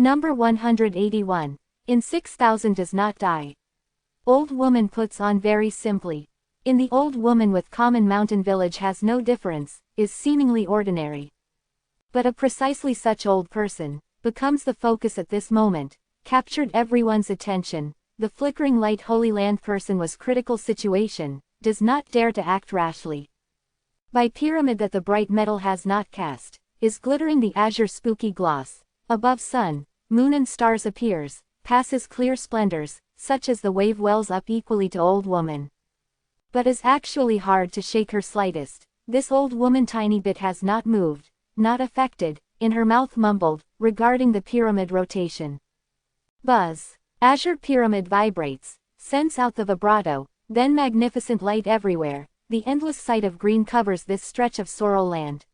Number 181. In 6000 does not die. Old woman puts on very simply. In the old woman with common mountain village has no difference, is seemingly ordinary. But a precisely such old person, becomes the focus at this moment, captured everyone's attention. The flickering light Holy Land person was critical situation, does not dare to act rashly. By pyramid that the bright metal has not cast, is glittering the azure spooky gloss, above sun, moon and stars appears, passes clear splendors, such as the wave wells up equally to old woman. But is actually hard to shake her slightest, this old woman tiny bit has not moved, not affected, in her mouth mumbled, regarding the pyramid rotation. Buzz. Azure pyramid vibrates, sends out the vibrato, then magnificent light everywhere, the endless sight of green covers this stretch of sorrel land.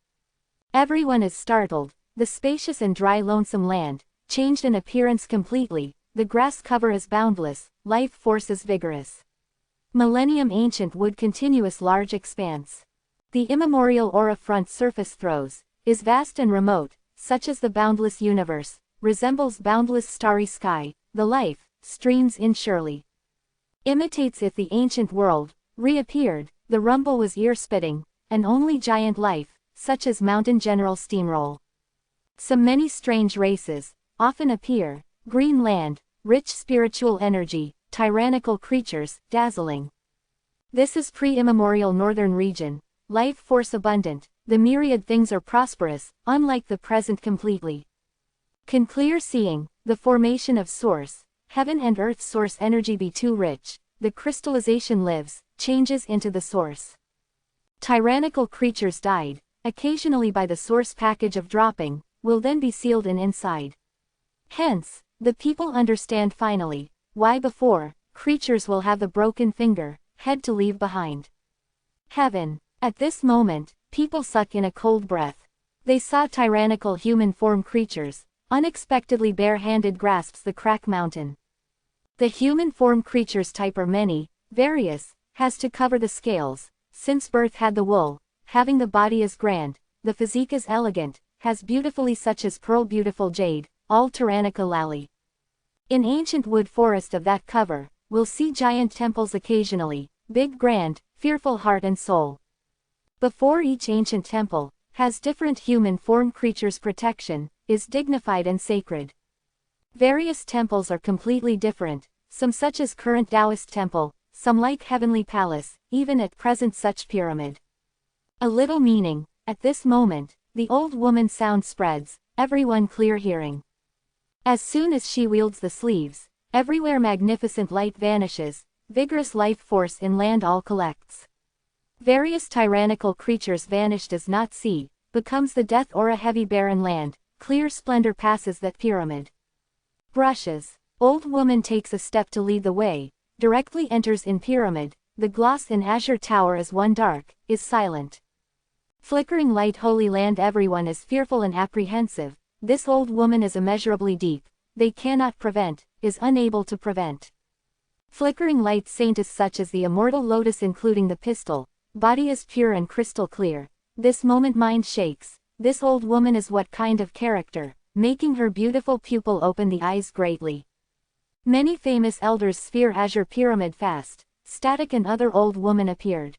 Everyone is startled, the spacious and dry lonesome land, changed in appearance completely, the grass cover is boundless, life force is vigorous. Millennium ancient wood continuous large expanse. The immemorial aura front surface throws, is vast and remote, such as the boundless universe, resembles boundless starry sky, the life, streams in surely. Imitates it the ancient world, reappeared, the rumble was ear-spitting, and only giant life, such as mountain general steamroll. Some many strange races, often appear, green land, rich spiritual energy, tyrannical creatures, dazzling. This is pre-immemorial northern region, life force abundant, the myriad things are prosperous, unlike the present completely. Can clear seeing, the formation of source, heaven and earth source energy be too rich, the crystallization lives, changes into the source. Tyrannical creatures died, occasionally by the source package of dropping, will then be sealed in inside. Hence, the people understand finally, why before, creatures will have the broken finger, head to leave behind. Heaven. At this moment, people suck in a cold breath. They saw tyrannical human form creatures, unexpectedly bare-handed grasps the crack mountain. The human form creatures type are many, various, has to cover the scales, since birth had the wool, having the body is grand, the physique is elegant, has beautifully such as pearl beautiful jade, all tyrannica lally. In ancient wood forest of that cover, we'll see giant temples occasionally, big grand, fearful heart and soul. Before each ancient temple, has different human form creatures protection, is dignified and sacred. Various temples are completely different, some such as current Taoist temple, some like heavenly palace, even at present such pyramid. A little meaning, at this moment, the old woman sound spreads, everyone clear hearing. As soon as she wields the sleeves, everywhere magnificent light vanishes, vigorous life force in land all collects. Various tyrannical creatures vanish does not see, becomes the death or a heavy barren land, clear splendor passes that pyramid. Brushes. Old woman takes a step to lead the way, directly enters in pyramid, the gloss in azure tower is one dark, is silent. Flickering light holy land everyone is fearful and apprehensive, this old woman is immeasurably deep, they cannot prevent, is unable to prevent. Flickering light saint is such as the immortal lotus including the pistil, body is pure and crystal clear, this moment mind shakes, this old woman is what kind of character, making her beautiful pupil open the eyes greatly. Many famous elders sphere azure pyramid fast, static and other old woman appeared.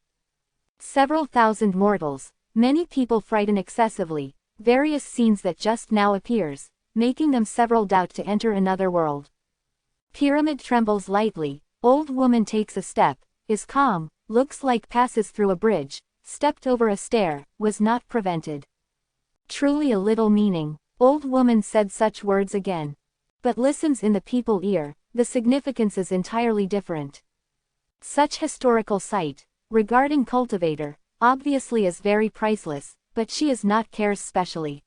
Several thousand mortals, many people frighten excessively, various scenes that just now appears, making them several doubt to enter another world. Pyramid trembles lightly, old woman takes a step, is calm, looks like passes through a bridge, stepped over a stair, was not prevented. Truly a little meaning, old woman said such words again. But listens in the people ear, the significance is entirely different. Such historical sight, regarding cultivator, obviously is very priceless, but she is not cares specially.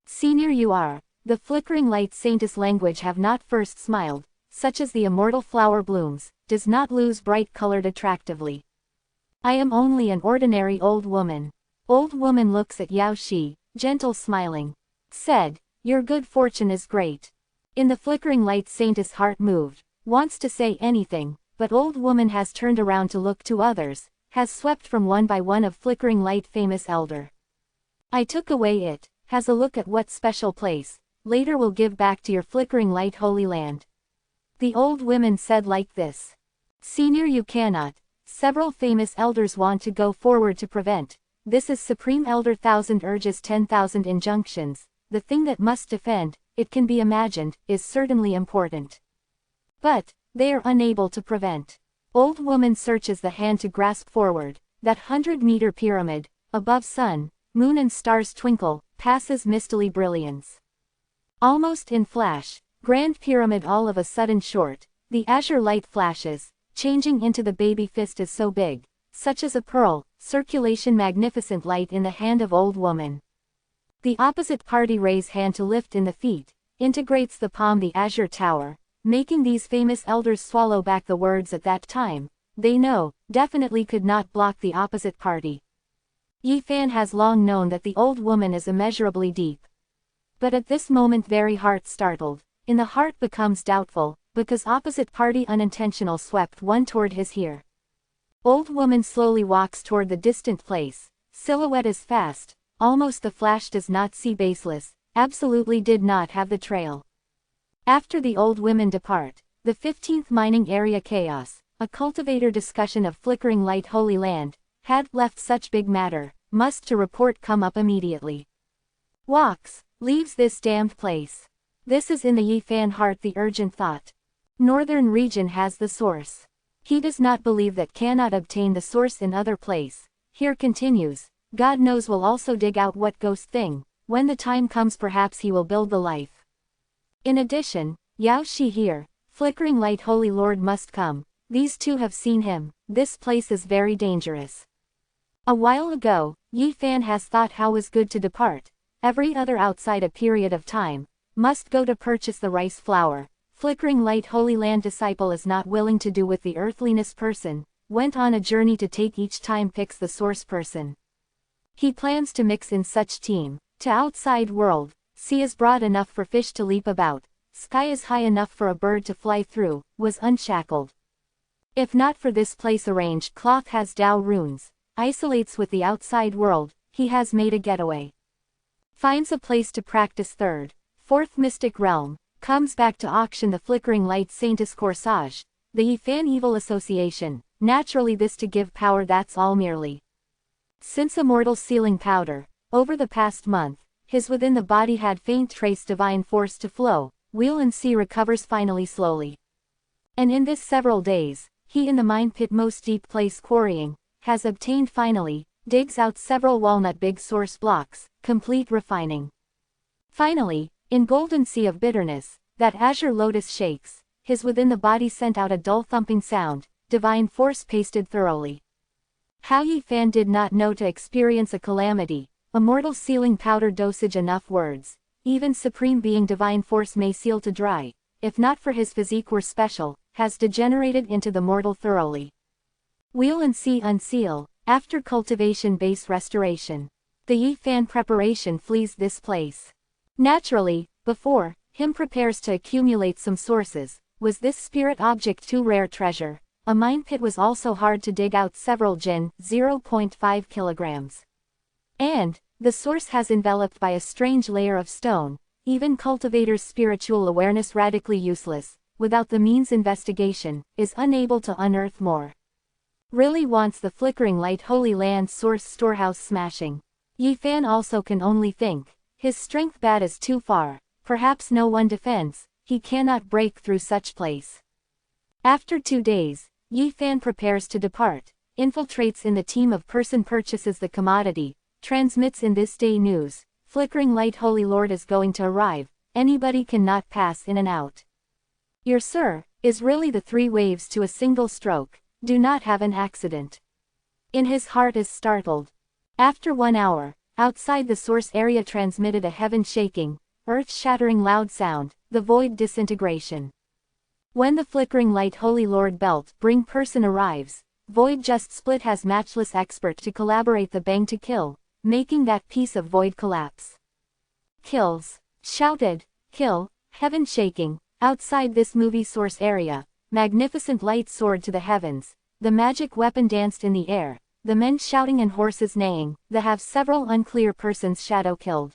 Senior you are, the flickering light saintess language have not first smiled, such as the immortal flower blooms, does not lose bright colored attractively. I am only an ordinary old woman. Old woman looks at Yao Shi, gentle smiling. Said, your good fortune is great. In the flickering light saintess heart moved, wants to say anything, but old woman has turned around to look to others, has swept from one by one of flickering light famous elder. I took away it, has a look at what special place, later will give back to your flickering light holy land. The old women said like this. Senior, you cannot. Several famous elders want to go forward to prevent. This is Supreme Elder 1000 urges 10,000 injunctions. The thing that must defend, it can be imagined, is certainly important. But, they are unable to prevent. Old woman searches the hand to grasp forward. That 100-meter pyramid, above sun, moon and stars twinkle, passes mistily brilliance. Almost in flash, grand pyramid all of a sudden short, the azure light flashes, changing into the baby fist is so big, such as a pearl, circulation magnificent light in the hand of old woman. The opposite party raise hand to lift in the feet, integrates the palm the azure tower, making these famous elders swallow back the words at that time, they know, definitely could not block the opposite party. Yi Fan has long known that the old woman is immeasurably deep. But at this moment very heart startled, in the heart becomes doubtful, because opposite party unintentional swept one toward his here. Old woman slowly walks toward the distant place, silhouette is fast, almost the flash does not see baseless, absolutely did not have the trail. After the old women depart, the 15th mining area chaos, a cultivator discussion of flickering light holy land, had left such big matter, must to report come up immediately. Walks, leaves this damned place. This is in the Yi Fan heart the urgent thought. Northern region has the source. He does not believe that cannot obtain the source in other place. Here continues, God knows will also dig out what ghost thing, when the time comes perhaps he will build the life. In addition, Yao Shi here, flickering light holy lord must come, these two have seen him, this place is very dangerous. A while ago, Yi Fan has thought how was good to depart, every other outside a period of time, must go to purchase the rice flour. Flickering light holy land disciple is not willing to do with the earthliness person, went on a journey to take each time picks the source person. He plans to mix in such team, to outside world, sea is broad enough for fish to leap about, sky is high enough for a bird to fly through, was unshackled. If not for this place arranged cloth has Tao runes, isolates with the outside world, he has made a getaway. Finds a place to practice third, fourth mystic realm, comes back to auction the flickering light saintess corsage, the Yi Fan evil association, naturally this to give power that's all merely. Since immortal sealing powder, over the past month, his within the body had faint trace divine force to flow, wheel and see recovers finally slowly. And in this several days, he in the mine pit most deep place quarrying, has obtained finally, digs out several walnut big source blocks, complete refining. Finally, in golden sea of bitterness, that azure lotus shakes, his within the body sent out a dull thumping sound, divine force pasted thoroughly. How Yi Fan did not know to experience a calamity, immortal sealing powder dosage enough words, even supreme being divine force may seal to dry, if not for his physique were special, has degenerated into the mortal thoroughly. Wheel and see unseal, after cultivation base restoration. The Yi Fan preparation flees this place. Naturally, before him prepares to accumulate some sources, was this spirit object too rare treasure, a mine pit was also hard to dig out several Jin, 0.5 kilograms. And, the source has enveloped by a strange layer of stone, even cultivator's spiritual awareness radically useless, without the means investigation, is unable to unearth more. Really wants the flickering light holy land source storehouse smashing. Yi Fan also can only think. His strength bad is too far, perhaps no one defends, he cannot break through such place. After 2 days, Yi Fan prepares to depart, infiltrates in the team of person purchases the commodity, transmits in this day news, flickering light holy lord is going to arrive, anybody cannot pass in and out. Your sir, is really the 3 waves to a single stroke, do not have an accident. In his heart is startled. After 1 hour, outside the source area transmitted a heaven-shaking, earth-shattering loud sound, the void disintegration. When the flickering light holy lord belt bring person arrives, void just split has matchless expert to collaborate the bang to kill, making that piece of void collapse. Kills, shouted, kill, heaven-shaking, outside this movie source area, magnificent light soared to the heavens, the magic weapon danced in the air, the men shouting and horses neighing, the have several unclear persons shadow killed.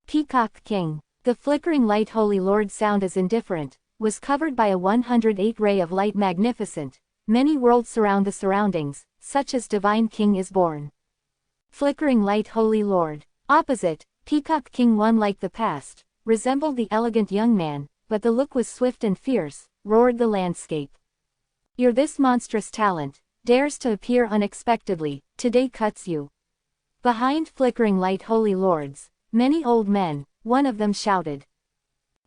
Peacock King. The flickering light Holy Lord sound is indifferent, was covered by a 108 ray of light magnificent. Many worlds surround the surroundings, such as Divine King is born. Flickering light Holy Lord. Opposite, Peacock King one like the past, resembled the elegant young man, but the look was swift and fierce, roared the landscape. You're this monstrous talent, dares to appear unexpectedly, today cuts you. Behind flickering light Holy Lords, many old men, one of them shouted.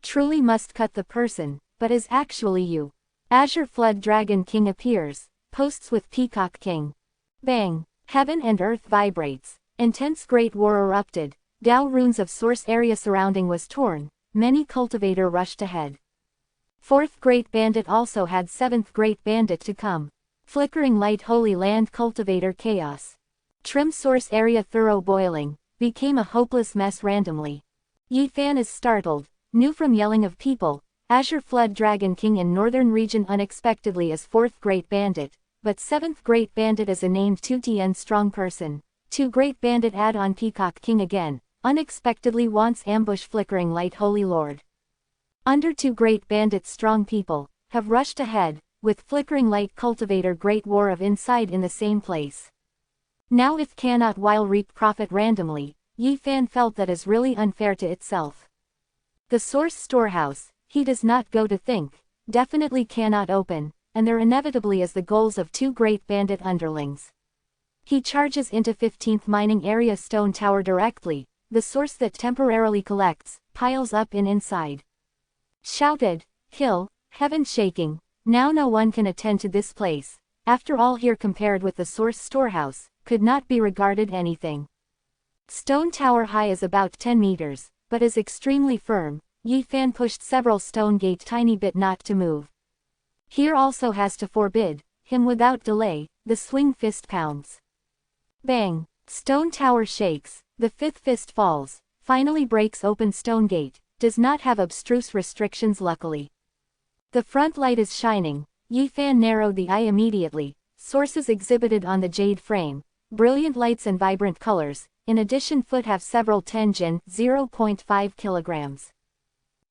Truly must cut the person, but is actually you. Azure Flood Dragon King appears, posts with Peacock King. Bang! Heaven and earth vibrates. Intense great war erupted. Tao runes of source area surrounding was torn. Many cultivator rushed ahead. Fourth great bandit also had seventh great bandit to come. Flickering light Holy Land cultivator chaos. Trim source area thorough boiling, became a hopeless mess randomly. Yifan is startled, knew from yelling of people. Azure Flood Dragon King in northern region unexpectedly as fourth great bandit, but seventh great bandit as a named 2TN strong person. 2 great bandit add on Peacock King again, unexpectedly wants ambush flickering light Holy Lord. Under 2 great bandits strong people, have rushed ahead, with flickering light cultivator great war of inside in the same place. Now if cannot while reap profit randomly, Yifan felt that is really unfair to itself. The source storehouse, he does not go to think, definitely cannot open, and there inevitably is the goals of 2 great bandit underlings. He charges into 15th mining area stone tower directly, the source that temporarily collects, piles up in inside. Shouted, kill, heaven shaking, now no one can attend to this place, after all here compared with the source storehouse, could not be regarded anything. Stone tower high is about 10 meters, but is extremely firm. Yifan pushed several stone gate tiny bit not to move. Here also has to forbid him without delay, the swing fist pounds. Bang! Stone tower shakes, the 5th fist falls, finally breaks open stone gate, does not have abstruse restrictions luckily. The front light is shining, Yifan narrowed the eye immediately, sources exhibited on the jade frame, brilliant lights and vibrant colors, in addition foot have several tenjin, 0.5 kilograms.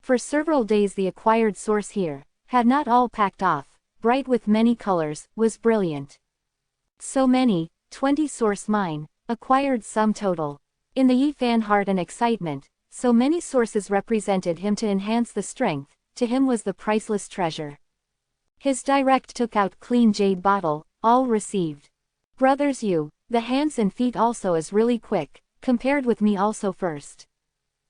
For several days the acquired source here, had not all packed off, bright with many colors, was brilliant. So many, 20 source mine, acquired sum total. In the Yifan heart and excitement, so many sources represented him to enhance the strength, to him was the priceless treasure. His direct took out clean jade bottle, all received. Brothers you, the hands and feet also is really quick, compared with me also first.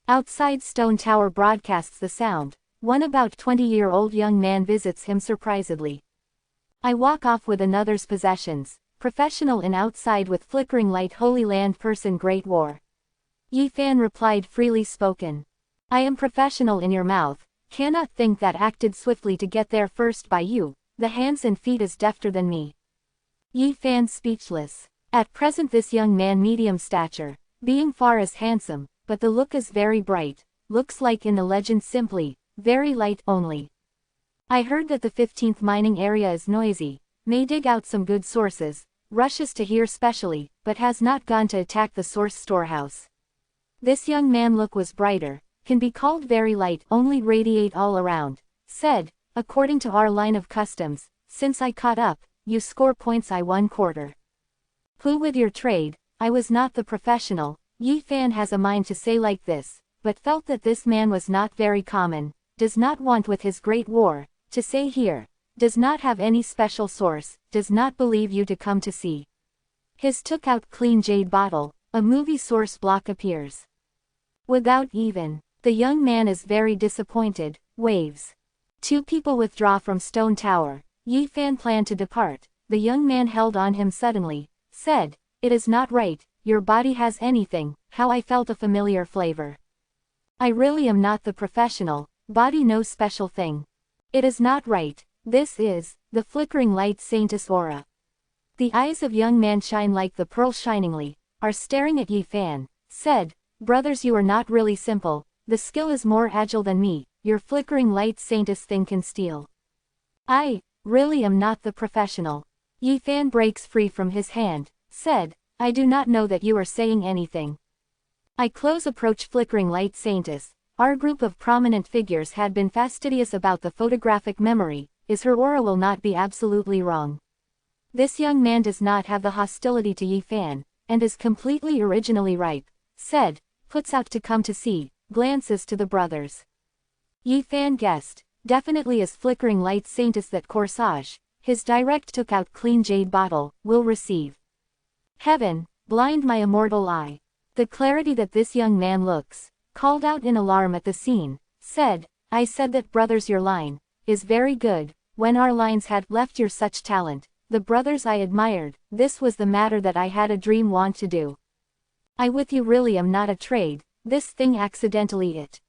Outside stone tower broadcasts the sound, one about 20-year-old young man visits him surprisedly. I walk off with another's possessions, professional in outside with flickering light Holy Land person Great War. Yifan replied freely spoken. I am professional in your mouth, cannot think that acted swiftly to get there first by you, the hands and feet is defter than me. Yifan speechless. At present this young man medium stature, being far as handsome, but the look is very bright, looks like in the legend simply, very light only. I heard that the 15th mining area is noisy, may dig out some good sources, rushes to here specially, but has not gone to attack the source storehouse. This young man look was brighter, can be called very light only radiate all around, said, according to our line of customs, since I caught up, you score points I 1/4. Who with your trade, I was not the professional. Yifan has a mind to say like this, but felt that this man was not very common, does not want with his great war, to say here, does not have any special source, does not believe you to come to see. His took out clean jade bottle, a movie source block appears. Without even, the young man is very disappointed, waves. 2 people withdraw from stone tower, Yifan planned to depart, the young man held on him suddenly, said, it is not right. Your body has anything, how I felt a familiar flavor. I really am not the professional, body no special thing. It is not right, this is, the flickering light saintess aura. The eyes of young man shine like the pearl shiningly, are staring at Yifan, said, brothers you are not really simple, the skill is more agile than me, your flickering light saintess thing can steal. I, really am not the professional. Yifan breaks free from his hand, said, I do not know that you are saying anything. I close approach flickering light saintess, Our group of prominent figures had been fastidious about the photographic memory, is her aura will not be absolutely wrong. This young man does not have the hostility to Yi Fan, and is completely originally ripe, said, puts out to come to see, glances to the brothers. Yi Fan guessed, definitely is flickering light saintess that corsage, his direct took out clean jade bottle, will receive. Heaven, blind my immortal eye. The clarity that this young man looks, called out in alarm at the scene, said, I said that brothers your line, is very good, when our lines had left your such talent, the brothers I admired, this was the matter that I had a dream want to do. I with you really am not a trade, this thing accidentally it.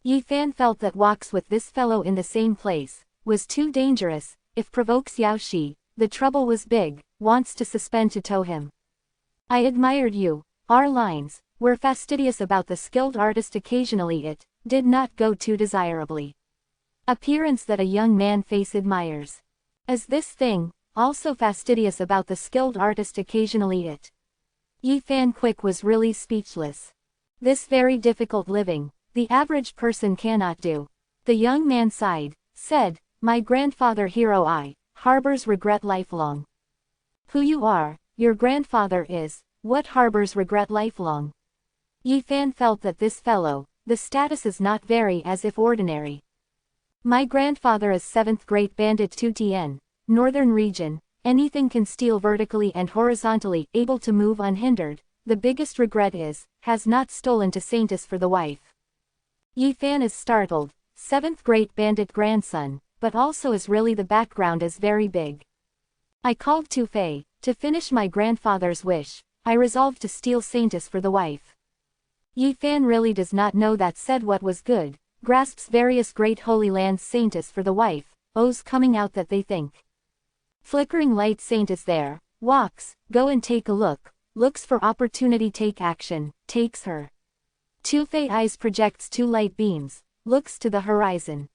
Yi Fan felt that walks with this fellow in the same place, was too dangerous, if provokes Yao Shi, the trouble was big, wants to suspend to tow him. I admired you, our lines, were fastidious about the skilled artist occasionally it, did not go too desirably. Appearance that a young man face admires. As this thing, also fastidious about the skilled artist occasionally it. Yi Fan quick was really speechless. This very difficult living, the average person cannot do. The young man sighed, said, my grandfather hero I, harbors regret lifelong. Who you are, your grandfather is, what harbors regret lifelong. Yi Fan felt that this fellow, the status is not very as if ordinary. My grandfather is 7th Great Bandit 2TN, Northern Region, anything can steal vertically and horizontally, able to move unhindered, the biggest regret is, has not stolen to Saintess for the wife. Yi Fan is startled, 7th Great Bandit grandson, but also is really the background is very big. I called Tu Fei, to finish my grandfather's wish, I resolved to steal Saintess for the wife. Yi Fan really does not know that said what was good, grasps various great holy lands Saintess for the wife, O's coming out that they think. Flickering light Saintess there, walks, go and take a look, looks for opportunity take action, takes her. Tu Fei eyes projects 2 light beams, looks to the horizon.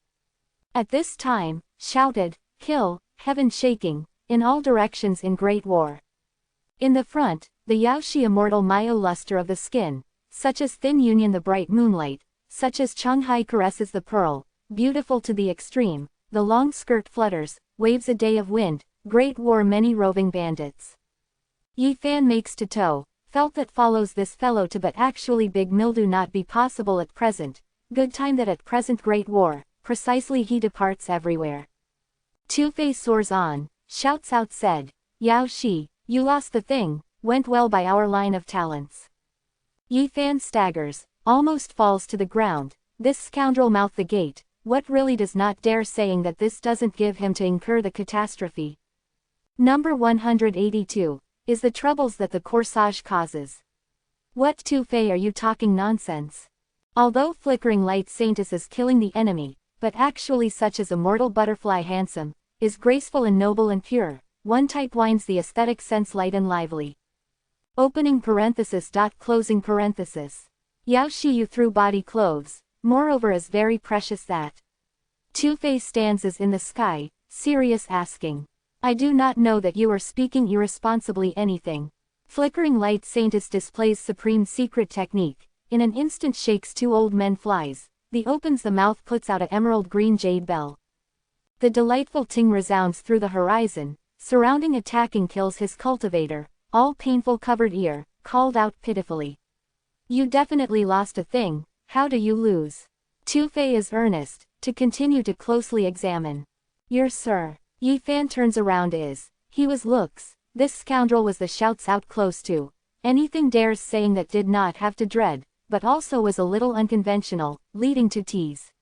At this time, shouted, kill, heaven shaking, in all directions in great war. In the front, the Yao Shi immortal Mayo luster of the skin, such as thin union the bright moonlight, such as Shanghai caresses the pearl, beautiful to the extreme, the long skirt flutters, waves a day of wind, great war many roving bandits. Yi Fan makes to tow, felt that follows this fellow to but actually big mildew not be possible at present, good time that at present great war, precisely he departs everywhere. Tu Fei soars on, shouts out said, Yao Shi, you lost the thing, went well by our line of talents. Yi Fan staggers, almost falls to the ground, this scoundrel mouth the gate, what really does not dare saying that this doesn't give him to incur the catastrophe. Number 182, is the troubles that the corsage causes. What Tu Fei are you talking nonsense? Although flickering light Saintess is killing the enemy, but actually such as a mortal butterfly handsome, is graceful and noble and pure, one type winds the aesthetic sense light and lively. Opening parenthesis dot closing parenthesis. Yao Shi you through body clothes, moreover is very precious that. Tu Fei stands as in the sky, serious asking. I do not know that you are speaking irresponsibly anything. Flickering light Saintess displays supreme secret technique, in an instant shakes 2 old men flies, the opens the mouth puts out a emerald green jade bell. The delightful ting resounds through the horizon, surrounding attacking kills his cultivator, all painful covered ear, called out pitifully. You definitely lost a thing, how do you lose? Tu Fei is earnest, to continue to closely examine. Your sir. Yi Fan turns around is, he was looks, this scoundrel was the shouts out close to, anything dares saying that did not have to dread, but also was a little unconventional, leading to tease.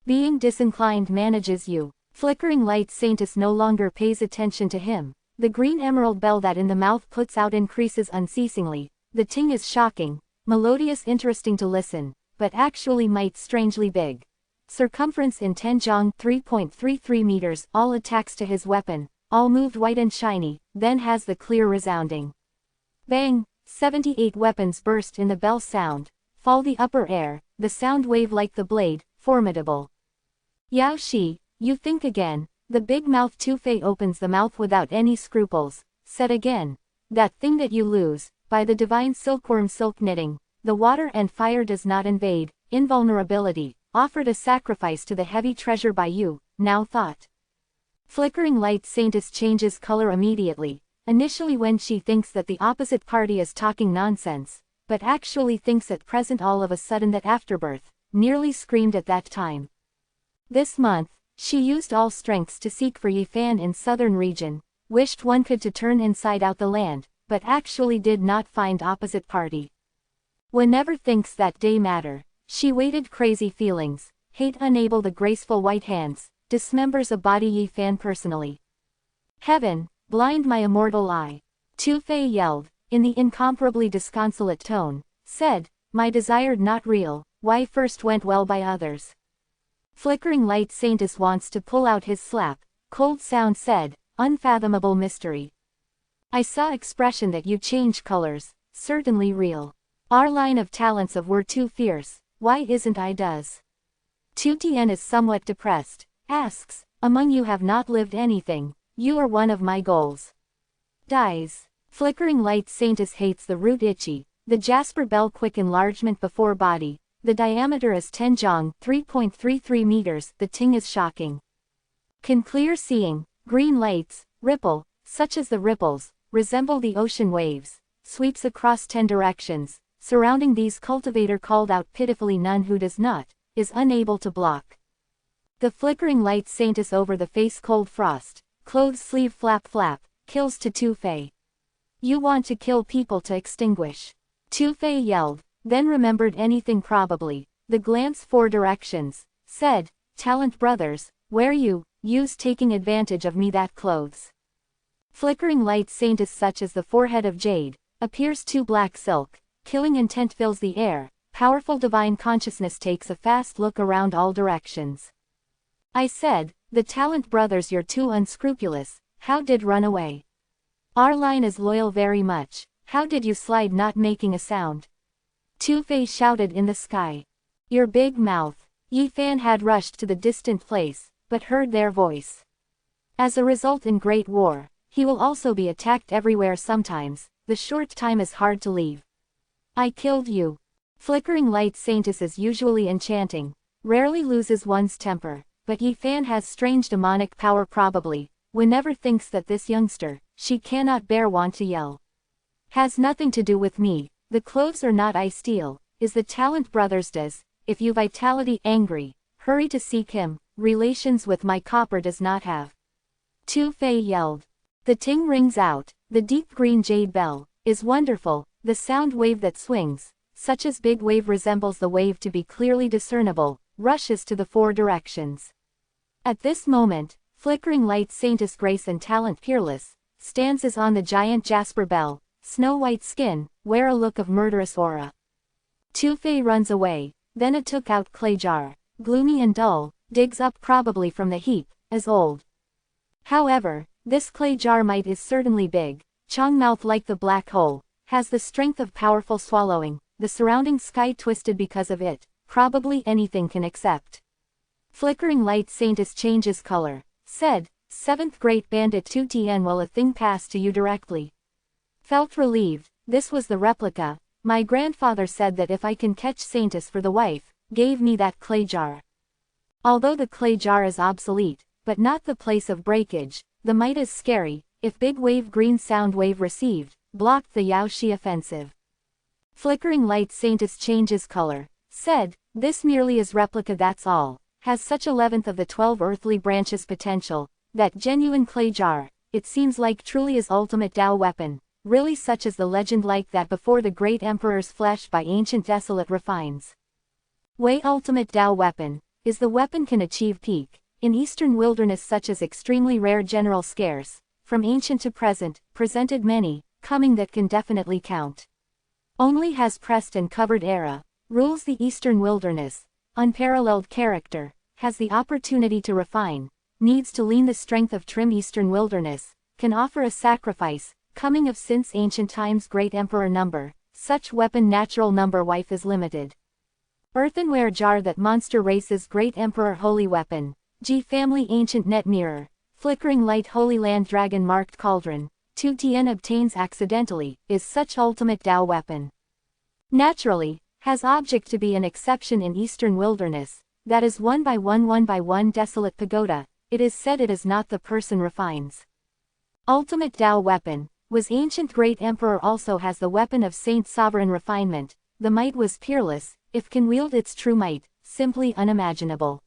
Being disinclined manages you, flickering light Saintess no longer pays attention to him, the green emerald bell that in the mouth puts out increases unceasingly, the ting is shocking, melodious interesting to listen, but actually might strangely big. Circumference in Tenjong 3.33 meters, all attacks to his weapon, all moved white and shiny, then has the clear resounding. Bang, 78 weapons burst in the bell sound, fall the upper air, the sound wave like the blade, formidable. Yao Shi, you think again, the big mouth Tu Fei opens the mouth without any scruples, said again, that thing that you lose, by the divine silkworm silk knitting, the water and fire does not invade, invulnerability, offered a sacrifice to the heavy treasure by you, now thought. Flickering light Saintess changes color immediately, initially when she thinks that the opposite party is talking nonsense, but actually thinks at present all of a sudden that afterbirth, nearly screamed at that time. This month, she used all strengths to seek for Yifan in southern region, wished one could to turn inside out the land, but actually did not find opposite party. Whenever thinks that day matter, she waited crazy feelings, hate unable the graceful white hands, dismembers a body Yifan personally. Heaven, blind my immortal eye. Tu Fei yelled, in the incomparably disconsolate tone, said, my desired not real, why first went well by others. Flickering light Saintess wants to pull out his slap, cold sound said, unfathomable mystery. I saw expression that you change colors, certainly real. Our line of talents of were too fierce, why isn't I does? Tu Tien is somewhat depressed, asks, among you have not lived anything, you are one of my goals. Dies. Flickering light Saintess hates the root itchy, the jasper bell quick enlargement before body, the diameter is 10 jong 3.33 meters, the ting is shocking. Can clear seeing, green lights, ripple, such as the ripples, resemble the ocean waves, sweeps across 10 directions, surrounding these cultivator called out pitifully none who does not, is unable to block. The flickering light Saintess over the face cold frost, clothes sleeve flap flap, kills to Tu Fei. You want to kill people to extinguish. Tu Fei yelled, then remembered anything probably, the glance 4 directions, said, talent brothers, where you, use taking advantage of me that clothes. Flickering light Saintess such as the forehead of jade, appears too black silk, killing intent fills the air, powerful divine consciousness takes a fast look around all directions. I said, the talent brothers you're too unscrupulous, how did run away? Our line is loyal very much, how did you slide not making a sound? Tu Fei shouted in the sky. Your big mouth. Yifan had rushed to the distant place, but heard their voice. As a result in Great War, he will also be attacked everywhere sometimes, the short time is hard to leave. I killed you. Flickering light Saintess is usually enchanting, rarely loses one's temper, but Yifan has strange demonic power probably, whenever thinks that this youngster, she cannot bear want to yell. Has nothing to do with me. The clothes are not I steal, is the talent brothers does, if you vitality angry, hurry to seek him, relations with my copper does not have. Tu Fei yelled. The ting rings out, the deep green jade bell, is wonderful, the sound wave that swings, such as big wave resembles the wave to be clearly discernible, rushes to the 4 directions. At this moment, flickering light Saintess grace and talent peerless, stands as on the giant jasper bell, snow-white skin, wear a look of murderous aura. Tu Fei runs away, then a took out clay jar, gloomy and dull, digs up probably from the heap, as old. However, this clay jar might is certainly big, Chong mouth like the black hole, has the strength of powerful swallowing, the surrounding sky twisted because of it, probably anything can accept. Flickering light Saintess changes color, said, 7th great bandit Tu Tien will a thing pass to you directly. Felt relieved, this was the replica, my grandfather said that if I can catch Saintess for the wife, gave me that clay jar. Although the clay jar is obsolete, but not the place of breakage, the might is scary, if big wave green sound wave received, blocked the Yaoshi offensive. Flickering light Saintess changes color, said, this merely is replica that's all, has such 11th of the 12 earthly branches potential, that genuine clay jar, it seems like truly is ultimate Tao weapon. Really such as the legend like that before the great emperor's flesh by ancient desolate refines. Way ultimate Tao weapon, is the weapon can achieve peak, in eastern wilderness such as extremely rare general scarce, from ancient to present, presented many, coming that can definitely count. Only has pressed and covered era, rules the eastern wilderness, unparalleled character, has the opportunity to refine, needs to lean the strength of trim eastern wilderness, can offer a sacrifice, coming of since ancient times great emperor number, such weapon natural number wife is limited. Earthenware jar that monster races great emperor holy weapon, G family ancient net mirror, flickering light holy land dragon marked cauldron, Tu Tien obtains accidentally, is such ultimate Tao weapon. Naturally, has object to be an exception in eastern wilderness, that is one by one desolate pagoda, it is said it is not the person refines. Ultimate Tao weapon, was ancient great emperor also has the weapon of saint sovereign refinement, the might was peerless, if can wield its true might, simply unimaginable.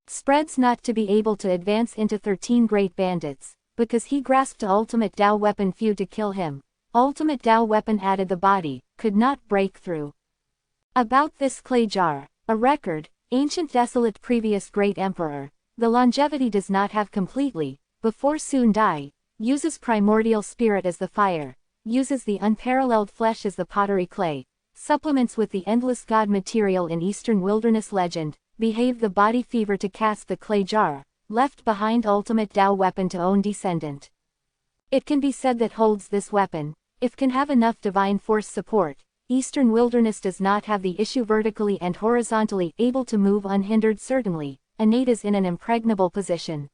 Spreads not to be able to advance into 13 great bandits, because he grasped the ultimate Tao weapon few to kill him, ultimate Tao weapon added the body, could not break through. About this clay jar, a record, ancient desolate previous great emperor, the longevity does not have completely, before soon die, uses primordial spirit as the fire, uses the unparalleled flesh as the pottery clay, supplements with the endless god material in eastern wilderness legend, behaved the body fever to cast the clay jar, left behind ultimate Tao weapon to own descendant. It can be said that holds this weapon, if can have enough divine force support, eastern wilderness does not have the issue vertically and horizontally able to move unhindered certainly, innate is in an impregnable position.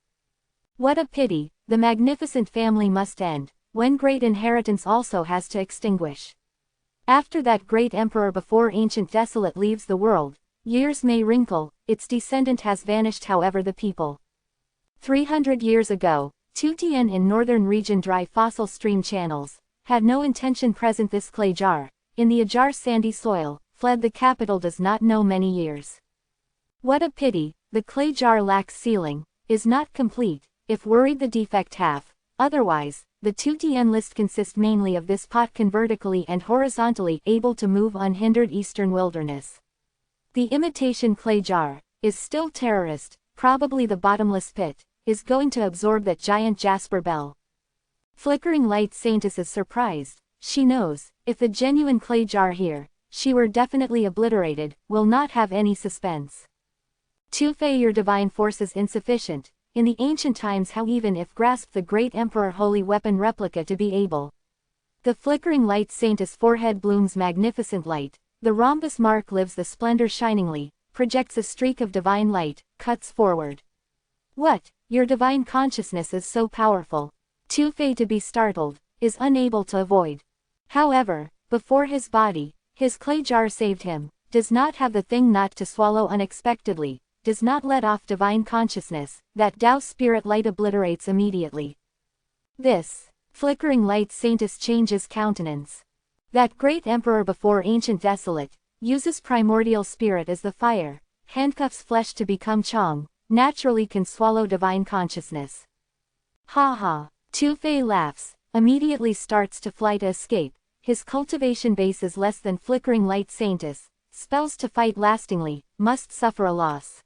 What a pity, the magnificent family must end, when great inheritance also has to extinguish. After that great emperor before ancient desolate leaves the world, years may wrinkle, its descendant has vanished however the people. 300 years ago, Tutian in northern region dry fossil stream channels, had no intention present this clay jar, in the ajar sandy soil, fled the capital does not know many years. What a pity, the clay jar lacks ceiling, is not complete, if worried the defect half, otherwise, the Tutian list consists mainly of this pot vertically and horizontally able to move unhindered eastern wilderness. The imitation clay jar, is still terrorist, probably the bottomless pit, is going to absorb that giant jasper bell. Flickering light saintess is surprised, she knows, if the genuine clay jar here, she were definitely obliterated, will not have any suspense. Tufei your divine force is insufficient, in the ancient times how even if grasped the great emperor holy weapon replica to be able. The flickering light saintess forehead blooms magnificent light, the rhombus mark lives the splendor shiningly, projects a streak of divine light, cuts forward. What, your divine consciousness is so powerful. Tufei to be startled, is unable to avoid. However, before his body, his clay jar saved him, does not have the thing not to swallow unexpectedly, does not let off divine consciousness, that Tao spirit light obliterates immediately. This, flickering light saintess changes countenance. That great emperor before ancient desolate, uses primordial spirit as the fire, handcuffs flesh to become Chong, naturally can swallow divine consciousness. Ha ha, Tufei laughs, immediately starts to fly to escape, his cultivation base is less than flickering light saintess, spells to fight lastingly, must suffer a loss.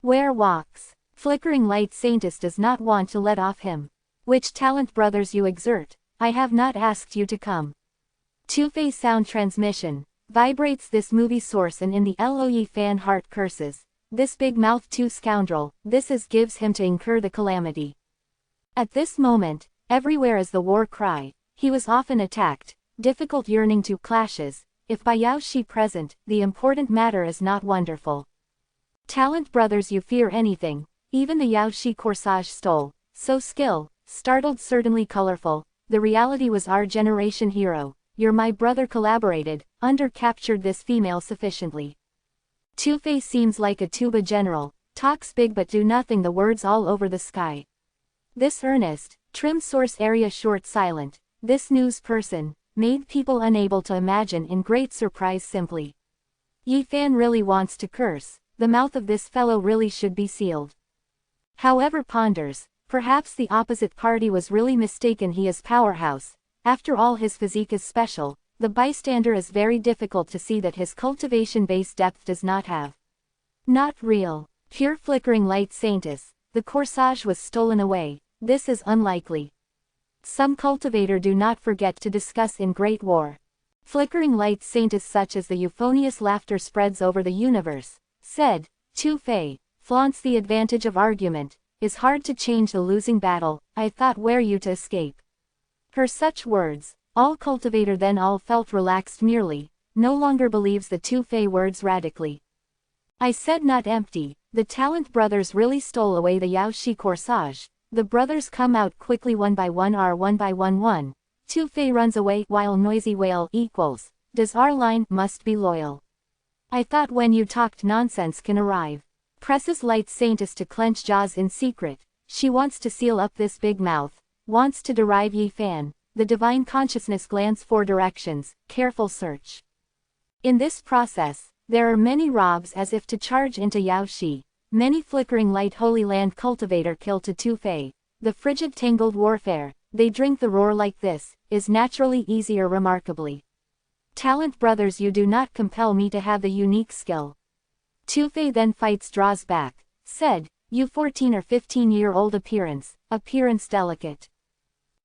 Where walks, flickering light saintess does not want to let off him. Which talent brothers you exert, I have not asked you to come. Tufei sound transmission, vibrates this movie source and in the LOE fan heart curses, this big mouth too scoundrel, this is gives him to incur the calamity. At this moment, everywhere is the war cry, he was often attacked, difficult yearning to clashes, if by Yao Shi present, the important matter is not wonderful. Talent brothers you fear anything, even the Yao Shi corsage stole, so skill, startled certainly colorful, the reality was our generation hero, your my brother collaborated, under captured this female sufficiently. Tufei seems like a tuba general, talks big but do nothing the words all over the sky. This earnest, trim source area short silent, this news person, made people unable to imagine in great surprise simply. Yi Fan really wants to curse, the mouth of this fellow really should be sealed. However ponders, perhaps the opposite party was really mistaken he is powerhouse, after all his physique is special, the bystander is very difficult to see that his cultivation base depth does not have. Not real, pure flickering light saintess, the corsage was stolen away, this is unlikely. Some cultivator do not forget to discuss in great war. Flickering light saintess such as the euphonious laughter spreads over the universe, said, Tufei, flaunts the advantage of argument, is hard to change the losing battle, I thought were you to escape. Her such words, all cultivator then all felt relaxed merely, no longer believes the Tufei words radically. I said not empty, the talent brothers really stole away the Yao Shi corsage, the brothers come out quickly one by one are one by one, Tufei runs away while noisy wail equals, does our line must be loyal. I thought when you talked nonsense can arrive. Presses light Saintess to clench jaws in secret. She wants to seal up this big mouth. Wants to derive Yi Fan. The divine consciousness glance 4 directions. Careful search. In this process, there are many robs as if to charge into Yao Shi. Many flickering light Holy Land cultivator kill to Tu Fei. The frigid tangled warfare, they drink the roar like this, is naturally easier remarkably. Talent brothers, you do not compel me to have the unique skill. Tu Fei then fights, draws back, said, you 14 or 15-year-old appearance delicate.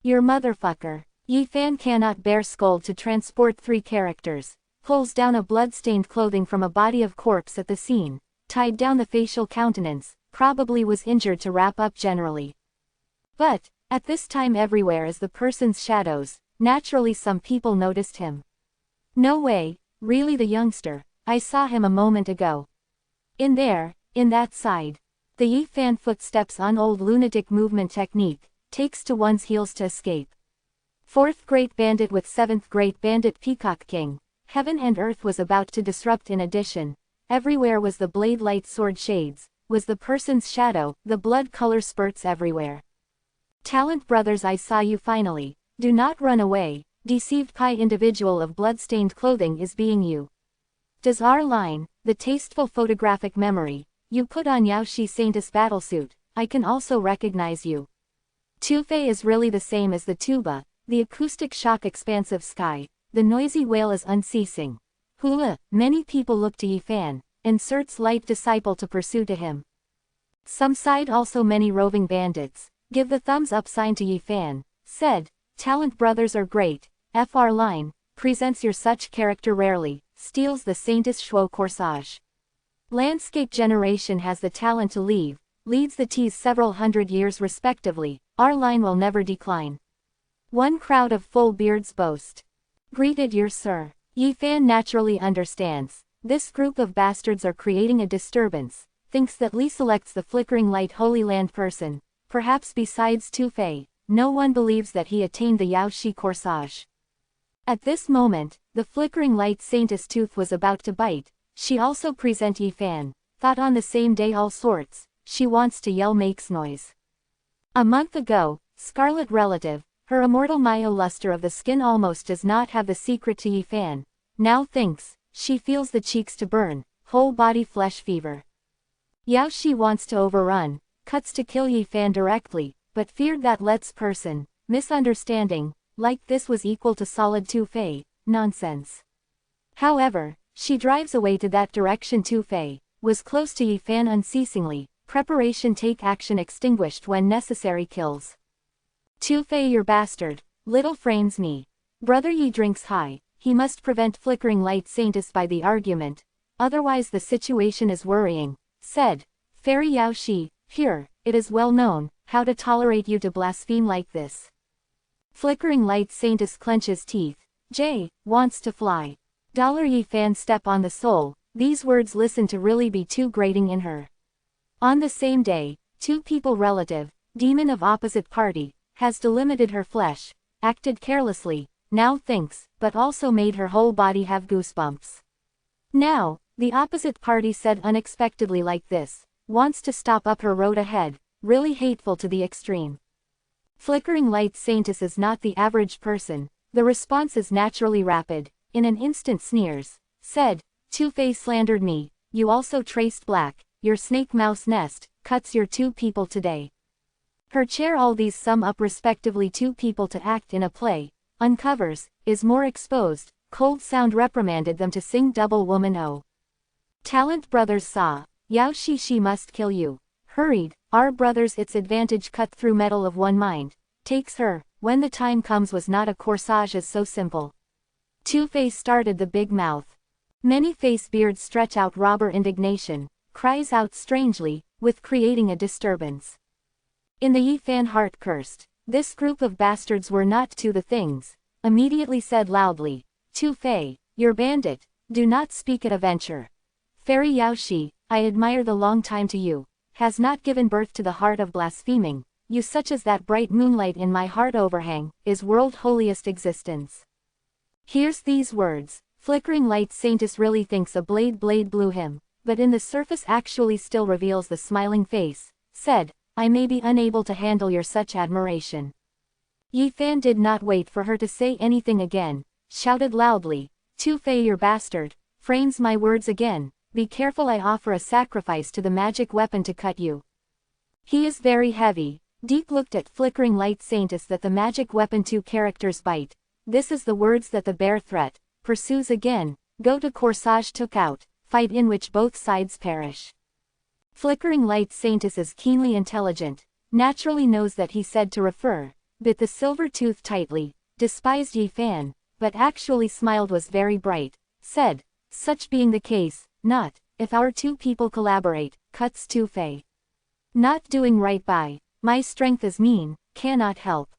Your motherfucker. Yi Fan cannot bear scold to transport 3 characters, pulls down a blood-stained clothing from a body of corpse at the scene, tied down the facial countenance, probably was injured to wrap up generally. But, at this time everywhere is the person's shadows, naturally some people noticed him. No way, really the youngster, I saw him a moment ago. In there, in that side. The Yi Fan footsteps on old lunatic movement technique, takes to one's heels to escape. 4th Great Bandit with 7th Great Bandit Peacock King. Heaven and earth was about to disrupt in addition. Everywhere was the blade light sword shades, was the person's shadow, the blood color spurts everywhere. Talent brothers, I saw you finally. Do not run away. Deceived pie individual of blood-stained clothing is being you. Does our line, the tasteful photographic memory, you put on Yao Shi Saintess battlesuit, I can also recognize you. Tu Fei is really the same as the tuba, the acoustic shock expansive sky, the noisy wail is unceasing. Hula, many people look to Yi Fan, inserts light disciple to pursue to him. Some side also many roving bandits, give the thumbs up sign to Yi Fan, said, talent brothers are great, FR line, presents your such character rarely, steals the Saintess Shuo corsage. Landscape generation has the talent to leave, leads the T's several hundred years respectively, our line will never decline. One crowd of full beards boast. Greeted your sir. Yi Fan naturally understands, this group of bastards are creating a disturbance, thinks that Li selects the flickering light Holy Land person, perhaps besides Tu Fei, no one believes that he attained the Yao Shi corsage. At this moment, the flickering light Saintess tooth was about to bite, she also present Yi Fan, thought on the same day all sorts, she wants to yell makes noise. A month ago, Scarlet relative, her immortal Myo luster of the skin almost does not have the secret to Yi Fan, now thinks, she feels the cheeks to burn, whole body flesh fever. Yao Shi wants to overrun, cuts to kill Yi Fan directly, but feared that let's person, misunderstanding, like this was equal to solid Tu Fei, nonsense. However, she drives away to that direction. Tu Fei was close to Yi Fan unceasingly, preparation take action extinguished when necessary kills. Tu Fei your bastard, little frames me. Brother Yi drinks high, he must prevent flickering light Saintess by the argument, otherwise the situation is worrying, said, Fairy Yao Shi, here, it is well known, how to tolerate you to blaspheme like this. Flickering light Saintess clenches teeth, J, wants to fly. Yi Fan step on the soul, these words listen to really be too grating in her. On the same day, 2 people relative, demon of opposite party, has delimited her flesh, acted carelessly, now thinks, but also made her whole body have goosebumps. Now, the opposite party said unexpectedly like this, wants to stop up her road ahead, really hateful to the extreme. Flickering light Saintess is not the average person, the response is naturally rapid, in an instant sneers, said, Tu Fei slandered me, you also traced black, your snake mouse nest, cuts your 2 people today. Her chair all these sum up respectively 2 people to act in a play, uncovers, is more exposed, cold sound reprimanded them to sing double woman oh. Talent brothers saw, Yao Shi she must kill you, hurried, our brothers its advantage cut through metal of one mind, takes her, when the time comes was not a corsage as so simple. Tu Fei started the big mouth. Many face beards stretch out robber indignation, cries out strangely, with creating a disturbance. In the Yi Fan heart cursed, this group of bastards were not to the things, immediately said loudly, Tu Fei, your bandit, do not speak at a venture. Fairy Yao Shi, I admire the long time to you, has not given birth to the heart of blaspheming, you such as that bright moonlight in my heart overhang, is world holiest existence. Here's these words, Flickering light Saintess really thinks a blade blew him, but in the surface actually still reveals the smiling face, said, I may be unable to handle your such admiration. Yi Fan did not wait for her to say anything again, shouted loudly, Tu Fei your bastard, frames my words again, be careful I offer a sacrifice to the magic weapon to cut you. He is very heavy. Deep looked at Flickering light Saintess that the magic weapon 2 characters bite. This is the words that the bear threat, pursues again, go to corsage took out, fight in which both sides perish. Flickering light Saintess is keenly intelligent, naturally knows that he said to refer, bit the silver tooth tightly, despised Yi Fan, but actually smiled was very bright, said, such being the case, not, if our 2 people collaborate, cuts Tu Fei. Not doing right by, my strength is mean, cannot help.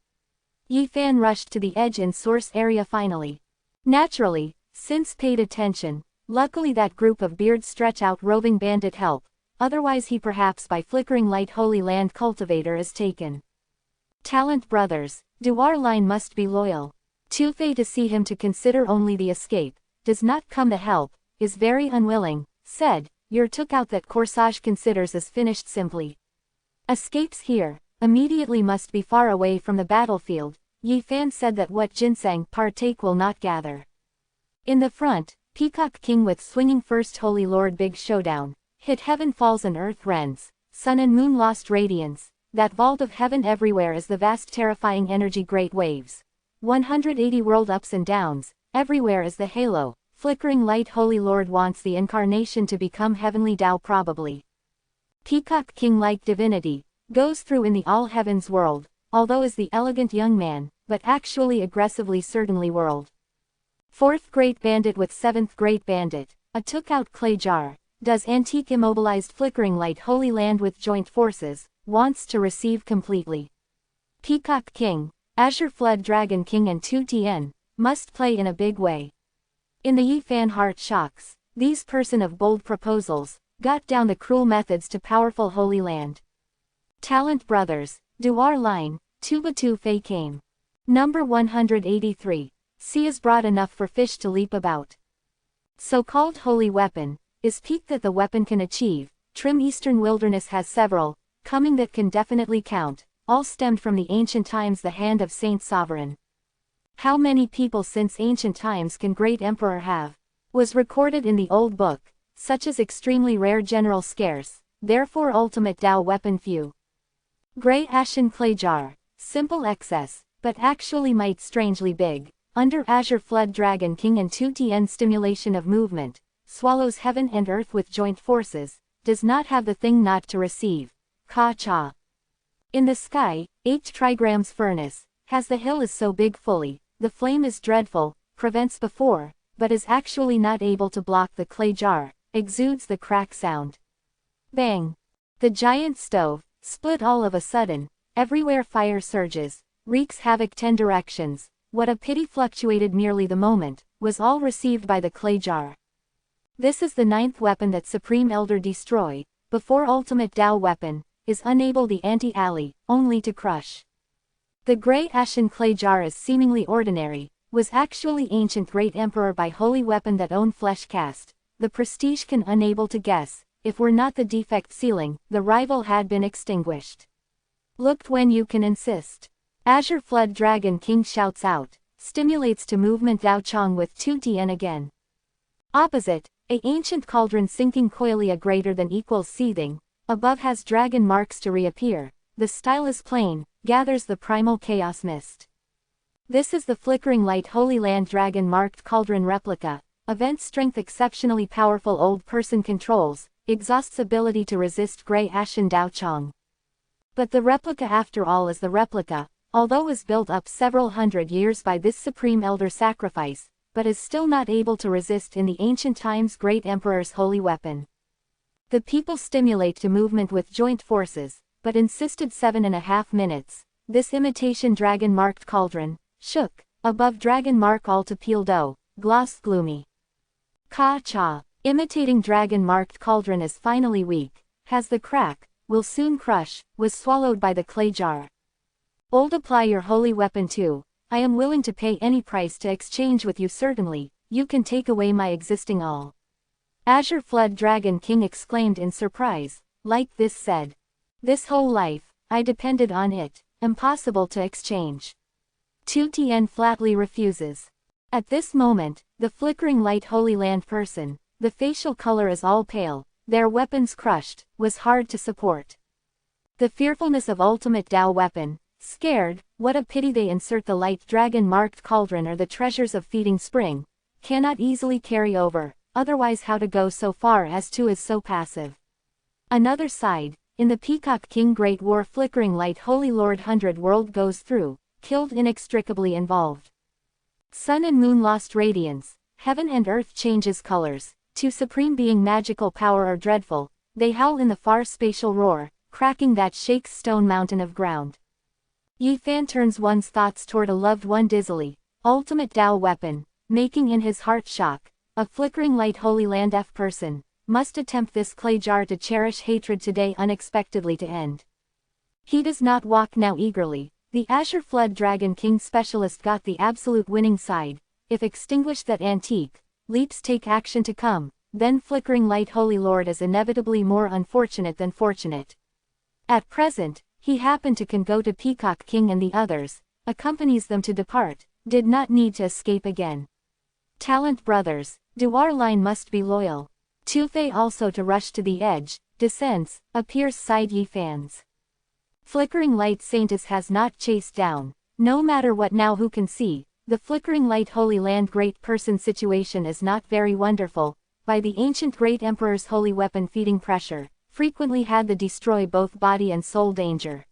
Yi Fan rushed to the edge in source area finally. Naturally, since paid attention, luckily that group of beard stretch out roving bandit help, otherwise he perhaps by Flickering light Holy Land cultivator is taken. Talent brothers, Duar line must be loyal. Tu Fei to see him to consider only the escape, does not come to help, is very unwilling, said, your took out that corsage considers as finished simply. Escapes here, immediately must be far away from the battlefield, Yi Fan said that what ginseng partake will not gather. In the front, Peacock King with swinging first Holy Lord big showdown, hit heaven falls and earth rends, sun and moon lost radiance, that vault of heaven everywhere is the vast terrifying energy great waves. 180 world ups and downs, everywhere is the halo, Flickering light Holy Lord wants the incarnation to become heavenly Tao probably. Peacock King like divinity, goes through in the all heavens world, although is the elegant young man, but actually aggressively certainly world. 4th Great Bandit with 7th Great Bandit, a took out clay jar, does antique immobilized Flickering light Holy Land with joint forces, wants to receive completely. Peacock King, Azure Flood Dragon King and 2 Tien, must play in a big way. In the Yi Fan heart shocks, these person of bold proposals, got down the cruel methods to powerful Holy Land. Talent brothers, Duar line, Tuba Tu Fei came. Number 183, sea is broad enough for fish to leap about. So-called holy weapon, is peak that the weapon can achieve, trim eastern wilderness has several, coming that can definitely count, all stemmed from the ancient times the hand of Saint Sovereign. How many people since ancient times can great emperor have? Was recorded in the old book, such as extremely rare general scarce, therefore ultimate Tao weapon few. Grey ashen clay jar, simple excess, but actually might strangely big, under Azure Flood Dragon King and 2 Tien stimulation of movement, swallows heaven and earth with joint forces, does not have the thing not to receive, Ka-cha. In the sky, 8 trigrams furnace, has the hill is so big fully, the flame is dreadful, prevents before, but is actually not able to block the clay jar, exudes the crack sound. Bang! The giant stove, split all of a sudden, everywhere fire surges, wreaks havoc 10 directions, what a pity fluctuated merely the moment, was all received by the clay jar. This is the 9th weapon that Supreme Elder destroy, before ultimate Tao weapon, is unable the anti-ally, only to crush. The grey ashen clay jar is seemingly ordinary, was actually ancient great emperor by holy weapon that own flesh cast, the prestige can unable to guess, if were not the defect sealing, the rival had been extinguished. Looked when you can insist. Azure Flood Dragon King shouts out, stimulates to movement Dao Chong with 2 Tien again. Opposite, a ancient cauldron sinking coyly a greater than equals seething, above has dragon marks to reappear, the style is plain, gathers the primal chaos mist. This is the Flickering light Holy Land dragon marked cauldron replica, event strength exceptionally powerful old person controls, exhausts ability to resist grey ashen Dao Chong. But the replica after all is the replica, although is built up several hundred years by this supreme elder sacrifice, but is still not able to resist in the ancient times great emperor's holy weapon. The people stimulate to movement with joint forces, but insisted 7.5 minutes, this imitation dragon-marked cauldron, shook, above dragon mark all to peel dough, gloss gloomy. Ka-cha, imitating dragon-marked cauldron is finally weak, has the crack, will soon crush, was swallowed by the clay jar. Old apply your holy weapon too, I am willing to pay any price to exchange with you certainly, you can take away my existing all. Azure Flood Dragon King exclaimed in surprise, like this said. This whole life, I depended on it, impossible to exchange. 2TN flatly refuses. At this moment, the flickering light Holy Land person, the facial color is all pale, their weapons crushed, was hard to support. The fearfulness of ultimate Tao weapon, scared, what a pity they insert the light dragon-marked cauldron or the treasures of feeding spring, cannot easily carry over, otherwise how to go so far as to is so passive. Another side, in the Peacock King Great War flickering light Holy Lord 100 world goes through, killed inextricably involved. Sun and moon lost radiance, heaven and earth changes colors, to supreme being magical power or dreadful, they howl in the far spatial roar, cracking that shakes stone mountain of ground. Yi Fan turns one's thoughts toward a loved one dizzily, ultimate Tao weapon, making in his heart shock, a flickering light Holy Land F person, must attempt this clay jar to cherish hatred today unexpectedly to end. He does not walk now eagerly, the Azure Flood Dragon King specialist got the absolute winning side, if extinguished that antique, leaps take action to come, then flickering light Holy Lord is inevitably more unfortunate than fortunate. At present, he happened to can go to Peacock King and the others, accompanies them to depart, did not need to escape again. Talent brothers, Duar line must be loyal. Tufei also to rush to the edge, descends, appears side Yi Fans. Flickering light Saintess has not chased down, no matter what now who can see, the flickering light Holy Land great person situation is not very wonderful, by the ancient great emperor's holy weapon feeding pressure, frequently had the destroy both body and soul danger.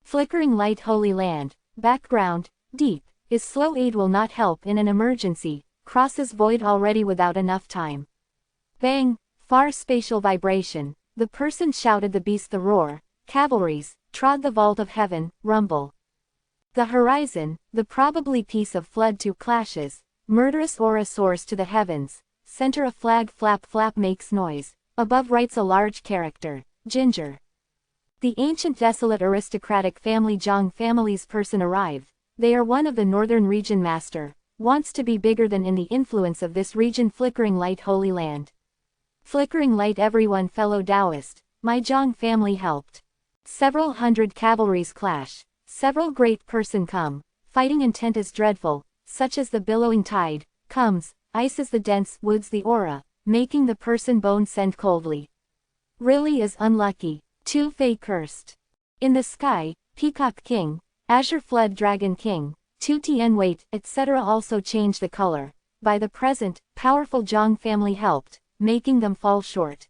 Flickering light Holy Land, background, deep, is slow aid will not help in an emergency, crosses void already without enough time. Bang, far spatial vibration, the person shouted the beast the roar, cavalries, trod the vault of heaven, rumble. The horizon, the probably piece of flood to clashes, murderous aura soars to the heavens, center a flag flap flap makes noise, above writes a large character, Ginger. The ancient desolate aristocratic family Zhang family's person arrived, they are one of the northern region master, wants to be bigger than in the influence of this region flickering light Holy Land. Flickering light everyone fellow Taoist, my Zhang family helped. Several hundred cavalries clash, several great person come, fighting intent is dreadful, such as the billowing tide, comes, ice is the dense woods the aura, making the person bone send coldly. Really is unlucky, Tufei cursed. In the sky, Peacock King, Azure Flood Dragon King, 2TN weight, etc. also change the color, by the present, powerful Zhang family helped, making them fall short.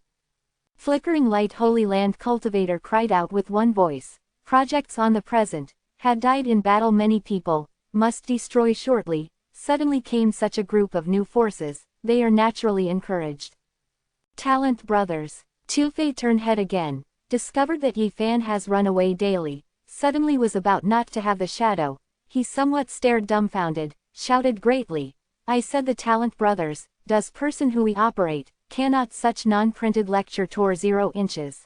Flickering light Holy Land cultivator cried out with one voice, projects on the present, had died in battle many people, must destroy shortly, suddenly came such a group of new forces, they are naturally encouraged. Talent brothers, Tufei turned head again, discovered that Yi Fan has run away daily, suddenly was about not to have the shadow, he somewhat stared dumbfounded, shouted greatly, I said the Talent brothers, does person who we operate, cannot such non-printed lecture tour 0 inches.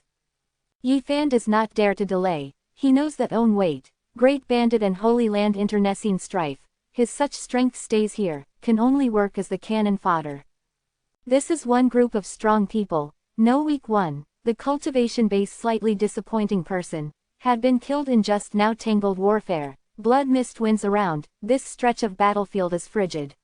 Yi Fan does not dare to delay, he knows that own weight, great bandit and Holy Land internecine strife, his such strength stays here, can only work as the cannon fodder. This is one group of strong people, no weak one, the cultivation base slightly disappointing person, had been killed in just now tangled warfare, blood mist winds around, this stretch of battlefield is frigid.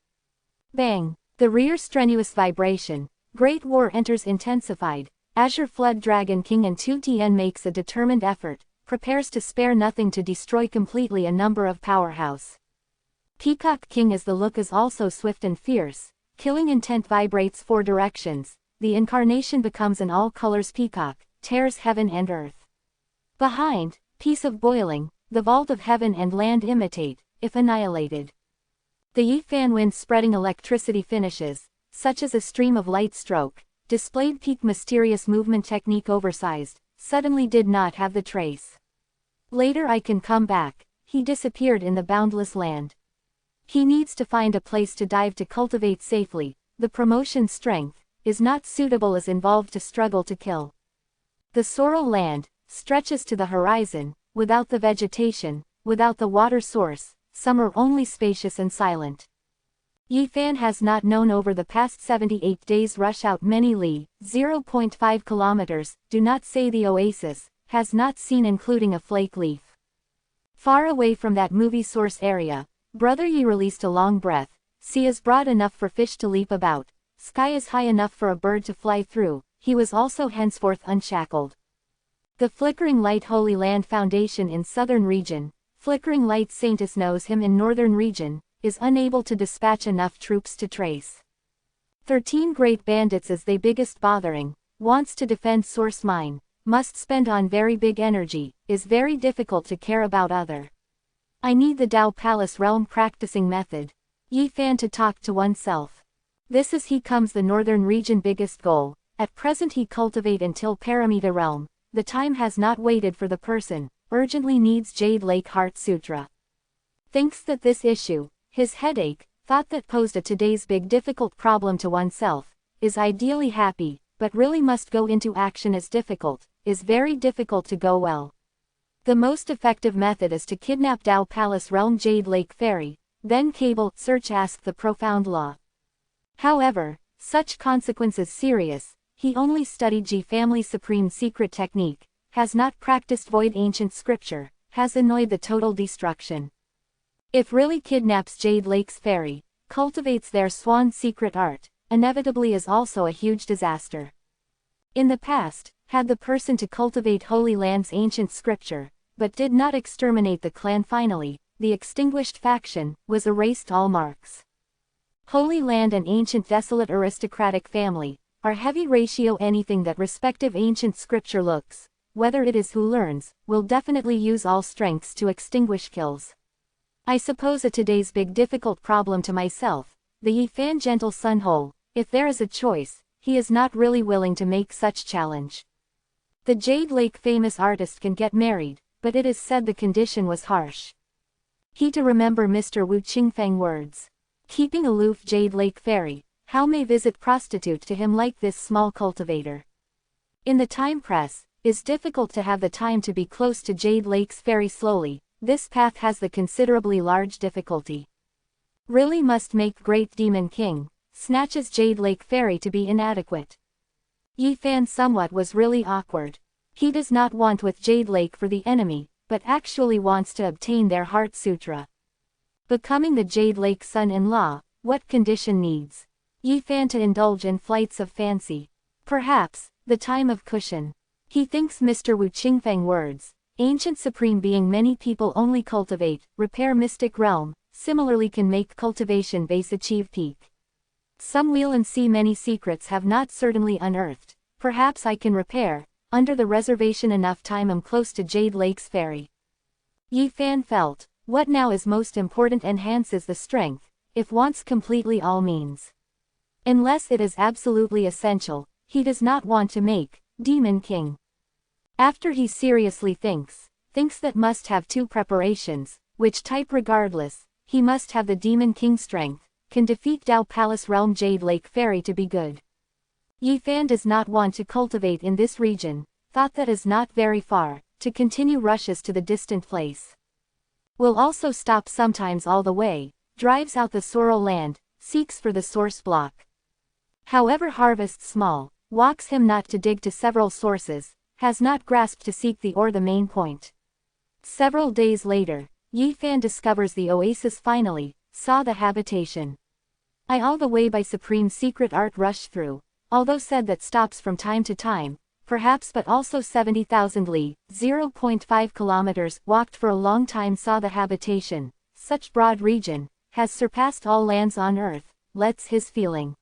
Bang, the rear strenuous vibration, Great War enters intensified, Azure Flood Dragon King and 2TN makes a determined effort, prepares to spare nothing to destroy completely a number of powerhouse. Peacock King as the look is also swift and fierce, killing intent vibrates 4 directions, the incarnation becomes an all colors peacock, tears heaven and earth. Behind, piece of boiling, the vault of heaven and land imitate, if annihilated. The Yi Fan wind spreading electricity finishes, such as a stream of light stroke, displayed peak mysterious movement technique oversized, suddenly did not have the trace. Later I can come back, he disappeared in the boundless land. He needs to find a place to dive to cultivate safely, the promotion strength, is not suitable as involved to struggle to kill. The Sorrel land, stretches to the horizon, without the vegetation, without the water source, some are only spacious and silent. Yi Fan has not known over the past 78 days rush out many li, 0.5 kilometers, do not say the oasis, has not seen including a flake leaf. Far away from that movie source area, Brother Yi released a long breath. Sea is broad enough for fish to leap about, sky is high enough for a bird to fly through, he was also henceforth unshackled. The flickering light Holy Land Foundation in southern region, flickering light Saintus knows him in northern region, is unable to dispatch enough troops to trace. 13 great bandits is they biggest bothering, wants to defend source mine, must spend on very big energy, is very difficult to care about other. I need the Dao Palace realm practicing method. Yi Fan to talk to oneself. This is he comes the northern region biggest goal, at present he cultivate until Paramita realm, the time has not waited for the person, urgently needs Jade Lake Heart Sutra. Thinks that this issue, his headache, thought that posed a today's big difficult problem to oneself, is ideally happy, but really must go into action is difficult, is very difficult to go well. The most effective method is to kidnap Dao Palace realm Jade Lake Fairy, then cable, search ask the profound law. However, such consequences serious, he only studied Ji family supreme secret technique, has not practiced void ancient scripture, has annoyed the total destruction. If really kidnaps Jade Lake's fairy, cultivates their swan secret art, inevitably is also a huge disaster. In the past, had the person to cultivate Holy Land's ancient scripture, but did not exterminate the clan finally, the extinguished faction, was erased all marks. Holy Land and ancient desolate aristocratic family, are heavy ratio anything that respective ancient scripture looks, whether it is who learns, will definitely use all strengths to extinguish kills. I suppose a today's big difficult problem to myself, the Yi Fan gentle sun hole, if there is a choice, he is not really willing to make such challenge. The Jade Lake famous artist can get married, but it is said the condition was harsh. He to remember Mr. Wu Qingfeng words. Keeping aloof Jade Lake Fairy, how may visit prostitute to him like this small cultivator? In the time press, is difficult to have the time to be close to Jade Lake's Fairy slowly, this path has the considerably large difficulty. Really must make great demon king, snatches Jade Lake Fairy to be inadequate. Yi Fan somewhat was really awkward. He does not want with Jade Lake for the enemy, but actually wants to obtain their Heart Sutra. Becoming the Jade Lake son-in-law, what condition needs? Yi Fan to indulge in flights of fancy. Perhaps, the time of cushion. He thinks Mr. Wu Qingfeng words. Ancient supreme being many people only cultivate, repair mystic realm, similarly can make cultivation base achieve peak. Some wheel and see many secrets have not certainly unearthed, perhaps I can repair, under the reservation enough time am close to Jade Lake's Fairy. Yi Fan felt, what now is most important enhances the strength, if wants completely all means. Unless it is absolutely essential, he does not want to make, Demon King. After he seriously thinks that must have two preparations, which type regardless, he must have the Demon King strength, can defeat Dao Palace realm Jade Lake Fairy to be good. Yi Fan does not want to cultivate in this region, thought that is not very far, to continue rushes to the distant place. Will also stop sometimes all the way, drives out the sorrel land, seeks for the source block. However harvests small, walks him not to dig to several sources, has not grasped to seek the or the main point. Several days later, Yi Fan discovers the oasis finally, saw the habitation. I all the way by supreme secret art rush through, although said that stops from time to time, perhaps but also 70,000 li, 0.5 kilometers, walked for a long time saw the habitation, such broad region, has surpassed all lands on earth, lets his feeling.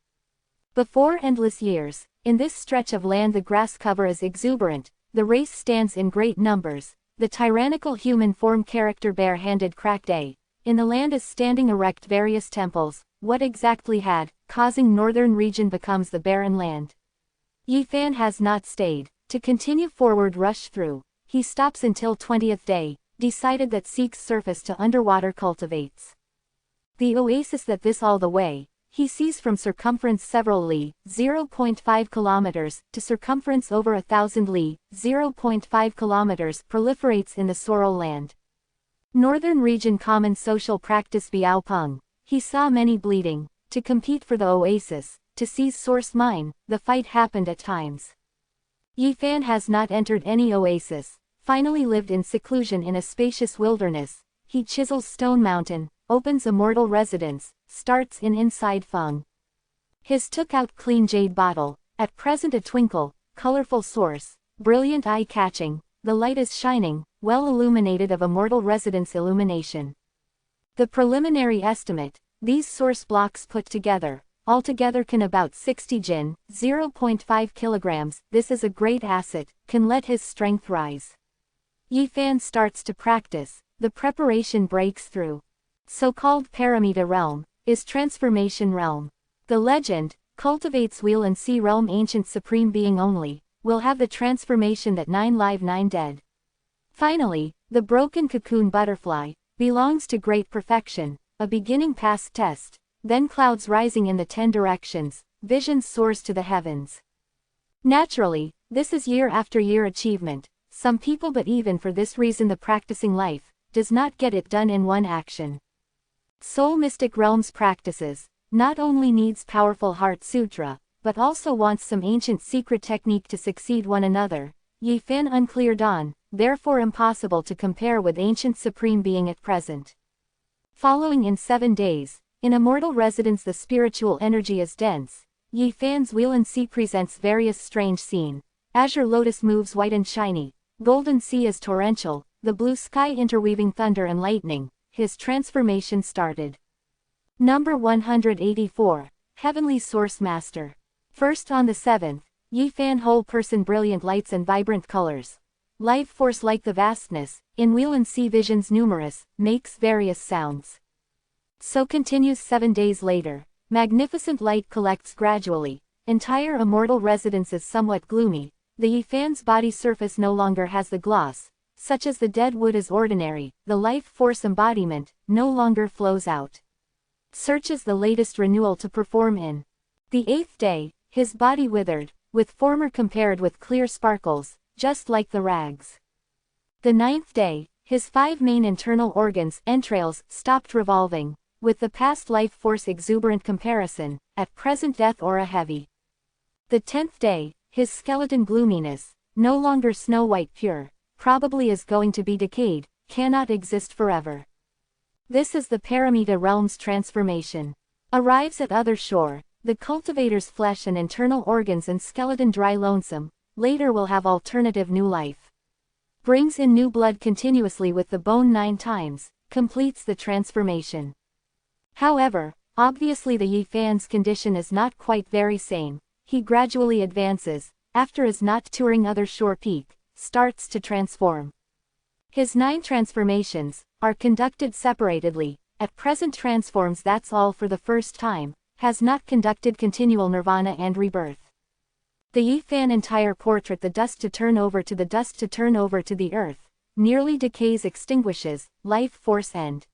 Before endless years, in this stretch of land the grass cover is exuberant, the race stands in great numbers, the tyrannical human form character bare-handed cracked a. In the land is standing erect various temples, what exactly had, causing northern region becomes the barren land. Yi Fan has not stayed, to continue forward rush through, he stops until 20th day, decided that seeks surface to underwater cultivates. The oasis that this all the way, he sees from circumference several li, 0.5 kilometers, to circumference over 1,000 li, 0.5 kilometers, proliferates in the sorrel land. Northern region common social practice Biao Peng, he saw many bleeding, to compete for the oasis, to seize source mine. The fight happened at times. Yi Fan has not entered any oasis, finally lived in seclusion in a spacious wilderness. He chisels stone mountain, opens immortal residence, starts in inside Feng. His took out clean jade bottle, at present a twinkle, colorful source, brilliant eye-catching, the light is shining, well illuminated of immortal residence illumination. The preliminary estimate, these source blocks put together, altogether can about 60 jin, 0.5 kilograms, this is a great asset, can let his strength rise. Yi Fan starts to practice, the preparation breaks through. So-called Paramita realm, is transformation realm. The legend, cultivates wheel and sea realm ancient supreme being only, will have the transformation that 9 live 9 dead. Finally, the broken cocoon butterfly, belongs to great perfection, a beginning past test, then clouds rising in the 10 directions, vision soars to the heavens. Naturally, this is year after year achievement, some people but even for this reason the practicing life, does not get it done in one action. Soul Mystic Realms practices, not only needs powerful heart sutra, but also wants some ancient secret technique to succeed one another. Yi Fan unclear dawn, therefore impossible to compare with ancient supreme being at present. Following in 7 days, in immortal residence the spiritual energy is dense. Yi Fan's wheel and sea presents various strange scene. Azure lotus moves white and shiny, golden sea is torrential, the blue sky interweaving thunder and lightning. His transformation started. Number 184, Heavenly Source Master. First on the 7th, Yi Fan whole person brilliant lights and vibrant colors. Life force like the vastness, in wheel and sea visions numerous, makes various sounds. So continues 7 days later, magnificent light collects gradually, entire immortal residence is somewhat gloomy, the Yi Fan's body surface no longer has the gloss, such as the dead wood is ordinary, the life force embodiment, no longer flows out. Searches the latest renewal to perform in. The 8th day, his body withered, with former compared with clear sparkles, just like the rags. The 9th day, his 5 main internal organs, entrails, stopped revolving, with the past life force exuberant comparison, at present death aura heavy. The 10th day, his skeleton gloominess, no longer snow white pure, probably is going to be decayed, cannot exist forever. This is the Paramita realm's transformation. Arrives at other shore, the cultivator's flesh and internal organs and skeleton dry lonesome, later will have alternative new life. Brings in new blood continuously with the bone 9 times, completes the transformation. However, obviously the Yi Fan's condition is not quite very same, he gradually advances, after is not touring other shore peak, starts to transform. His 9 transformations, are conducted separatedly, at present transforms that's all for the first time, has not conducted continual nirvana and rebirth. The Yi Fan entire portrait the dust to turn over to the dust to turn over to the earth, nearly decays extinguishes, life force end.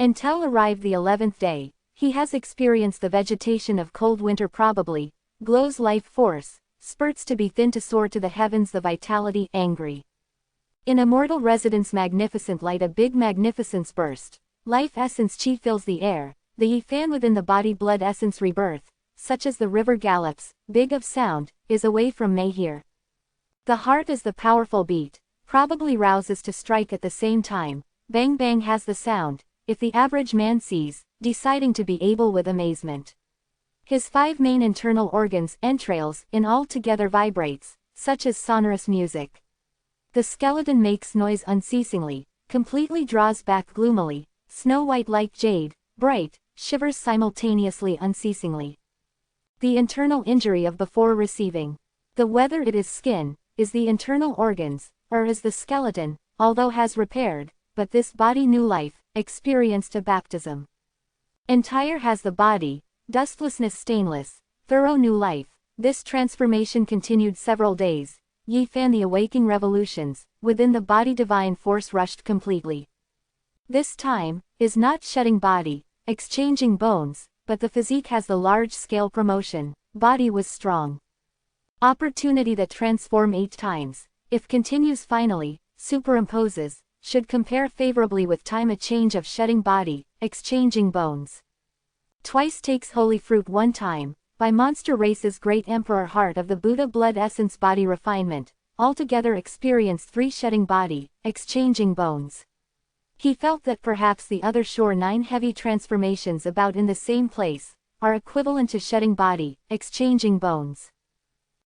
Until arrived the 11th day, he has experienced the vegetation of cold winter probably, glows life force, spurts to be thin to soar to the heavens the vitality angry. In immortal residence magnificent light a big magnificence burst, life essence chi fills the air, the Yi Fan within the body blood essence rebirth, such as the river gallops, big of sound, is away from may hear. The heart is the powerful beat, probably rouses to strike at the same time, bang bang has the sound, if the average man sees, deciding to be able with amazement. His 5 main internal organs, entrails, in all together vibrates, such as sonorous music. The skeleton makes noise unceasingly, completely draws back gloomily, snow white like jade, bright, shivers simultaneously unceasingly. The internal injury of before receiving. The whether it is skin, is the internal organs, or is the skeleton, although has repaired, but this body new life, experienced a baptism. Entire has the body, dustlessness stainless, thorough new life, this transformation continued several days. Yi Fan the awaking revolutions, within the body divine force rushed completely. This time, is not shedding body, exchanging bones, but the physique has the large-scale promotion, body was strong. Opportunity that transform 8 times, if continues finally, superimposes, should compare favorably with time a change of shedding body, exchanging bones. Twice takes holy fruit one time, by monster races great emperor heart of the Buddha blood essence body refinement, altogether experienced 3 shedding body, exchanging bones. He felt that perhaps the other shore 9 heavy transformations about in the same place, are equivalent to shedding body, exchanging bones.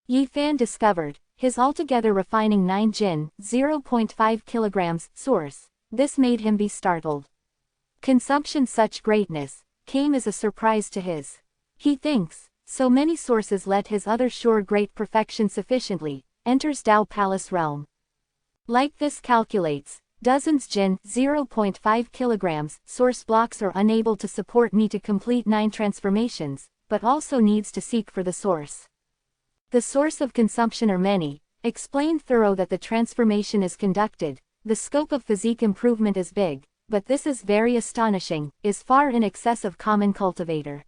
Yi Fan discovered, his altogether refining 9 jin, 0.5 kilograms, source. This made him be startled. Consumption such greatness, came as a surprise to his. He thinks, so many sources let his other shore great perfection sufficiently, enters Tao Palace realm. Like this calculates, dozens jin, 0.5 kilograms, source blocks are unable to support me to complete 9 transformations, but also needs to seek for the source. The source of consumption are many, explain thorough that the transformation is conducted, the scope of physique improvement is big, but this is very astonishing, is far in excess of common cultivator.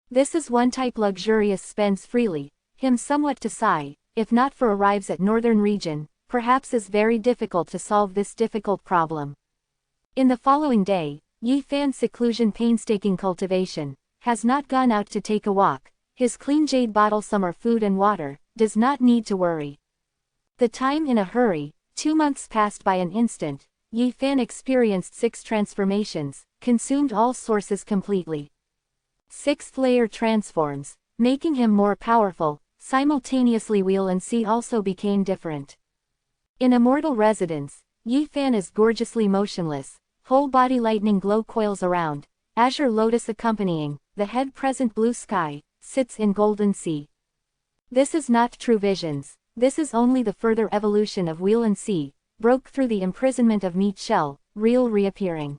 This is one type luxurious spends freely, him somewhat to sigh, if not for arrives at northern region, perhaps is very difficult to solve this difficult problem. In the following day, Yi Fan's seclusion painstaking cultivation, has not gone out to take a walk, his clean jade bottle summer food and water, does not need to worry. The time in a hurry, 2 months passed by an instant, Yi Fan experienced 6 transformations, consumed all sources completely. 6th layer transforms, making him more powerful, simultaneously wheel and sea also became different. In immortal residence, Yi Fan is gorgeously motionless, whole body lightning glow coils around, azure lotus accompanying, the head present blue sky, sits in golden sea. This is not true visions, this is only the further evolution of wheel and sea, broke through the imprisonment of meat shell, real reappearing.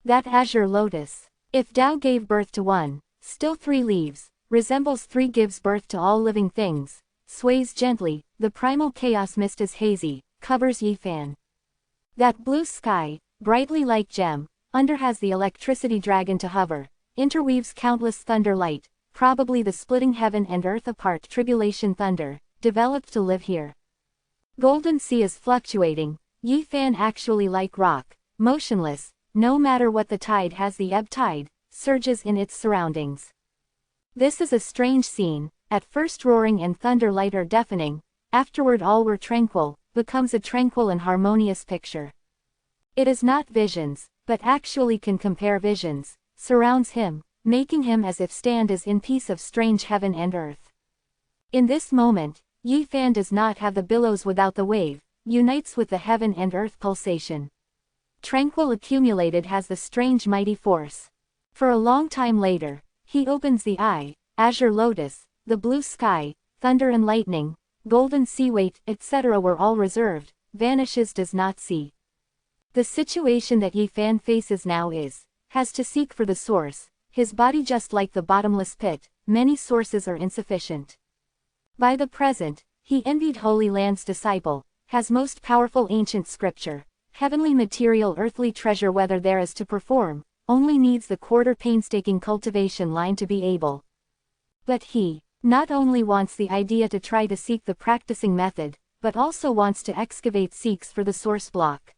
That azure lotus, if Tao gave birth to one, still 3 leaves, resembles 3 gives birth to all living things, sways gently, the primal chaos mist is hazy, covers Yi Fan. That blue sky, brightly like gem, under has the electricity dragon to hover, interweaves countless thunder light, probably the splitting heaven and earth apart tribulation thunder, developed to live here. Golden sea is fluctuating, Yi Fan actually like rock, motionless, no matter what the tide has the ebb tide, surges in its surroundings. This is a strange scene, at first roaring and thunder light are deafening, afterward all were tranquil, becomes a tranquil and harmonious picture. It is not visions, but actually can compare visions, surrounds him, making him as if stand as in peace of strange heaven and earth. In this moment, Yi Fan does not have the billows without the wave, unites with the heaven and earth pulsation. Tranquil accumulated has the strange mighty force. For a long time later, he opens the eye, azure lotus, the blue sky, thunder and lightning, golden sea weight, etc. were all reserved, vanishes does not see. The situation that Yi Fan faces now has to seek for the source, his body just like the bottomless pit, many sources are insufficient. By the present, he envied Holy Land's disciple, has most powerful ancient scripture, heavenly material earthly treasure whether there is to perform, only needs the quarter painstaking cultivation line to be able. But he, not only wants the idea to try to seek the practicing method, but also wants to excavate seeks for the source block.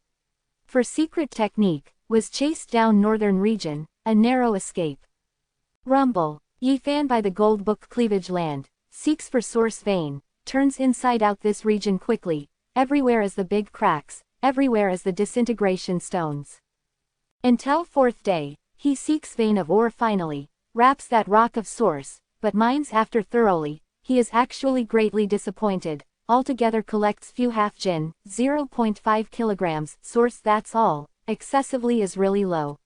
For secret technique, was chased down northern region, a narrow escape. Rumble, Yi Fan by the gold book cleavage land, seeks for source vein, turns inside out this region quickly, everywhere as the big cracks, everywhere as the disintegration stones. Until 4th day, he seeks vein of ore finally, wraps that rock of source, but mines after thoroughly, he is actually greatly disappointed, altogether collects few half jin, 0.5 kilograms, source that's all, excessively is really low.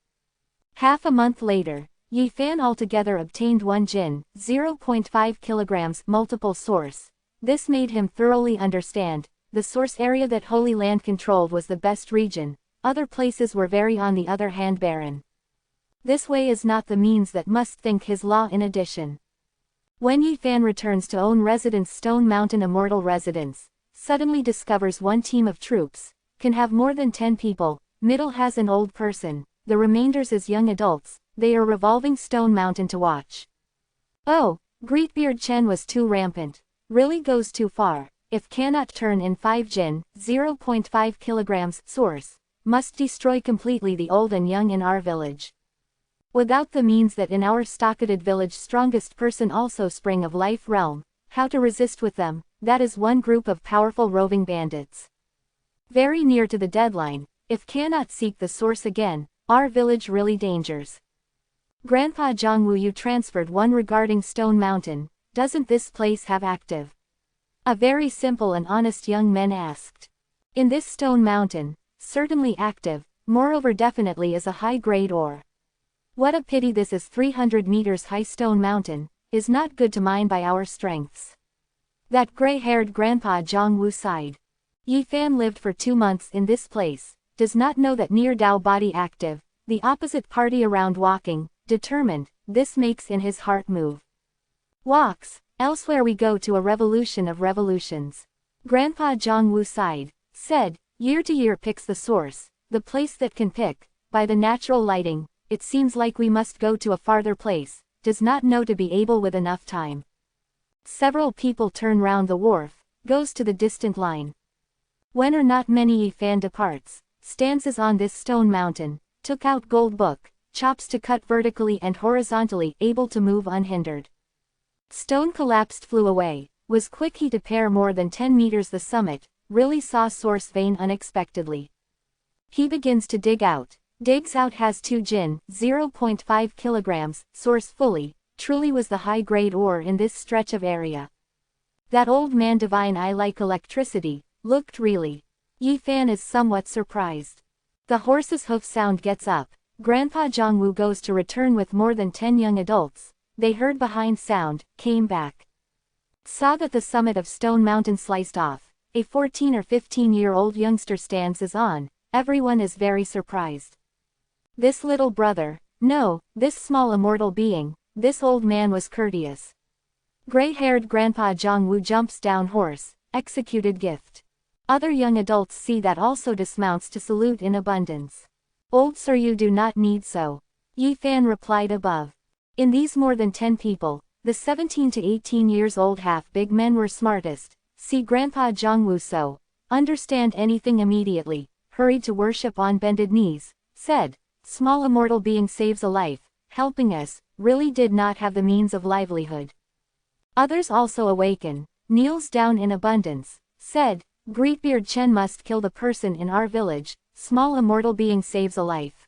Half a month later, Yi Fan altogether obtained 1 jin, 0.5 kilograms, multiple source. This made him thoroughly understand, the source area that Holy Land controlled was the best region, other places were very on the other hand barren. This way is not the means that must think his law in addition. When Yi Fan returns to own residence Stone Mountain Immortal Residence, suddenly discovers 1 team of troops, can have more than 10 people, middle has an old person, the remainders is young adults, they are revolving Stone Mountain to watch. Oh, Greatbeard Chen was too rampant, really goes too far, if cannot turn in 5 jin, 0.5 kilograms, source, must destroy completely the old and young in our village. Without the means that in our stockaded village strongest person also spring of life realm, how to resist with them, that is one group of powerful roving bandits. Very near to the deadline, if cannot seek the source again, our village really dangers. Grandpa Jongwoo, you transferred one regarding Stone Mountain, doesn't this place have active? A very simple and honest young man asked. In this Stone Mountain, certainly active, moreover definitely is a high-grade ore. What a pity this is 300 meters high Stone Mountain, is not good to mine by our strengths. That gray-haired Grandpa Jongwoo sighed. Yi Fan lived for 2 months in this place, does not know that near Dao body active, the opposite party around walking, determined, this makes in his heart move. Walks, elsewhere we go to a revolution of revolutions. Grandpa Jongwoo sighed, said, year to year picks the source, the place that can pick, by the natural lighting, it seems like we must go to a farther place, does not know to be able with enough time. Several people turn round the wharf, goes to the distant line. When or not many Yi Fan departs, stances on this Stone Mountain, took out gold book, chops to cut vertically and horizontally, able to move unhindered. Stone collapsed, flew away, was quick he to pair more than 10 meters the summit, really saw source vein unexpectedly. He begins to dig out. Digs out, has 2 jin, 0.5 kilograms, source fully, truly was the high-grade ore in this stretch of area. That old man divine eye like electricity, looked really. Yi Fan is somewhat surprised. The horse's hoof sound gets up, Grandpa Jongwoo goes to return with more than 10 young adults, they heard behind sound, came back. Saw that the summit of Stone Mountain sliced off, a 14 or 15-year-old youngster stands as on, everyone is very surprised. This little brother, no, this small immortal being, this old man was courteous. Gray-haired Grandpa Jongwoo jumps down horse, executed gift. Other young adults see that also dismounts to salute in abundance. Old sir, you do not need so. Yi Fan replied above. In these more than 10 people, the 17 to 18 years old half-big men were smartest, see Grandpa Jongwoo so, understand anything immediately, hurried to worship on bended knees, said, small immortal being saves a life, helping us, really did not have the means of livelihood. Others also awaken, kneels down in abundance, said, Greatbeard Chen must kill the person in our village, small immortal being saves a life.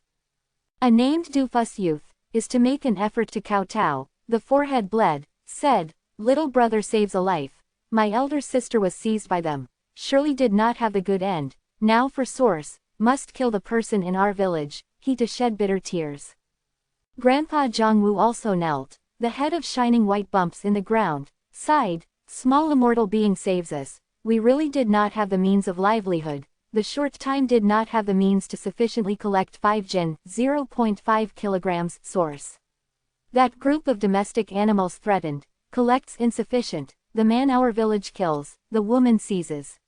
A named Dufus youth, is to make an effort to kowtow, the forehead bled, said, little brother saves a life, my elder sister was seized by them, surely did not have the good end, now for source, must kill the person in our village, he to shed bitter tears. Grandpa Jongwoo also knelt, the head of shining white bumps in the ground, sighed, small immortal being saves us, we really did not have the means of livelihood, the short time did not have the means to sufficiently collect 5 jin, 0.5 kilograms, source. That group of domestic animals threatened, collects insufficient, the man our village kills, the woman seizes.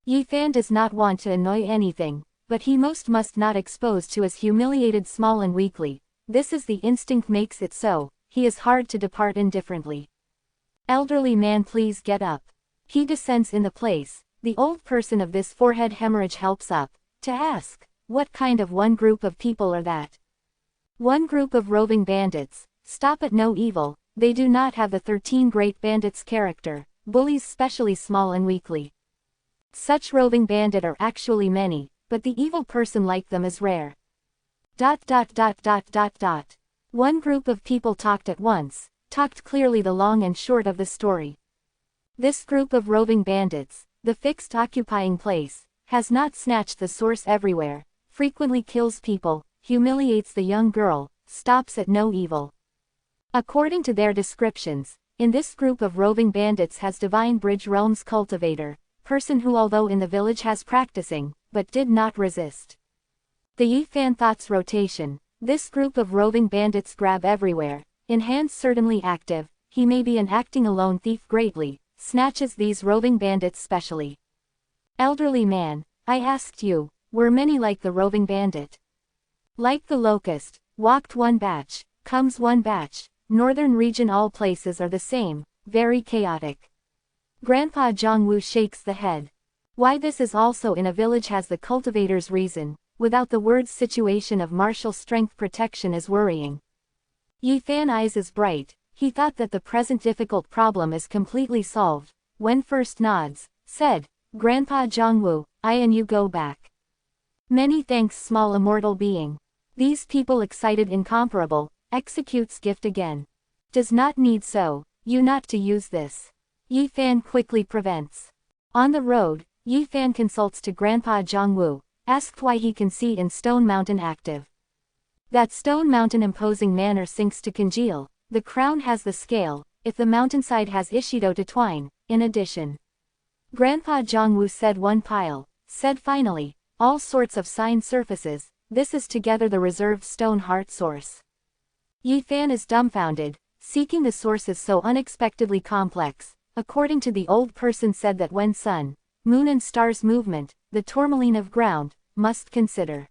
Yi Fan does not want to annoy anything, but he must not expose to as humiliated small and weakly, this is the instinct makes it so, he is hard to depart indifferently. Elderly man, please get up. He descends in the place, the old person of this forehead hemorrhage helps up, to ask, what kind of one group of people are that? One group of roving bandits, stop at no evil, they do not have the 13 great bandits character, bullies specially small and weakly. Such roving bandit are actually many, but the evil person like them is rare. ... One group of people talked at once, talked clearly the long and short of the story. This group of roving bandits, the fixed occupying place, has not snatched the source everywhere, frequently kills people, humiliates the young girl, stops at no evil. According to their descriptions, in this group of roving bandits has divine bridge realms cultivator, person who although in the village has practicing, but did not resist. The Yi Fan thoughts rotation, this group of roving bandits grab everywhere, in hands certainly active, he may be an acting alone thief greatly, snatches these roving bandits specially. Elderly man, I asked you, were many like the roving bandit? Like the locust, walked one batch, comes one batch, northern region all places are the same, very chaotic. Grandpa Jongwoo shakes the head. Why this is also in a village has the cultivator's reason, without the words situation of martial strength protection is worrying. Yi Fan eyes is bright, he thought that the present difficult problem is completely solved, when first nods, said, Grandpa Zhongwu, I and you go back. Many thanks small immortal being. These people excited incomparable, executes gift again. Does not need so, you not to use this. Yi Fan quickly prevents. On the road, Yi Fan consults to Grandpa Zhongwu, asked why he can see in Stone Mountain active. That Stone Mountain imposing manner sinks to congeal, the crown has the scale, if the mountainside has Ishido to twine, in addition. Grandpa Zhongwu said one pile, said finally, all sorts of sign surfaces, this is together the reserved stone heart source. Yi Fan is dumbfounded, seeking the source is so unexpectedly complex, according to the old person said that when sun, moon and stars movement, the tourmaline of ground, must consider.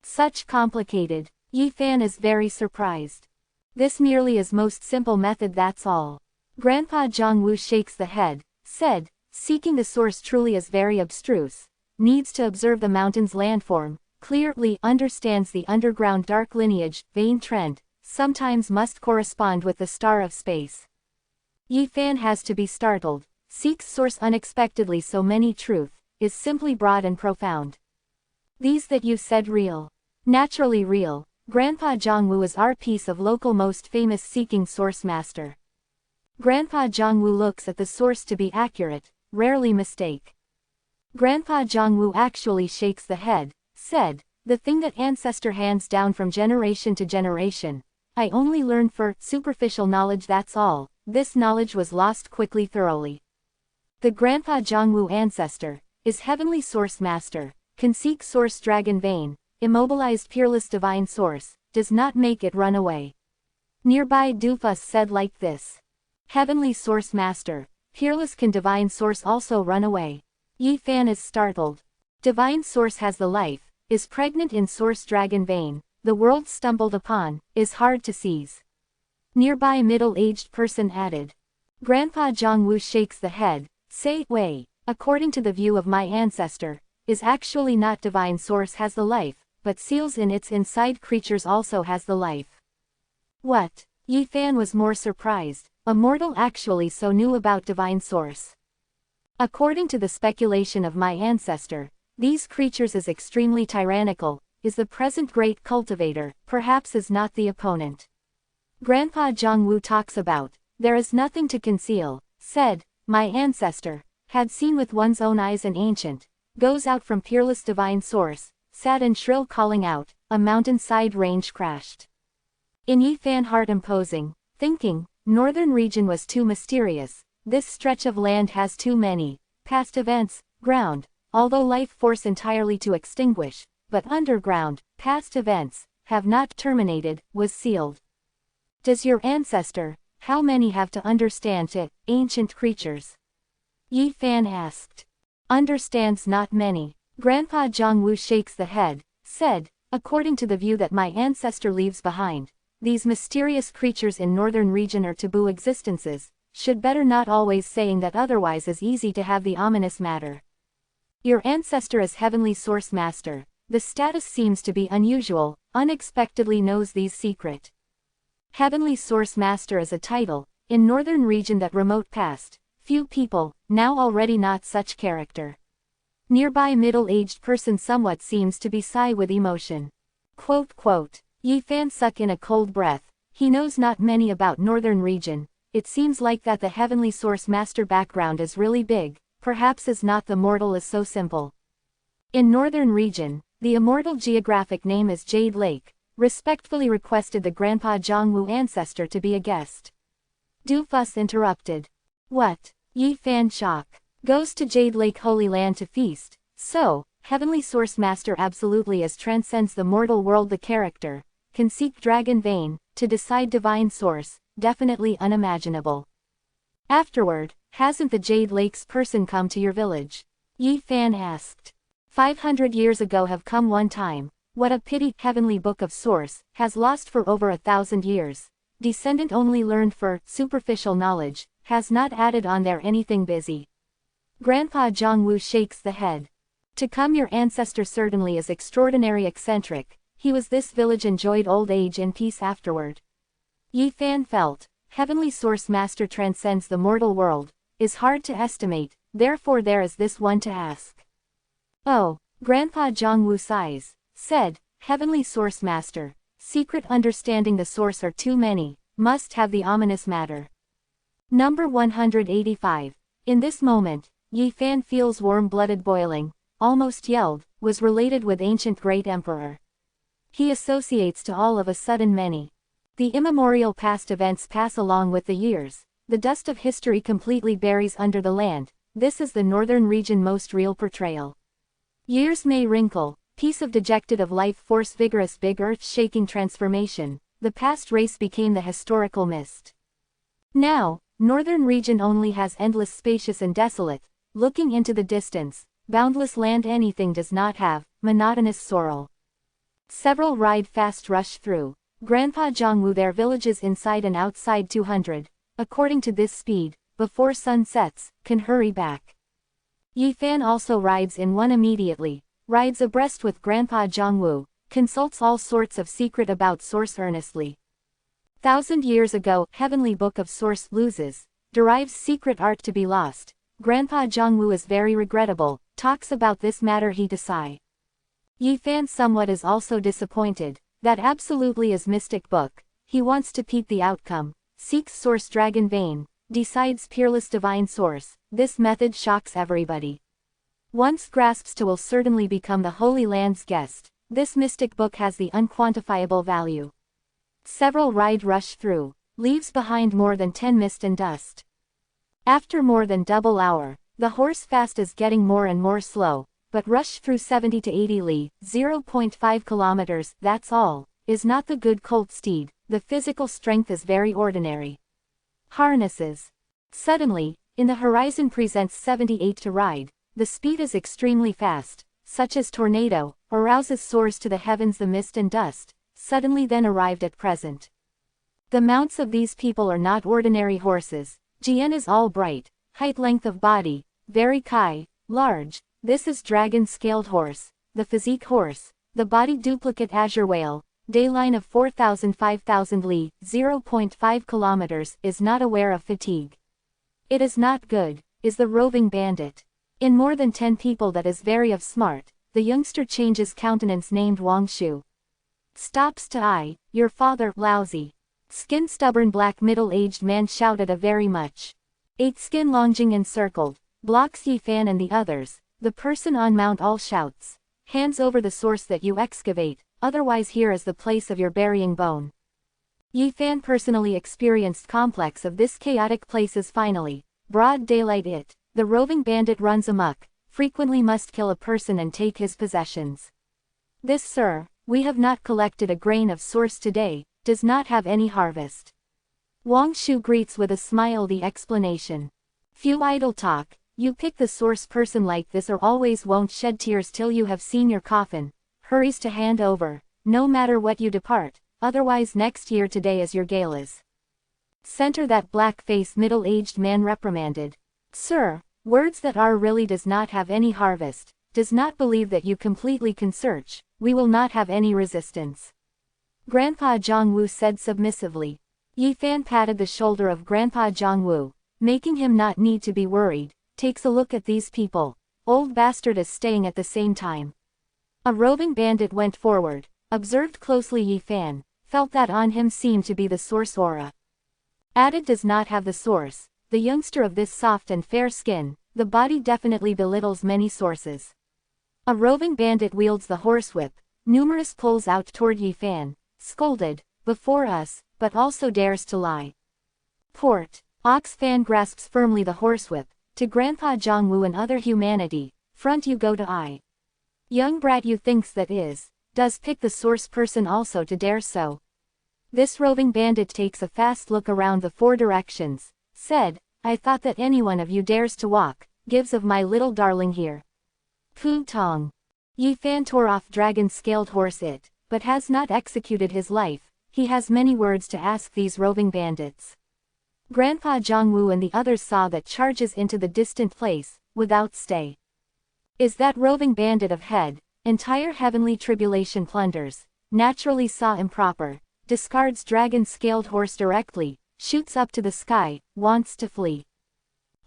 Such complicated, Yi Fan is very surprised. This merely is most simple method that's all. Grandpa Zhongwu shakes the head, said, seeking the source truly is very abstruse, needs to observe the mountain's landform, clearly understands the underground dark lineage, vein trend, sometimes must correspond with the star of space. Yi Fan has to be startled, seeks source unexpectedly so many truth, is simply broad and profound. These that you said real. Naturally real, Grandpa Zhongwu is our piece of local most famous seeking source master. Grandpa Zhongwu looks at the source to be accurate, rarely mistake. Grandpa Zhongwu actually shakes the head, said, the thing that ancestor hands down from generation to generation. I only learned for superficial knowledge that's all, this knowledge was lost quickly thoroughly. The Grandpa Zhongwu ancestor, is heavenly source master, can seek source dragon vein, immobilized peerless divine source, does not make it run away. Nearby Dufus said like this. Heavenly source master, peerless can divine source also run away. Yi Fan is startled. Divine source has the life, is pregnant in source dragon vein, the world stumbled upon, is hard to seize. Nearby middle-aged person added. Grandpa Zhongwu shakes the head, say, way, according to the view of my ancestor, is actually not divine source has the life, but seals in its inside creatures also has the life. What? Yi Fan was more surprised, a mortal actually so knew about divine source. According to the speculation of my ancestor, these creatures is extremely tyrannical, is the present great cultivator, perhaps is not the opponent. Grandpa Zhongwu talks about, there is nothing to conceal, said, my ancestor, had seen with one's own eyes an ancient, goes out from peerless divine source, sad and shrill calling out, a mountain-side range crashed. In Yi Fan heart imposing, thinking, northern region was too mysterious, this stretch of land has too many, past events, ground, although life force entirely to extinguish, but underground, past events, have not terminated, was sealed. Does your ancestor, how many have to understand it, ancient creatures? Yi Fan asked. Understands not many. Grandpa Zhongwu shakes the head, said, according to the view that my ancestor leaves behind, these mysterious creatures in northern region are taboo existences, should better not always saying that otherwise is easy to have the ominous matter. Your ancestor is heavenly source master, the status seems to be unusual, unexpectedly knows these secret. Heavenly source master is a title, in northern region that remote past, few people, now already not such character. Nearby middle-aged person somewhat seems to be sigh with emotion. Quote, Yi Fan suck in a cold breath, he knows not many about northern region, it seems like that the heavenly source master background is really big, perhaps is not the mortal is so simple. In northern region, the immortal geographic name is Jade Lake, respectfully requested the Grandpa Zhongwu ancestor to be a guest. Dufus interrupted. What? Yi Fan shock. Goes to Jade Lake Holy Land to feast, so, heavenly source master absolutely as transcends the mortal world the character, can seek dragon vein, to decide divine source, definitely unimaginable. Afterward, hasn't the Jade Lake's person come to your village? Yi Fan asked. 500 years ago have come one time, what a pity, heavenly book of source, has lost for over 1,000 years. Descendant only learned for superficial knowledge, has not added on there anything busy. Grandpa Zhongwu shakes the head. To come your ancestor certainly is extraordinary eccentric, he was this village enjoyed old age in peace afterward. Yi Fan felt, heavenly source master transcends the mortal world, is hard to estimate, therefore there is this one to ask. Oh, Grandpa Zhongwu sighs, said, heavenly source master, secret understanding the source are too many, must have the ominous matter. Number 185. In this moment, Yi Fan feels warm-blooded boiling, almost yelled, was related with ancient great emperor. He associates to all of a sudden many. The immemorial past events pass along with the years, the dust of history completely buries under the land, this is the northern region most real portrayal. Years may wrinkle, piece of dejected of life force vigorous big earth-shaking transformation, the past race became the historical mist. Now, northern region only has endless spacious and desolate, looking into the distance, boundless land anything does not have, monotonous sorrel. Several ride fast rush through, Grandpa Zhongwu their villages inside and outside 200, according to this speed, before sun sets, can hurry back. Yi Fan also rides in one immediately, rides abreast with Grandpa Zhongwu, consults all sorts of secret about source earnestly. 1,000 years ago, heavenly book of source loses, derives secret art to be lost, Grandpa Zhongwu is very regrettable, talks about this matter he to sigh. Yi Fan somewhat is also disappointed, that absolutely is mystic book, he wants to peep the outcome, seeks source dragon vein, decides peerless divine source, this method shocks everybody. Once grasps to will certainly become the Holy Land's guest, this mystic book has the unquantifiable value. Several ride rush through, leaves behind more than 10 mist and dust. After more than double hour, the horse fast is getting more and more slow, but rush through 70 to 80 li, 0.5 kilometers, that's all, is not the good colt steed, the physical strength is very ordinary. Harnesses. Suddenly, in the horizon presents 78 to ride, the speed is extremely fast, such as tornado, arouses soars to the heavens the mist and dust, suddenly then arrived at present. The mounts of these people are not ordinary horses, Jian is all bright, height length of body, very kai, large, this is dragon-scaled horse, the physique horse, the body duplicate azure whale, dayline of 4,000-5,000 li, 0.5 kilometers, is not aware of fatigue. It is not good, is the roving bandit. In more than 10 people that is very of smart, the youngster changes countenance named Wang Shu. Stops to eye, your father, lousy. Skin stubborn black middle-aged man shouted a very much. 8 skin longing encircled, blocks Yi Fan and the others, the person on mount all shouts. Hands over the source that you excavate, otherwise here is the place of your burying bone. Yi Fan personally experienced complex of this chaotic places finally, broad daylight it, the roving bandit runs amok, frequently must kill a person and take his possessions. This sir, we have not collected a grain of source today, does not have any harvest. Wang Shu greets with a smile the explanation. Few idle talk, you pick the source person like this or always won't shed tears till you have seen your coffin, hurries to hand over, no matter what you depart, otherwise next year today is your galas. Center that black-faced middle-aged man reprimanded. Sir, words that are really does not have any harvest, does not believe that you completely can search, we will not have any resistance. Grandpa Zhongwu said submissively. Yi Fan patted the shoulder of Grandpa Zhongwu, making him not need to be worried, takes a look at these people, old bastard is staying at the same time. A roving bandit went forward, observed closely Yi Fan, felt that on him seemed to be the source aura. Added does not have the source, the youngster of this soft and fair skin, the body definitely belittles many sources. A roving bandit wields the horsewhip, numerous pulls out toward Yi Fan, scolded, before us, but also dares to lie. Port, Ox Fan grasps firmly the horsewhip, to Grandpa Zhongwu and other humanity, front you go to eye. Young brat you thinks that is, does pick the source person also to dare so. This roving bandit takes a fast look around the 4 directions, said, I thought that any one of you dares to walk, gives of my little darling here. Pu Tong. Yi Fan tore off dragon-scaled horse it, but has not executed his life, he has many words to ask these roving bandits. Grandpa Zhongwu and the others saw that charges into the distant place, without stay. Is that roving bandit of head, entire heavenly tribulation plunders, naturally saw improper, discards dragon-scaled horse directly, shoots up to the sky, wants to flee.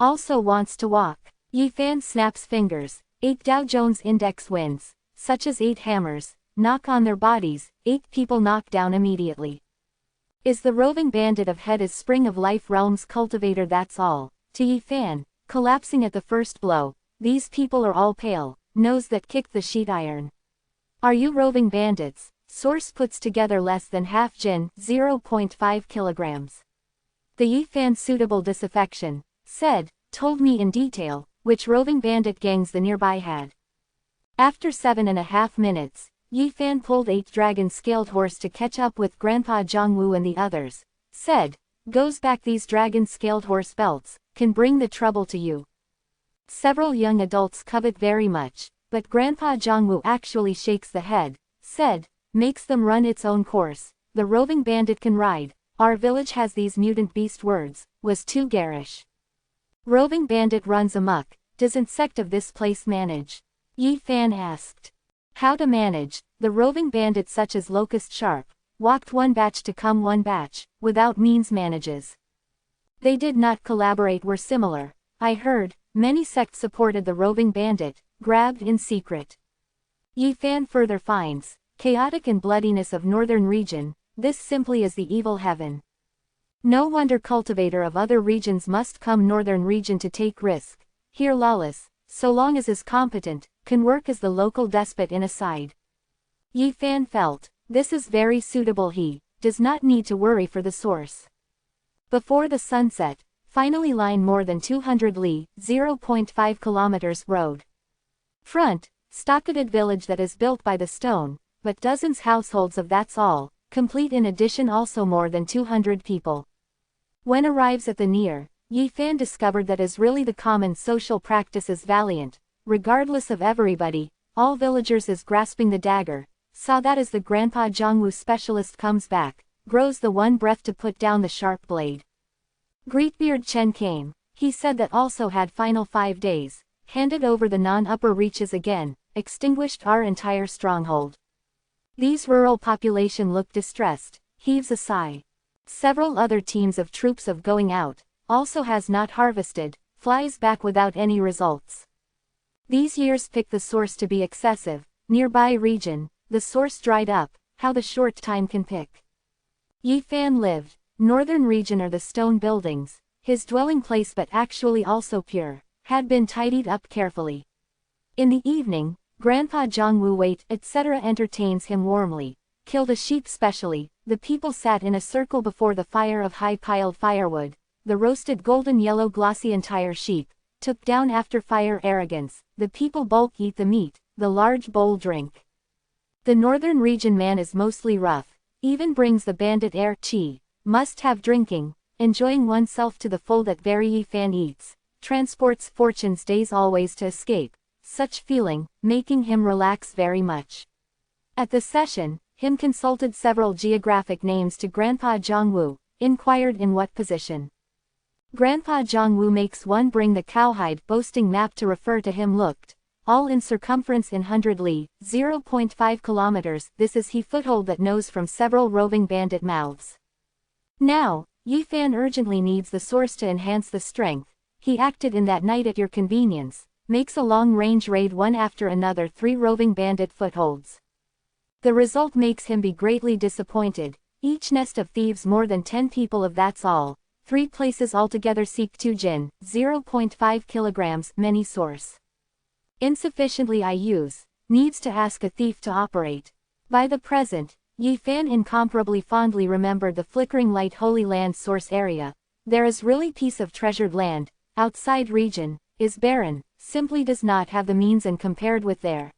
Also wants to walk. Yi Fan snaps fingers, 8 Dow Jones Index wins, such as 8 hammers, knock on their bodies, 8 people knock down immediately. Is the roving bandit of head as spring of life realms cultivator, that's all. To Yi Fan, collapsing at the first blow, these people are all pale, nose that kicked the sheet iron. Are you roving bandits? Source puts together less than half gin, 0.5 kilograms. The Yi Fan suitable disaffection, said, told me in detail, which roving bandit gangs the nearby had. After 7.5 minutes, Yi Fan pulled 8 dragon-scaled horse to catch up with Grandpa Zhongwu and the others, said, goes back, these dragon-scaled horse belts, can bring the trouble to you. Several young adults covet very much, but Grandpa Zhongwu actually shakes the head, said, makes them run its own course, the roving bandit can ride, our village has these mutant beast words, was too garish. Roving bandit runs amok, doesn't sect of this place manage? Yi Fan asked. How to manage, the roving bandit such as Locust Sharp, walked one batch to come one batch, without means manages. They did not collaborate, were similar, I heard, many sects supported the roving bandit, grabbed in secret. Yi Fan further finds, chaotic and bloodiness of northern region, this simply is the evil heaven. No wonder cultivator of other regions must come northern region to take risk, here lawless, so long as is competent, can work as the local despot in a side. Yi Fan felt, this is very suitable, he does not need to worry for the source. Before the sunset, finally line more than 200 li, 0.5 kilometers road. Front, stockaded village that is built by the stone, but dozens households of that's all, complete in addition also more than 200 people. When arrives at the near, Yi Fan discovered that is really the common social practice is valiant, regardless of everybody, all villagers is grasping the dagger, saw that as the Grandpa Zhongwu specialist comes back, grows the one breath to put down the sharp blade. Greatbeard Chen came, he said that also had final 5 days, handed over the non-upper reaches again, extinguished our entire stronghold. These rural population look distressed, heaves a sigh. Several other teams of troops of going out, also has not harvested, flies back without any results. These years pick the source to be excessive, nearby region, the source dried up, how the short time can pick. Yi Fan lived, northern region are the stone buildings, his dwelling place but actually also pure, had been tidied up carefully. In the evening, Grandpa Zhongwu wait etc. entertains him warmly, killed a sheep specially, the people sat in a circle before the fire of high-piled firewood, the roasted golden yellow glossy entire sheep, took down after fire arrogance, the people bulk eat the meat, the large bowl drink. The northern region man is mostly rough, even brings the bandit air chi, must have drinking, enjoying oneself to the full that very Yi Fan eats, transports fortune's days always to escape, such feeling, making him relax very much. At the session, him consulted several geographic names to Grandpa Zhongwu, inquired in what position. Grandpa Zhongwu makes one bring the cowhide boasting map to refer to him looked, all in circumference in 100 li, 0.5 kilometers, this is he foothold that knows from several roving bandit mouths. Now, Yi Fan urgently needs the source to enhance the strength, he acted in that night at your convenience, makes a long-range raid one after another 3 roving bandit footholds. The result makes him be greatly disappointed, each nest of thieves more than 10 people of that's all, 3 places altogether seek 2 jin, 0.5 kilograms, many source. Insufficiently I use, needs to ask a thief to operate. By the present, Yi Fan incomparably fondly remembered the flickering light Holy Land source area, there is really piece of treasured land, outside region, is barren, simply does not have the means and compared with there.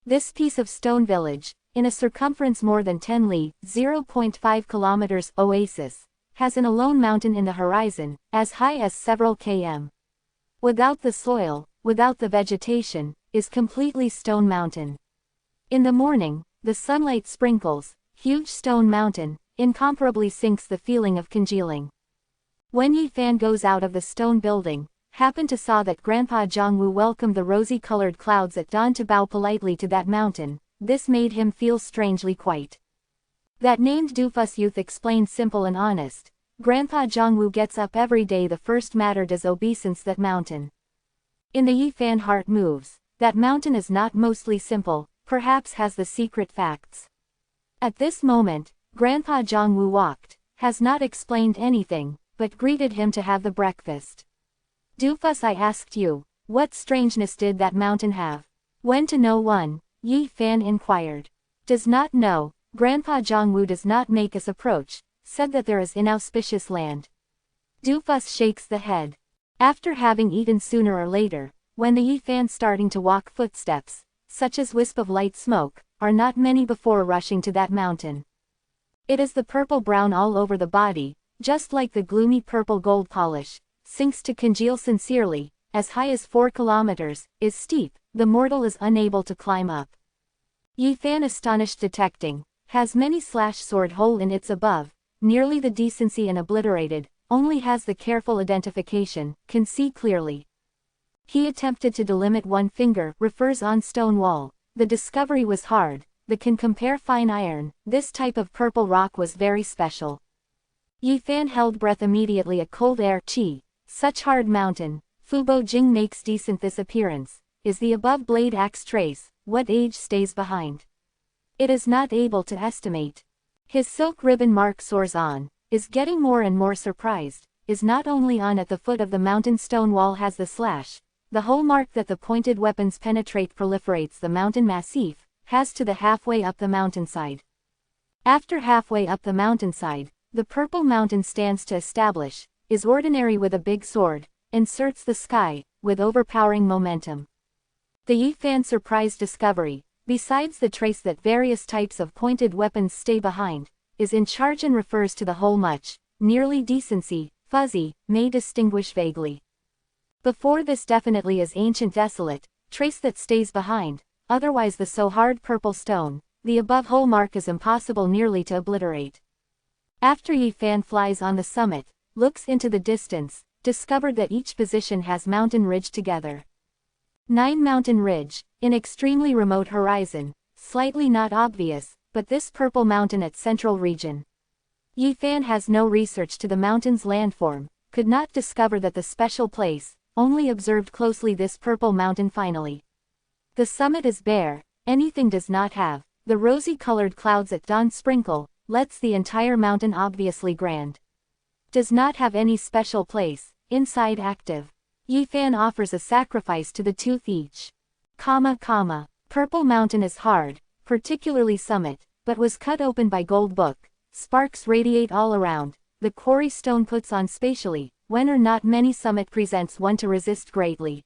This piece of stone village, in a circumference more than 10 li, 0.5 kilometers, oasis, has an alone mountain in the horizon, as high as several km. Without the soil, without the vegetation, is completely stone mountain. In the morning, the sunlight sprinkles, huge stone mountain, incomparably sinks the feeling of congealing. When Yi Fan goes out of the stone building, happened to saw that Grandpa Jongwoo welcomed the rosy-colored clouds at dawn to bow politely to that mountain. This made him feel strangely quiet. That named doofus youth explained simple and honest. Grandpa Jongwoo gets up every day, the first matter does obeisance that mountain. In the Yifan heart moves. That mountain is not mostly simple, perhaps has the secret facts. At this moment, Grandpa Jongwoo walked, has not explained anything, but greeted him to have the breakfast. Doofus, I asked you, what strangeness did that mountain have? When to know one, Yi Fan inquired. Does not know, Grandpa Jongwoo does not make us approach, said that there is inauspicious land. Doofus shakes the head. After having eaten sooner or later, when the Yi Fan starting to walk footsteps, such as wisp of light smoke, are not many before rushing to that mountain. It is the purple-brown all over the body, just like the gloomy purple gold polish, sinks to congeal sincerely, as high as 4 kilometers, is steep, the mortal is unable to climb up. Yi Fan astonished detecting, has many sword hole in its above, nearly the decency and obliterated, only has the careful identification, can see clearly. He attempted to delimit one finger, refers on stone wall, the discovery was hard, the can compare fine iron, this type of purple rock was very special. Yi Fan held breath immediately a cold air, chi. Such hard mountain, Fubo Jing makes decent this appearance, is the above blade axe trace, what age stays behind? It is not able to estimate. His silk ribbon mark soars on, is getting more and more surprised, is not only on at the foot of the mountain stone wall has the slash, the whole mark that the pointed weapons penetrate proliferates the mountain massif, has to the halfway up the mountainside. After halfway up the mountainside, the purple mountain stands to establish, is ordinary with a big sword, inserts the sky, with overpowering momentum. The Yi Fan surprised discovery, besides the trace that various types of pointed weapons stay behind, is in charge and refers to the whole much, nearly decency, fuzzy, may distinguish vaguely. Before this definitely is ancient desolate, trace that stays behind, otherwise the so hard purple stone, the above whole mark is impossible nearly to obliterate. After Yi Fan flies on the summit, looks into the distance, discovered that each position has mountain ridge together. 9 mountain ridge, in extremely remote horizon, slightly not obvious, but this purple mountain at central region. Yi Fan has no research to the mountain's landform, could not discover that the special place, only observed closely this purple mountain finally. The summit is bare, anything does not have, the rosy-colored clouds at dawn sprinkle, lets the entire mountain obviously grand. Does not have any special place, inside active. Yi Fan offers a sacrifice to the tooth each. Purple mountain is hard, particularly summit, but was cut open by Audiobook, sparks radiate all around, the quarry stone puts on spatially, when or not many summit presents one to resist greatly.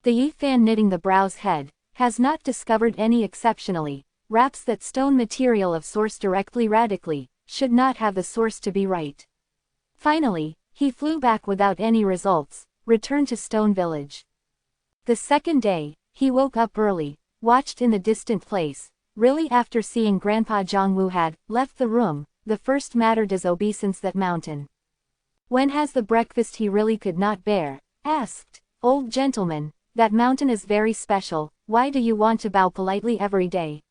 The Yi Fan knitting the brow's head, has not discovered any exceptionally, wraps that stone material of source directly radically, should not have the source to be right. Finally, he flew back without any results, returned to Stone Village. The second day, he woke up early, watched in the distant place, really after seeing Grandpa Jongwoo had left the room, the first matter does obeisance that mountain. When has the breakfast he really could not bear, asked, old gentleman, that mountain is very special, why do you want to bow politely every day?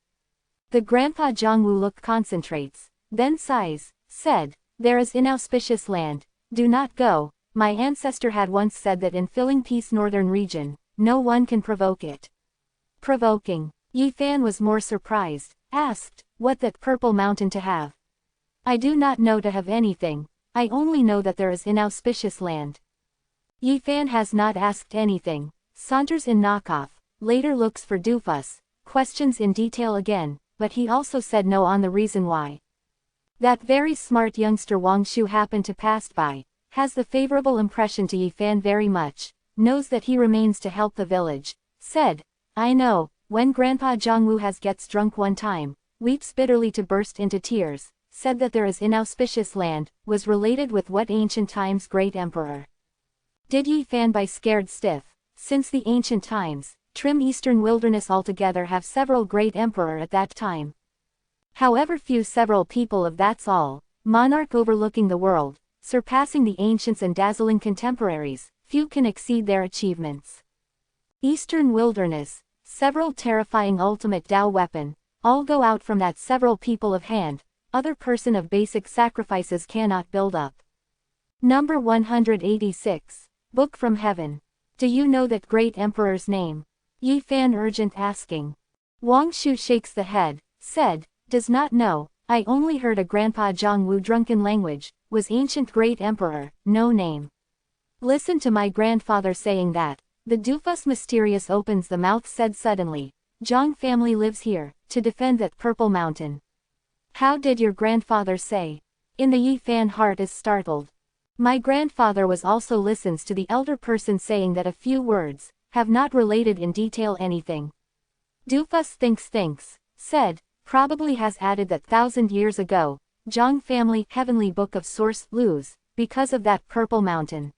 The Grandpa Jongwoo look concentrates, then sighs, said, there is inauspicious land, do not go, my ancestor had once said that in filling peace northern region, no one can provoke it. Provoking. Yi Fan was more surprised, asked, what that purple mountain to have? I do not know to have anything, I only know that there is inauspicious land. Yi Fan has not asked anything, saunters in knockoff, later looks for doofus, questions in detail again, but he also said no on the reason why. That very smart youngster Wang Shu happened to pass by, has the favorable impression to Yi Fan very much, knows that he remains to help the village, said, I know, when Grandpa Jongwoo has gets drunk one time, weeps bitterly to burst into tears, said that there is inauspicious land, was related with what ancient times great emperor. Did Yi Fan by scared stiff, since the ancient times, trim eastern wilderness altogether have several great emperor at that time. However few several people of that's all, monarch overlooking the world, surpassing the ancients and dazzling contemporaries, few can exceed their achievements. Eastern Wilderness, several terrifying ultimate Tao weapon, all go out from that several people of hand, other person of basic sacrifices cannot build up. Number 186, Book from Heaven. Do you know that great emperor's name? Yi Fan urgent asking. Wang Shu shakes the head, said, does not know, I only heard a grandpa Zhang Wu drunken language, was ancient great emperor, no name. Listen to my grandfather saying that. The doofus mysterious opens the mouth said suddenly, Zhang family lives here, to defend that purple mountain. How did your grandfather say? In the Yi Fan heart is startled. My grandfather was also listens to the elder person saying that a few words, have not related in detail anything. Doofus thinks, said, probably has added that 1,000 years ago, Zhang family heavenly book of source lose, because of that purple mountain.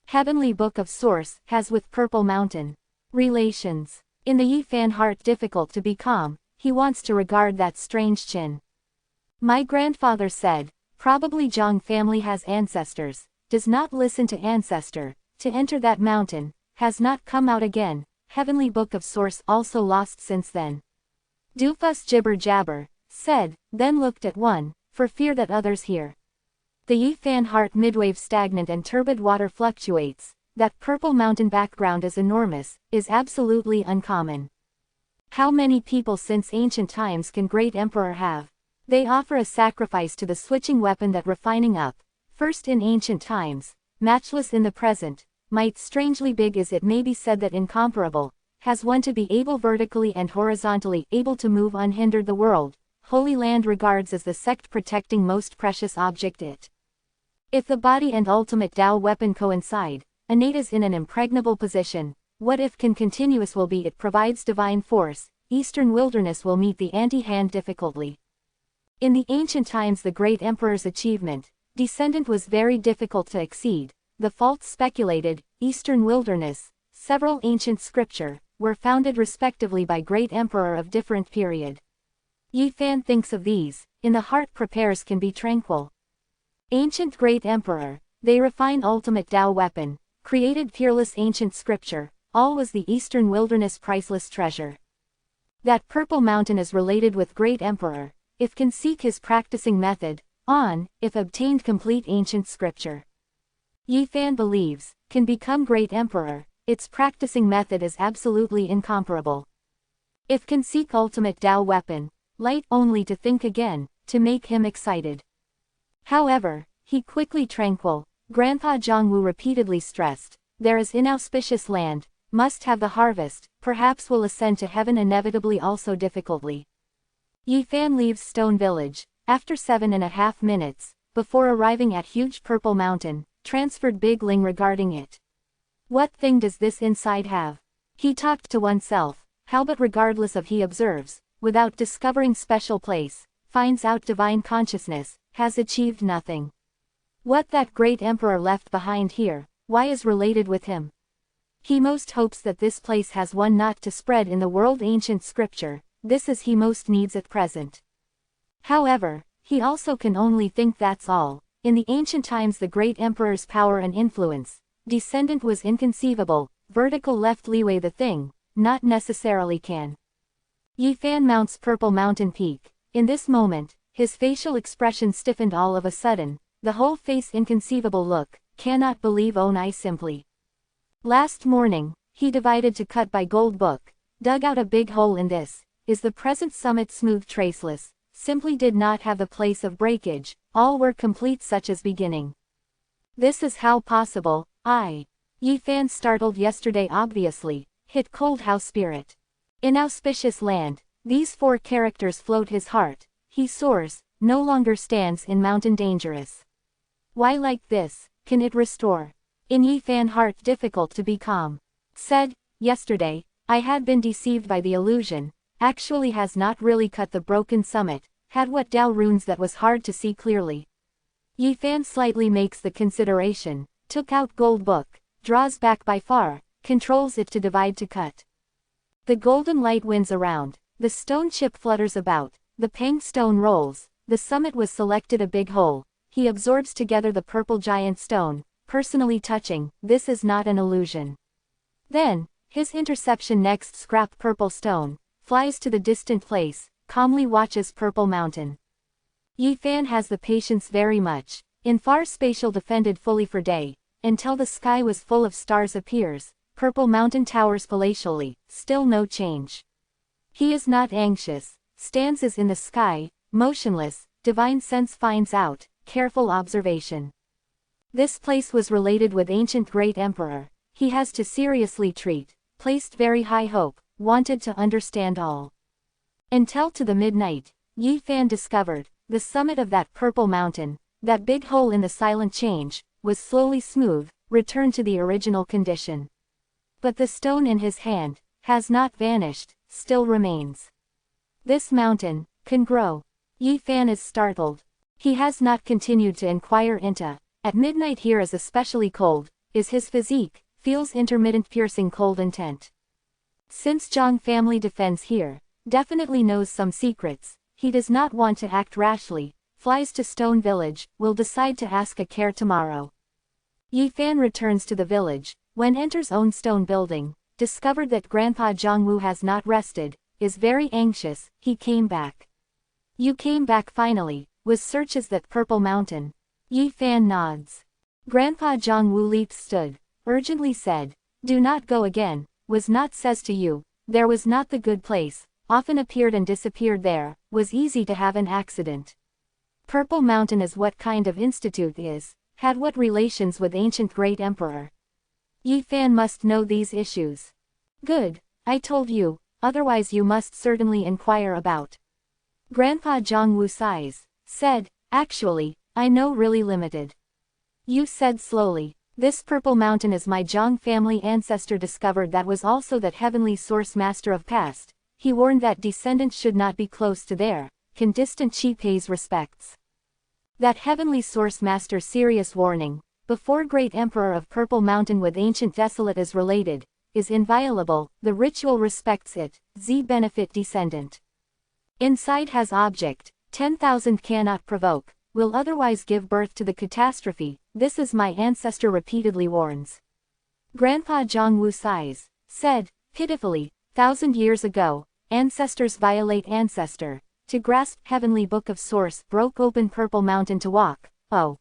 Heavenly book of source has with purple mountain relations. In the Yi Fan heart difficult to be calm, he wants to regard that strange chin. My grandfather said, probably Zhang family has ancestors, does not listen to ancestor, to enter that mountain, has not come out again, heavenly book of source also lost since then. Doofus jibber jabber, said, then looked at one, for fear that others hear. The Yi Fan heart midwave stagnant and turbid water fluctuates, that purple mountain background is enormous, is absolutely uncommon. How many people since ancient times can great emperor have? They offer a sacrifice to the switching weapon that refining up, first in ancient times, matchless in the present, might strangely big as it may be said that incomparable, has one to be able vertically and horizontally able to move unhindered the world, Holy Land regards as the sect protecting most precious object it. If the body and ultimate Tao weapon coincide, innate is in an impregnable position, what if can continuous will be it provides divine force, Eastern Wilderness will meet the anti-hand difficultly. In the ancient times the great emperor's achievement, descendant was very difficult to exceed, the faults speculated, Eastern Wilderness, several ancient scripture, were founded respectively by great emperor of different period. Yi Fan thinks of these, in the heart prepares can be tranquil. Ancient great emperor, they refine ultimate Tao weapon, created peerless ancient scripture, all was the Eastern Wilderness priceless treasure. That purple mountain is related with great emperor, if can seek his practicing method, on, if obtained complete ancient scripture. Yi Fan believes, can become great emperor, its practicing method is absolutely incomparable. If can seek ultimate Tao weapon, light only to think again, to make him excited. However, he quickly tranquil, Grandpa Zhang Wu repeatedly stressed, there is inauspicious land, must have the harvest, perhaps will ascend to heaven inevitably also difficultly. Yi Fan leaves Stone Village, after 7.5 minutes, before arriving at huge purple mountain, transferred Big Ling regarding it. What thing does this inside have? He talked to oneself, how but regardless of he observes, without discovering special place, finds out divine consciousness, has achieved nothing. What that great emperor left behind here, why is related with him? He most hopes that this place has one not to spread in the world ancient scripture, this is he most needs at present. However, he also can only think that's all, in the ancient times the great emperor's power and influence, descendant was inconceivable, vertical left leeway the thing, not necessarily can. Yi Fan mounts Purple Mountain Peak, in this moment, his facial expression stiffened all of a sudden, the whole face inconceivable look, cannot believe own eye simply. Last morning, he divided to cut by Gold Book, dug out a big hole in this, is the present summit smooth traceless, simply did not have the place of breakage, all were complete such as beginning. This is how possible, Yi Fan startled yesterday obviously, hit cold how spirit. Inauspicious land, these four characters float his heart, he soars, no longer stands in mountain dangerous. Why like this, can it restore? In Yi Fan heart difficult to be calm. Said, yesterday, I had been deceived by the illusion, actually has not really cut the broken summit, had what Tao runes that was hard to see clearly. Yi Fan slightly makes the consideration, took out Gold Book, draws back by far, controls it to divide to cut. The golden light winds around, the stone chip flutters about, the pink stone rolls, the summit was selected a big hole, he absorbs together the purple giant stone, personally touching, this is not an illusion. Then, his interception next scrap Purple Stone, flies to the distant place, calmly watches Purple Mountain. Yi Fan has the patience very much, in far spatial defended fully for day, until the sky was full of stars appears, Purple Mountain towers palatially, still no change. He is not anxious, stands as in the sky, motionless, divine sense finds out, careful observation. This place was related with ancient great emperor, he has to seriously treat, placed very high hope, wanted to understand all. Until to the midnight, Yi Fan discovered, the summit of that Purple Mountain, that big hole in the silent change, was slowly smooth, returned to the original condition. But the stone in his hand, has not vanished, still remains. This mountain, can grow. Yi Fan is startled. He has not continued to inquire into, at midnight here is especially cold, is his physique, feels intermittent piercing cold intent. Since Zhang family defends here, definitely knows some secrets, he does not want to act rashly, flies to Stone Village, will decide to ask a care tomorrow. Yi Fan returns to the village, when enters own stone building, discovered that Grandpa Zhongwu has not rested, is very anxious, he came back. You came back finally, was searches that Purple Mountain. Yi Fan nods. Grandpa Zhongwu leaps stood, urgently said, do not go again, was not says to you, there was not the good place, often appeared and disappeared there, was easy to have an accident. Purple Mountain is what kind of institute is, had what relations with ancient great emperor. Yi Fan must know these issues. Good, I told you, otherwise you must certainly inquire about. Grandpa Zhongwu sighs, said, actually, I know really limited. You said slowly, this Purple Mountain is my Zhang family ancestor discovered that was also that heavenly source master of past, he warned that descendants should not be close to there, can distant she pays respects. That heavenly source master serious warning, before great emperor of Purple Mountain with ancient desolate is related, is inviolable, the ritual respects it, z benefit descendant. Inside has object, 10,000 cannot provoke, will otherwise give birth to the catastrophe, this is my ancestor repeatedly warns. Grandpa Zhongwu sighs, said, pitifully, 1,000 years ago, ancestors violate ancestor, to grasp heavenly book of source broke open Purple Mountain to walk, oh.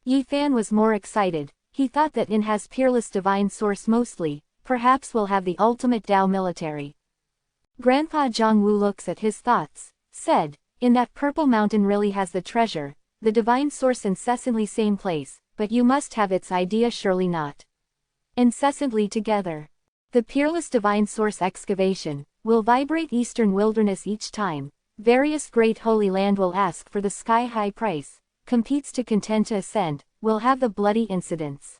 Yi Fan was more excited, he thought that in has peerless divine source mostly, perhaps will have the ultimate Tao military. Grandpa Zhongwu looks at his thoughts, said, in that Purple Mountain really has the treasure, the divine source incessantly same place, but you must have its idea surely not. Incessantly together. The peerless divine source excavation, will vibrate eastern wilderness each time, various great holy land will ask for the sky-high price, competes to contend to ascend, will have the bloody incidents.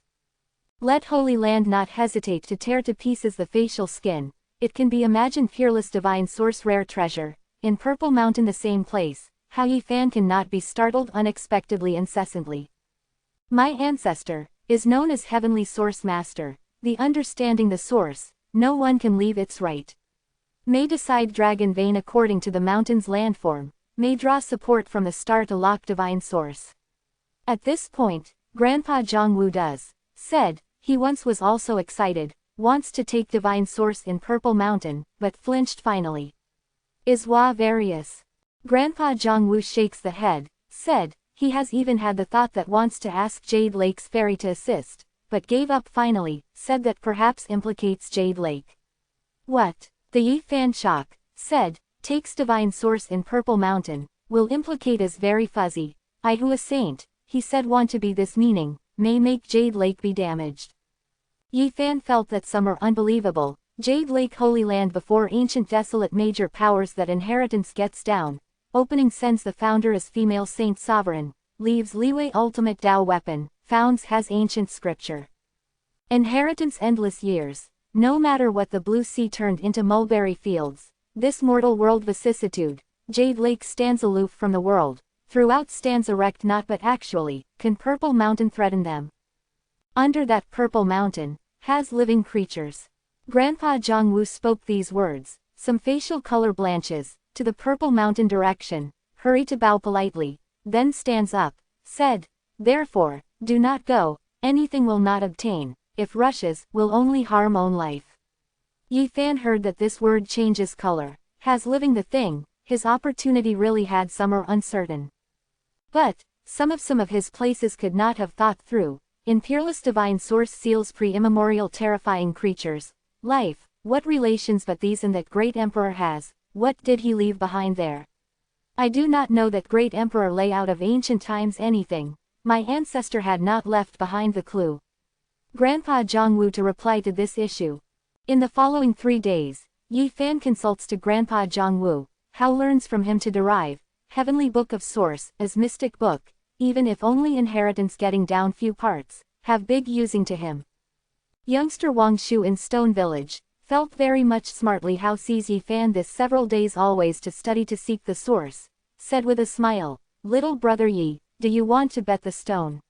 Let Holy Land not hesitate to tear to pieces the facial skin, it can be imagined fearless divine source rare treasure, in Purple Mountain the same place, how Yi Fan cannot be startled unexpectedly incessantly. My ancestor, is known as Heavenly Source Master, the understanding the source, no one can leave its right. May decide dragon vein according to the mountain's landform, may draw support from the star to lock divine source. At this point, Grandpa Zhongwu does, said, he once was also excited, wants to take divine source in Purple Mountain, but flinched finally. Is Wa various? Grandpa Zhongwu shakes the head, said, he has even had the thought that wants to ask Jade Lake's fairy to assist, but gave up finally, said that perhaps implicates Jade Lake. What? The Yi Fan shock, said, takes divine source in Purple Mountain, will implicate is very fuzzy, I who a saint, he said want to be this meaning, may make Jade Lake be damaged. Yi Fan felt that some are unbelievable, Jade Lake Holy Land before ancient desolate major powers that inheritance gets down, opening sends the founder as female saint sovereign, leaves leeway ultimate Tao weapon, founds has ancient scripture. Inheritance endless years, no matter what the blue sea turned into mulberry fields, this mortal world vicissitude, Jade Lake stands aloof from the world, throughout stands erect not but actually, can Purple Mountain threaten them? Under that Purple Mountain, has living creatures. Grandpa Zhongwu spoke these words, some facial color blanches, to the Purple Mountain direction, hurry to bow politely, then stands up, said, therefore, do not go, anything will not obtain, if rushes, will only harm own life. Yi Fan heard that this word changes color, has living the thing, his opportunity really had some or uncertain. But, some of his places could not have thought through, in peerless divine source seals pre-immemorial terrifying creatures, life, what relations but these and that great emperor has, what did he leave behind there? I do not know that great emperor lay out of ancient times anything, my ancestor had not left behind the clue. Grandpa Zhongwu to reply to this issue. In the following 3 days, Yi Fan consults to Grandpa Zhongwu, how learns from him to derive, heavenly book of source, as mystic book, even if only inheritance getting down few parts, have big using to him. Youngster Wang Shu in Stone Village, felt very much smartly how sees Yi Fan this several days always to study to seek the source, said with a smile, little brother Yi, do you want to bet the stone?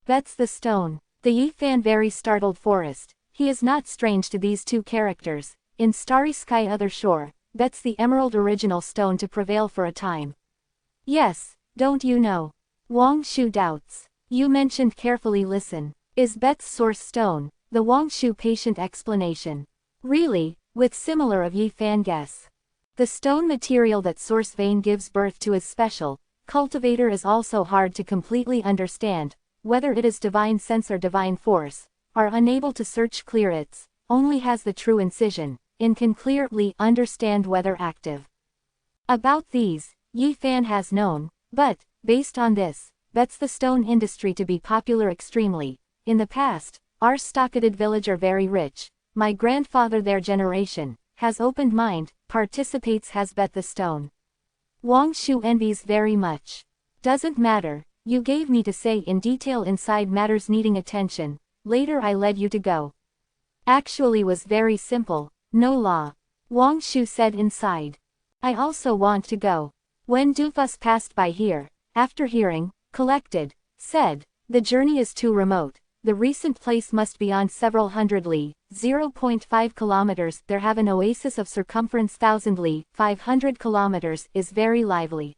Bets the stone. The Yi Fan very startled forest, he is not strange to these two characters, in starry sky other shore, bets the emerald original stone to prevail for a time. Yes, don't you know? Wang Shu doubts. You mentioned carefully listen, is bet's source stone, the Wang Shu patient explanation. Really, with similar of Yi Fan guess. The stone material that source vein gives birth to is special, cultivator is also hard to completely understand, whether it is divine sense or divine force, are unable to search clear its, only has the true incision, and can clearly understand whether active. About these, Yi Fan has known, but, based on this, bets the stone industry to be popular extremely. In the past, our stocketed village are very rich, my grandfather their generation, has opened mind, participates has bet the stone. Wang Shu envies very much. Doesn't matter, you gave me to say in detail inside matters needing attention, later I led you to go. Actually was very simple, no law. Wang Shu said inside. I also want to go. When Dufus passed by here, after hearing, collected, said, the journey is too remote, the recent place must be on several hundred li, 0.5 kilometers, there have an oasis of circumference 1000 li, 500 kilometers, is very lively.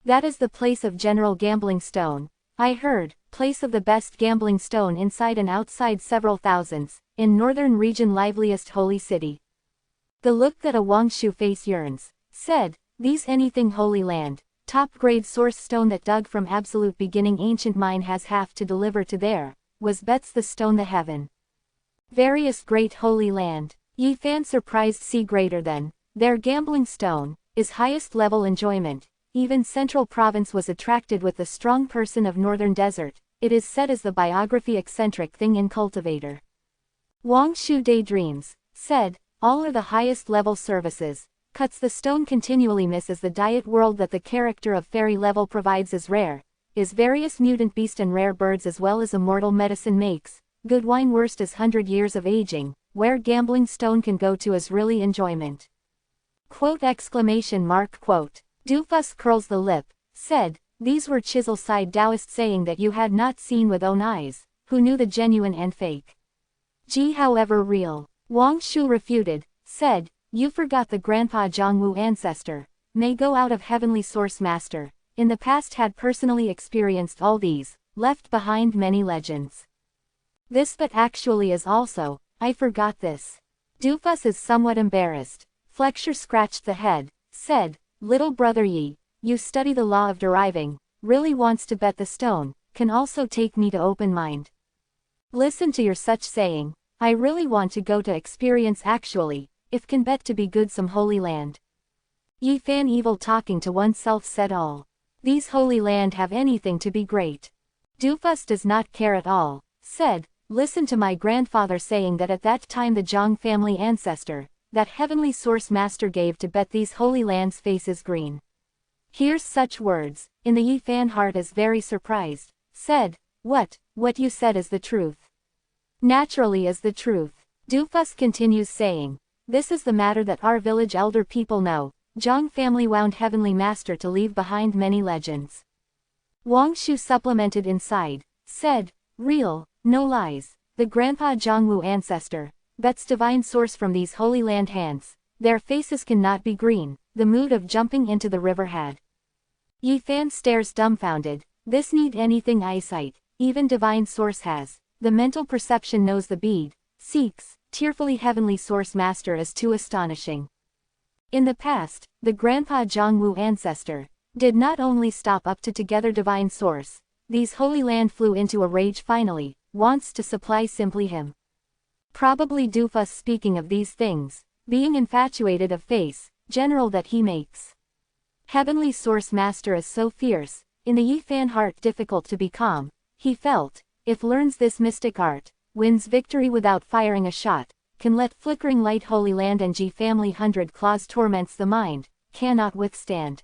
That is the place of General Gambling Stone, I heard, place of the best gambling stone inside and outside several thousands, in northern region liveliest holy city. The look that a Wang Shu face yearns, said, these anything holy land, top grade source stone that dug from absolute beginning ancient mine has half to deliver to there, was bets the stone the heaven. Various great holy land, Yi Fan surprised see greater than, their gambling stone, is highest level enjoyment, even central province was attracted with the strong person of northern desert, it is said as the biography eccentric thing in cultivator. Wang Shu daydreams, said, all are the highest level services, cuts the stone continually miss as the diet world that the character of fairy level provides is rare, is various mutant beast and rare birds as well as immortal medicine makes, good wine worst is 100 years of aging, where gambling stone can go to is really enjoyment. Quote exclamation mark quote. Dufus curls the lip, said, these were chisel-side Taoist saying that you had not seen with own eyes, who knew the genuine and fake. G however real. Wang Shu refuted, said, you forgot the Grandpa Zhongwu ancestor, may go out of heavenly source master, in the past had personally experienced all these, left behind many legends. This but actually is also, I forgot this. Dufus is somewhat embarrassed, Flexure scratched the head, said, little brother Yi, you study the law of deriving, really wants to bet the stone, can also take me to open mind. Listen to your such saying, I really want to go to experience actually, if can bet to be good some holy land. Yi Fan evil talking to oneself said all. These holy land have anything to be great. Dufus does not care at all, said, listen to my grandfather saying that at that time the Zhang family ancestor, that heavenly source master gave to bet these holy lands faces green. Here's such words, in the Yi Fan heart is very surprised, said, what you said is the truth. Naturally is the truth. Dufus continues saying, this is the matter that our village elder people know, Zhang family wound heavenly master to leave behind many legends. Wang Shu supplemented inside, said, real, no lies, the Grandpa Zhongwu ancestor, bets divine source from these holy land hands, their faces cannot be green, the mood of jumping into the river had. Yi Fan stares dumbfounded, this need anything eyesight, even divine source has. The mental perception knows the bead, seeks, tearfully heavenly source master is too astonishing. In the past, the grandpa Zhongwu ancestor did not only stop up to together divine source, these holy land flew into a rage finally, wants to supply simply him. Probably Dufus speaking of these things, being infatuated of face, general that he makes. Heavenly source master is so fierce, in the Yifan heart difficult to be calm, he felt, if learns this mystic art, wins victory without firing a shot, can let flickering light holy land and Ji family 100 claws torments the mind, cannot withstand.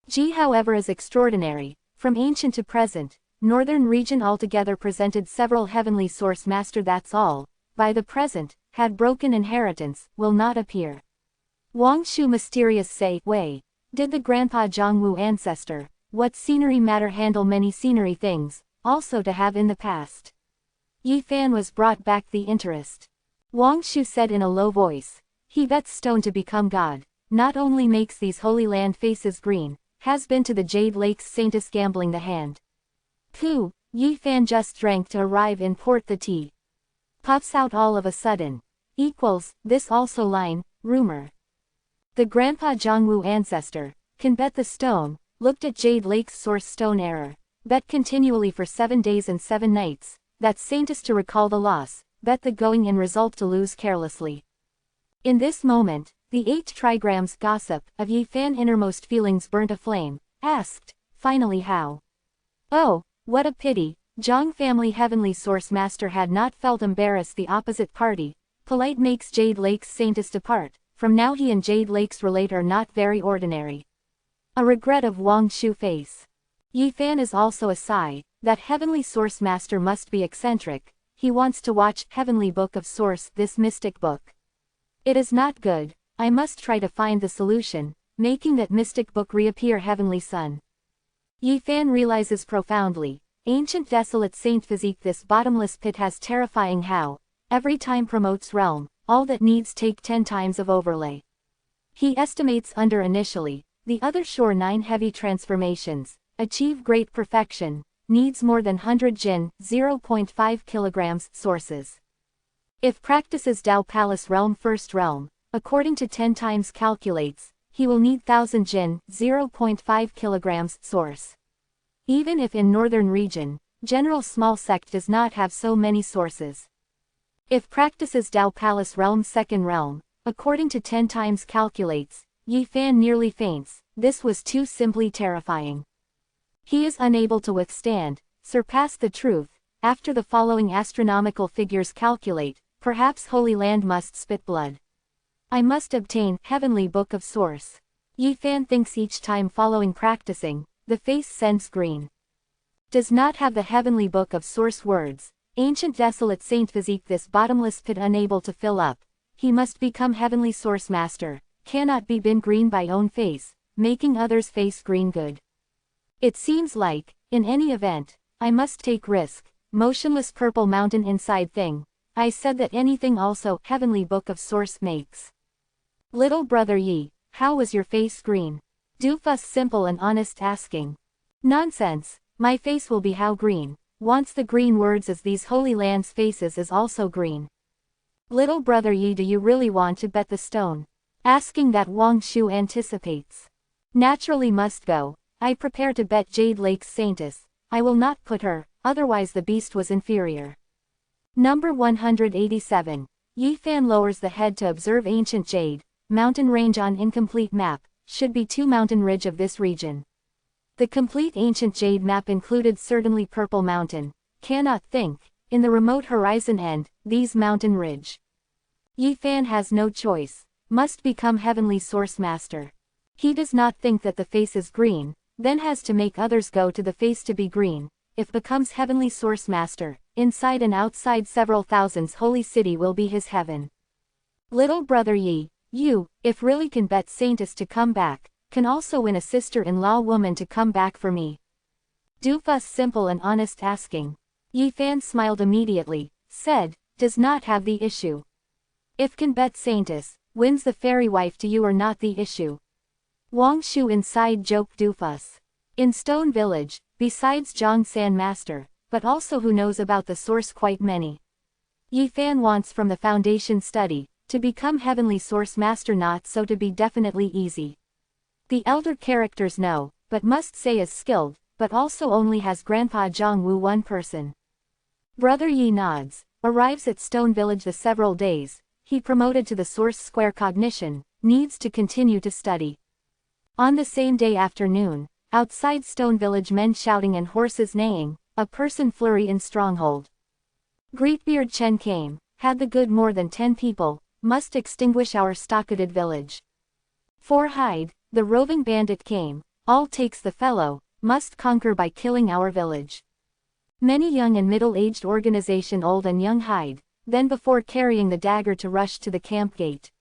Ji however is extraordinary, from ancient to present, northern region altogether presented several heavenly source master that's all, by the present, had broken inheritance, will not appear. Wang Shu mysterious say, way, did the grandpa Zhongwu ancestor, what scenery matter handle many scenery things, also to have in the past. Yifan was brought back the interest. Wang Shu said in a low voice, he bets stone to become God, not only makes these holy land faces green, has been to the Jade Lakes Saintess gambling the hand. Pooh, Yifan just drank to arrive in port the tea. Puffs out all of a sudden. Equals, this also line, rumor. The grandpa Zhongwu ancestor, can bet the stone, looked at Jade Lake's source stone error, bet continually for 7 days and 7 nights, that Saintess to recall the loss, bet the going in result to lose carelessly. In this moment, the 8 trigrams gossip of Yifan innermost feelings burnt aflame, asked, finally how? Oh, what a pity, Zhang family heavenly source master had not felt embarrassed the opposite party, polite makes Jade Lake's Saintess depart, from now he and Jade Lake's relate are not very ordinary. A regret of Wang Shu face. Yifan is also a sigh, that heavenly source master must be eccentric, he wants to watch Heavenly Book of Source this mystic book. It is not good, I must try to find the solution, making that mystic book reappear heavenly sun. Yifan realizes profoundly, ancient desolate saint physique this bottomless pit has terrifying how, every time promotes realm, all that needs take 10 times of overlay. He estimates under initially, the other shore 9 heavy transformations, achieve great perfection, needs more than 100 jin, 0.5 kilograms, sources. If practices Tao Palace realm first realm, according to 10 times calculates, he will need 1000 jin, 0.5 kilograms, source. Even if in northern region, general small sect does not have so many sources. If practices Tao Palace realm second realm, according to 10 times calculates, Yifan nearly faints, this was too simply terrifying. He is unable to withstand, surpass the truth, after the following astronomical figures calculate, perhaps Holy Land must spit blood. I must obtain Heavenly Book of Source. Yifan thinks each time following practicing, the face sends green. Does not have the Heavenly Book of Source words, ancient desolate saint physique this bottomless pit unable to fill up, he must become Heavenly Source Master, cannot be been green by own face, making others face green good. It seems like, in any event, I must take risk, motionless purple mountain inside thing, I said that anything also Heavenly Book of Source makes. Little brother Yi, how was your face green? Dufus simple and honest asking. Nonsense, my face will be how green, wants the green words as these holy lands faces is also green. Little brother Yi, do you really want to bet the stone? Asking that Wang Shu anticipates. Naturally must go, I prepare to bet Jade Lake's Saintess, I will not put her, otherwise the beast was inferior. Number 187. Yifan lowers the head to observe ancient jade, mountain range on incomplete map, should be 2 mountain ridge of this region. The complete ancient jade map included certainly purple mountain, cannot think, in the remote horizon end, these mountain ridge. Yifan has no choice, must become Heavenly Source Master. He does not think that the face is green, then has to make others go to the face to be green, if becomes Heavenly Source Master, inside and outside several thousands holy city will be his heaven. Little brother Yi, you, if really can bet Saintess to come back, can also win a sister-in-law woman to come back for me. Dufus simple and honest asking. Yifan smiled immediately, said, does not have the issue. If can bet Saintess, wins the fairy wife to you or not the issue. Wang Shu inside joke Dufus. In Stone Village, besides Zhang San Master, but also who knows about the source quite many. Yi Fan wants from the foundation study, to become heavenly source master, not so to be definitely easy. The elder characters know, but must say is skilled, but also only has Grandpa Zhongwu one person. Brother Yi nods, arrives at Stone Village the several days, he promoted to the source square cognition, needs to continue to study. On the same day afternoon, outside Stone Village, men shouting and horses neighing, a person flurry in stronghold. Greatbeard Chen came, had the good more than 10 people, must extinguish our stockaded village. For Hyde, the roving bandit came, all takes the fellow, must conquer by killing our village. Many young and middle-aged organization, old and young Hyde, then before carrying the dagger to rush to the camp gate.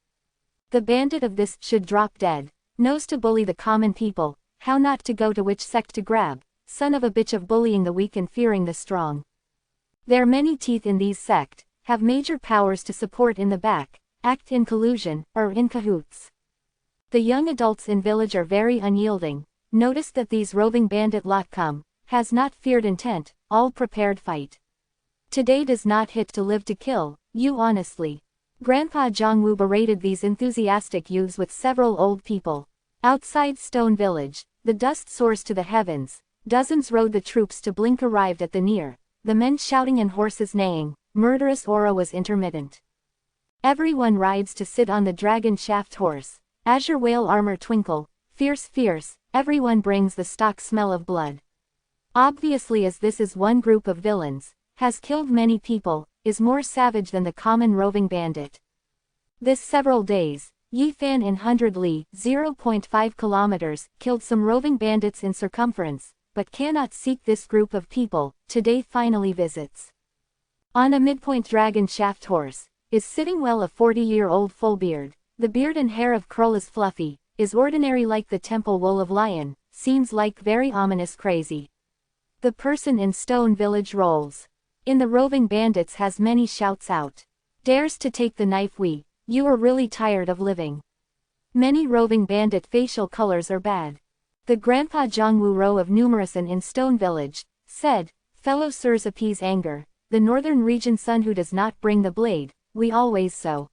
The bandit of this should drop dead, knows to bully the common people, how not to go to which sect to grab, son of a bitch of bullying the weak and fearing the strong. There many teeth in these sect, have major powers to support in the back, act in collusion, or in cahoots. The young adults in village are very unyielding, notice that these roving bandit lot come, has not feared intent, all prepared fight. Today does not hit to live to kill, you honestly. Grandpa Zhongwu berated these enthusiastic youths with several old people. Outside Stone Village, the dust soars to the heavens, dozens rode the troops to blink arrived at the near, the men shouting and horses neighing, murderous aura was intermittent. Everyone rides to sit on the dragon shaft horse, azure whale armor twinkle, fierce, everyone brings the stock smell of blood. Obviously, as this is one group of villains, has killed many people, is more savage than the common roving bandit. This several days, Yi Fan in 100 li, 0.5 kilometers, killed some roving bandits in circumference, but cannot seek this group of people, today finally visits. On a midpoint dragon shaft horse, is sitting well a 40-year-old full beard, the beard and hair of curl is fluffy, is ordinary like the temple wool of lion, seems like very ominous crazy. The person in Stone Village rolls. In the roving bandits has many shouts out. Dares to take the knife you are really tired of living. Many roving bandit facial colors are bad. The Grandpa Zhongwu row of numerous and in Stone Village, said, fellow sirs appease anger, the northern region son who does not bring the blade, we always so.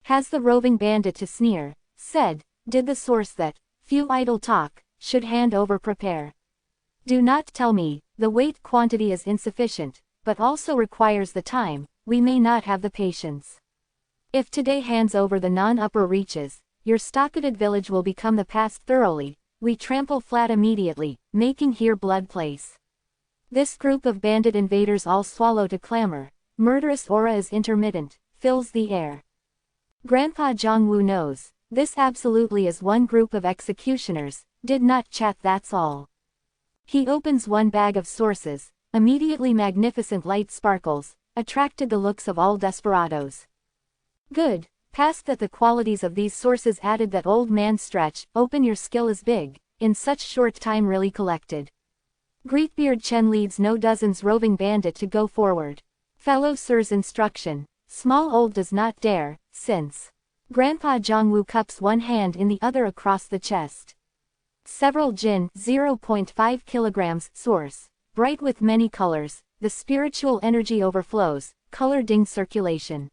Has the roving bandit to sneer, said, did the source that, few idle talk, should hand over prepare. Do not tell me, the weight quantity is insufficient, but also requires the time, we may not have the patience. If today hands over the non-upper reaches, your stockaded village will become the past thoroughly, we trample flat immediately, making here blood place. This group of bandit invaders all swallow to clamor, murderous aura is intermittent, fills the air. Grandpa Zhongwu knows, this absolutely is one group of executioners, did not chat that's all. He opens one bag of sources, immediately magnificent light sparkles, attracted the looks of all desperados. Good, past that the qualities of these sources added that old man stretch, open your skill is big, in such short time really collected. Greatbeard Chen leads no dozens roving bandit to go forward. Fellow sirs instruction, small old does not dare, since. Grandpa Zhongwu cups one hand in the other across the chest. Several jin, 0.5 kilograms, source, bright with many colors, the spiritual energy overflows, color ding circulation.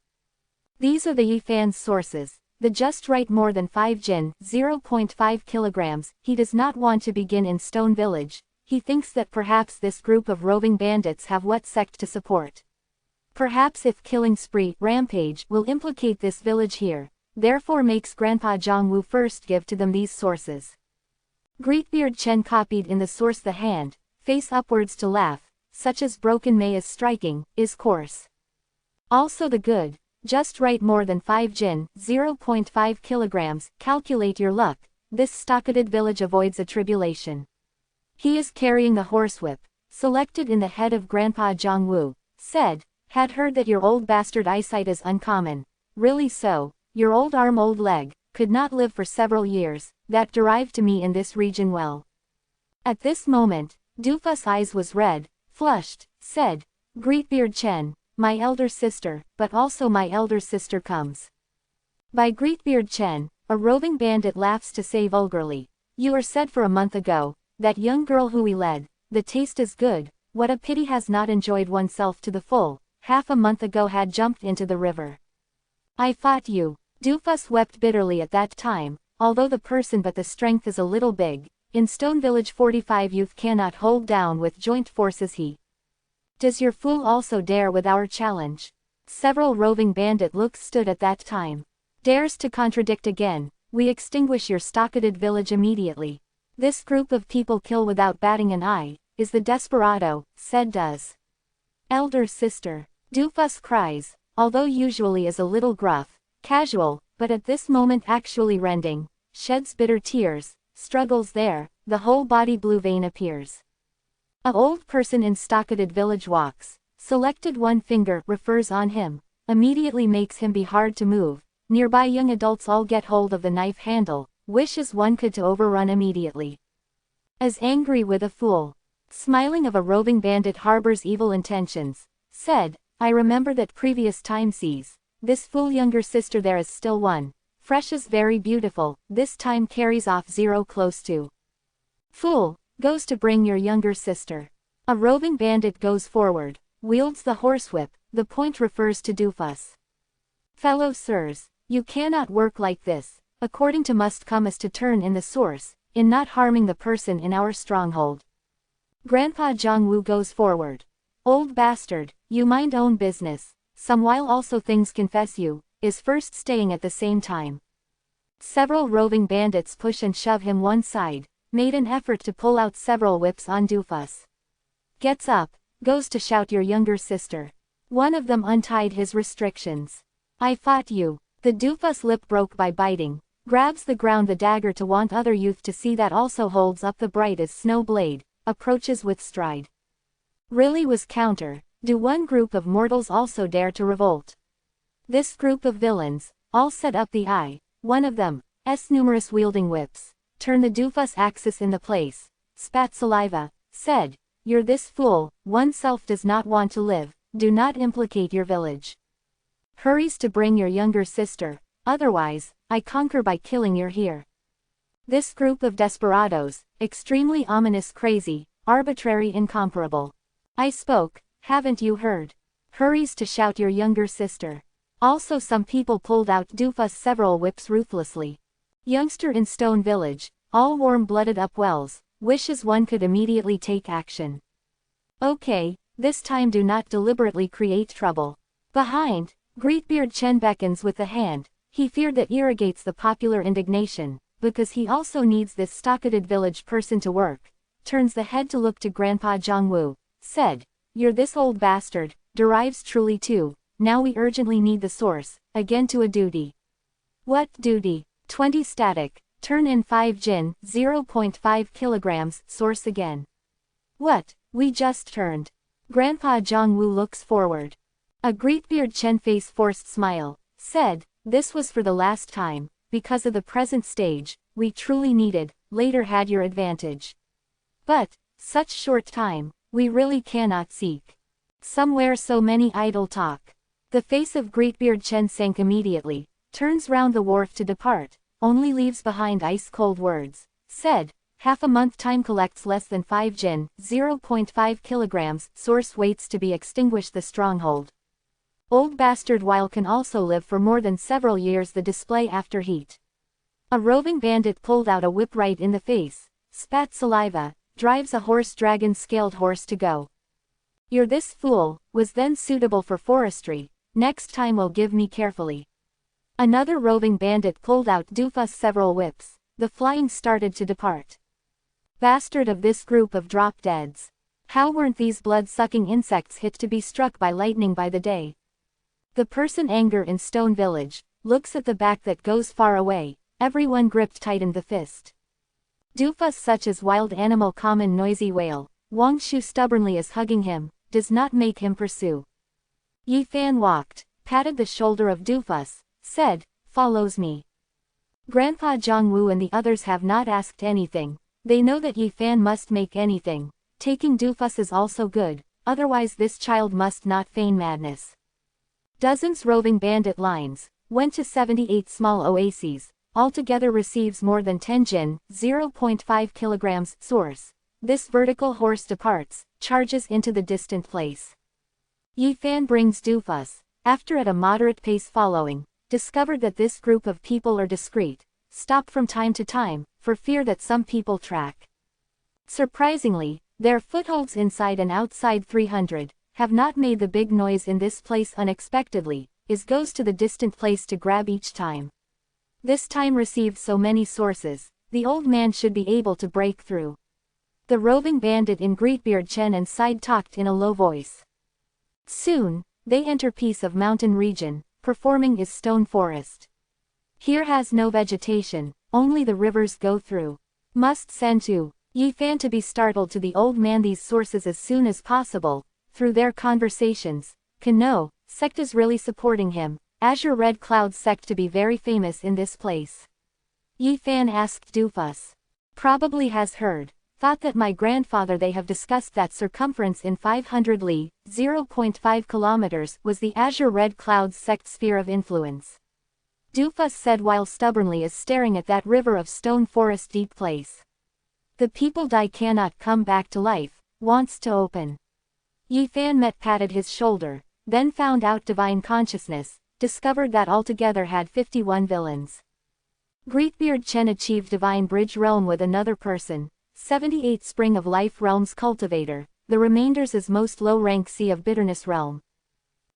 These are the Yi Fan's sources, the just right more than 5 jin, 0.5 kilograms, he does not want to begin in Stone Village, he thinks that perhaps this group of roving bandits have what sect to support. Perhaps if killing spree, rampage, will implicate this village here, therefore makes Grandpa Zhongwu first give to them these sources. Greatbeard Chen copied in the source the hand, face upwards to laugh, such as broken may is striking, is coarse. Also the good, just right more than 5 jin, 0.5 kilograms, calculate your luck, this stockaded village avoids a tribulation. He is carrying the horsewhip, selected in the head of Grandpa Zhongwu, said, had heard that your old bastard eyesight is uncommon, really so, your old arm old leg, could not live for several years, that derived to me in this region well. At this moment, Dufa's eyes was red, flushed, said, Greatbeard Chen, my elder sister, but also my elder sister comes. By Greatbeard Chen, a roving bandit laughs to say vulgarly, you are said for a month ago, that young girl who we led, the taste is good, what a pity has not enjoyed oneself to the full, half a month ago had jumped into the river. I fought you. Doofus wept bitterly at that time, although the person but the strength is a little big, in Stone Village 45 youth cannot hold down with joint forces he. Does your fool also dare with our challenge? Several roving bandit looks stood at that time. Dares to contradict again, we extinguish your stocketed village immediately. This group of people kill without batting an eye, is the desperado, said Does. Elder sister. Doofus cries, although usually is a little gruff, casual, but at this moment actually rending, sheds bitter tears, struggles there, the whole body blue vein appears. A old person in stocketed village walks, selected one finger refers on him, immediately makes him be hard to move, nearby young adults all get hold of the knife handle, wishes one could to overrun immediately. As angry with a fool. Smiling of a roving bandit harbors evil intentions, said, I remember that previous time sees, this fool younger sister there is still one, fresh is very beautiful, this time carries off 0 close to. Fool, goes to bring your younger sister. A roving bandit goes forward, wields the horsewhip, the point refers to Doofus. Fellow sirs, you cannot work like this, according to must come as to turn in the source, in not harming the person in our stronghold. Grandpa Jongwoo goes forward. Old bastard, you mind own business, some while also things confess you, is first staying at the same time. Several roving bandits push and shove him one side, made an effort to pull out several whips on Doofus. Gets up, goes to shout your younger sister. One of them untied his restrictions. I fought you. The Doofus lip broke by biting, grabs the ground the dagger to want other youth to see that also holds up the bright as snow blade, approaches with stride. Really was counter, do one group of mortals also dare to revolt? This group of villains, all set up the eye, one of them, numerous wielding whips, turn the Doofus axis in the place, spat saliva, said, you're this fool, oneself does not want to live, do not implicate your village. Hurries to bring your younger sister, otherwise, I conquer by killing your here. This group of desperados, extremely ominous crazy, arbitrary incomparable. I spoke, haven't you heard? Hurries to shout your younger sister. Also some people pulled out Doofus several whips ruthlessly. Youngster in Stone Village, all warm-blooded up wells, wishes one could immediately take action. Okay, this time do not deliberately create trouble. Behind, Greatbeard Chen beckons with the hand, he feared that irrigates the popular indignation, because he also needs this stocketed village person to work, turns the head to look to Grandpa Jongwoo, said, you're this old bastard, derives truly too, now we urgently need the source, again to a duty. What duty? 20 static, turn in 5 jin, 0.5 kilograms, source again. What, we just turned. Grandpa Jongwoo looks forward. A Greatbeard Chen face forced smile, said, this was for the last time, because of the present stage, we truly needed, later had your advantage. But, such short time, we really cannot seek. Somewhere so many idle talk. The face of Greatbeard Chen sank immediately, turns round the wharf to depart, only leaves behind ice-cold words, said, half a month time collects less than 5 jin, 0.5 kilograms, source waits to be extinguished the stronghold. Old bastard while can also live for more than several years the display after heat. A roving bandit pulled out a whip right in the face, spat saliva, drives a horse dragon scaled horse to go. You're this fool, was then suitable for forestry, next time will give me carefully. Another roving bandit pulled out Doofus several whips, the flying started to depart. Bastard of this group of drop-deads. How weren't these blood-sucking insects hit to be struck by lightning by the day? The person anger in Stone Village, looks at the back that goes far away, everyone gripped tightened the fist. Doofus such as wild animal common noisy wail, Wang Shu stubbornly is hugging him, does not make him pursue. Yi Fan walked, patted the shoulder of Doofus, said, follows me. Grandpa Jongwoo and the others have not asked anything, they know that Yi Fan must make anything, taking Doofus is also good, otherwise this child must not feign madness. Dozens roving bandit lines, went to 78 small oases, altogether receives more than 10 jin, 0.5 kilograms, source. This vertical horse departs, charges into the distant place. Yi Fan brings Dufus, after at a moderate pace following, discovered that this group of people are discreet, stop from time to time, for fear that some people track. Surprisingly, their footholds inside and outside 300, have not made the big noise in this place unexpectedly, is goes to the distant place to grab each time. This time received so many sources, the old man should be able to break through. The roving bandit in Greatbeard Chen and side-talked in a low voice. Soon, they enter piece of mountain region, performing is stone forest. Here has no vegetation, only the rivers go through. Must send to Yi Fan to be startled to the old man these sources as soon as possible, through their conversations, can know, sect is really supporting him, Azure Red Cloud sect to be very famous in this place. Yi Fan asked Dufus. Probably has heard, thought that my grandfather they have discussed that circumference in 500 li, 0.5 kilometers, was the Azure Red Cloud sect sphere of influence. Dufus said while stubbornly is staring at that river of stone forest deep place. The people die cannot come back to life, wants to open. Yi Fan patted his shoulder, then found out divine consciousness, discovered that altogether had 51 villains. Greatbeard Chen achieved divine bridge realm with another person, 78 spring of life realms cultivator, the remainders is most low rank sea of bitterness realm.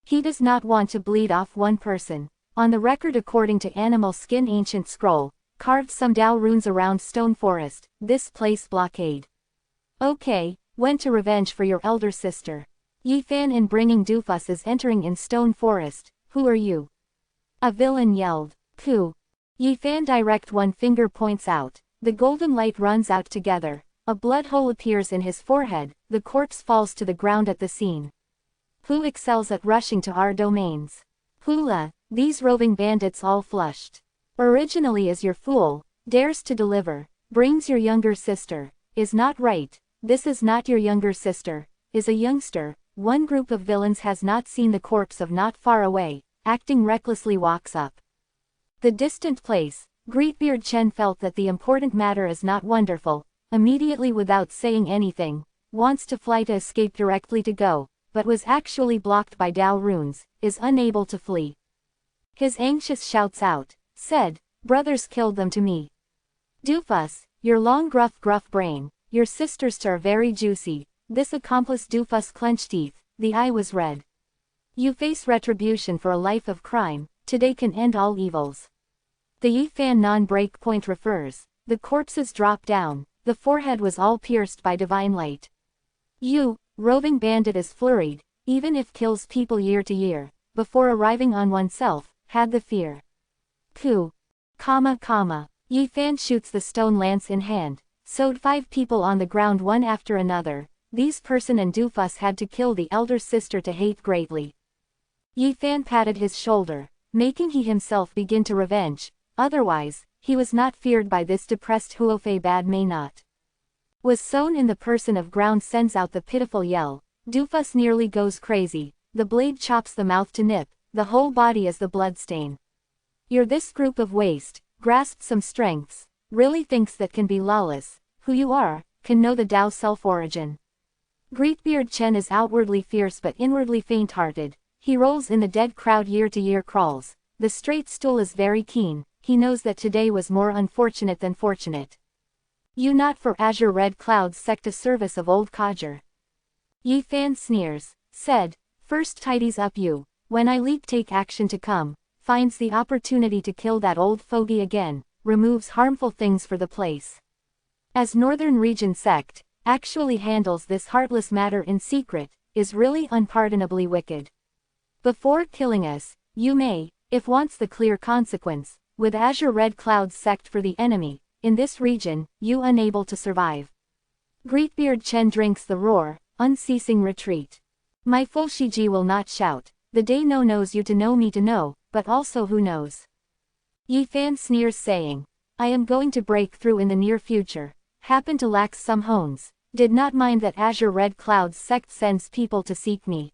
He does not want to bleed off one person. On the record according to animal skin ancient scroll, carved some Dao runes around stone forest, this place blockade. Okay, went to revenge for your elder sister. Yi Fan in bringing Dufus is entering in stone forest, who are you? A villain yelled. Ku. Yi Fan direct one finger points out, the golden light runs out together, a blood hole appears in his forehead, the corpse falls to the ground at the scene. Who excels at rushing to our domains? Hula, these roving bandits all flushed. Originally is your fool, dares to deliver, brings your younger sister, is not right, this is not your younger sister, is a youngster, one group of villains has not seen the corpse of not far away, acting recklessly walks up. The distant place, Greatbeard Chen felt that the important matter is not wonderful, immediately without saying anything, wants to fly to escape directly to go, but was actually blocked by Dao runes, is unable to flee. His anxious shouts out, said, brothers killed them to me. Dufus, your long gruff brain, your sisters are very juicy, this accomplice Dufus clenched teeth, the eye was red. You face retribution for a life of crime, today can end all evils. The Yi Fan non-break point refers, the corpses drop down, the forehead was all pierced by divine light. You, roving bandit is flurried, even if kills people year to year, before arriving on oneself, had the fear. Ku. Yi Fan shoots the stone lance in hand, sewed 5 people on the ground one after another, these person and Dufus had to kill the elder sister to hate greatly. Yi Fan patted his shoulder, making he himself begin to revenge, otherwise, he was not feared by this depressed Huofei bad may not. Was sown in the person of ground sends out the pitiful yell, Dufus nearly goes crazy, the blade chops the mouth to nip, the whole body is the bloodstain. You're this group of waste, grasped some strengths, really thinks that can be lawless, who you are, can know the Tao self-origin. Greatbeard Chen is outwardly fierce but inwardly faint-hearted, he rolls in the dead crowd year to year crawls, the straight stool is very keen, he knows that today was more unfortunate than fortunate. You not for Azure Red Cloud's sect a service of old codger. Yi Fan sneers, said, first tidies up you, when I leap take action to come, finds the opportunity to kill that old fogey again, removes harmful things for the place. As Northern Region sect, actually handles this heartless matter in secret, is really unpardonably wicked. Before killing us, you may, if wants the clear consequence, with Azure Red Cloud sect for the enemy, in this region, you unable to survive. Greatbeard Chen drinks the roar, unceasing retreat. My full Shiji will not shout, the day no knows you to know me to know, but also who knows. Yi Fan sneers saying, I am going to break through in the near future, happen to lack some hones, did not mind that Azure Red Cloud's sect sends people to seek me.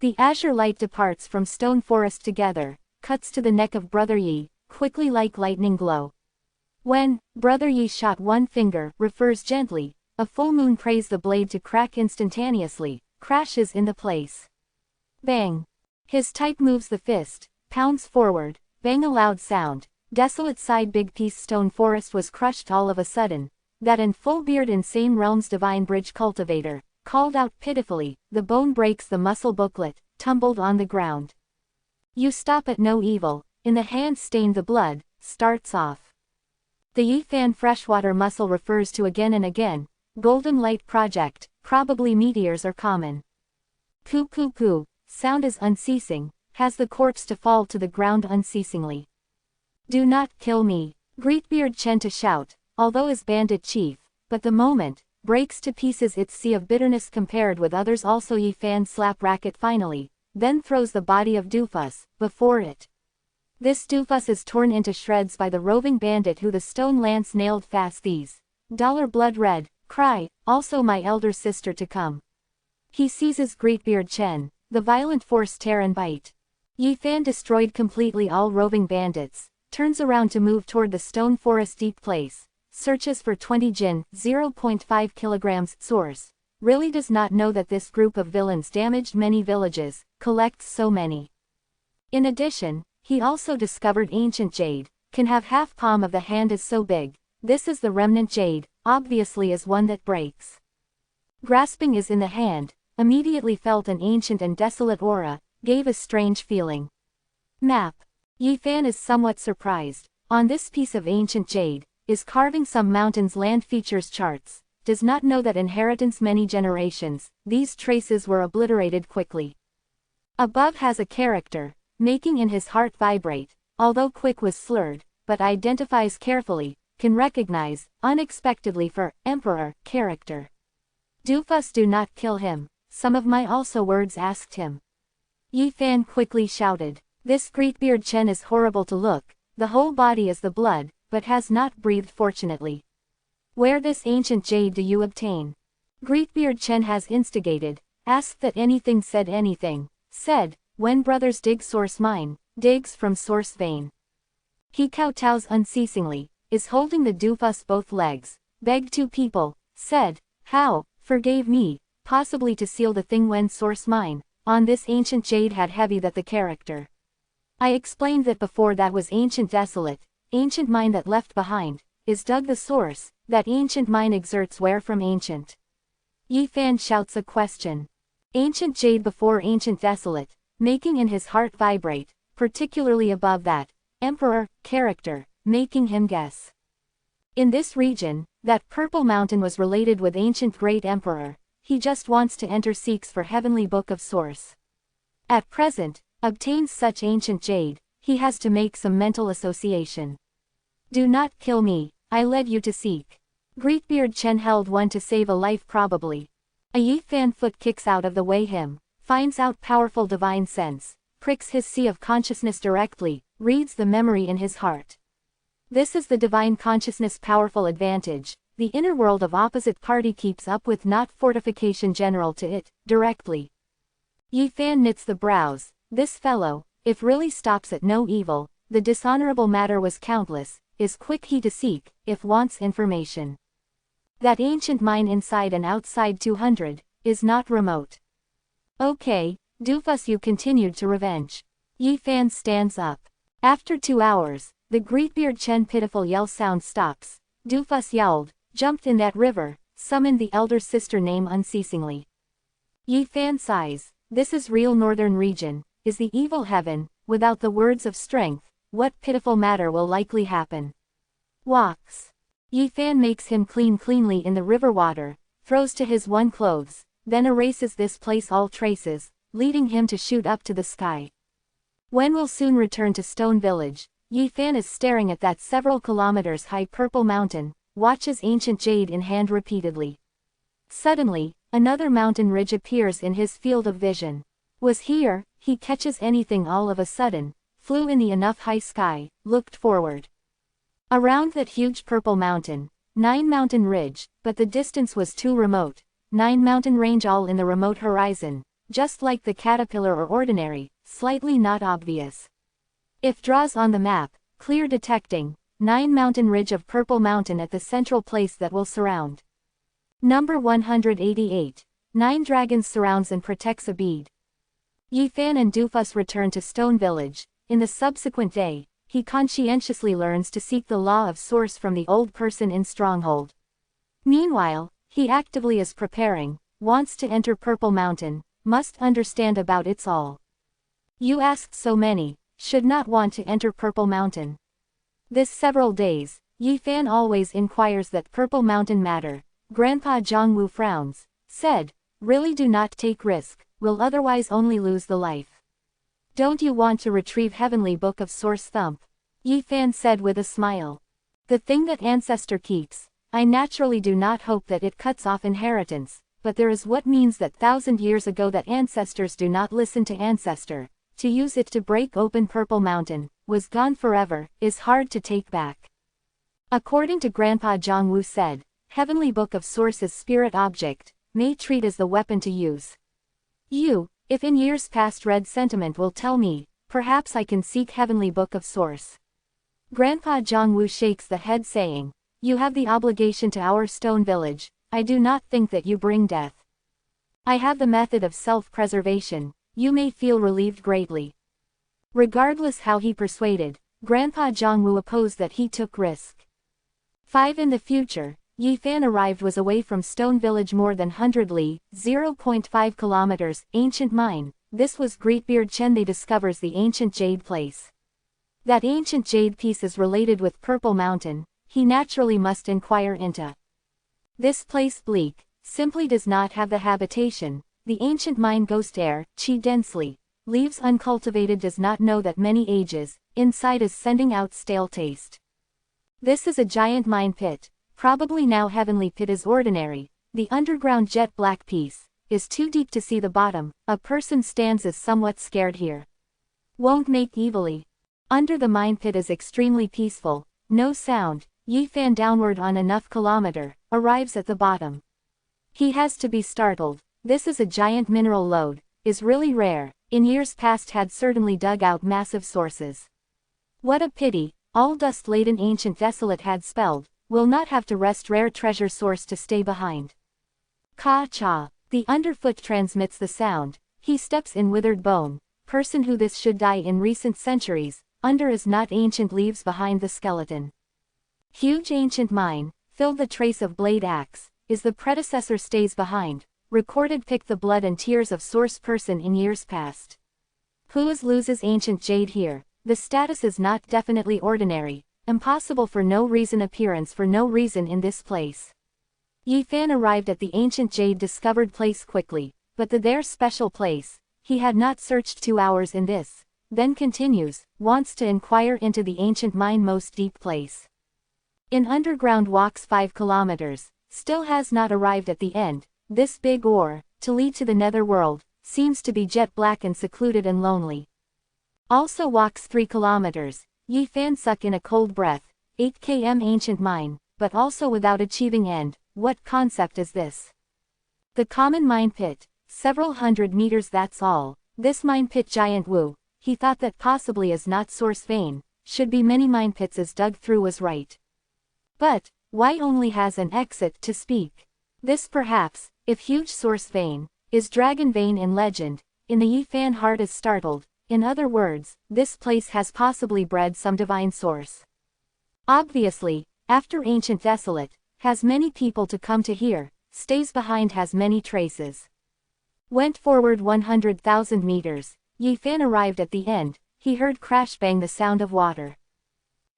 The azure light departs from stone forest together, cuts to the neck of Brother Yi, quickly like lightning glow. When Brother Yi shot one finger, refers gently, A full moon prays the blade to crack instantaneously, crashes in the place. Bang! His type moves the fist, pounds forward, bang a loud sound, desolate side big piece stone forest was crushed all of a sudden. That in full beard insane realms divine bridge cultivator, called out pitifully, the bone breaks the muscle booklet, tumbled on the ground. You stop at no evil, in the hand stained the blood, starts off. The Yifan freshwater muscle refers to again and again, golden light project, probably meteors are common. Coo coo coo, sound is unceasing, has the corpse to fall to the ground unceasingly. Do not kill me, Greatbeard Chen to shout, although as bandit chief, but the moment, breaks to pieces its sea of bitterness compared with others also Yifan slap racket finally, then throws the body of Doofus, before it. This Doofus is torn into shreds by the roving bandit who the stone lance nailed fast these. Blood red, cry, also my elder sister to come. He seizes Greatbeard Chen, the violent force tear and bite. Yifan destroyed completely all roving bandits, turns around to move toward the stone forest deep place, searches for 20 jin, 0.5 kilograms, source. Really does not know that this group of villains damaged many villages, collects so many. In addition, he also discovered ancient jade, can have half palm of the hand is so big. This is the remnant jade, obviously is one that breaks. Grasping is in the hand, immediately felt an ancient and desolate aura, gave a strange feeling. Map. Yifan is somewhat surprised, on this piece of ancient jade, is carving some mountains land features charts, does not know that inheritance many generations, these traces were obliterated quickly. Above has a character, making in his heart vibrate, although quick was slurred, but identifies carefully, can recognize, unexpectedly for, Emperor, character. Doofus do not kill him, some of my also words asked him. Yifan quickly shouted, this Greatbeard Chen is horrible to look, the whole body is the blood, but has not breathed fortunately. Where this ancient jade do you obtain? Greatbeard Chen has instigated, asked that anything said, when brothers dig source mine, digs from source vein. He kowtows unceasingly, is holding the Doofus both legs, begged two people, said, how, forgave me, possibly to seal the thing when source mine, on this ancient jade had heavy that the character. I explained that before that was ancient desolate, ancient mine that left behind, is dug the source, that ancient mine exerts where from ancient. Yifan shouts a question. Ancient jade before ancient desolate, making in his heart vibrate, particularly above that, Emperor, character, making him guess. In this region, that purple mountain was related with ancient great emperor, he just wants to enter seeks for heavenly book of source. At present, obtains such ancient jade, he has to make some mental association. Do not kill me, I led you to seek. Greatbeard Chen held one to save a life probably. A Yifan foot kicks out of the way him, finds out powerful divine sense, pricks his sea of consciousness directly, reads the memory in his heart. This is the divine consciousness powerful advantage, the inner world of opposite party keeps up with not fortification general to it, directly. Yifan knits the brows, this fellow, if really stops at no evil, the dishonorable matter was countless, is quick he to seek, if wants information. That ancient mine inside and outside 200, is not remote. Okay, Doofus you continued to revenge. Yifan stands up. After 2 hours, the Greatbeard Chen pitiful yell sound stops. Doofus yelled, jumped in that river, summoned the elder sister name unceasingly. Yifan sighs, this is real northern region, is the evil heaven, without the words of strength, what pitiful matter will likely happen. Walks. Yifan makes him cleanly in the river water, throws to his one clothes, then erases this place all traces, leading him to shoot up to the sky. When will soon return to Stone Village, Yifan is staring at that several kilometers high purple mountain, watches ancient jade in hand repeatedly. Suddenly, another mountain ridge appears in his field of vision. Was here, he catches anything all of a sudden, flew in the enough high sky, looked forward. Around that huge purple mountain, 9 mountain ridge, but the distance was too remote, 9 mountain range all in the remote horizon, just like the caterpillar or ordinary, slightly not obvious. If draws on the map, clear detecting, 9 mountain ridge of purple mountain at the central place that will surround. Number 188. 9 dragons surrounds and protects a bead. Yifan and Dufus return to Stone Village. In the subsequent day, he conscientiously learns to seek the law of source from the old person in Stronghold. Meanwhile, he actively is preparing, wants to enter Purple Mountain, must understand about its all. You asked so many, should not want to enter Purple Mountain. This several days, Yifan always inquires that Purple Mountain matter. Grandpa Zhongwu frowns, said, really do not take risk, will otherwise only lose the life. Don't you want to retrieve Heavenly Book of Source Thump? Yifan said with a smile. The thing that ancestor keeps, I naturally do not hope that it cuts off inheritance, but there is what means that 1,000 years ago that ancestors do not listen to ancestor, to use it to break open Purple Mountain, was gone forever, is hard to take back. According to Grandpa Zhongwu said, Heavenly Book of Source is spirit object, may treat as the weapon to use. You, if in years past read sentiment will tell me, perhaps I can seek Heavenly Book of Source. Grandpa Zhongwu shakes the head saying, you have the obligation to our stone village, I do not think that you bring death. I have the method of self-preservation, you may feel relieved greatly. Regardless how he persuaded, Grandpa Zhongwu opposed that he took risk. 5 In the future, Yifan arrived was away from Stone Village more than 100 li, 0.5 kilometers, ancient mine. This was Greatbeard Chen. They discovers the ancient jade place. That ancient jade piece is related with Purple Mountain, he naturally must inquire into. This place bleak, simply does not have the habitation, the ancient mine ghost air, chi densely, leaves uncultivated does not know that many ages, inside is sending out stale taste. This is a giant mine pit. Probably now Heavenly Pit is ordinary, the underground jet black piece, is too deep to see the bottom, a person stands is somewhat scared here. Won't make evilly. Under the mine pit is extremely peaceful, no sound, Yifan downward on enough kilometer, arrives at the bottom. He has to be startled, this is a giant mineral lode, is really rare, in years past had certainly dug out massive sources. What a pity, all dust-laden ancient desolate had spelled, will not have to rest rare treasure source to stay behind. Ka-cha, the underfoot transmits the sound, he steps in withered bone, person who this should die in recent centuries, under is not ancient leaves behind the skeleton. Huge ancient mine, filled the trace of blade axe, is the predecessor stays behind, recorded pick the blood and tears of source person in years past. Who's loses ancient jade here, the status is not definitely ordinary. Impossible for no reason appearance for no reason in this place. Yifan arrived at the ancient jade discovered place quickly, but the there special place, he had not searched 2 hours in this, then continues, wants to inquire into the ancient mine most deep place. In underground walks 5 kilometers, still has not arrived at the end, this big ore, to lead to the netherworld, seems to be jet black and secluded and lonely. Also walks 3 kilometers. Yifan suck in a cold breath, 8 km ancient mine, but also without achieving end, what concept is this? The common mine pit, several hundred meters that's all, this mine pit giant Wu, he thought that possibly is not source vein, should be many mine pits as dug through was right. But, why only has an exit to speak? This perhaps, if huge source vein, is dragon vein in legend, in the Yifan heart is startled. In other words, this place has possibly bred some divine source. Obviously, after ancient desolate, has many people to come to here, stays behind has many traces. Went forward 100,000 meters, Yifan arrived at the end, he heard crash bang the sound of water.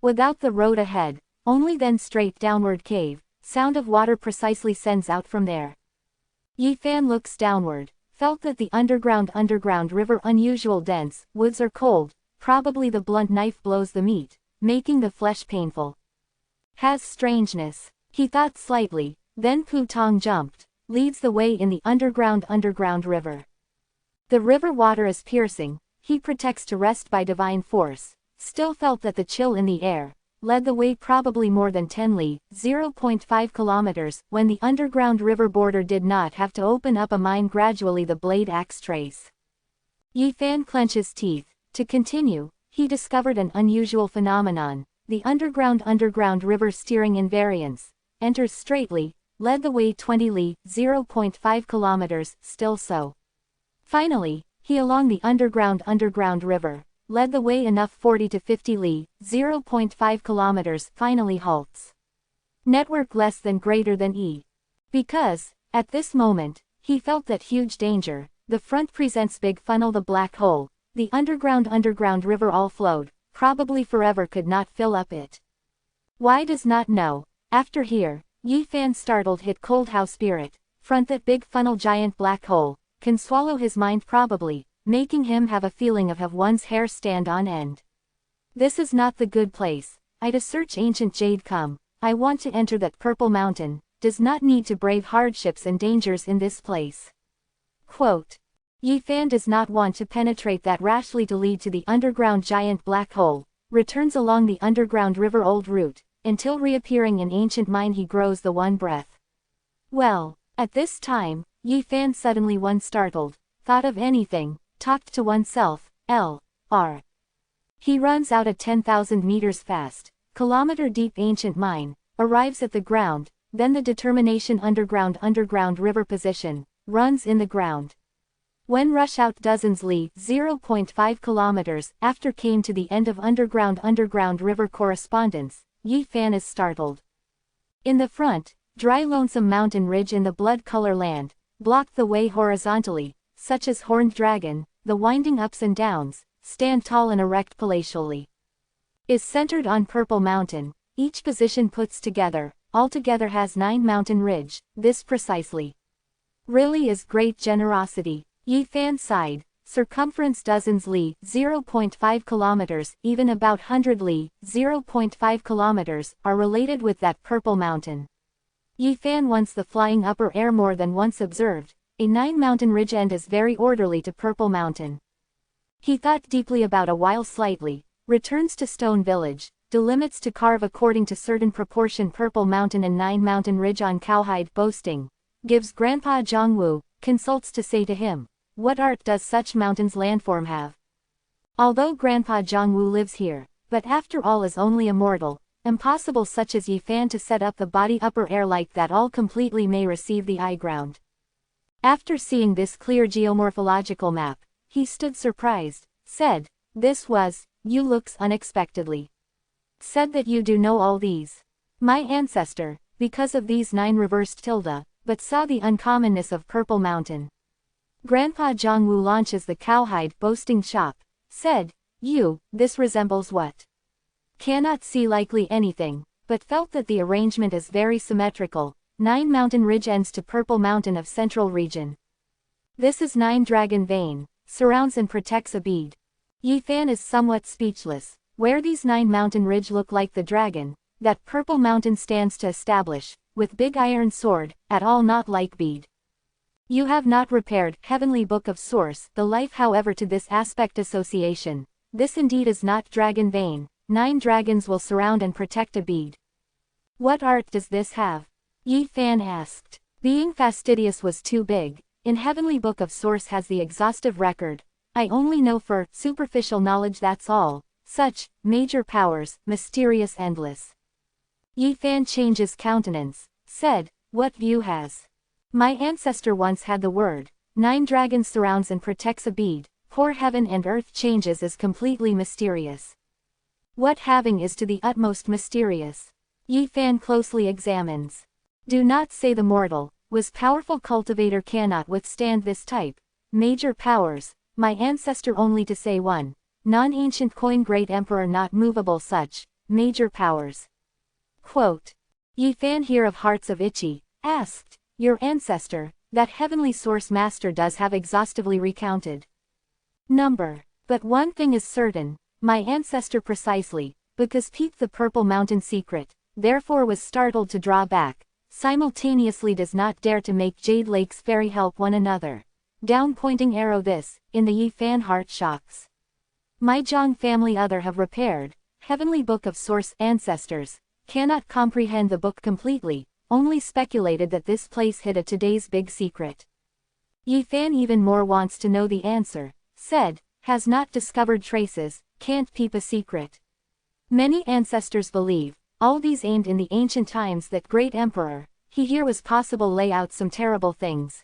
Without the road ahead, only then straight downward cave, sound of water precisely sends out from there. Yifan looks downward. Felt that the underground river unusual dense, woods are cold, probably the blunt knife blows the meat, making the flesh painful. Has strangeness, he thought slightly, then Putong jumped, leads the way in the underground river. The river water is piercing, he protects to rest by divine force, still felt that the chill in the air, led the way probably more than 10 li, 0.5 kilometers, when the underground river border did not have to open up a mine gradually the blade axe trace. Yifan clenches teeth, to continue, he discovered an unusual phenomenon, the underground river steering invariance, enters straightly, led the way 20 li, 0.5 kilometers, still so. Finally, he along the underground river, led the way enough 40 to 50 li, 0.5 kilometers, finally halts. Network less than greater than E. Because, at this moment, he felt that huge danger, the front presents big funnel the black hole, the underground river all flowed, probably forever could not fill up it. Why does not know, after here, Yi Fan startled hit cold how spirit, front that big funnel giant black hole, can swallow his mind probably, making him have a feeling of have one's hair stand on end. This is not the good place, I to search ancient jade come, I want to enter that purple mountain, does not need to brave hardships and dangers in this place. Quote. Yi Fan does not want to penetrate that rashly to lead to the underground giant black hole, returns along the underground river old route, until reappearing in ancient mine he grows the one breath. Well, at this time, Yi Fan suddenly one startled, thought of anything, talked to oneself, L.R. He runs out at 10,000 meters fast, kilometer deep ancient mine, arrives at the ground, then the determination underground river position, runs in the ground. When rush out dozens li, 0.5 kilometers, after came to the end of underground river correspondence, Yi Fan is startled. In the front, dry lonesome mountain ridge in the blood color land, blocked the way horizontally, such as horned dragon, the winding ups and downs, stand tall and erect palatially. Is centered on purple mountain, each position puts together, altogether has 9 mountain ridge, this precisely. Really is great generosity, Yi Fan sighed, circumference dozens li, 0.5 kilometers, even about 100 li, 0.5 kilometers, are related with that purple mountain. Yi Fan once the flying upper air more than once observed, a 9 mountain ridge end is very orderly to purple mountain. He thought deeply about a while slightly, returns to stone village, delimits to carve according to certain proportion purple mountain and 9 mountain ridge on cowhide boasting, gives Grandpa Zhongwu, consults to say to him, what art does such mountains landform have? Although Grandpa Zhongwu lives here, but after all is only a mortal, impossible such as Yi Fan to set up the body upper air like that all completely may receive the eye ground. After seeing this clear geomorphological map, he stood surprised, said, this was, you looks unexpectedly. Said that you do know all these. My ancestor, because of these 9 reversed tilde, but saw the uncommonness of purple mountain. Grandpa Zhongwu launches the cowhide boasting shop, said, you, this resembles what? Cannot see likely anything, but felt that the arrangement is very symmetrical, 9 mountain ridge ends to purple mountain of central region. This is 9 dragon vein, surrounds and protects a bead. Yi Fan is somewhat speechless, where these 9 mountain ridge look like the dragon, that purple mountain stands to establish, with big iron sword, at all not like bead. You have not repaired, heavenly book of source, the life however to this aspect association, this indeed is not dragon vein, 9 dragons will surround and protect a bead. What art does this have? Yi Fan asked. Being fastidious was too big, in heavenly book of source has the exhaustive record, I only know for superficial knowledge that's all, such, major powers, mysterious endless. Yi Fan changes countenance, said, what view has? My ancestor once had the word, 9 dragons surrounds and protects a bead, poor heaven and earth changes is completely mysterious. What having is to the utmost mysterious? Yi Fan closely examines. Do not say the mortal, was powerful cultivator cannot withstand this type, major powers, my ancestor only to say one, non-ancient coin great emperor not movable such, major powers. Quote. Yi Fan hear of hearts of Ichi, asked, your ancestor, that heavenly source master does have exhaustively recounted. Number. But one thing is certain, my ancestor precisely, because peeped the purple mountain secret, therefore was startled to draw back, simultaneously does not dare to make Jade Lake's fairy help one another. Down pointing arrow this, in the Yi Fan heart shocks. My Zhang family other have repaired, heavenly book of source ancestors, cannot comprehend the book completely, only speculated that this place hid a today's big secret. Yi Fan even more wants to know the answer, said, has not discovered traces, can't peep a secret. Many ancestors believe, all these aimed in the ancient times that great emperor, he here was possible lay out some terrible things.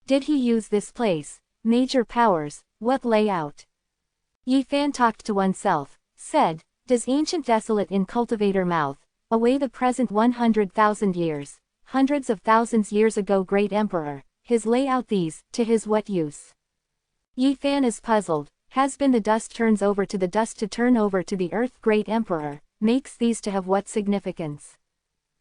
Did he use this place? Major powers, what layout? Yi Fan talked to oneself, said, does ancient desolate in cultivator mouth, away the present 100,000 years, hundreds of thousands years ago great emperor, his layout these, to his what use? Yi Fan is puzzled, has been the dust turns over to the dust to turn over to the earth great emperor, makes these to have what significance?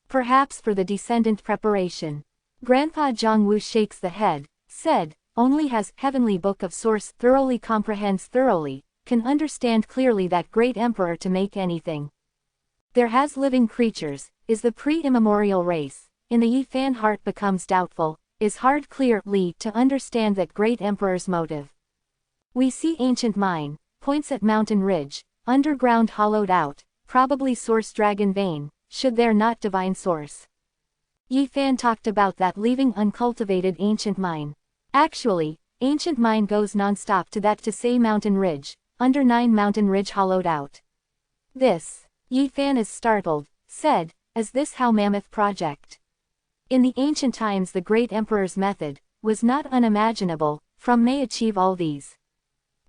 Perhaps for the descendant preparation. Grandpa Zhongwu shakes the head, said, only has heavenly book of source thoroughly comprehends thoroughly, can understand clearly that great emperor to make anything. There has living creatures, is the pre-immemorial race, in the Yi Fan heart becomes doubtful, is hard clearly to understand that great emperor's motive. We see ancient mine, points at mountain ridge, underground hollowed out, probably source dragon vein, should there not divine source? Yi Fan talked about that leaving uncultivated ancient mine. Actually, ancient mine goes non-stop to that to say mountain ridge, under 9 mountain ridge hollowed out. This, Yi Fan is startled, said, is this how Mammoth project? In the ancient times the great emperor's method, was not unimaginable, from may achieve all these.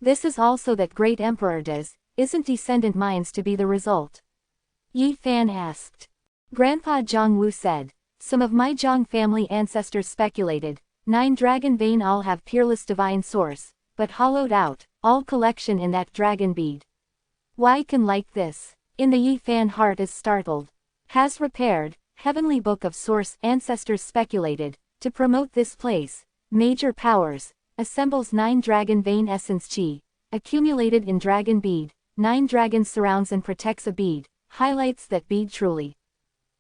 This is also that great emperor does, isn't descendant mines to be the result? Yi Fan asked. Grandpa Zhongwu said, some of my Zhong family ancestors speculated, 9 dragon vein all have peerless divine source, but hollowed out, all collection in that dragon bead. Why can like this? In the Yi Fan heart is startled. Has repaired, heavenly book of source ancestors speculated, to promote this place, major powers, assembles 9 dragon vein essence chi, accumulated in dragon bead, 9 dragons surrounds and protects a bead, highlights that bead truly.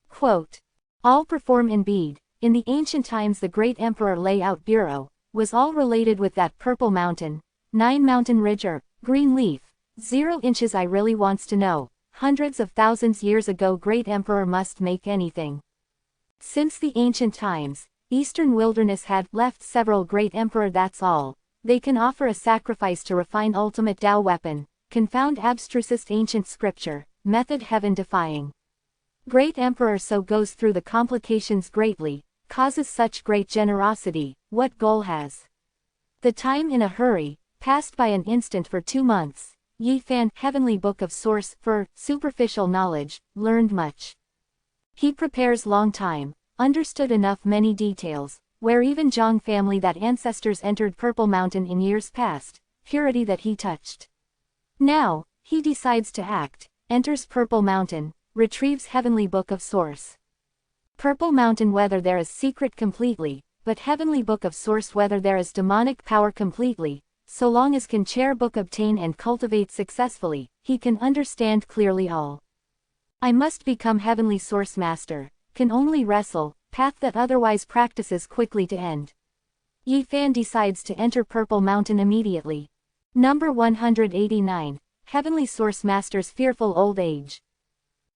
Quote, all perform in bead, in the ancient times the great emperor layout bureau, was all related with that purple mountain, 9 mountain ridge or, green leaf, 0 inches I really wants to know, hundreds of thousands years ago great emperor must make anything. Since the ancient times, eastern wilderness had left several great emperor that's all, they can offer a sacrifice to refine ultimate Tao weapon, confound abstrusest ancient scripture, method heaven defying. Great emperor so goes through the complications greatly, causes such great generosity, what goal has? The time in a hurry, passed by an instant for 2 months, Yi Fan, heavenly book of source, for, superficial knowledge, learned much. He prepares long time, understood enough many details, where even Zhong family that ancestors entered Purple Mountain in years past, purity that he touched. Now, he decides to act, enters Purple Mountain, retrieves heavenly book of source. Purple Mountain whether there is secret completely, but heavenly book of source whether there is demonic power completely, so long as can chair book obtain and cultivate successfully, he can understand clearly all. I must become heavenly source master, can only wrestle, path that otherwise practices quickly to end. Yi Fan decides to enter Purple Mountain immediately. Number 189, Heavenly Source Master's fearful old age.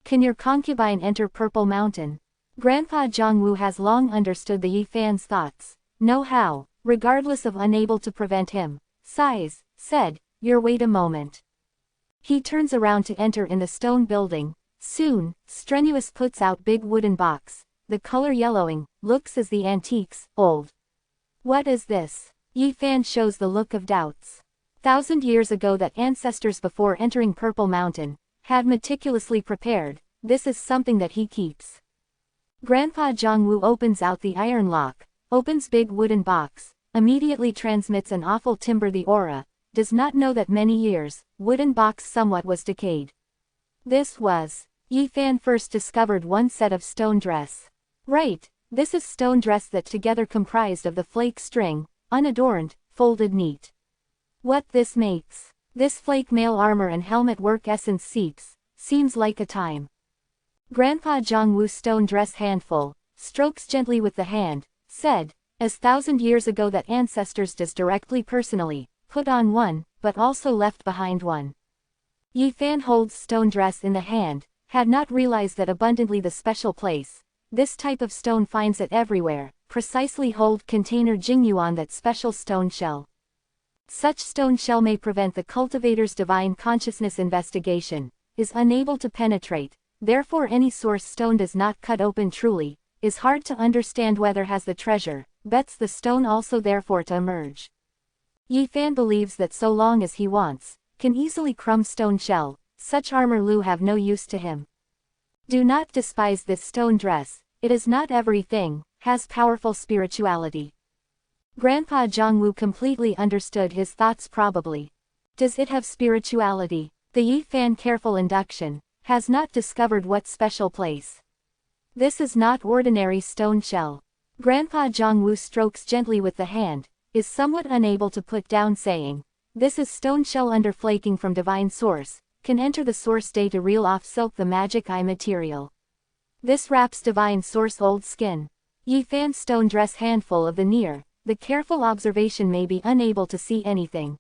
Can your concubine enter Purple Mountain? Grandpa Zhongwu has long understood the Yi Fan's thoughts, know how, regardless of unable to prevent him, sighs, said, your wait a moment. He turns around to enter in the stone building, soon, strenuous puts out big wooden box, the color yellowing, looks as the antiques, old. What is this? Yi Fan shows the look of doubts. 1,000 years ago that ancestors before entering Purple Mountain, had meticulously prepared, this is something that he keeps. Grandpa Zhongwu opens out the iron lock, opens big wooden box, immediately transmits an awful timber the aura, does not know that many years, wooden box somewhat was decayed. This was, Yi Fan first discovered one set of stone dress. Right, this is stone dress that together comprised of the flake string, unadorned, folded neat. What this makes, this flake mail armor and helmet work essence seems like a time. Grandpa Zhongwu stone dress handful, strokes gently with the hand, said, as 1,000 years ago that ancestors does directly personally, put on one, but also left behind one. Yi Fan holds stone dress in the hand, had not realized that abundantly the special place, this type of stone finds it everywhere, precisely hold container Jingyuan that special stone shell. Such stone shell may prevent the cultivator's divine consciousness investigation, is unable to penetrate, therefore any source stone does not cut open truly, is hard to understand whether has the treasure, bets the stone also therefore to emerge. Yi Fan believes that so long as he wants, can easily crumb stone shell, such armor Lu have no use to him. Do not despise this stone dress, it is not everything, has powerful spirituality. Grandpa Zhongwu completely understood his thoughts probably. Does it have spirituality? The Yi Fan careful induction, has not discovered what special place. This is not ordinary stone shell. Grandpa Zhongwu strokes gently with the hand, is somewhat unable to put down saying, this is stone shell under flaking from divine source, can enter the source day to reel off silk the magic eye material. This wraps divine source old skin. Yi Fan stone dress handful of the near, the careful observation may be unable to see anything.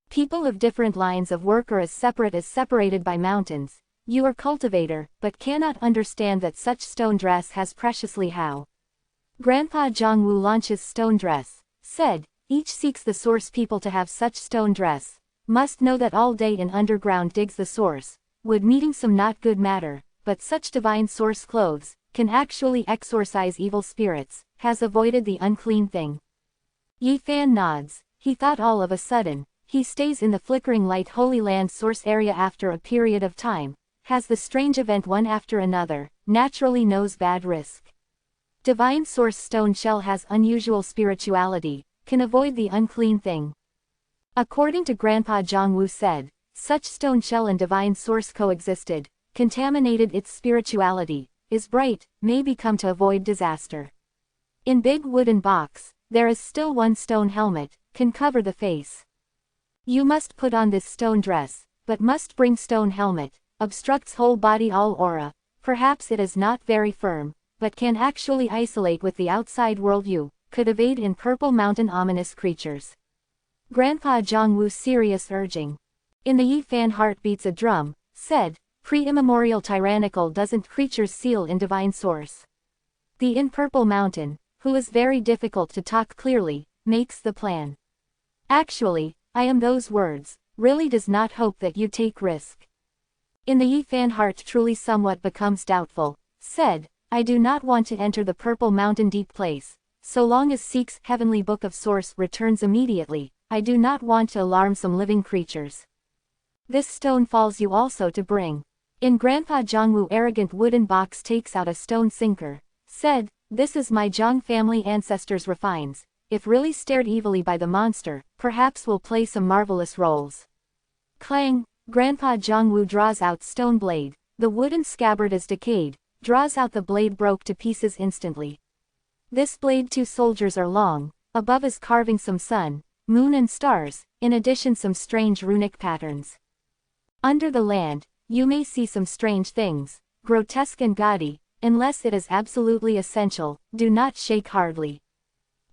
People of different lines of work are as separated by mountains. You are cultivator, but cannot understand that such stone dress has preciously how. Grandpa Zhongwu launches stone dress, said, each seeks the source people to have such stone dress, must know that all day in underground digs the source, would meeting some not good matter, but such divine source clothes, can actually exorcise evil spirits, has avoided the unclean thing. Yi Fan nods, he thought all of a sudden, he stays in the flickering light Holy Land source area after a period of time, has the strange event one after another, naturally knows bad risk. Divine source stone shell has unusual spirituality, can avoid the unclean thing. According to Grandpa Zhongwu said, such stone shell and divine source coexisted, contaminated its spirituality, is bright, may become to avoid disaster. In big wooden box, there is still one stone helmet, can cover the face. You must put on this stone dress, but must bring stone helmet, obstructs whole body all aura, perhaps it is not very firm, but can actually isolate with the outside world you, could evade in purple mountain ominous creatures. Grandpa Zhongwu's serious urging. In the Yi Fan heart beats a drum, said, pre-immemorial tyrannical doesn't creatures seal in divine source. The in purple mountain, who is very difficult to talk clearly, makes the plan. Actually, I am those words, really does not hope that you take risk. In the Yi Fan heart truly somewhat becomes doubtful, said, I do not want to enter the purple mountain deep place, so long as seeks heavenly book of source returns immediately, I do not want to alarm some living creatures. This stone falls you also to bring. In Grandpa Zhongwu arrogant wooden box takes out a stone sinker, said, this is my Zhong family ancestors refines, if really stared evilly by the monster, perhaps will play some marvelous roles. Clang, Grandpa Zhongwu draws out stone blade, the wooden scabbard is decayed, draws out the blade broke to pieces instantly. This blade 2 soldiers are long, above is carving some sun, moon and stars, in addition some strange runic patterns. Under the land, you may see some strange things, grotesque and gaudy, unless it is absolutely essential, do not shake hardly.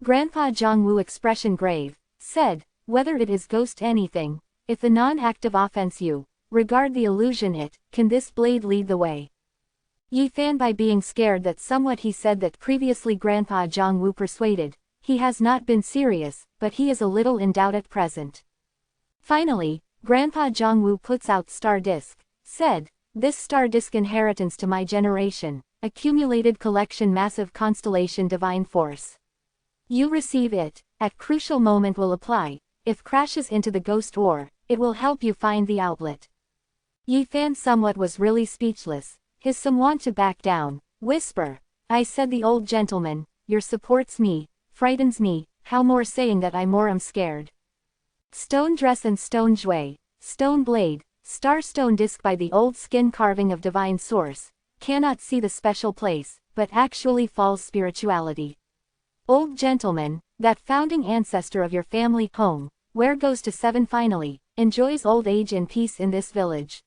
Grandpa Zhongwu expression grave, said, whether it is ghost anything, if the non-active offense you, regard the illusion it, can this blade lead the way? Yi Fan by being scared that somewhat he said that previously Grandpa Zhongwu persuaded, he has not been serious, but he is a little in doubt at present. Finally, Grandpa Zhongwu puts out star disc, said, this star disc inheritance to my generation, accumulated collection massive constellation divine force. You receive it, at crucial moment will apply, if crashes into the ghost ore, it will help you find the outlet. Yi Fan somewhat was really speechless, his some want to back down, whisper, I said the old gentleman, your supports me, frightens me, how more saying that I more am scared. Stone dress and stone jue, stone blade, star stone disc by the old skin carving of divine source, cannot see the special place, but actually falls spirituality. Old gentleman, that founding ancestor of your family home, where goes to 7 finally, enjoys old age in peace in this village.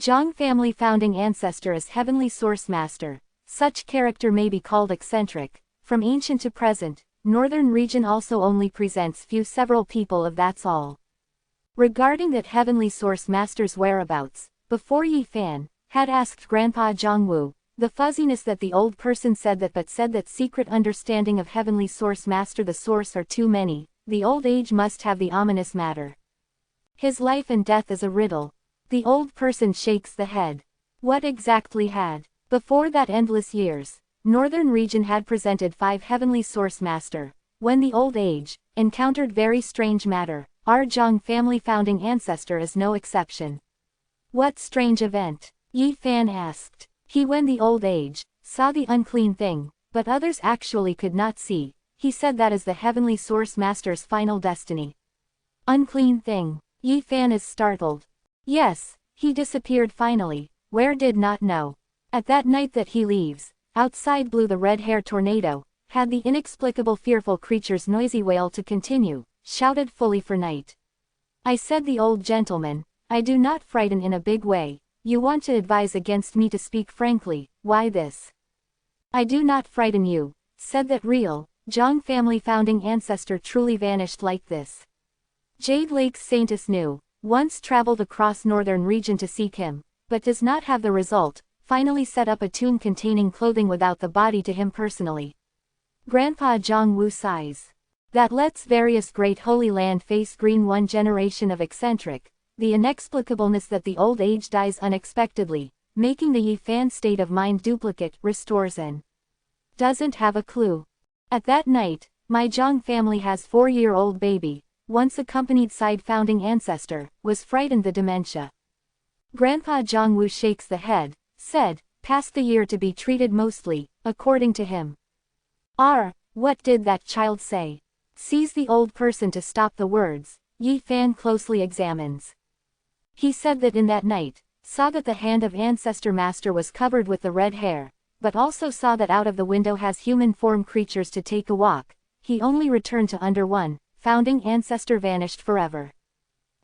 Zhong family founding ancestor is heavenly source master, such character may be called eccentric, from ancient to present, northern region also only presents few several people of that's all. Regarding that heavenly source master's whereabouts, before Yi Fan had asked Grandpa Zhongwu, the fuzziness that the old person said that secret understanding of heavenly source master the source are too many, the old age must have the ominous matter. His life and death is a riddle. The old person shakes the head. What exactly had, before that endless years, northern region had presented 5 heavenly source master. When the old age, encountered very strange matter, our Zhang family founding ancestor is no exception. What strange event? Yi Fan asked. He when the old age, saw the unclean thing, but others actually could not see, he said that is the heavenly source master's final destiny. Unclean thing. Yi Fan is startled. Yes, he disappeared finally, where did not know. At that night that he leaves, outside blew the red hair tornado, had the inexplicable fearful creature's noisy wail to continue, shouted fully for night. I said the old gentleman, I do not frighten in a big way, you want to advise against me to speak frankly, why this? I do not frighten you, said that real, Zhang family founding ancestor truly vanished like this. Jade Lake's Saintess knew, once traveled across northern region to seek him, but does not have the result, finally set up a tomb containing clothing without the body to him personally. Grandpa Zhang Wu sighs. That lets various great holy land face green one generation of eccentric, the inexplicableness that the old age dies unexpectedly, making the Yi Fan state of mind duplicate, restores and doesn't have a clue. At that night, my Zhang family has 4-year-old baby, once accompanied side founding ancestor, was frightened the dementia. Grandpa Zhang Wu shakes the head, said, past the year to be treated mostly, according to him. What did that child say? Sees the old person to stop the words, Yi Fan closely examines. He said that in that night, saw that the hand of ancestor master was covered with the red hair, but also saw that out of the window has human form creatures to take a walk, he only returned to under one, founding ancestor vanished forever.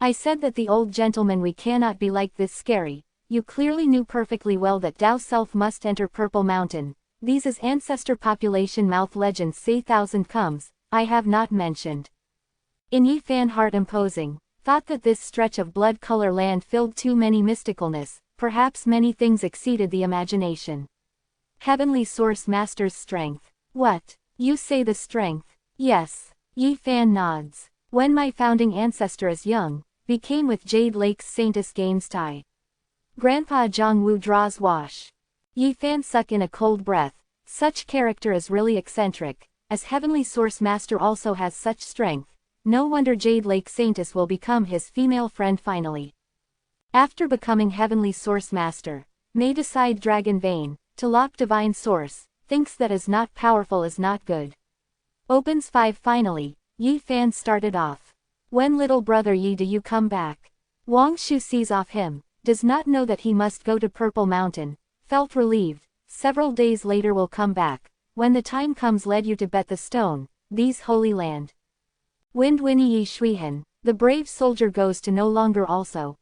I said that the old gentleman we cannot be like this scary, you clearly knew perfectly well that Tao self must enter Purple Mountain, these as ancestor population mouth legends say 1,000 comes, I have not mentioned. In Yi Fan heart imposing, thought that this stretch of blood color land filled too many mysticalness, perhaps many things exceeded the imagination. Heavenly source master's strength. What? You say the strength? Yes. Yi Fan nods. When my founding ancestor is young, became with Jade Lake's Saintess Games tie. Grandpa Zhang Wu draws wash. Yi Fan suck in a cold breath, such character is really eccentric, as heavenly source master also has such strength, no wonder Jade Lake Saintess will become his female friend finally. After becoming heavenly source master, may decide dragon vein, to lock divine source, thinks that is not powerful is not good. Opens 5 finally, Yi Fan started off. When little brother Yi do you come back? Wang Shu sees off him, does not know that he must go to Purple Mountain, felt relieved, several days later will come back, when the time comes led you to bet the stone, these holy land. Wind Winnie Yi Shuihan, the brave soldier goes to no longer also.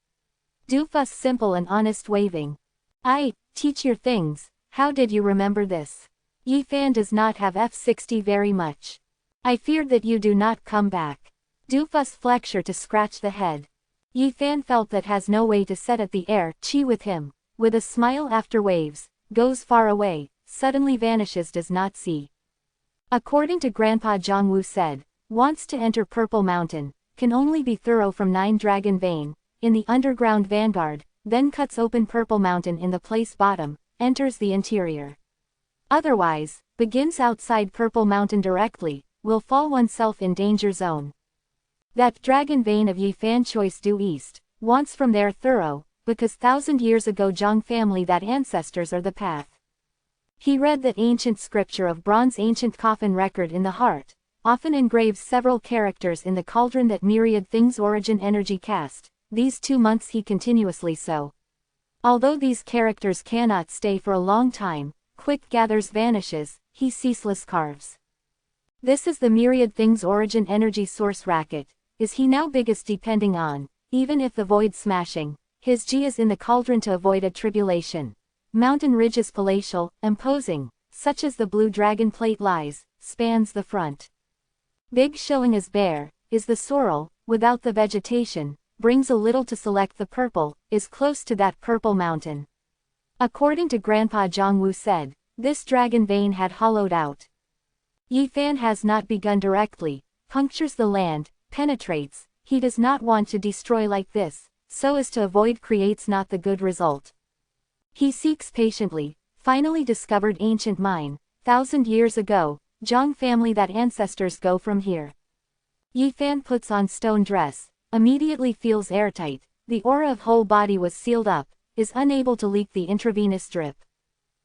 Doofus simple and honest waving. I, teach your things, how did you remember this? Yi Fan does not have F60 very much. I feared that you do not come back. Doofus flexure to scratch the head. Yi Fan felt that has no way to set at the air, chi with him, with a smile after waves, goes far away, suddenly vanishes does not see. According to Grandpa Zhang Wu said, wants to enter Purple Mountain, can only be thorough from 9 Dragon Vein, in the underground vanguard, then cuts open Purple Mountain in the place bottom, enters the interior. Otherwise, begins outside Purple Mountain directly, will fall oneself in danger zone. That Dragon Vein of Yi Fan choice due east, wants from there thorough, because 1,000 years ago Zhang family that ancestors are the path. He read that ancient scripture of bronze ancient coffin record in the heart, often engraves several characters in the cauldron that myriad things origin energy cast, these 2 months he continuously so. Although these characters cannot stay for a long time, quick gathers vanishes, he ceaseless carves. This is the myriad things origin energy source racket, is he now biggest depending on, even if the void smashing, his G is in the cauldron to avoid a tribulation. Mountain ridges palatial, imposing, such as the blue dragon plate lies, spans the front. Big shilling is bare, is the sorrel, without the vegetation, brings a little to select the purple, is close to that Purple Mountain. According to Grandpa Zhang Wu said, this dragon vein had hollowed out. Yi Fan has not begun directly, punctures the land, penetrates, he does not want to destroy like this, so as to avoid creates not the good result. He seeks patiently, finally discovered ancient mine, 1,000 years ago, Zhang family that ancestors go from here. Yi Fan puts on stone dress, immediately feels airtight, the aura of whole body was sealed up, is unable to leak the intravenous drip.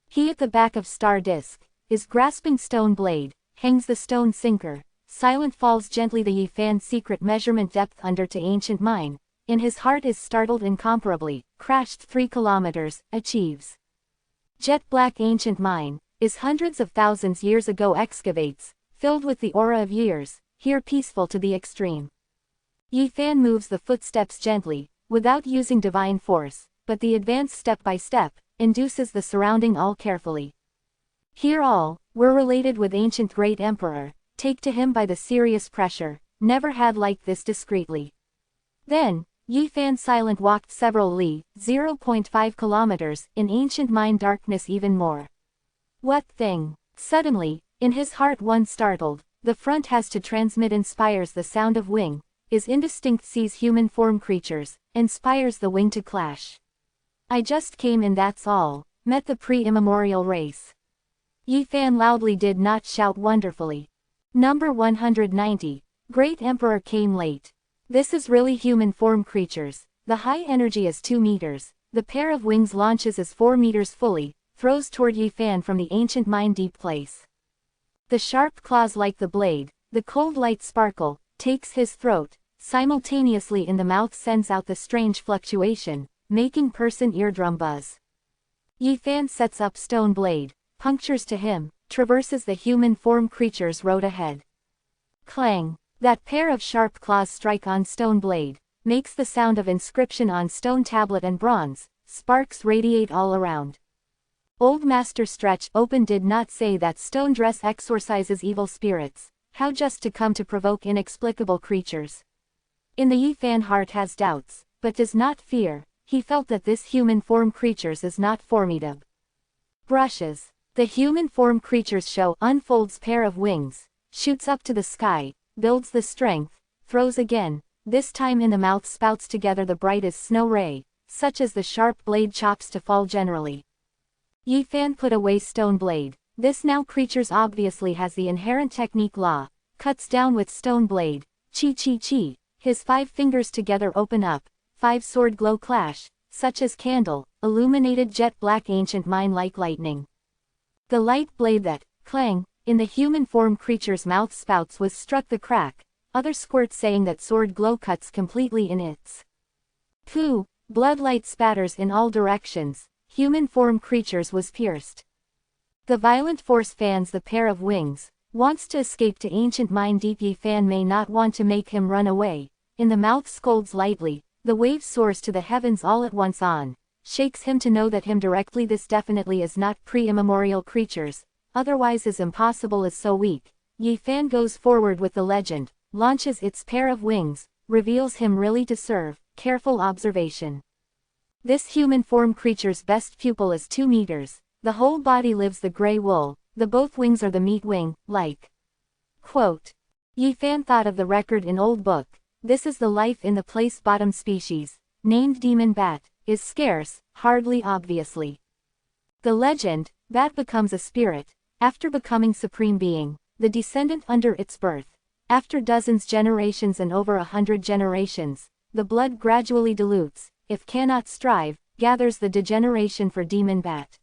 He at the back of star disk, is grasping stone blade, hangs the stone sinker, silent falls gently the Yi Fan's secret measurement depth under to ancient mine, in his heart is startled incomparably, crashed 3 kilometers, achieves. Jet black ancient mine, is hundreds of thousands years ago excavates, filled with the aura of years, here peaceful to the extreme. Yi Fan moves the footsteps gently, without using divine force, but the advance step by step, induces the surrounding all carefully. Here all, were related with ancient great emperor, take to him by the serious pressure, never had like this discreetly. Then, Yi Fan silent walked several li, 0.5 kilometers, in ancient mine darkness even more. What thing? Suddenly, in his heart one startled, the front has to transmit inspires the sound of wing, is indistinct sees human form creatures, inspires the wing to clash. I just came in that's all, met the pre-immemorial race. Yi Fan loudly did not shout wonderfully. Number 190, Great Emperor came late. This is really human form creatures, the high energy is 2 meters, the pair of wings launches is 4 meters fully, throws toward Yi Fan from the ancient mine deep place. The sharp claws like the blade, the cold light sparkle, takes his throat, simultaneously in the mouth sends out the strange fluctuation, making person eardrum buzz. Yi Fan sets up stone blade, punctures to him, traverses the human form creature's road ahead. Clang! That pair of sharp claws strike on stone blade, makes the sound of inscription on stone tablet and bronze, sparks radiate all around. Old Master Stretch Open did not say that stone dress exorcises evil spirits, how just to come to provoke inexplicable creatures. In the Yi Fan heart has doubts, but does not fear, he felt that this human form creatures is not formidable. Brushes. The human form creatures show unfolds pair of wings, shoots up to the sky, builds the strength, throws again, this time in the mouth spouts together the brightest snow ray, such as the sharp blade chops to fall generally. Yi Fan put away stone blade, this now creatures obviously has the inherent technique law, cuts down with stone blade, chi chi chi, his 5 fingers together open up, 5 sword glow clash, such as candle, illuminated jet black ancient mine like lightning. The light blade that, clang, in the human form creature's mouth spouts was struck the crack, other squirts saying that sword glow cuts completely in its. Pooh, blood light spatters in all directions, human form creatures was pierced. The violent force fans the pair of wings, wants to escape to ancient mine deep Yi Fan may not want to make him run away, in the mouth scolds lightly, the wave soars to the heavens all at once on, shakes him to know that him directly this definitely is not pre-immemorial creatures, otherwise is impossible is so weak. Yi Fan goes forward with the legend, launches its pair of wings, reveals him really to serve, careful observation. This human form creature's best pupil is 2 meters, the whole body lives the gray wool, the both wings are the meat wing, like. Quote. Yi Fan thought of the record in Old Book, this is the life in the place bottom species, named demon bat, is scarce, hardly obviously. The legend, bat becomes a spirit, after becoming supreme being, the descendant under its birth. After dozens generations and over 100 generations, the blood gradually dilutes, if cannot strive, gathers the degeneration for demon bat.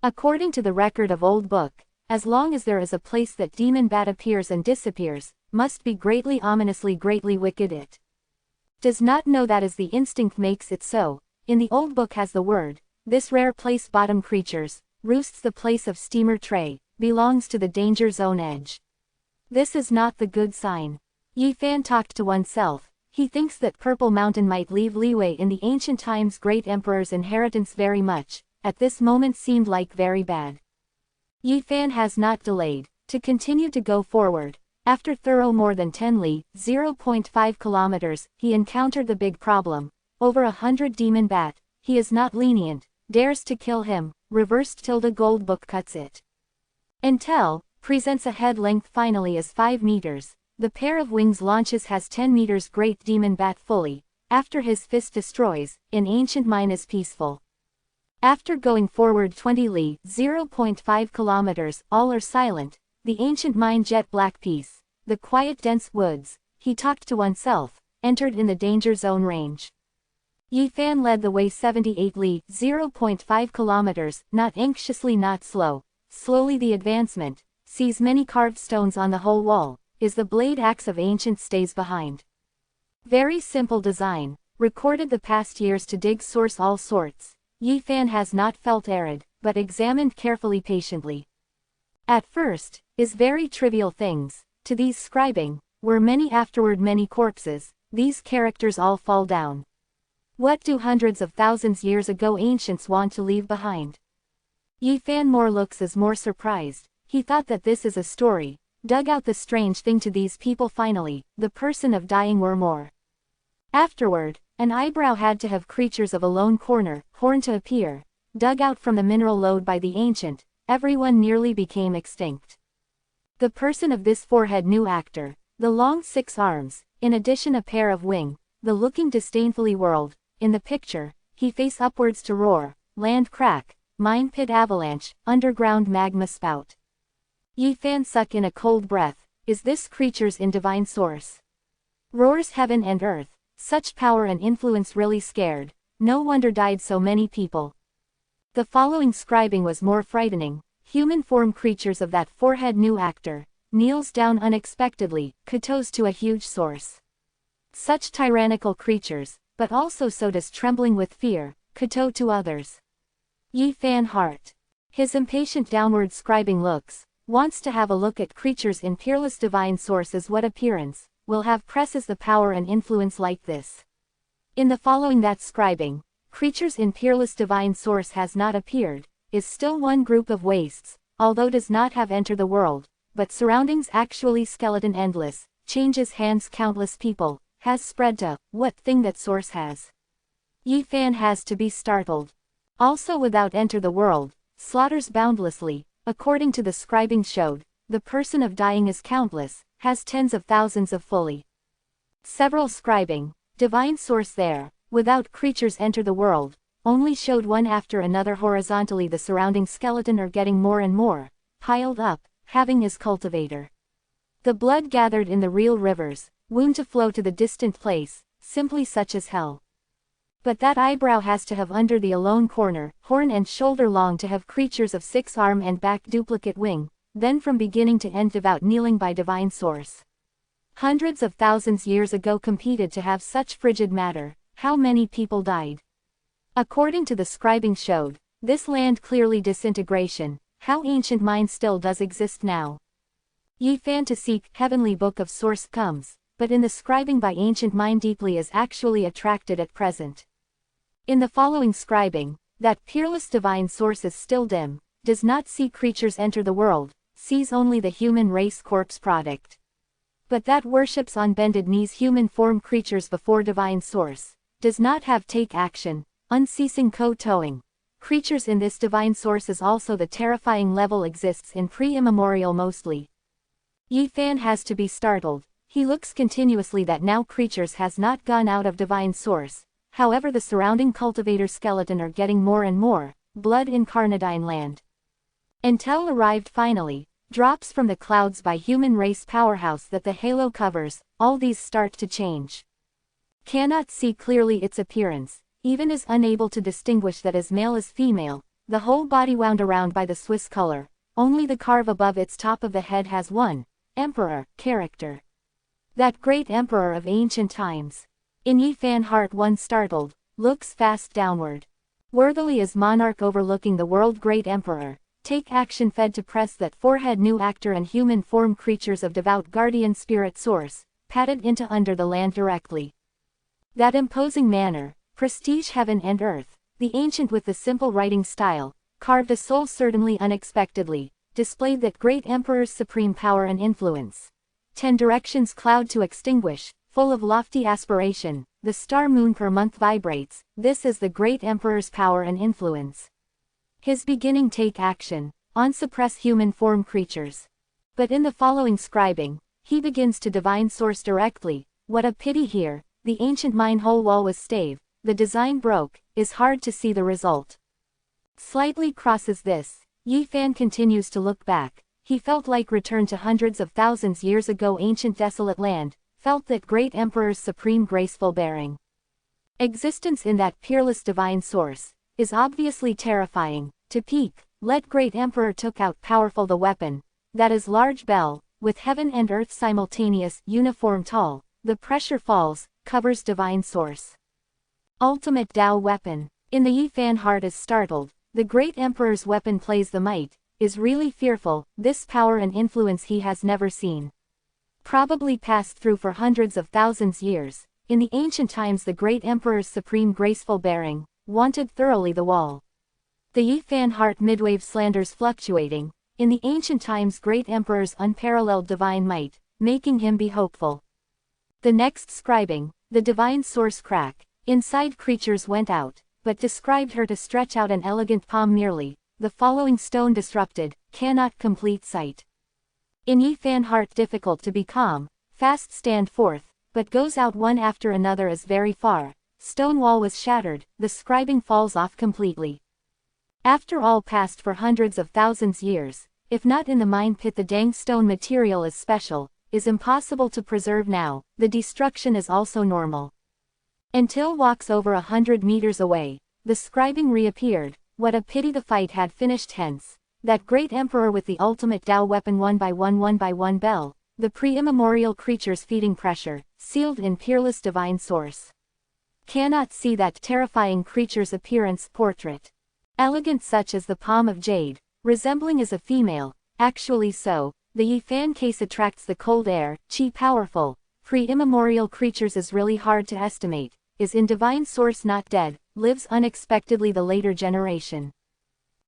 According to the record of Old Book, as long as there is a place that demon bat appears and disappears, must be greatly ominously greatly wicked it. Does not know that as the instinct makes it so, in the Old Book has the word, this rare place bottom creatures, roosts the place of steamer tray, belongs to the danger zone edge. This is not the good sign. Yi Fan talked to oneself, he thinks that Purple Mountain might leave leeway in the ancient times great emperor's inheritance very much, at this moment seemed like very bad. Yi Fan has not delayed, to continue to go forward. After thorough more than 10 li, 0.5 kilometers, he encountered the big problem. Over 100 demon bat, he is not lenient, dares to kill him, reversed tilde gold book cuts it. Intel, presents a head length finally as 5 meters, the pair of wings launches has 10 meters great demon bat fully, after his fist destroys, in ancient mine is peaceful. After going forward 20 li, 0.5 kilometers, all are silent, the ancient mine jet black piece, the quiet dense woods, he talked to oneself, entered in the danger zone range. Yi Fan led the way 78 li, 0.5 kilometers, not anxiously not slow, slowly the advancement, sees many carved stones on the whole wall, is the blade axe of ancient stays behind. Very simple design, recorded the past years to dig source all sorts. Yi Fan has not felt arid, but examined carefully patiently. At first, is very trivial things, to these scribing, were many afterward many corpses, these characters all fall down. What do hundreds of thousands years ago ancients want to leave behind? Yi Fan more looks as more surprised, he thought that this is a story, dug out the strange thing to these people finally, the person of dying were more. Afterward, an eyebrow had to have creatures of a lone corner, horn to appear, dug out from the mineral lode by the ancient, everyone nearly became extinct. The person of this forehead new actor, the long 6 arms, in addition a pair of wing, the looking disdainfully whirled, in the picture, he face upwards to roar, land crack, mine pit avalanche, underground magma spout. Yi Fan suck in a cold breath, is this creature's in divine source? Roars heaven and earth. Such power and influence really scared, no wonder died so many people. The following scribing was more frightening, human form creatures of that forehead new actor, kneels down unexpectedly, kowtows to a huge source. Such tyrannical creatures, but also so does trembling with fear, kowtow to others. Yi Fan heart. His impatient downward scribing looks, wants to have a look at creatures in peerless divine source as what appearance, will have presses the power and influence like this. In the following that scribing, creatures in peerless divine source has not appeared, is still one group of wastes, although does not have entered the world, but surroundings actually skeleton endless, changes hands countless people, has spread to, what thing that source has. Yi Fan has to be startled. Also without enter the world, slaughters boundlessly, according to the scribing showed, the person of dying is countless, has tens of thousands of fully. Several scribing, divine source there, without creatures enter the world, only showed one after another horizontally the surrounding skeleton are getting more and more, piled up, having his cultivator. The blood gathered in the real rivers, wound to flow to the distant place, simply such as hell. But that eyebrow has to have under the alone corner, horn and shoulder long to have creatures of 6 arm and back duplicate wing, then from beginning to end devout kneeling by divine source. Hundreds of thousands years ago competed to have such frigid matter, how many people died. According to the scribing showed, this land clearly disintegration, how ancient mind still does exist now. Yi Fan to seek heavenly book of source comes, but in the scribing by ancient mind deeply is actually attracted at present. In the following scribing, that peerless divine source is still dim, does not see creatures enter the world, sees only the human race corpse product. But that worships on bended knees human form creatures before divine source, does not have take action, unceasing kowtowing. Creatures in this divine source is also the terrifying level exists in pre-immemorial mostly. Yi Fan has to be startled, he looks continuously that now creatures has not gone out of divine source, however the surrounding cultivator skeleton are getting more and more, blood incarnadine land. Until arrived finally, drops from the clouds by human race powerhouse that the halo covers, all these start to change. Cannot see clearly its appearance, even is unable to distinguish that as male as female, the whole body wound around by the Swiss color, only the carve above its top of the head has one, emperor, character. That great emperor of ancient times. In Yi Fan heart one startled, looks fast downward. Worthily is monarch overlooking the world great emperor. Take action fed to press that forehead new actor and human form creatures of devout guardian spirit source, patted into under the land directly. That imposing manner, prestige heaven and earth, the ancient with the simple writing style, carved a soul certainly unexpectedly, displayed that great emperor's supreme power and influence. 10 directions cloud to extinguish, full of lofty aspiration, the star moon per month vibrates, this is the great emperor's power and influence. His beginning take action, on suppress human form creatures. But in the following scribing, he begins to divine source directly, what a pity here, the ancient mine whole wall was stave, the design broke, is hard to see the result. Slightly crosses this. Yi Fan continues to look back. He felt like return to hundreds of thousands years ago, ancient desolate land, felt that great emperor's supreme graceful bearing. Existence in that peerless divine source is obviously terrifying. To peak, let great emperor took out powerful the weapon, that is large bell, with heaven and earth simultaneous, uniform tall, the pressure falls, covers divine source. Ultimate Tao weapon. In the Yi Fan heart is startled, the great emperor's weapon plays the might, is really fearful, this power and influence he has never seen. Probably passed through for hundreds of thousands years. In the ancient times the great emperor's supreme graceful bearing, wanted thoroughly the wall. The Yi Fan heart midwave slanders fluctuating, in the ancient times great emperor's unparalleled divine might, making him be hopeful. The next scribing, the divine source crack, inside creatures went out, but described her to stretch out an elegant palm merely, the following stone disrupted, cannot complete sight. In Yi Fan heart difficult to be calm, fast stand forth, but goes out one after another as very far, stone wall was shattered, the scribing falls off completely. After all passed for hundreds of thousands years, if not in the mine pit the dang stone material is special, is impossible to preserve now, the destruction is also normal. Until walks over 100 meters away, the scribing reappeared, what a pity the fight had finished hence, that great emperor with the ultimate Tao weapon one by one bell, the pre-immemorial creatures feeding pressure, sealed in peerless divine source. Cannot see that terrifying creature's appearance portrait. Elegant such as the palm of jade, resembling as a female, actually so, the Yi Fan case attracts the cold air, chi powerful, pre-immemorial creatures is really hard to estimate, is in divine source not dead, lives unexpectedly the later generation.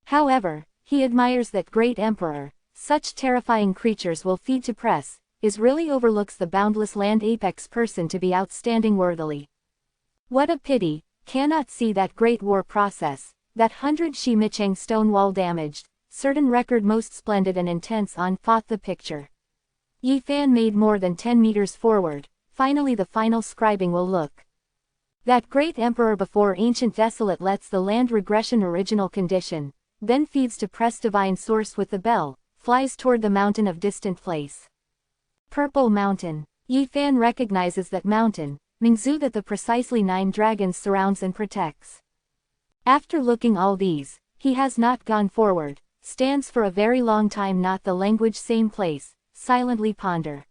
However, he admires that great emperor, such terrifying creatures will feed to press, is really overlooks the boundless land apex person to be outstanding worthily. What a pity, cannot see that great war process, that 100 Shi Micheng stone wall damaged, certain record most splendid and intense on fought the picture. Yi Fan made more than 10 meters forward, finally the final scribing will look. That great emperor before ancient desolate lets the land regression original condition, then feeds to press divine source with the bell, flies toward the mountain of distant place. Purple mountain. Yi Fan recognizes that mountain, Mingzu that the precisely 9 dragons surrounds and protects. After looking all these, he has not gone forward, stands for a very long time not the language same place, silently ponder.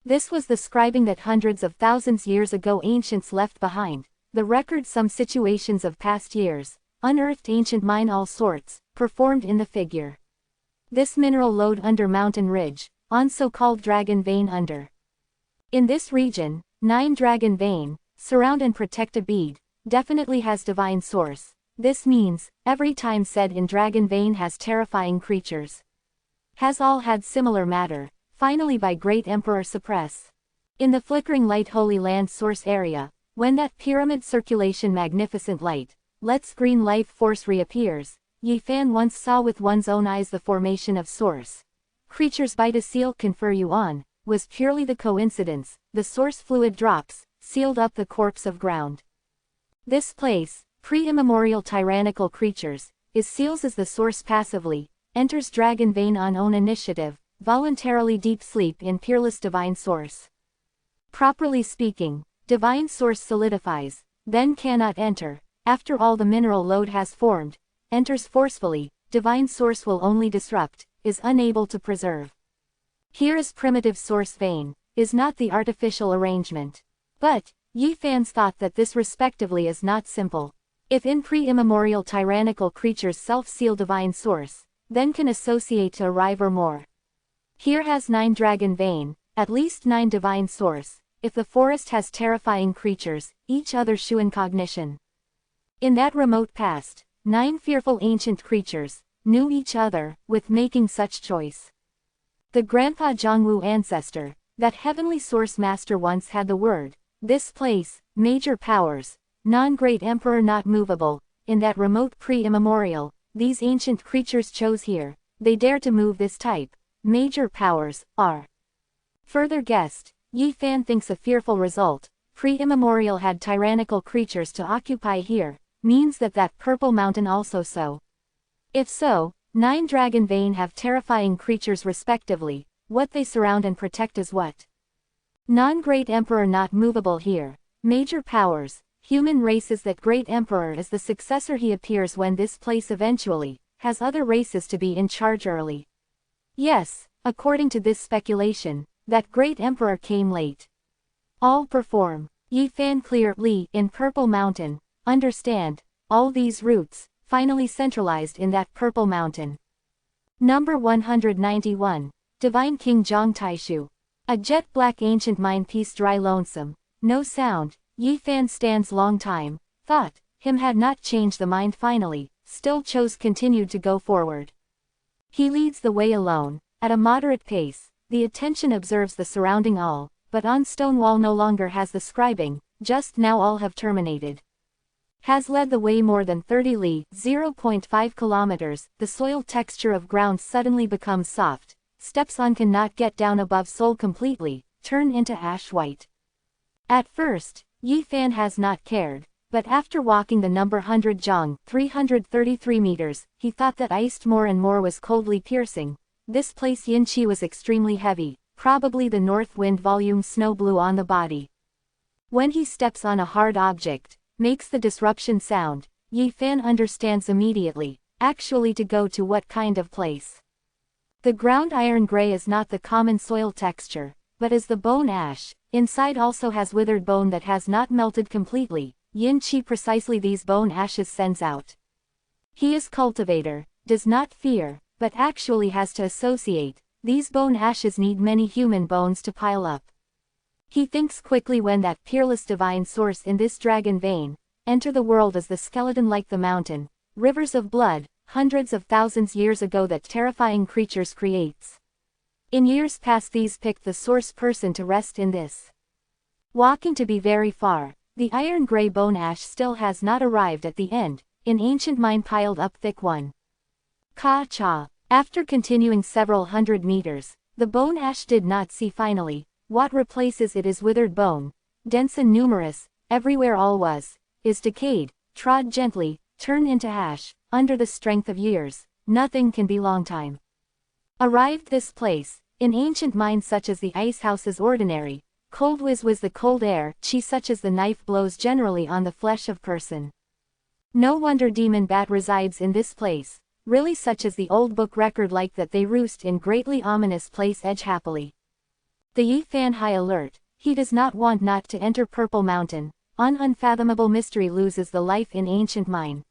This was the scribing that hundreds of thousands years ago ancients left behind, the record some situations of past years, unearthed ancient mine all sorts, performed in the figure. This mineral lode under mountain ridge, on so-called dragon vein under. In this region, 9 dragon vein, surround and protect a bead, definitely has divine source. This means, every time said in dragon vein has terrifying creatures. Has all had similar matter, finally by great emperor suppress. In the flickering light holy land source area, when that pyramid circulation magnificent light, lets green life force reappears, Yi Fan once saw with one's own eyes the formation of source. Creatures by to seal confer you on, was purely the coincidence, the source fluid drops, sealed up the corpse of ground. This place, pre-immemorial tyrannical creatures, is seals as the source passively, enters dragon vein on own initiative, voluntarily deep sleep in peerless divine source. Properly speaking, divine source solidifies, then cannot enter, after all the mineral load has formed, enters forcefully, divine source will only disrupt, is unable to preserve. Here is primitive source vein, is not the artificial arrangement. But, Yi Fan's thought that this respectively is not simple. If in pre-immemorial tyrannical creatures self-seal divine source, then can associate to arrive or more. Here has 9 dragon vein, at least 9 divine source, if the forest has terrifying creatures, each other Shuan cognition. In that remote past, 9 fearful ancient creatures, knew each other, with making such choice. The Grandpa Zhongwu ancestor, that heavenly source master once had the word, this place, major powers, non-great emperor not movable, in that remote pre-immemorial, these ancient creatures chose here, they dare to move this type, major powers, are. Further guessed, Yi Fan thinks a fearful result, pre-immemorial had tyrannical creatures to occupy here, means that purple mountain also so, If so, 9 dragon vein have terrifying creatures respectively, what they surround and protect is what? Non-Great Emperor not movable here. Major powers, human races that Great Emperor is the successor he appears when this place eventually, has other races to be in charge early. Yes, according to this speculation, that Great Emperor came late. All perform. Yi Fan clearly in Purple Mountain, understand, all these roots, finally centralized in that Purple Mountain. Number 191. Divine King Zhang Taishu. A jet-black ancient mind piece dry lonesome, no sound, Yi Fan stands long time, thought, him had not changed the mind finally, still chose continued to go forward. He leads the way alone, at a moderate pace, the attention observes the surrounding all, but on stone wall no longer has the scribing, just now all have terminated. Has led the way more than 30 li, 0.5 kilometers, the soil texture of ground suddenly becomes soft, steps on cannot get down above sole completely, turn into ash white. At first, Yi Fan has not cared, but after walking the number 100 zhang, 333 meters, he thought that iced more and more was coldly piercing. This place yin qi was extremely heavy, probably the north wind volume snow blew on the body. When he steps on a hard object, makes the disruption sound, Yi Fan understands immediately, actually to go to what kind of place. The ground iron gray is not the common soil texture, but is the bone ash, inside also has withered bone that has not melted completely, yin qi precisely these bone ashes sends out. He is cultivator, does not fear, but actually has to associate, these bone ashes need many human bones to pile up. He thinks quickly when that peerless divine source in this dragon vein, enter the world as the skeleton like the mountain, rivers of blood, hundreds of thousands years ago that terrifying creatures creates. In years past these picked the source person to rest in this. Walking to be very far, the iron gray bone ash still has not arrived at the end, in ancient mine piled up thick one. Ka-cha. After continuing several hundred meters, the bone ash did not see finally, what replaces it is withered bone, dense and numerous, everywhere all was, is decayed, trod gently, turn into ash, under the strength of years, nothing can be long time. Arrived this place, in ancient mines such as the ice house is ordinary, cold whiz the cold air, chi such as the knife blows generally on the flesh of person. No wonder demon bat resides in this place, really such as the old book record like that they roost in greatly ominous place edge happily. The Yi Fan high alert, he does not want not to enter Purple Mountain, on unfathomable mystery loses the life in ancient mine.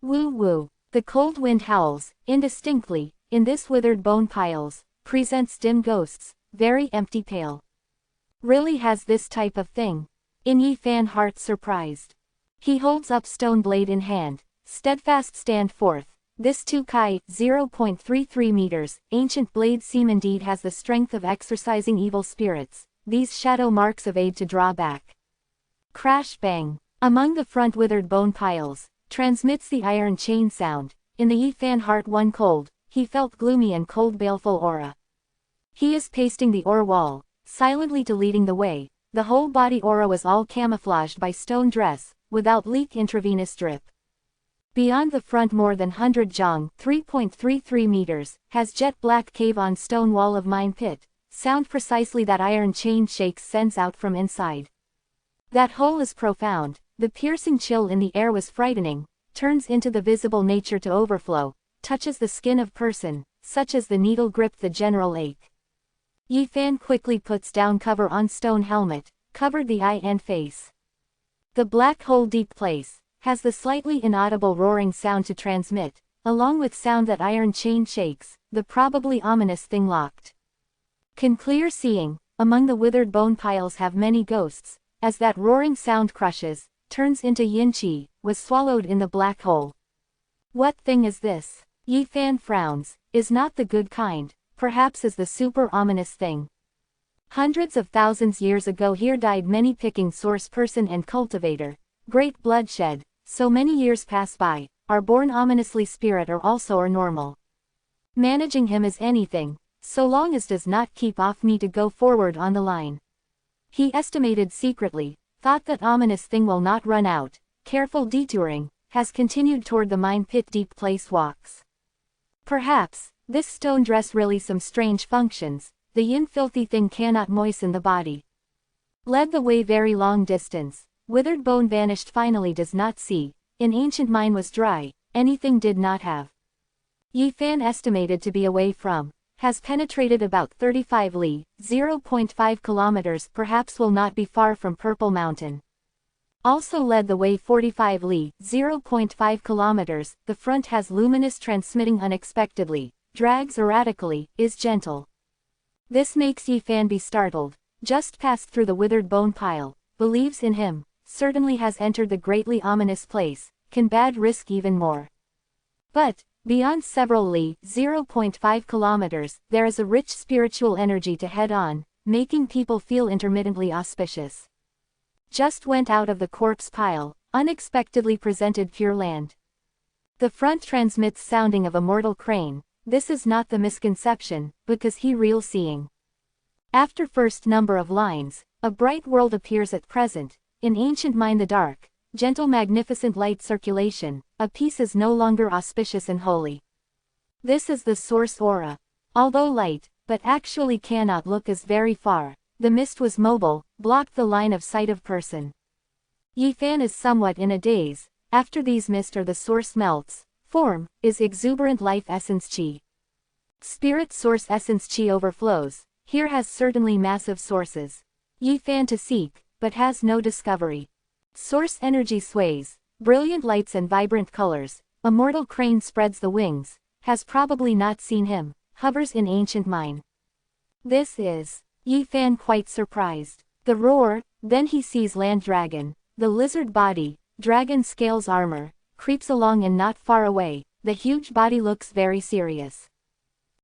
Woo woo, the cold wind howls, indistinctly, in this withered bone piles, presents dim ghosts, very empty pale. Really has this type of thing? In Yi Fan heart surprised. He holds up stone blade in hand, steadfast stand forth. This 2 kai, 0.33 meters, ancient blade seam indeed has the strength of exorcising evil spirits, these shadow marks of aid to draw back. Crash bang, among the front withered bone piles, transmits the iron chain sound, in the Yi Fan heart one cold, he felt gloomy and cold baleful aura. He is pasting the ore wall, silently to leading the way, the whole body aura was all camouflaged by stone dress, without leak intravenous drip. Beyond the front more than 100 zhang, 3.33 meters, has jet black cave on stone wall of mine pit, sound precisely that iron chain shakes sends out from inside. That hole is profound, the piercing chill in the air was frightening, turns into the visible nature to overflow, touches the skin of person, such as the needle gripped the general ache. Yi Fan quickly puts down cover on stone helmet, covered the eye and face. The black hole deep place, has the slightly inaudible roaring sound to transmit, along with sound that iron chain shakes, the probably ominous thing locked. Can clear seeing, among the withered bone piles have many ghosts, as that roaring sound crushes, turns into yin qi, was swallowed in the black hole. What thing is this? Yi Fan frowns, is not the good kind, perhaps is the super ominous thing. Hundreds of thousands years ago here died many picking source person and cultivator, great bloodshed, so many years pass by, are born ominously spirit or also are normal. Managing him is anything, so long as does not keep off me to go forward on the line. He estimated secretly, thought that ominous thing will not run out, careful detouring, has continued toward the mine pit deep place walks. Perhaps, this stone dress really some strange functions, the yin filthy thing cannot moisten the body. Led the way very long distance, withered bone vanished finally does not see, in ancient mine was dry, anything did not have. Yi Fan estimated to be away from, has penetrated about 35 li, 0.5 kilometers perhaps will not be far from Purple Mountain. Also led the way 45 li, 0.5 kilometers, the front has luminous transmitting unexpectedly, drags erratically, is gentle. This makes Yi Fan be startled, just passed through the withered bone pile, believes in him, certainly has entered the greatly ominous place, can bad risk even more. But, beyond several li, 0.5 kilometers, there is a rich spiritual energy to head on, making people feel intermittently auspicious. Just went out of the corpse pile, unexpectedly presented Pure Land. The front transmits sounding of a mortal crane, this is not the misconception, because he real seeing. After first number of lines, a bright world appears at present, in ancient mine the dark, gentle magnificent light circulation, a piece is no longer auspicious and holy. This is the source aura. Although light, but actually cannot look as very far, the mist was mobile, blocked the line of sight of person. Yi Fan is somewhat in a daze, after these mist or the source melts, form, is exuberant life essence chi. Spirit source essence chi overflows, here has certainly massive sources. Yi Fan to seek, but has no discovery. Source energy sways, brilliant lights and vibrant colors, a mortal crane spreads the wings, has probably not seen him, hovers in ancient mine. This is Yi Fan quite surprised. The roar, then he sees land dragon, the lizard body, dragon scales armor, creeps along and not far away, the huge body looks very serious.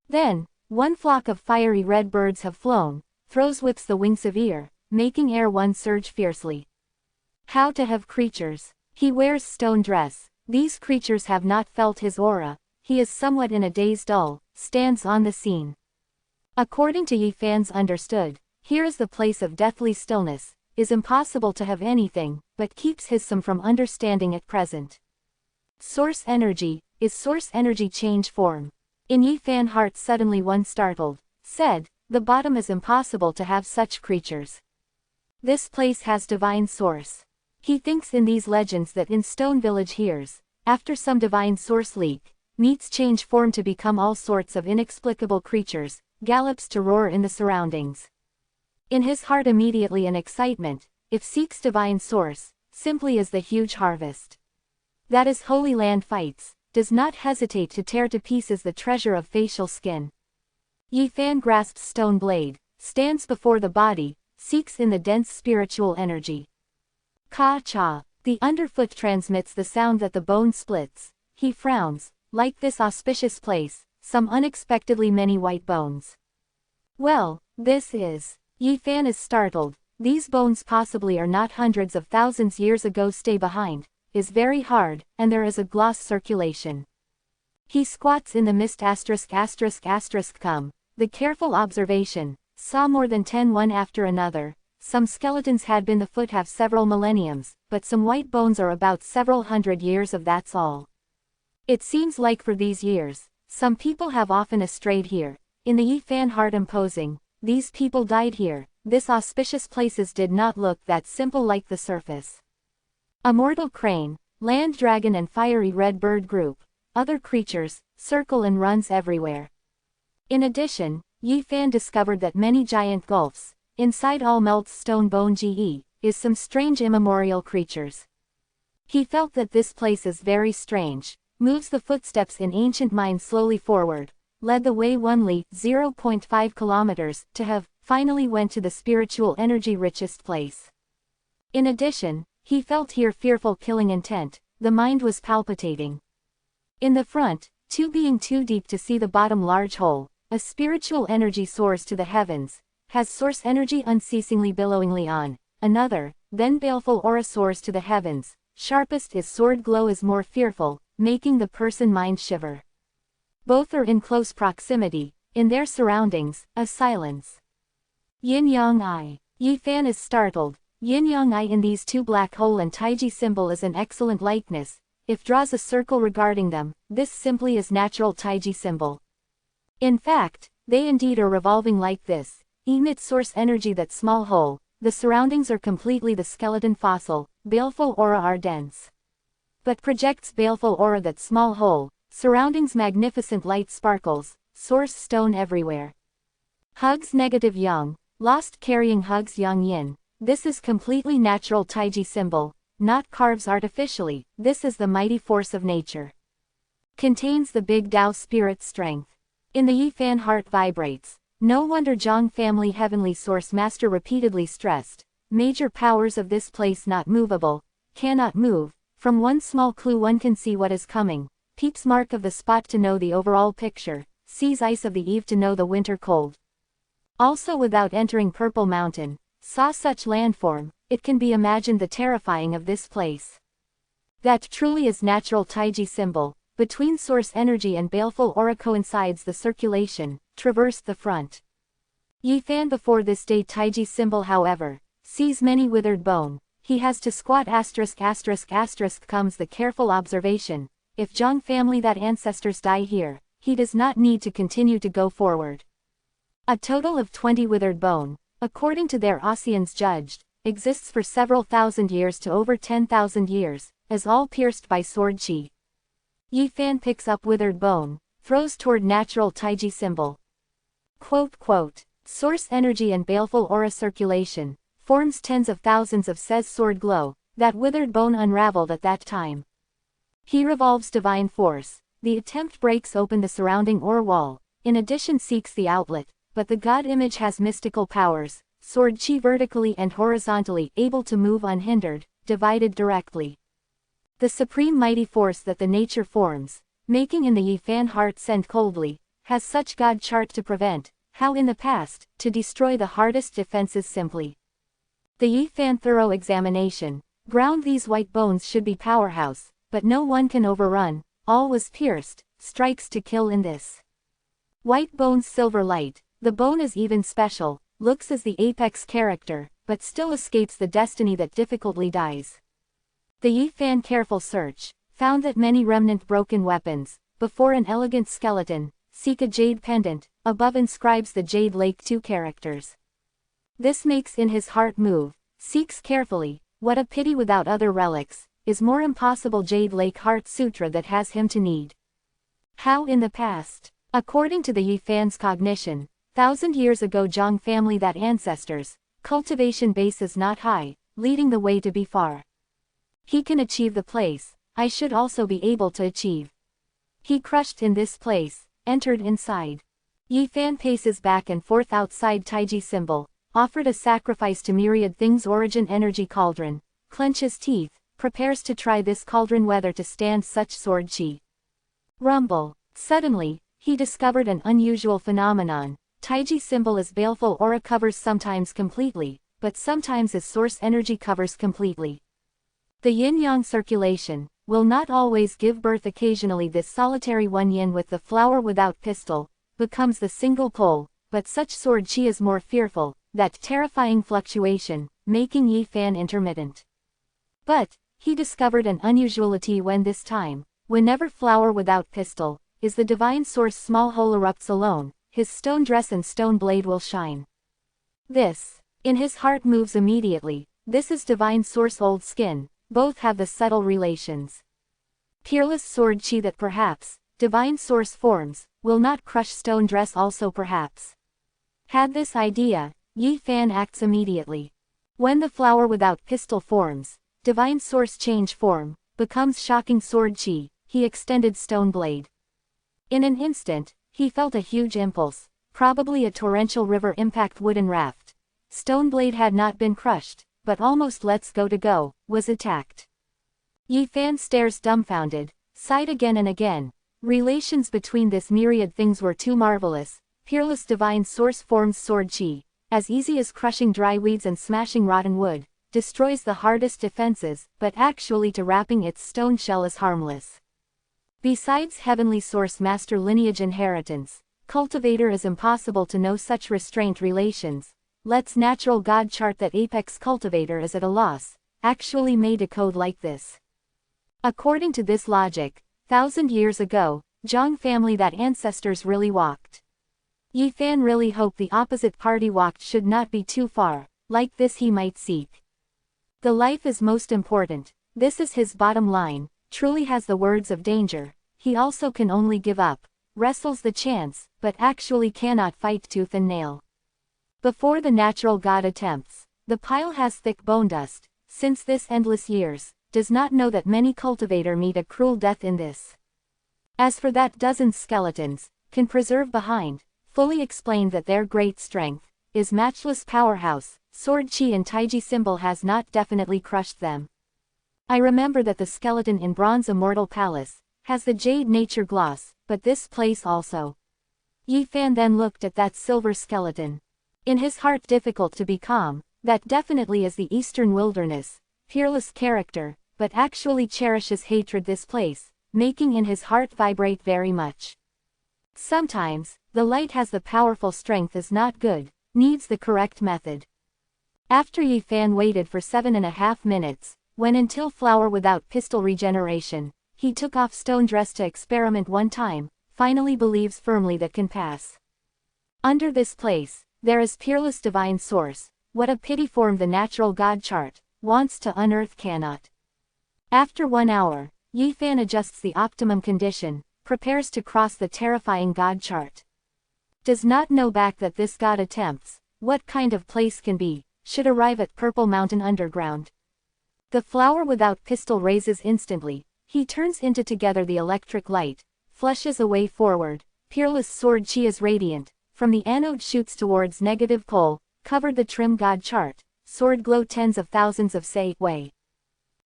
Then, one flock of fiery red birds have flown, throws whips the wings of ear, making air one surge fiercely. How to have creatures? He wears stone dress, these creatures have not felt his aura, he is somewhat in a daze dull, stands on the scene. According to Yi Fan's understood, here is the place of deathly stillness, is impossible to have anything, but keeps his some from understanding at present. Source energy, is source energy change form? In Yi Fan heart suddenly one startled, said, the bottom is impossible to have such creatures. This place has divine source. He thinks in these legends that in Stone Village hears, after some divine source leak, meets change form to become all sorts of inexplicable creatures, gallops to roar in the surroundings. In his heart immediately an excitement, if seeks divine source, simply as the huge harvest. That is Holy Land fights, does not hesitate to tear to pieces the treasure of facial skin. Yi Fan grasps stone blade, stands before the body, seeks in the dense spiritual energy. Ka-cha, the underfoot transmits the sound that the bone splits, he frowns, like this auspicious place, some unexpectedly many white bones. Well, this is. Yi Fan is startled, these bones possibly are not hundreds of thousands years ago stay behind, is very hard, and there is a gloss circulation. He squats in the mist come, the careful observation, saw more than 10 one after another, some skeletons had been the foot have several millenniums, but some white bones are about several hundred years of that's all. It seems like for these years, some people have often strayed here, in the Yi Fan heart imposing, these people died here, this auspicious places did not look that simple like the surface. A mortal crane, land dragon and fiery red bird group, other creatures, circle and runs everywhere. In addition, Yi Fan discovered that many giant gulfs, inside all melts stone bone is some strange immemorial creatures. He felt that this place is very strange, moves the footsteps in ancient mine slowly forward, led the way 1 li, 0.5 kilometers, to have, finally went to the spiritual energy richest place. In addition, he felt here fearful killing intent, the mind was palpitating. In the front, being too deep to see the bottom large hole, a spiritual energy soars to the heavens, has source energy unceasingly billowingly on, another, then baleful aura soars to the heavens, sharpest is sword glow is more fearful, making the person mind shiver. Both are in close proximity, in their surroundings, a silence. Yin-yang eye. Yi Fan is startled, yin-yang eye in these two black hole and taiji symbol is an excellent likeness, if draws a circle regarding them, this simply is natural Taiji symbol. In fact, they indeed are revolving like this, emit source energy that small hole, the surroundings are completely the skeleton fossil, baleful aura are dense. But projects baleful aura that small hole, surroundings magnificent light sparkles, source stone everywhere. Hugs negative yang, lost carrying hugs yang yin, this is completely natural Taiji symbol, not carves artificially, this is the mighty force of nature. Contains the big Tao spirit strength. In the Yifan heart vibrates. No wonder Zhang family heavenly source master repeatedly stressed, major powers of this place not movable, cannot move, from one small clue one can see what is coming, peeps mark of the spot to know the overall picture, sees ice of the eve to know the winter cold. Also without entering Purple Mountain, saw such landform, it can be imagined the terrifying of this place. That truly is natural Taiji symbol, between source energy and baleful aura coincides the circulation, traversed the front. Yifan before this day Taiji symbol however, sees many withered bone, he has to squat asterisk comes the careful observation, if Zhang family that ancestors die here, he does not need to continue to go forward. A total of 20 withered bone, according to their Ossians judged, exists for several thousand years to over 10,000 years, as all pierced by sword chi. Yifan picks up withered bone, throws toward natural Taiji symbol. Quote, source energy and baleful aura circulation, forms tens of thousands of says sword glow, that withered bone unraveled at that time. He revolves divine force, the attempt breaks open the surrounding aura wall, in addition seeks the outlet, but the god image has mystical powers, sword chi vertically and horizontally able to move unhindered, divided directly. The supreme mighty force that the nature forms, making in the Yifan heart send coldly, has such god chart to prevent, how in the past, to destroy the hardest defenses simply. The Yifan thorough examination, ground these white bones should be powerhouse, but no one can overrun, all was pierced, strikes to kill in this. White bones silver light, the bone is even special, looks as the apex character, but still escapes the destiny that difficultly dies. The Yifan careful search, found that many remnant broken weapons, before an elegant skeleton, seek a jade pendant, above inscribes the jade lake 2 characters. This makes in his heart move, seeks carefully, what a pity without other relics, is more impossible jade lake heart sutra that has him to need. How in the past, according to the Yifan's cognition, 1,000 years ago Zhang family that ancestors, cultivation base is not high, leading the way to be far. He can achieve the place, I should also be able to achieve. He crushed in this place, entered inside. Yifan paces back and forth outside Taiji symbol, offered a sacrifice to myriad things origin energy cauldron, clenches teeth, prepares to try this cauldron whether to stand such sword chi. Rumble. Suddenly, he discovered an unusual phenomenon. Taiji symbol as baleful aura covers sometimes completely, but sometimes as source energy covers completely. The yin-yang circulation will not always give birth. Occasionally this solitary one yin with the flower without pistil becomes the single pole, but such sword chi is more fearful, that terrifying fluctuation, making Yifan intermittent. But, he discovered an unusuality when this time, whenever flower without pistil, is the divine source small hole erupts alone, his stone dress and stone blade will shine. This, in his heart moves immediately, this is divine source old skin. Both have the subtle relations. Peerless sword chi that perhaps, divine source forms, will not crush stone dress also perhaps. Had this idea, Yifan acts immediately. When the flower without pistil forms, divine source change form, becomes shocking sword chi, he extended stone blade. In an instant, he felt a huge impulse, probably a torrential river impact wooden raft. Stone blade had not been crushed, but almost let's go to go, was attacked. Yifan stares dumbfounded, sighed again and again. Relations between this myriad things were too marvelous. Peerless divine source forms sword chi, as easy as crushing dry weeds and smashing rotten wood, destroys the hardest defenses, but actually to wrapping its stone shell is harmless. Besides heavenly source master lineage inheritance, cultivator is impossible to know such restraint relations. Let's natural god chart that apex cultivator is at a loss, actually made a code like this. According to this logic, 1,000 years ago, Zhang family that ancestors really walked. Yi Fan really hoped the opposite party walked should not be too far, like this he might seek. The life is most important, this is his bottom line, truly has the words of danger, he also can only give up, wrestles the chance, but actually cannot fight tooth and nail. Before the natural god attempts, the pile has thick bone dust, since this endless years, does not know that many cultivator meet a cruel death in this. As for that dozens skeletons, can preserve behind, fully explained that their great strength, is matchless powerhouse, sword chi and taiji symbol has not definitely crushed them. I remember that the skeleton in Bronze Immortal Palace, has the jade nature gloss, but this place also. Yi Fan then looked at that silver skeleton. In his heart difficult to be calm, that definitely is the eastern wilderness, peerless character, but actually cherishes hatred this place, making in his heart vibrate very much. Sometimes, the light has the powerful strength is not good, needs the correct method. After Yi Fan waited for 7.5 minutes, when until flower without pistol regeneration, he took off stone dress to experiment one time, finally believes firmly that can pass. Under this place, there is peerless divine source, what a pity form the natural god chart, wants to unearth cannot. After 1 hour, Yi Fan adjusts the optimum condition, prepares to cross the terrifying god chart. Does not know back that this god attempts, what kind of place can be, should arrive at Purple Mountain underground. The flower without pistol raises instantly, he turns into together the electric light, flushes away forward, peerless sword chi is radiant, from the anode shoots towards negative pole, covered the trim god chart, sword glow tens of thousands of say way.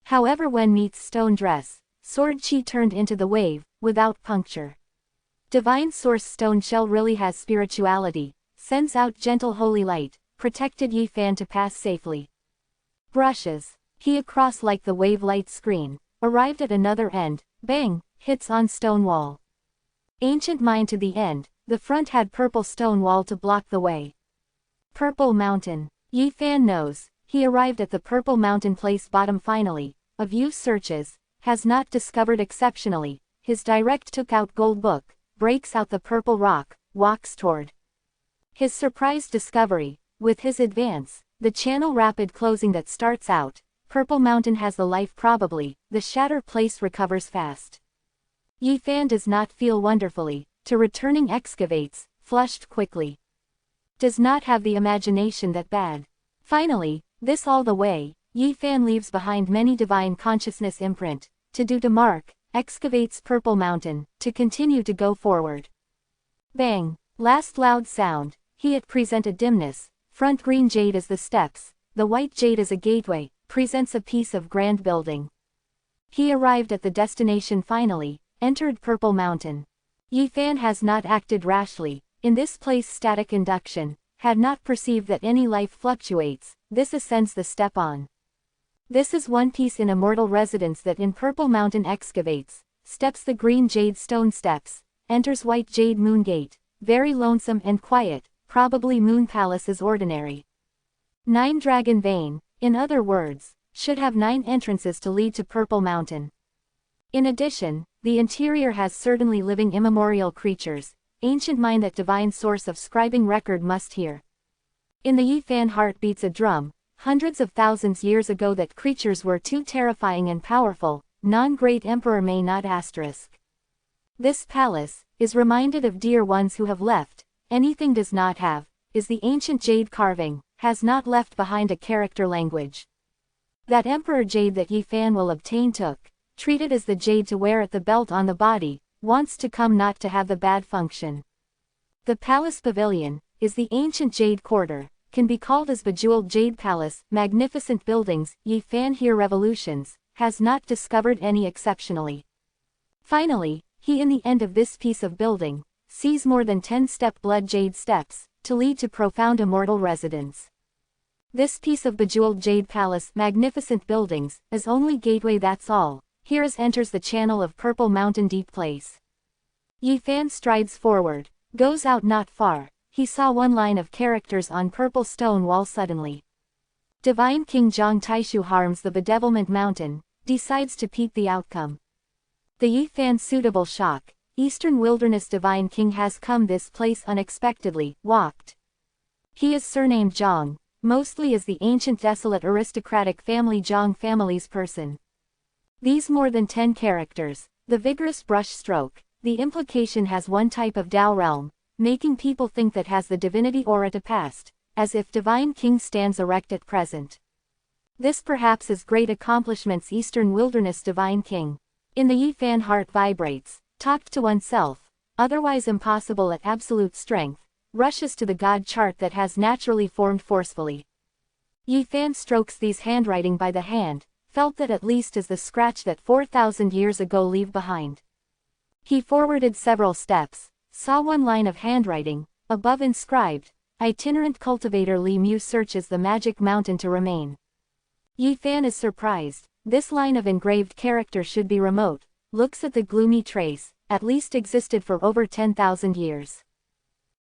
However when meets stone dress, sword chi turned into the wave, without puncture. Divine source stone shell really has spirituality, sends out gentle holy light, protected Yi Fan to pass safely. Brushes, he across like the wave light screen, arrived at another end, bang, hits on stone wall. Ancient mind to the end, the front had purple stone wall to block the way. Purple Mountain, Yi Fan knows, he arrived at the Purple Mountain place bottom finally, a view searches, has not discovered exceptionally, his direct took out gold book, breaks out the purple rock, walks toward his surprise discovery, with his advance, the channel rapid closing that starts out, Purple Mountain has the life probably, the shatter place recovers fast. Yi Fan does not feel wonderfully, to returning excavates, flushed quickly. Does not have the imagination that bad. Finally, this all the way, Yi Fan leaves behind many divine consciousness imprint, to do to mark, excavates Purple Mountain, to continue to go forward. Bang, last loud sound, he it present a dimness, front green jade as the steps, the white jade as a gateway, presents a piece of grand building. He arrived at the destination finally, entered Purple Mountain. Yi Fan has not acted rashly, in this place static induction, had not perceived that any life fluctuates, this ascends the step on. This is one piece in immortal residence that in Purple Mountain excavates, steps the green jade stone steps, enters white jade moon gate, very lonesome and quiet, probably moon palace is ordinary. 9 dragon vein, in other words, should have 9 entrances to lead to Purple Mountain. In addition, the interior has certainly living immemorial creatures, ancient mind that divine source of scribing record must hear. In the Yi Fan heart beats a drum, hundreds of thousands years ago that creatures were too terrifying and powerful, non-great emperor may not asterisk. This palace, is reminded of dear ones who have left, anything does not have, is the ancient jade carving, has not left behind a character language. That emperor jade that Yi Fan will obtain took, treated as the jade to wear at the belt on the body, wants to come not to have the bad function. The palace pavilion, is the ancient jade quarter, can be called as bejeweled jade palace, magnificent buildings, Yi Fan here revolutions, has not discovered any exceptionally. Finally, he in the end of this piece of building, sees more than 10-step blood jade steps, to lead to profound immortal residence. This piece of bejeweled jade palace, magnificent buildings, is only gateway that's all, here as enters the channel of Purple Mountain deep place. Yi Fan strides forward, goes out not far, he saw one line of characters on purple stone wall suddenly. Divine King Zhang Taishu harms the bedevilment mountain, decides to peep the outcome. The Yi Fan suitable shock, Eastern Wilderness Divine King has come this place unexpectedly, walked. He is surnamed Zhang, mostly as the ancient desolate aristocratic family Zhang family's person. These more than 10 characters, the vigorous brush stroke, the implication has one type of Tao realm, making people think that has the divinity aura to past, as if Divine King stands erect at present. This perhaps is great accomplishments Eastern Wilderness Divine King. In the Yi Fan heart vibrates, talked to oneself, otherwise impossible at absolute strength, rushes to the God chart that has naturally formed forcefully. Yi Fan strokes these handwriting by the hand, felt that at least is the scratch that 4,000 years ago leave behind. He forwarded several steps, saw one line of handwriting, above inscribed, Itinerant Cultivator Li Mu searches the magic mountain to remain. Yi Fan is surprised, this line of engraved character should be remote, looks at the gloomy trace, at least existed for over 10,000 years.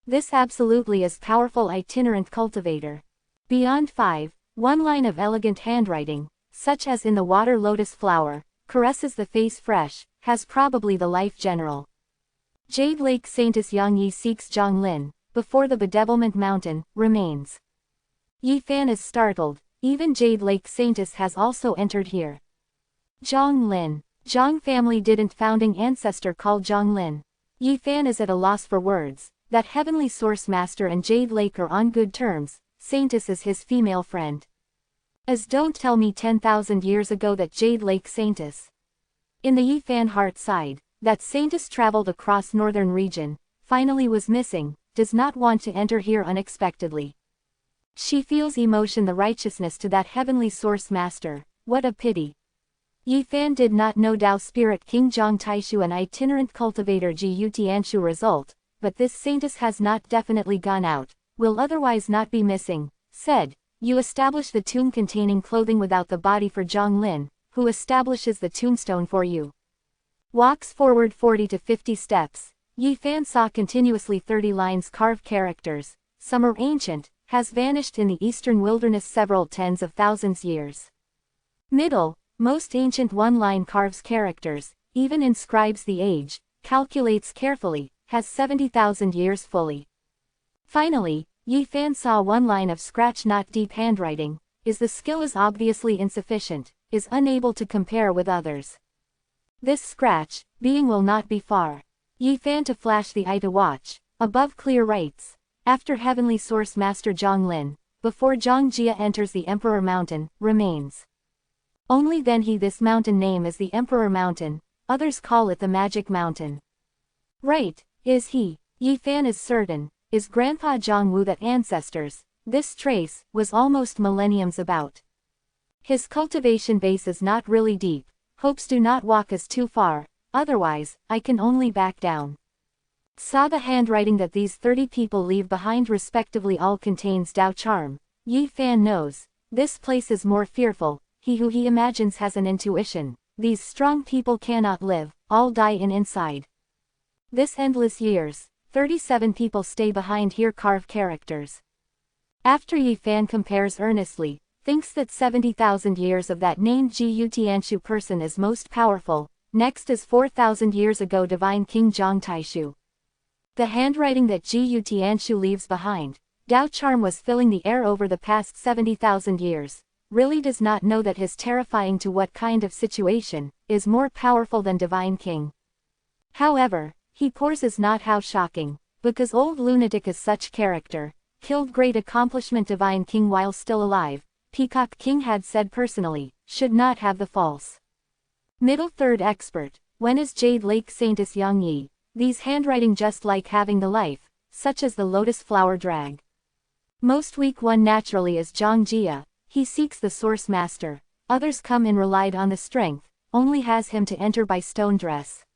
This absolutely is powerful Itinerant Cultivator. Beyond 5, one line of elegant handwriting, such as in the water lotus flower, caresses the face fresh, has probably the life general. Jade Lake Saintess Yang Yi seeks Zhang Lin, before the bedevilment mountain, remains. Yi Fan is startled, even Jade Lake Saintess has also entered here. Zhang Lin. Zhang family didn't founding ancestor called Zhang Lin. Yi Fan is at a loss for words, that heavenly source master and Jade Lake are on good terms, Saintess is his female friend. As don't tell me 10,000 years ago that Jade Lake Saintess. In the Yi Fan heart side, that Saintess traveled across northern region, finally was missing, does not want to enter here unexpectedly. She feels emotion the righteousness to that heavenly source master, what a pity. Yi Fan did not know Tao Spirit King Zhang Taishu and Itinerant Cultivator Gu Tianshu result, but this Saintess has not definitely gone out, will otherwise not be missing, said. You establish the tomb containing clothing without the body for Zhang Lin, who establishes the tombstone for you. Walks forward 40 to 50 steps. Yi Fan saw continuously 30 lines carved characters, some are ancient, has vanished in the eastern wilderness several tens of thousands years. Middle, most ancient one line carves characters, even inscribes the age, calculates carefully, has 70,000 years fully. Finally, Yi Fan saw one line of scratch not deep handwriting, the skill is obviously insufficient, is unable to compare with others. This scratch, being will not be far. Yi Fan to flash the eye to watch, above clear writes, after heavenly source master Zhang Lin, before Zhang Jia enters the Emperor Mountain, remains. Only then this mountain name is the Emperor Mountain, others call it the Magic Mountain. Right, is he, Yi Fan is certain. Is Grandpa Zhang Wu that ancestors, this trace, was almost millenniums about. His cultivation base is not really deep, hopes do not walk us too far, otherwise, I can only back down. Saw the handwriting that these 30 people leave behind respectively all contains Tao charm, Yi Fan knows, this place is more fearful, he who he imagines has an intuition, these strong people cannot live, all die in inside. This endless years. 37 people stay behind here carve characters. After Yi Fan compares earnestly, thinks that 70,000 years of that named Gu Tianshu person is most powerful, next is 4,000 years ago Divine King Zhang Taishu. The handwriting that Gu Tianshu leaves behind, Tao charm was filling the air over the past 70,000 years, really does not know that his terrifying to what kind of situation, is more powerful than Divine King. However, he pours is not how shocking, because old lunatic is such character, killed great accomplishment Divine King while still alive, Peacock King had said personally, should not have the false. Middle third expert, when is Jade Lake Saintess Yang Yi, these handwriting just like having the life, such as the lotus flower drag. Most weak one naturally is Zhang Jia, he seeks the source master, others come in relied on the strength, only has him to enter by stone dress.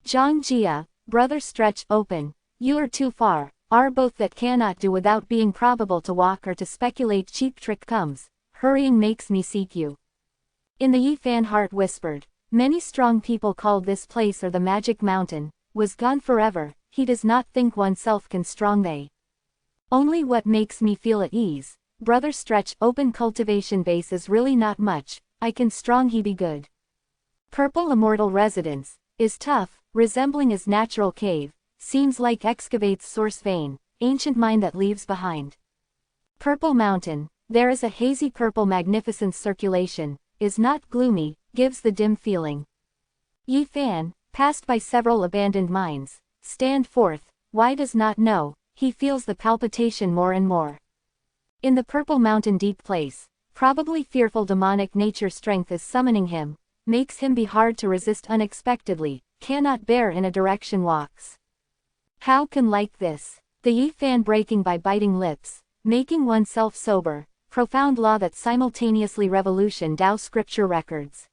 Zhang Jia, brother stretch open, you are too far, are both that cannot do without being probable to walk or to speculate cheap trick comes, hurrying makes me seek you. In the Yi Fan heart whispered, many strong people called this place or the magic mountain, was gone forever, he does not think oneself can strong they. Only what makes me feel at ease, brother stretch open cultivation base is really not much, I can strong he be good. Purple immortal residence, is tough, resembling his natural cave, seems like excavates source vein, ancient mine that leaves behind. Purple mountain, there is a hazy purple magnificence circulation, is not gloomy, gives the dim feeling. Ye fan, passed by several abandoned mines, stand forth, why does not know, he feels the palpitation more and more. In the purple mountain deep place, probably fearful demonic nature strength is summoning him, makes him be hard to resist unexpectedly, cannot bear in a direction walks. How can like this? The Yi fan breaking by biting lips, making oneself sober, profound law that simultaneously revolution Tao scripture records.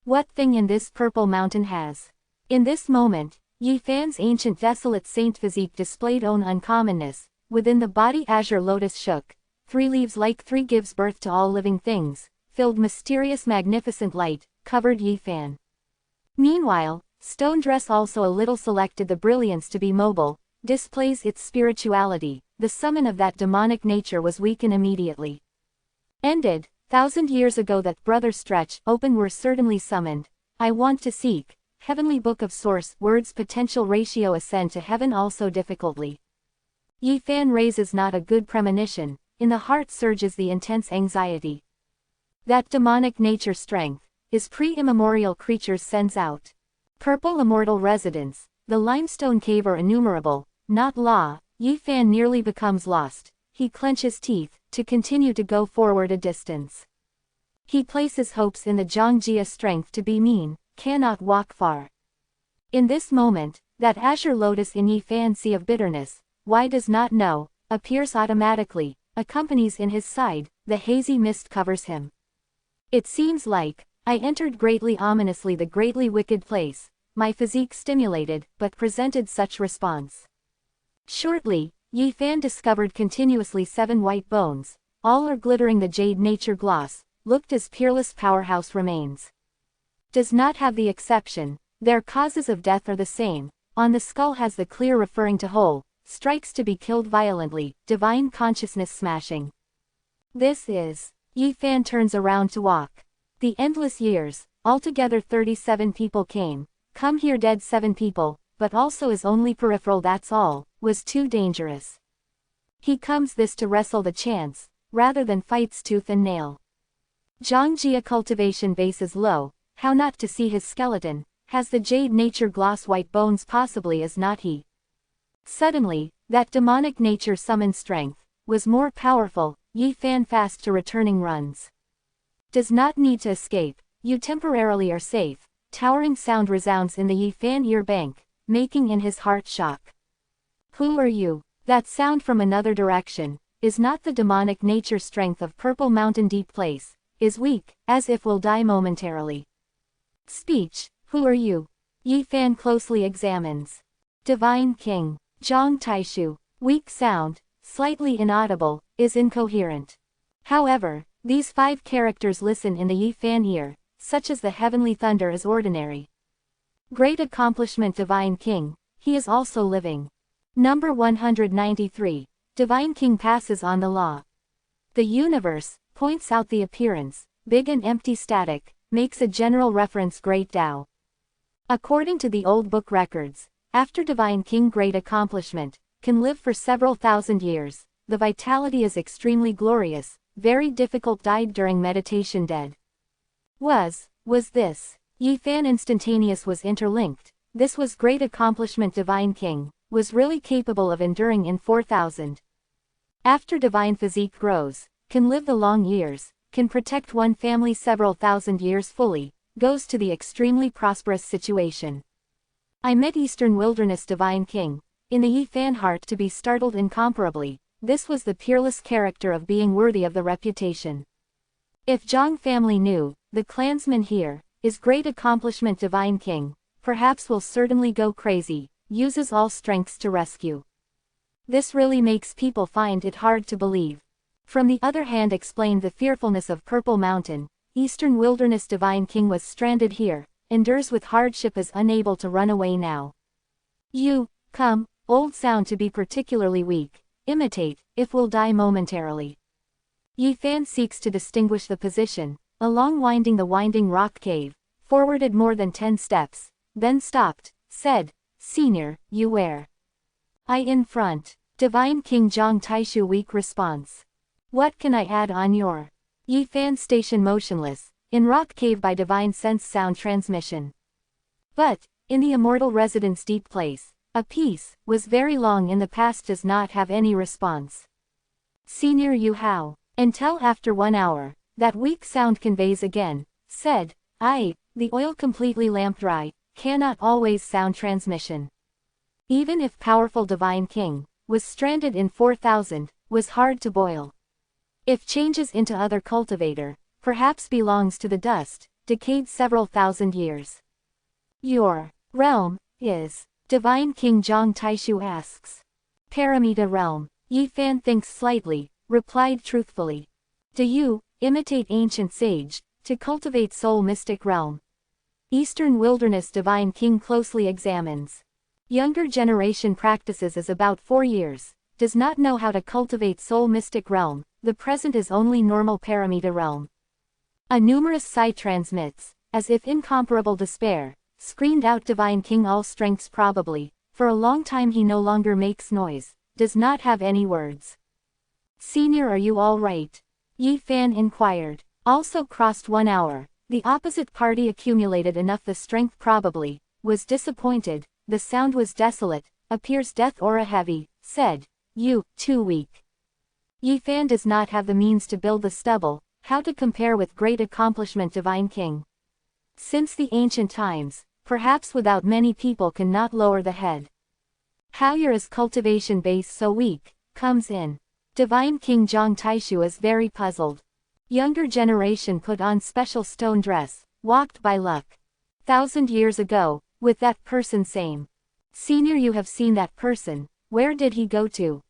What thing in this purple mountain has? In this moment, Yi fan's ancient desolate saint physique displayed own uncommonness, within the body azure lotus shook, 3 leaves like 3 gives birth to all living things, filled mysterious magnificent light, covered Yi fan. Meanwhile, stone dress also a little selected the brilliance to be mobile, displays its spirituality, the summon of that demonic nature was weakened immediately. Ended, 1,000 years ago that brother stretch open were certainly summoned, I want to seek, heavenly book of source words potential ratio ascend to heaven also difficultly. Yi fan raises not a good premonition, in the heart surges the intense anxiety. That demonic nature strength, is pre-immemorial creatures sends out. Purple immortal residence, the limestone cave are innumerable, not law, Yi fan nearly becomes lost, he clenches teeth, to continue to go forward a distance. He places hopes in the Zhongjia strength to be mean, cannot walk far. In this moment, that azure lotus in Yi fan sea of bitterness, why does not know, appears automatically, accompanies in his side, the hazy mist covers him. It seems like, I entered greatly ominously the greatly wicked place, my physique stimulated, but presented such response. Shortly, Yi fan discovered continuously 7 white bones, all are glittering the jade nature gloss, looked as peerless powerhouse remains. Does not have the exception, their causes of death are the same, on the skull has the clear referring to whole, strikes to be killed violently, divine consciousness smashing. This is, Yi fan turns around to walk. The endless years, altogether 37 people come here dead 7 people, but also is only peripheral that's all, was too dangerous. He comes this to wrestle the chance, rather than fights tooth and nail. Zhongjia cultivation base is low, how not to see his skeleton, has the jade nature gloss white bones possibly is not he. Suddenly, that demonic nature summoned strength, was more powerful, Yi fan fast to returning runs. Does not need to escape, you temporarily are safe, towering sound resounds in the Yi fan ear bank, making in his heart shock. Who are you? That sound from another direction, is not the demonic nature strength of purple mountain deep place, is weak, as if will die momentarily. Speech, who are you? Yi fan closely examines. Divine King, Zhang Taishu, weak sound, slightly inaudible, is incoherent. However, these 5 characters listen in the Yi fan ear, such as the heavenly thunder is ordinary. Great accomplishment Divine King, he is also living. Number 193, Divine King passes on the law. The universe, points out the appearance, big and empty static, makes a general reference Great Tao. According to the old book records, after Divine King great accomplishment, can live for several thousand years, the vitality is extremely glorious, very difficult died during meditation dead. Was this, Yi fan instantaneous was interlinked, this was great accomplishment Divine King, was really capable of enduring in 4000. After divine physique grows, can live the long years, can protect one family several thousand years fully, goes to the extremely prosperous situation. I met Eastern Wilderness Divine King, in the Yi fan heart to be startled incomparably, this was the peerless character of being worthy of the reputation. If Zhang family knew, the clansman here, is great accomplishment Divine King, perhaps will certainly go crazy, uses all strengths to rescue. This really makes people find it hard to believe. From the other hand explained the fearfulness of Purple Mountain, Eastern Wilderness Divine King was stranded here, endures with hardship is unable to run away now. You, come, old sound to be particularly weak, imitate, if will die momentarily. Yi fan seeks to distinguish the position, along winding the winding rock cave, forwarded more than 10 steps, then stopped, said, "Senior, you where?" "I in front." Divine King Zhang Taishu weak response. "What can I add on your?" Yi Fan station motionless, in rock cave by divine sense sound transmission. But, in the immortal residence deep place, a piece, was very long in the past does not have any response. "Senior you how?" "Until after 1 hour, that weak sound conveys again," said, "I, the oil completely lamp dry, cannot always sound transmission." Even if powerful divine king, was stranded in 4000, was hard to boil. If changes into other cultivator, perhaps belongs to the dust, decayed several thousand years. "Your realm is?" Divine King Zhang Taishu asks. "Paramita realm." Yi Fan thinks slightly, replied truthfully. "Do you imitate ancient sage, to cultivate soul mystic realm?" Eastern wilderness divine king closely examines. Younger generation practices is about 4 years, does not know how to cultivate soul mystic realm, the present is only normal paramita realm. A numerous sigh transmits, as if incomparable despair, screamed out divine king all strengths probably, for a long time he no longer makes noise, does not have any words. "Senior are you all right?" Yi Fan inquired. Also crossed 1 hour, the opposite party accumulated enough the strength probably, was disappointed, the sound was desolate, appears death aura heavy, said, "You, too weak." Yi Fan does not have the means to build the stubble, how to compare with great accomplishment divine king. Since the ancient times, perhaps without many people cannot lower the head. How your is cultivation base so weak, comes in. Divine King Zhang Taishu is very puzzled. Younger generation put on special stone dress, walked by luck. 1,000 years ago, with that person same. "Senior you have seen that person, where did he go to?"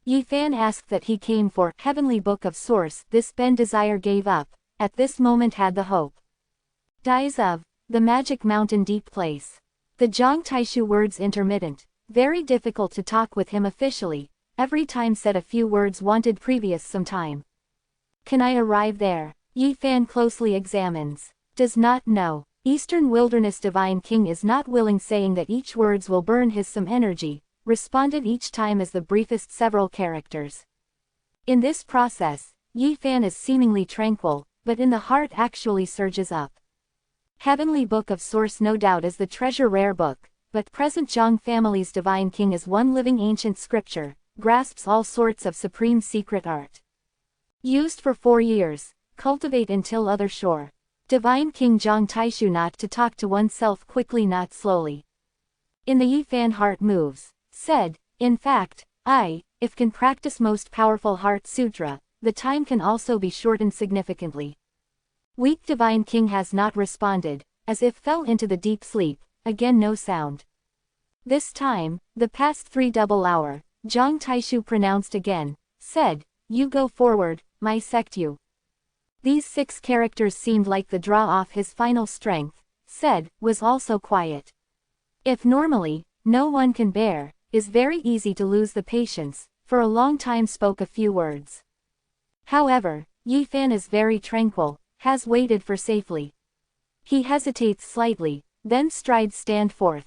Yi Fan asked that he came for heavenly book of source this Ben desire gave up, at this moment had the hope. Dies of, the magic mountain deep place. The Zhang Taishu words intermittent, very difficult to talk with him officially, every time said a few words wanted previous some time. "Can I arrive there?" Yi Fan closely examines. Does not know. Eastern wilderness divine king is not willing saying that each words will burn his some energy, responded each time as the briefest several characters. In this process, Yi Fan is seemingly tranquil, but in the heart actually surges up. Heavenly book of source no doubt is the treasure rare book, but present Zhang family's divine king is one living ancient scripture, grasps all sorts of supreme secret art. Used for 4 years, cultivate until other shore. Divine King Zhang Taishu not to talk to oneself quickly not slowly. In the Yi Fan heart moves, said, in fact, if can practice most powerful heart sutra, the time can also be shortened significantly. Weak divine king has not responded, as if fell into the deep sleep, again no sound. This time, the past 3 double hour, Zhang Taishu pronounced again, said, "You go forward, my sect you." These 6 characters seemed like the draw off his final strength, said, was also quiet. If normally, no one can bear, is very easy to lose the patience, for a long time spoke a few words. However, Yi Fan is very tranquil, has waited for safely. He hesitates slightly, then strides stand forth.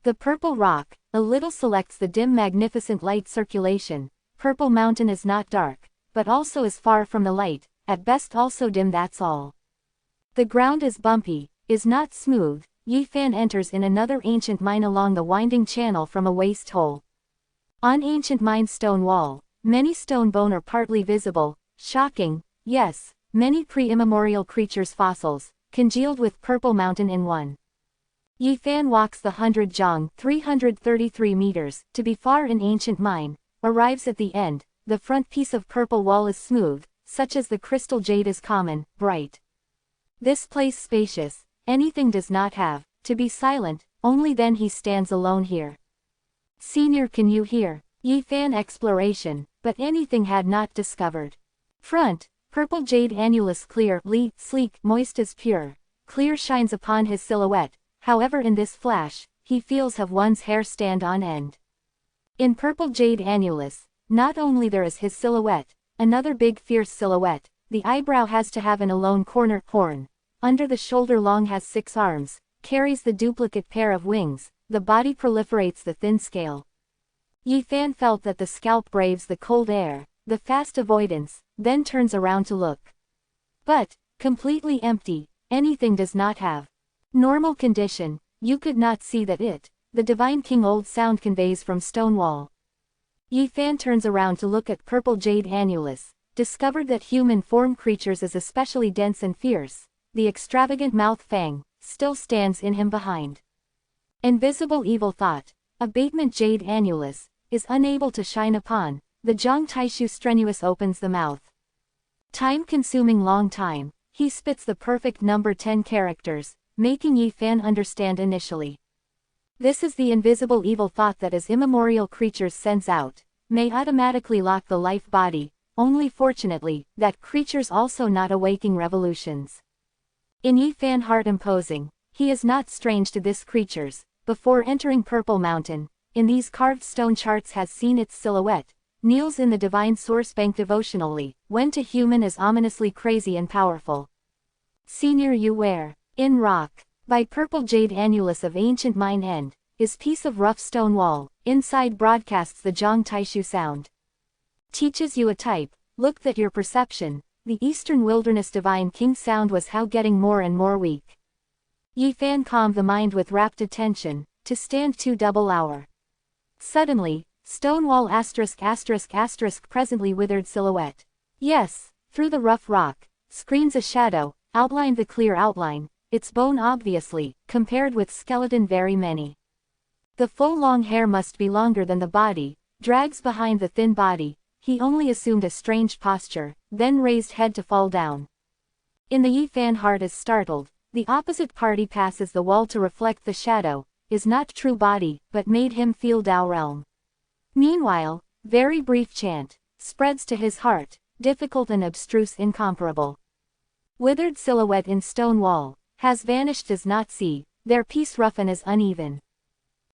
The purple rock, a little selects the dim magnificent light circulation, purple mountain is not dark, but also is far from the light, at best also dim that's all. The ground is bumpy, is not smooth, Yi Fan enters in another ancient mine along the winding channel from a waste hole. On ancient mine stone wall, many stone bone are partly visible, shocking, yes, many pre-immemorial creatures fossils, congealed with purple mountain in one. Yi Fan walks the 100 zhang 333 meters, to be far in ancient mine, arrives at the end, the front piece of purple wall is smooth, such as the crystal jade is common, bright. This place spacious, anything does not have, to be silent, only then he stands alone here. "Senior can you hear?" Yi Fan exploration, but anything had not discovered. Front, purple jade annulus clear, sleek, moist as pure, clear shines upon his silhouette, however in this flash, he feels have one's hair stand on end. In purple jade annulus, not only there is his silhouette, another big fierce silhouette, the eyebrow has to have an alone corner horn, under the shoulder long has 6 arms, carries the duplicate pair of wings, the body proliferates the thin scale. Yi Fan felt that the scalp braves the cold air, the fast avoidance, then turns around to look. But, completely empty, anything does not have normal condition, you could not see that it, the divine king old sound conveys from Stonewall. Yi Fan turns around to look at purple jade annulus, discovered that human form creatures is especially dense and fierce, the extravagant mouth fang, still stands in him behind. Invisible evil thought, abatement jade annulus, is unable to shine upon, the Zhang Taishu strenuous opens the mouth. Time-consuming long time, he spits the perfect number 10 characters, making Yi Fan understand initially. This is the invisible evil thought that as immemorial creatures sends out, may automatically lock the life body, only fortunately, that creatures also not awaking revolutions. In Yi Fan heart imposing, he is not strange to this creatures, before entering Purple Mountain, in these carved stone charts has seen its silhouette, kneels in the divine source bank devotionally, when to human is ominously crazy and powerful. Senior you wear, in rock, by purple jade annulus of ancient mine end, is piece of rough stone wall, inside broadcasts the Zhang Taishu sound. Teaches you a type, look that your perception, the eastern wilderness divine king sound was how getting more and more weak. Yi Fan calmed the mind with rapt attention, to stand 2 double hour. Suddenly, Stonewall **** presently withered silhouette. Yes, through the rough rock, screens a shadow, outlined the clear outline, its bone obviously, compared with skeleton very many. The full long hair must be longer than the body, drags behind the thin body, he only assumed a strange posture, then raised head to fall down. In the Yi Fan heart is startled, the opposite party passes the wall to reflect the shadow, is not true body, but made him feel Tao realm. Meanwhile, very brief chant, spreads to his heart, difficult and abstruse incomparable. Withered silhouette in stone wall, has vanished does not see, their piece rough and is uneven.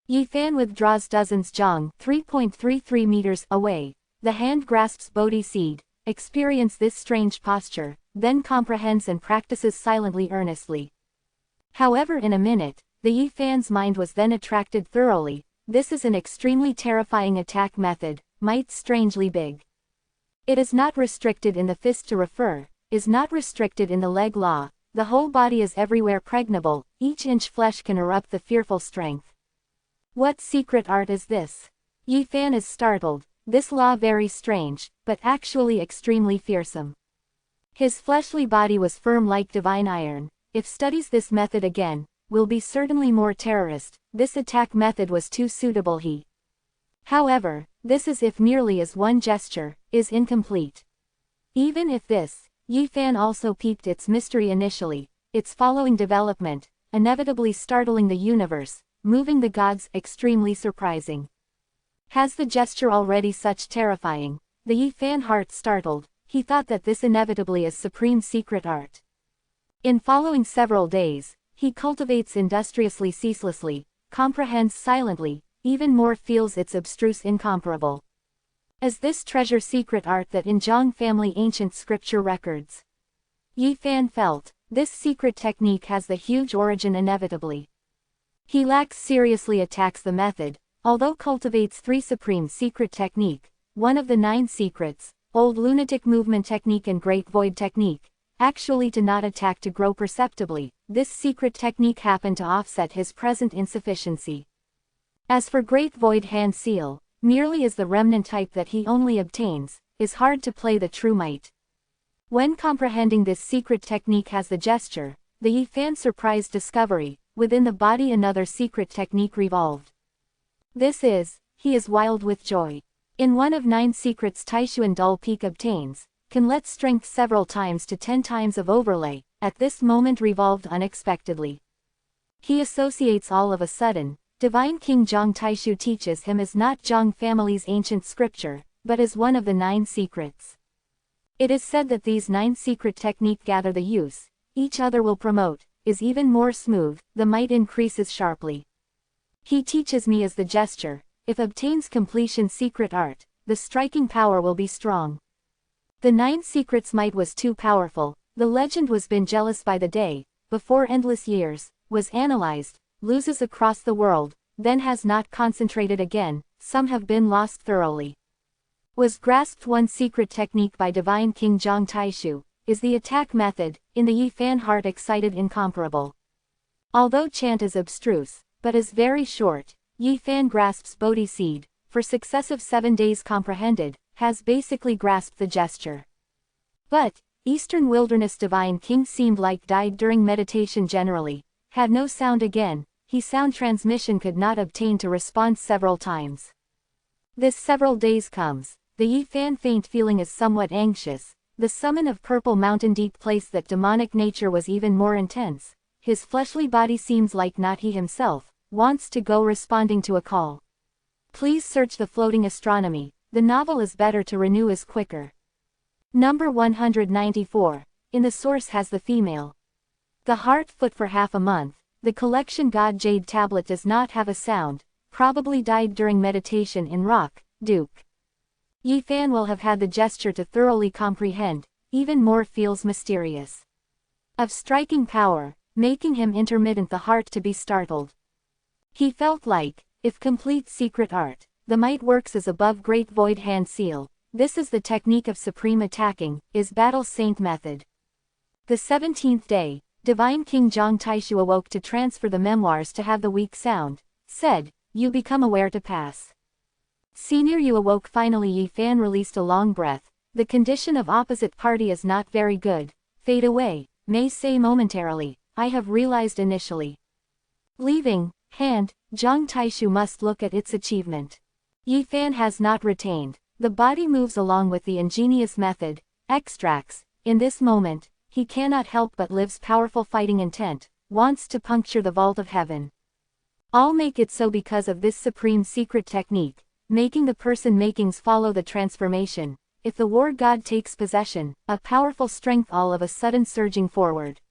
Yi Fan withdraws dozens Zhang 3.33 meters away, the hand grasps Bodhi seed, experience this strange posture, then comprehends and practices silently earnestly. However in a minute, the Yi Fan's mind was then attracted thoroughly, this is an extremely terrifying attack method, might strangely big. It is not restricted in the fist to refer, is not restricted in the leg law, the whole body is everywhere pregnable, each inch flesh can erupt the fearful strength. What secret art is this? Yi Fan is startled, this law very strange, but actually extremely fearsome. His fleshly body was firm like divine iron, if studies this method again, will be certainly more terrorist, this attack method was too suitable he. However, this is if merely as one gesture, is incomplete. Even if this, Yi Fan also peeped its mystery initially, its following development, inevitably startling the universe, moving the gods, extremely surprising. Has the gesture already such terrifying? The Yi Fan heart startled, he thought that this inevitably is supreme secret art. In following several days, he cultivates industriously ceaselessly, comprehends silently, even more feels its abstruse incomparable. As this treasure secret art that in Zhang family ancient scripture records. Yi Fan felt, this secret technique has the huge origin inevitably. He lacks seriously attacks the method, although cultivates 3 supreme secret technique, one of the 9 secrets, old lunatic movement technique and great void technique, actually to not attack to grow perceptibly, this secret technique happened to offset his present insufficiency. As for great void hand seal, merely as the remnant type that he only obtains, is hard to play the true might. When comprehending this secret technique has the gesture, the Yi Fan surprised discovery, within the body another secret technique revolved. This is, he is wild with joy. In one of 9 secrets Taishu and Dull Peak obtains, can let strength several times to 10 times of overlay, at this moment revolved unexpectedly. He associates all of a sudden, Divine King Zhang Taishu teaches him as not Zhang family's ancient scripture, but as one of the 9 secrets. It is said that these 9 secret technique gather the use, each other will promote, is even more smooth, the might increases sharply. He teaches me as the gesture, if obtains completion secret art, the striking power will be strong. The 9 secrets might was too powerful, the legend was been jealous by the day, before endless years, was analyzed, loses across the world, then has not concentrated again, some have been lost thoroughly. Was grasped one secret technique by Divine King Zhang Taishu, is the attack method, in the Yifan heart excited incomparable. Although chant is abstruse, but is very short, Yifan grasps Bodhi seed, for successive 7 days comprehended, has basically grasped the gesture. But, Eastern Wilderness Divine King seemed like died during meditation generally, had no sound again, he sound transmission could not obtain to respond several times. This several days comes, the Yifan faint feeling is somewhat anxious, the summon of Purple Mountain deep place that demonic nature was even more intense, his fleshly body seems like not he himself, wants to go responding to a call. Please search the floating astronomy, the novel is better to renew is quicker. Number 194, in the source has the female. The heart foot for half a month, the collection God Jade tablet does not have a sound, probably died during meditation in rock, Duke. Yifan will have had the gesture to thoroughly comprehend, even more feels mysterious. Of striking power, making him intermittent the heart to be startled. He felt like, if complete secret art, the might works as above great void hand seal, this is the technique of supreme attacking, is battle saint method. The 17th day, Divine King Zhang Taishu awoke to transfer the memoirs to have the weak sound, said, you become aware to pass. Senior you awoke finally Yifan released a long breath, the condition of opposite party is not very good, fade away, may say momentarily, I have realized initially. Leaving, hand, Zhang Taishu must look at its achievement. Yifan has not retained, the body moves along with the ingenious method, extracts, in this moment, he cannot help but lives powerful fighting intent, wants to puncture the vault of heaven. All make it so because of this supreme secret technique, making the person makings follow the transformation, if the war god takes possession, a powerful strength all of a sudden surging forward.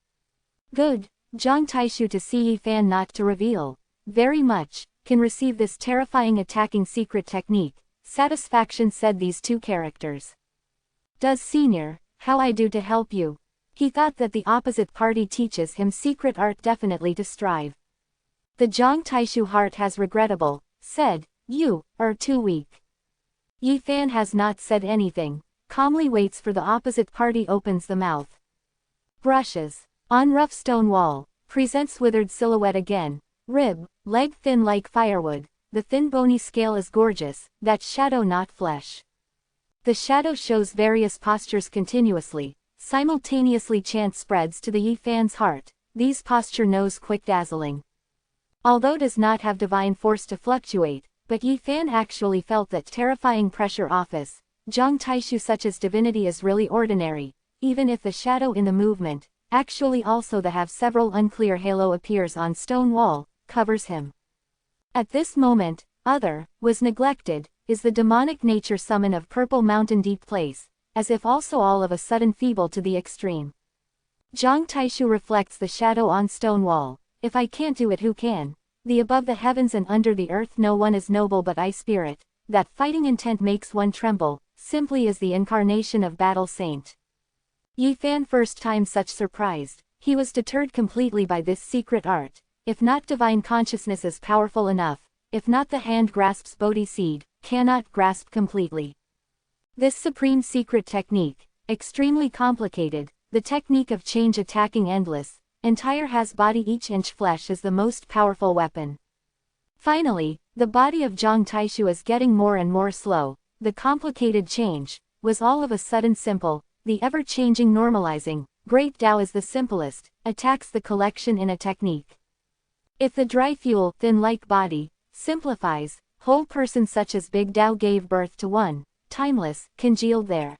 Good, Zhang Taishu to see Yifan not to reveal, very much, can receive this terrifying attacking secret technique, satisfaction said these two characters. Does senior, how I do to help you? He thought that the opposite party teaches him secret art definitely to strive. The Zhang Taishu heart has regrettable, said, you, are too weak. Yifan has not said anything, calmly waits for the opposite party opens the mouth. Brushes, on rough stone wall, presents withered silhouette again, rib, leg thin like firewood, the thin bony scale is gorgeous, that shadow not flesh. The shadow shows various postures continuously, simultaneously chant spreads to the Yifan's heart, these posture knows quick dazzling. Although does not have divine force to fluctuate, but Yifan actually felt that terrifying pressure office, Zhang Taishu such as divinity is really ordinary, even if the shadow in the movement, actually also the have several unclear halo appears on stone wall, covers him. At this moment, other, was neglected, is the demonic nature summon of Purple Mountain deep place, as if also all of a sudden feeble to the extreme. Zhang Taishu reflects the shadow on stone wall, if I can't do it who can? The above the heavens and under the earth no one is noble but I spirit, that fighting intent makes one tremble, simply is the incarnation of battle saint. Yifan first time such surprised, he was deterred completely by this secret art, if not divine consciousness is powerful enough, if not the hand grasps Bodhi seed, cannot grasp completely. This supreme secret technique, extremely complicated, the technique of change attacking endless, entire has body each inch flesh is the most powerful weapon. Finally, the body of Zhang Taishu is getting more and more slow, the complicated change, was all of a sudden simple, the ever-changing normalizing, great Tao is the simplest, attacks the collection in a technique. If the dry fuel, thin-like body, simplifies, whole person such as Big Tao gave birth to one, timeless, congealed there.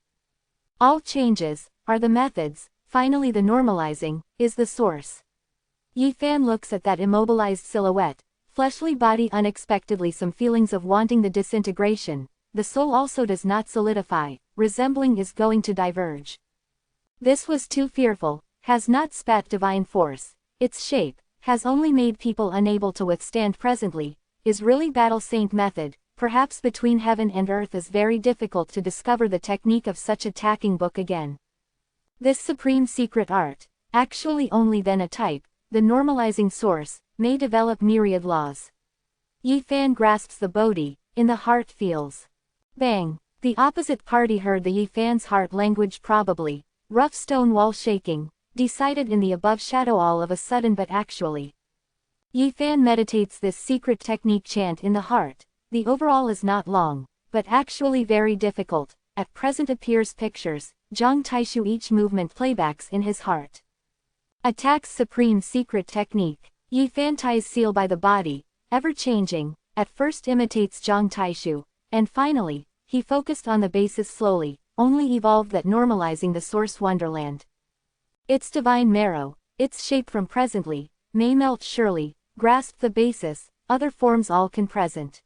All changes, are the methods, finally the normalizing, is the source. Yifan looks at that immobilized silhouette, fleshly body unexpectedly some feelings of wanting the disintegration, the soul also does not solidify, resembling is going to diverge. This was too fearful, has not spat divine force, its shape, has only made people unable to withstand presently, is really battle saint method, perhaps between heaven and earth is very difficult to discover the technique of such attacking book again. This supreme secret art, actually only then a type, the normalizing source, may develop myriad laws. Yifan grasps the Bodhi, in the heart feels. Bang! The opposite party heard the Yifan's heart language probably, rough stone wall shaking, decided in the above shadow all of a sudden but actually. Yifan meditates this secret technique chant in the heart, the overall is not long, but actually very difficult, at present appears pictures, Zhang Taishu each movement playbacks in his heart. Attacks supreme secret technique, Yifan ties seal by the body, ever-changing, at first imitates Zhang Taishu, and finally, he focused on the basis slowly, only evolved that normalizing the source wonderland. Its divine marrow, its shape from presently, may melt surely, grasp the basis, other forms all can present.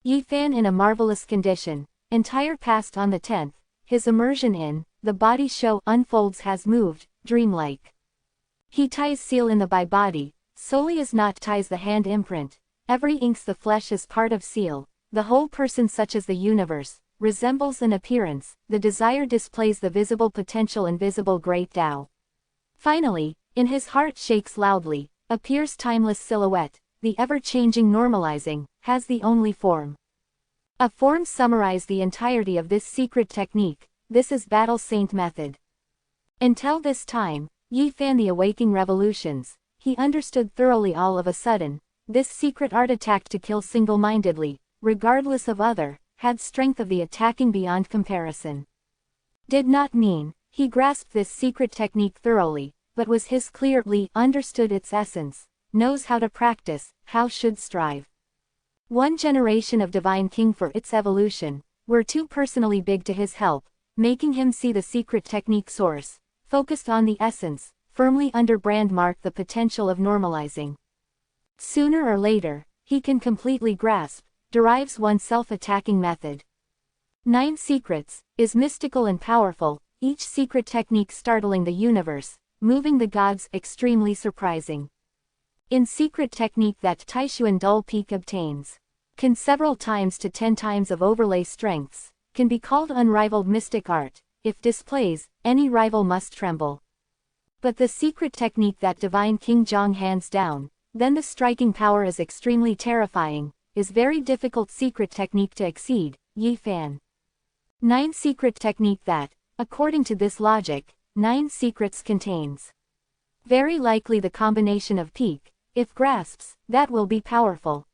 Yifan in a marvelous condition, entire past on the 10th, his immersion in, the body show unfolds has moved, dreamlike. He ties seal in the by body, solely as not ties the hand imprint, every inks the flesh as part of seal, the whole person such as the universe, resembles an appearance, the desire displays the visible potential invisible great Tao. Finally, in his heart shakes loudly, appears timeless silhouette, the ever-changing normalizing, has the only form. A form summarize the entirety of this secret technique, this is Battle Saint method. Until this time, Yifan the awaking revolutions, he understood thoroughly all of a sudden, this secret art attacked to kill single-mindedly, regardless of other, had strength of the attacking beyond comparison. Did not mean, he grasped this secret technique thoroughly, but was his clearly understood its essence, knows how to practice, how should strive. One generation of Divine King for its evolution, were too personally big to his help, making him see the secret technique source, focused on the essence, firmly under brand mark the potential of normalizing. Sooner or later, he can completely grasp, derives one self-attacking method. 9 Secrets, is mystical and powerful, each secret technique startling the universe, moving the gods, extremely surprising. In secret technique that Taishuan dull peak obtains, can several times to 10 times of overlay strengths, can be called unrivaled mystic art, if displays, any rival must tremble. But the secret technique that Divine King Zhang hands down, then the striking power is extremely terrifying, is very difficult secret technique to exceed, Yifan. 9 Secret technique that, according to this logic, 9 secrets contains. Very likely the combination of peak, if grasps, that will be powerful.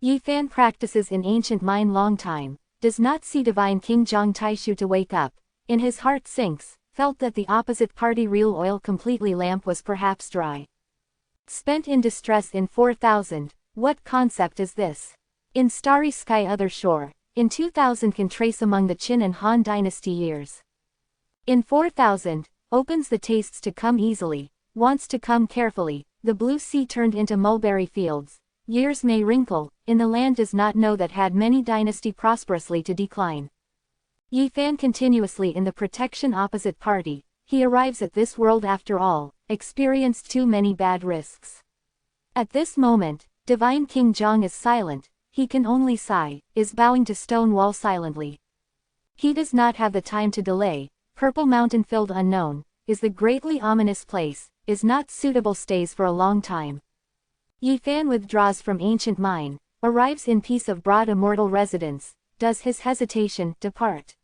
Yifan practices in ancient mind long time, does not see Divine King Zhang Taishu to wake up, in his heart sinks, felt that the opposite party real oil completely lamp was perhaps dry. Spent in distress in 4000, what concept is this? In starry sky other shore, in 2000 can trace among the Qin and Han dynasty years. In 4000, opens the tastes to come easily, wants to come carefully, the blue sea turned into mulberry fields, years may wrinkle, in the land does not know that had many dynasty prosperously to decline. Yifan continuously in the protection opposite party, he arrives at this world after all, experienced too many bad risks. At this moment, Divine King Zhang is silent, he can only sigh, is bowing to stone wall silently. He does not have the time to delay, purple mountain filled unknown, is the greatly ominous place, is not suitable stays for a long time. Yifan withdraws from ancient mine, arrives in peace of broad immortal residence, does his hesitation depart.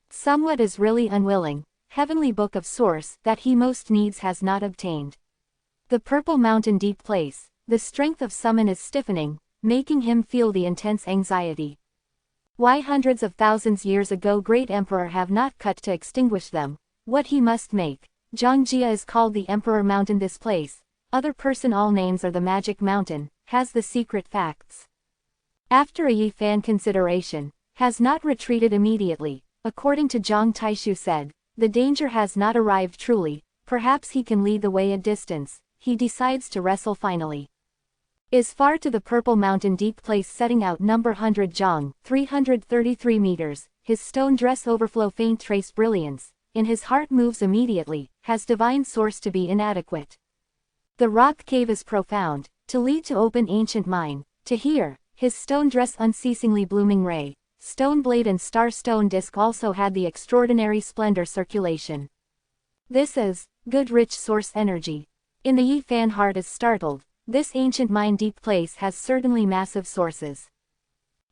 Somewhat is really unwilling, heavenly book of source that he most needs has not obtained. The purple mountain deep place, the strength of summon is stiffening, making him feel the intense anxiety. Why hundreds of thousands years ago great emperor have not cut to extinguish them, what he must make. Zhangjia is called the Emperor Mountain this place, other person all names are the Magic Mountain, has the secret facts. After a Yifan consideration, has not retreated immediately, according to Zhang Taishu said, the danger has not arrived truly, perhaps he can lead the way a distance, he decides to wrestle finally. Is far to the Purple Mountain deep place setting out number 100 Zhang, 333 meters, his stone dress overflow faint trace brilliance, in his heart moves immediately, has divine source to be inadequate. The rock cave is profound, to lead to open ancient mine, to hear, his stone dress unceasingly blooming ray, stone blade and star stone disc also had the extraordinary splendor circulation. This is, good rich source energy. In the Yifan heart is startled, this ancient mine deep place has certainly massive sources.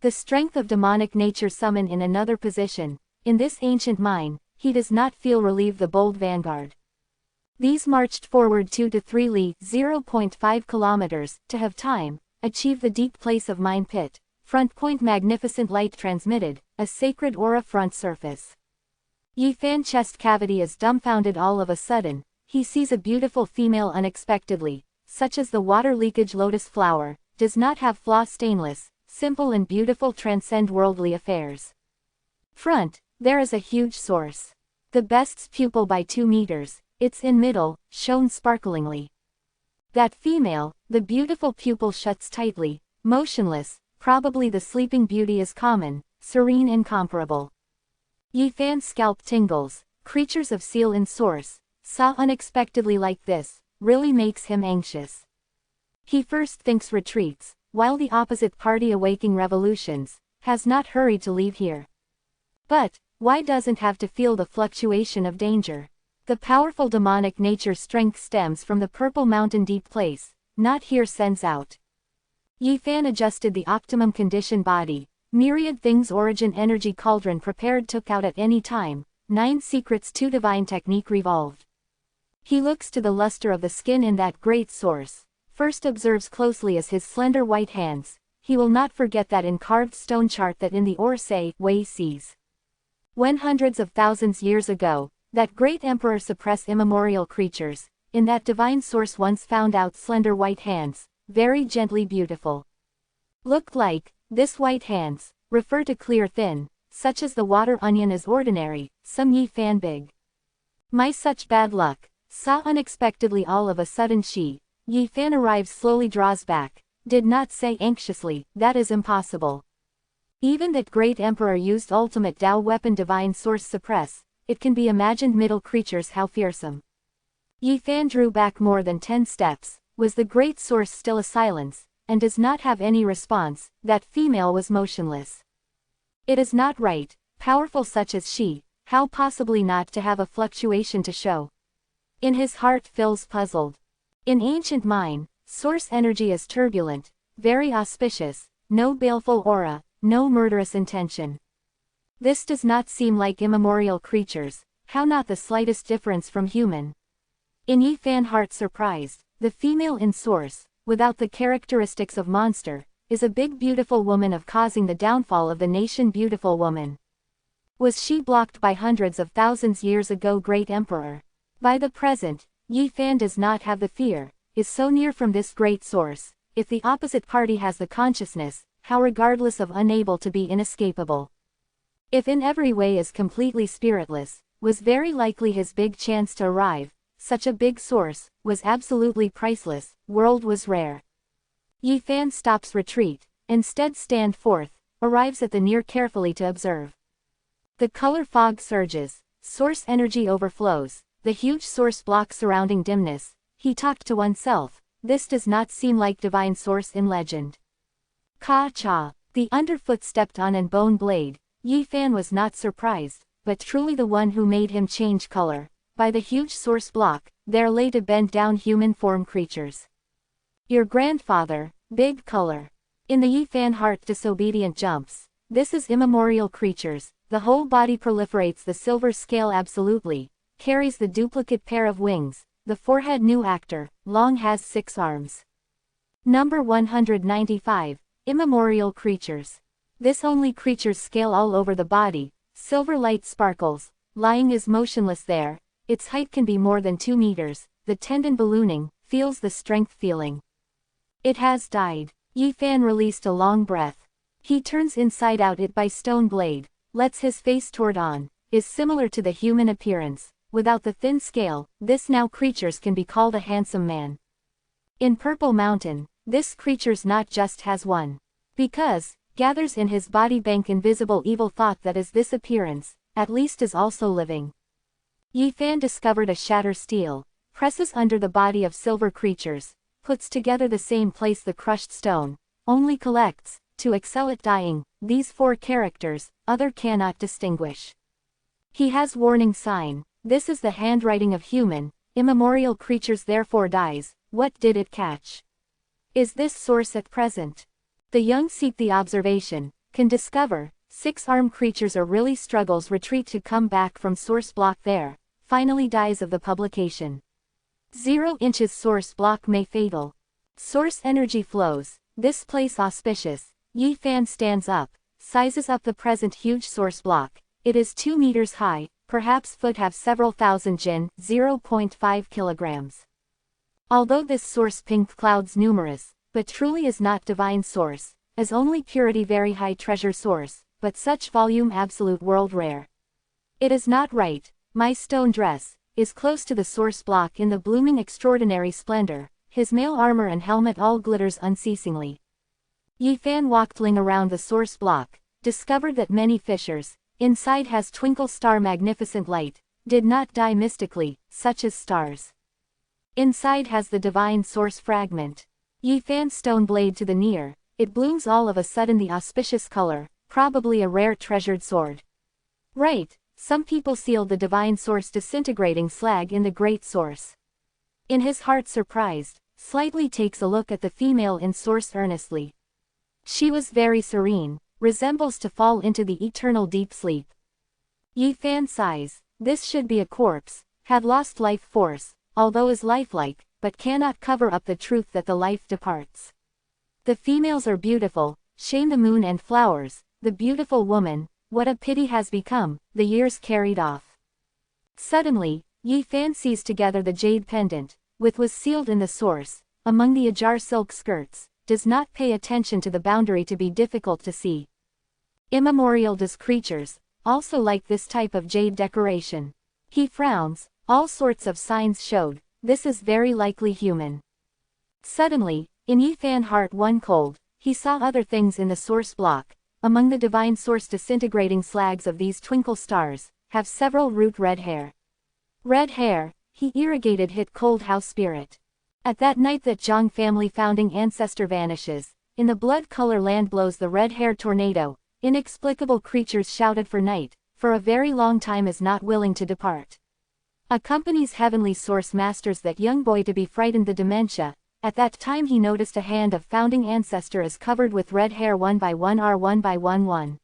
The strength of demonic nature summon in another position, in this ancient mine, he does not feel relieve the bold vanguard. These marched forward 2 to 3 li, 0.5 kilometers, to have time, achieve the deep place of mine pit, front point magnificent light transmitted, a sacred aura front surface. Yifan chest cavity is dumbfounded all of a sudden, he sees a beautiful female unexpectedly, such as the water leakage lotus flower, does not have flaw stainless, simple and beautiful transcend worldly affairs. Front, there is a huge source. The best's pupil by 2 meters, it's in middle, shone sparklingly. That female, the beautiful pupil shuts tightly, motionless, probably the sleeping beauty is common, serene incomparable. Yifan's scalp tingles, creatures of seal in source, saw unexpectedly like this, really makes him anxious. He first thinks retreats, while the opposite party awaking revolutions, has not hurried to leave here. But, why doesn't have to feel the fluctuation of danger? The powerful demonic nature strength stems from the purple mountain deep place, not here sends out. Yifan adjusted the optimum condition body, myriad things origin energy cauldron prepared took out at any time, 9 secrets 2 divine technique revolved. He looks to the luster of the skin in that great source, first observes closely as his slender white hands, he will not forget that in carved stone chart that in the Orsay way sees. When hundreds of thousands years ago, that great emperor suppressed immemorial creatures, in that divine source once found out slender white hands, very gently beautiful. Looked like, this white hands, refer to clear thin, such as the water onion is ordinary, some Yifan big. My such bad luck, saw unexpectedly all of a sudden she, Yifan arrives slowly draws back, did not say anxiously, that is impossible. Even that great emperor used ultimate Tao weapon divine source suppress, it can be imagined middle creatures how fearsome. Yifan drew back more than 10 steps, was the great source still a silence, and does not have any response, that female was motionless. It is not right, powerful such as she, how possibly not to have a fluctuation to show? In his heart feels puzzled. In ancient mine, source energy is turbulent, very auspicious, no baleful aura, no murderous intention. This does not seem like immemorial creatures, how not the slightest difference from human. In Yifan heart surprised, the female in source, without the characteristics of monster, is a big beautiful woman of causing the downfall of the nation beautiful woman. Was she blocked by hundreds of thousands years ago great emperor? By the present, Yifan does not have the fear, is so near from this great source, if the opposite party has the consciousness, how regardless of unable to be inescapable. If in every way is completely spiritless, was very likely his big chance to arrive, such a big source, was absolutely priceless, world was rare. Yifan stops retreat, instead stand forth, arrives at the near carefully to observe. The color fog surges, source energy overflows, the huge source blocks surrounding dimness, he talked to oneself, this does not seem like divine source in legend. Ka-cha, the underfoot stepped on and bone blade. Yifan was not surprised, but truly the one who made him change color. By the huge source block, there lay to bend down human form creatures. Your grandfather, big color. In the Yifan heart disobedient jumps. This is immemorial creatures, the whole body proliferates the silver scale absolutely, carries the duplicate pair of wings, the forehead new actor, long has 6 arms. Number 195, immemorial creatures. This only creature's scale all over the body, silver light sparkles, lying is motionless there, its height can be more than 2 meters, the tendon ballooning, feels the strength feeling. It has died. Yifan released a long breath. He turns inside out it by stone blade, lets his face toward on, is similar to the human appearance, without the thin scale, this now creatures can be called a handsome man. In Purple Mountain, this creature's not just has one. Because, gathers in his body bank invisible evil thought that is this appearance, at least is also living. Yifan discovered a shatter steel, presses under the body of silver creatures, puts together the same place the crushed stone, only collects, to excel at dying, these 4 characters, other cannot distinguish. He has warning sign, this is the handwriting of human, immemorial creatures therefore dies, what did it catch? Is this source at present? The young seek the observation, can discover, six-armed creatures or really struggles retreat to come back from source block there, finally dies of the publication. 0 inches source block may fatal. Source energy flows, this place auspicious, Yi Fan stands up, sizes up the present huge source block, it is 2 meters high, perhaps foot have several thousand jin, 0.5 kilograms. Although this source pink clouds numerous, but truly is not divine source, as only purity very high treasure source, but such volume absolute world rare. It is not right, my stone dress, is close to the source block in the blooming extraordinary splendor, his mail armor and helmet all glitters unceasingly. Yi Fan walked around the source block, discovered that many fissures, inside has twinkle star magnificent light, did not die mystically, such as stars. Inside has the divine source fragment. Yi Fan stone blade to the near, it blooms all of a sudden the auspicious color, probably a rare treasured sword. Right, some people sealed the divine source disintegrating slag in the great source. In his heart surprised, slightly takes a look at the female in source earnestly. She was very serene, resembles to fall into the eternal deep sleep. Yi Fan sighs, this should be a corpse, had lost life force, although is lifelike, but cannot cover up the truth that the life departs. The females are beautiful, shame the moon and flowers, the beautiful woman, what a pity has become, the years carried off. Suddenly, Yi Fan sees together the jade pendant, with was sealed in the source, among the ajar silk skirts, does not pay attention to the boundary to be difficult to see. Immemorial does creatures, also like this type of jade decoration. He frowns, all sorts of signs showed, this is very likely human. Suddenly, in Yi Fan heart one cold, he saw other things in the source block, among the divine source disintegrating slags of these twinkle stars, have several root red hair. Red hair, he irrigated hit cold house spirit. At that night that Zhang family founding ancestor vanishes, in the blood color land blows the red hair tornado, inexplicable creatures shouted for night, for a very long time is not willing to depart. Accompanies heavenly source masters that young boy to be frightened the dementia, at that time he noticed a hand of founding ancestor is covered with red hair one by one are one by one.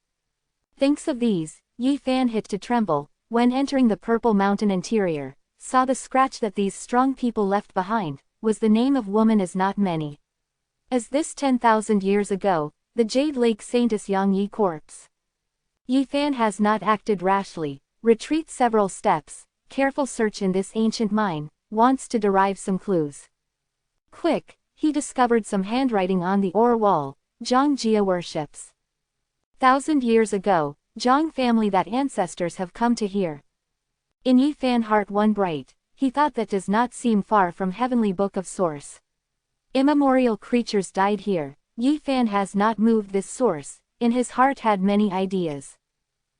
Thinks of these, Yi Fan hit to tremble, when entering the purple mountain interior, saw the scratch that these strong people left behind, was the name of woman is not many. As this 10,000 years ago, the Jade Lake Saintess Yang Yi corpse. Yi Fan has not acted rashly, retreat several steps, careful search in this ancient mine, wants to derive some clues. Quick, he discovered some handwriting on the ore wall, Zhang Jia worships. 1,000 years ago, Zhang family that ancestors have come to here. In Yi Fan heart one bright, he thought that does not seem far from heavenly book of source. Immemorial creatures died here, Yi Fan has not moved this source, in his heart had many ideas.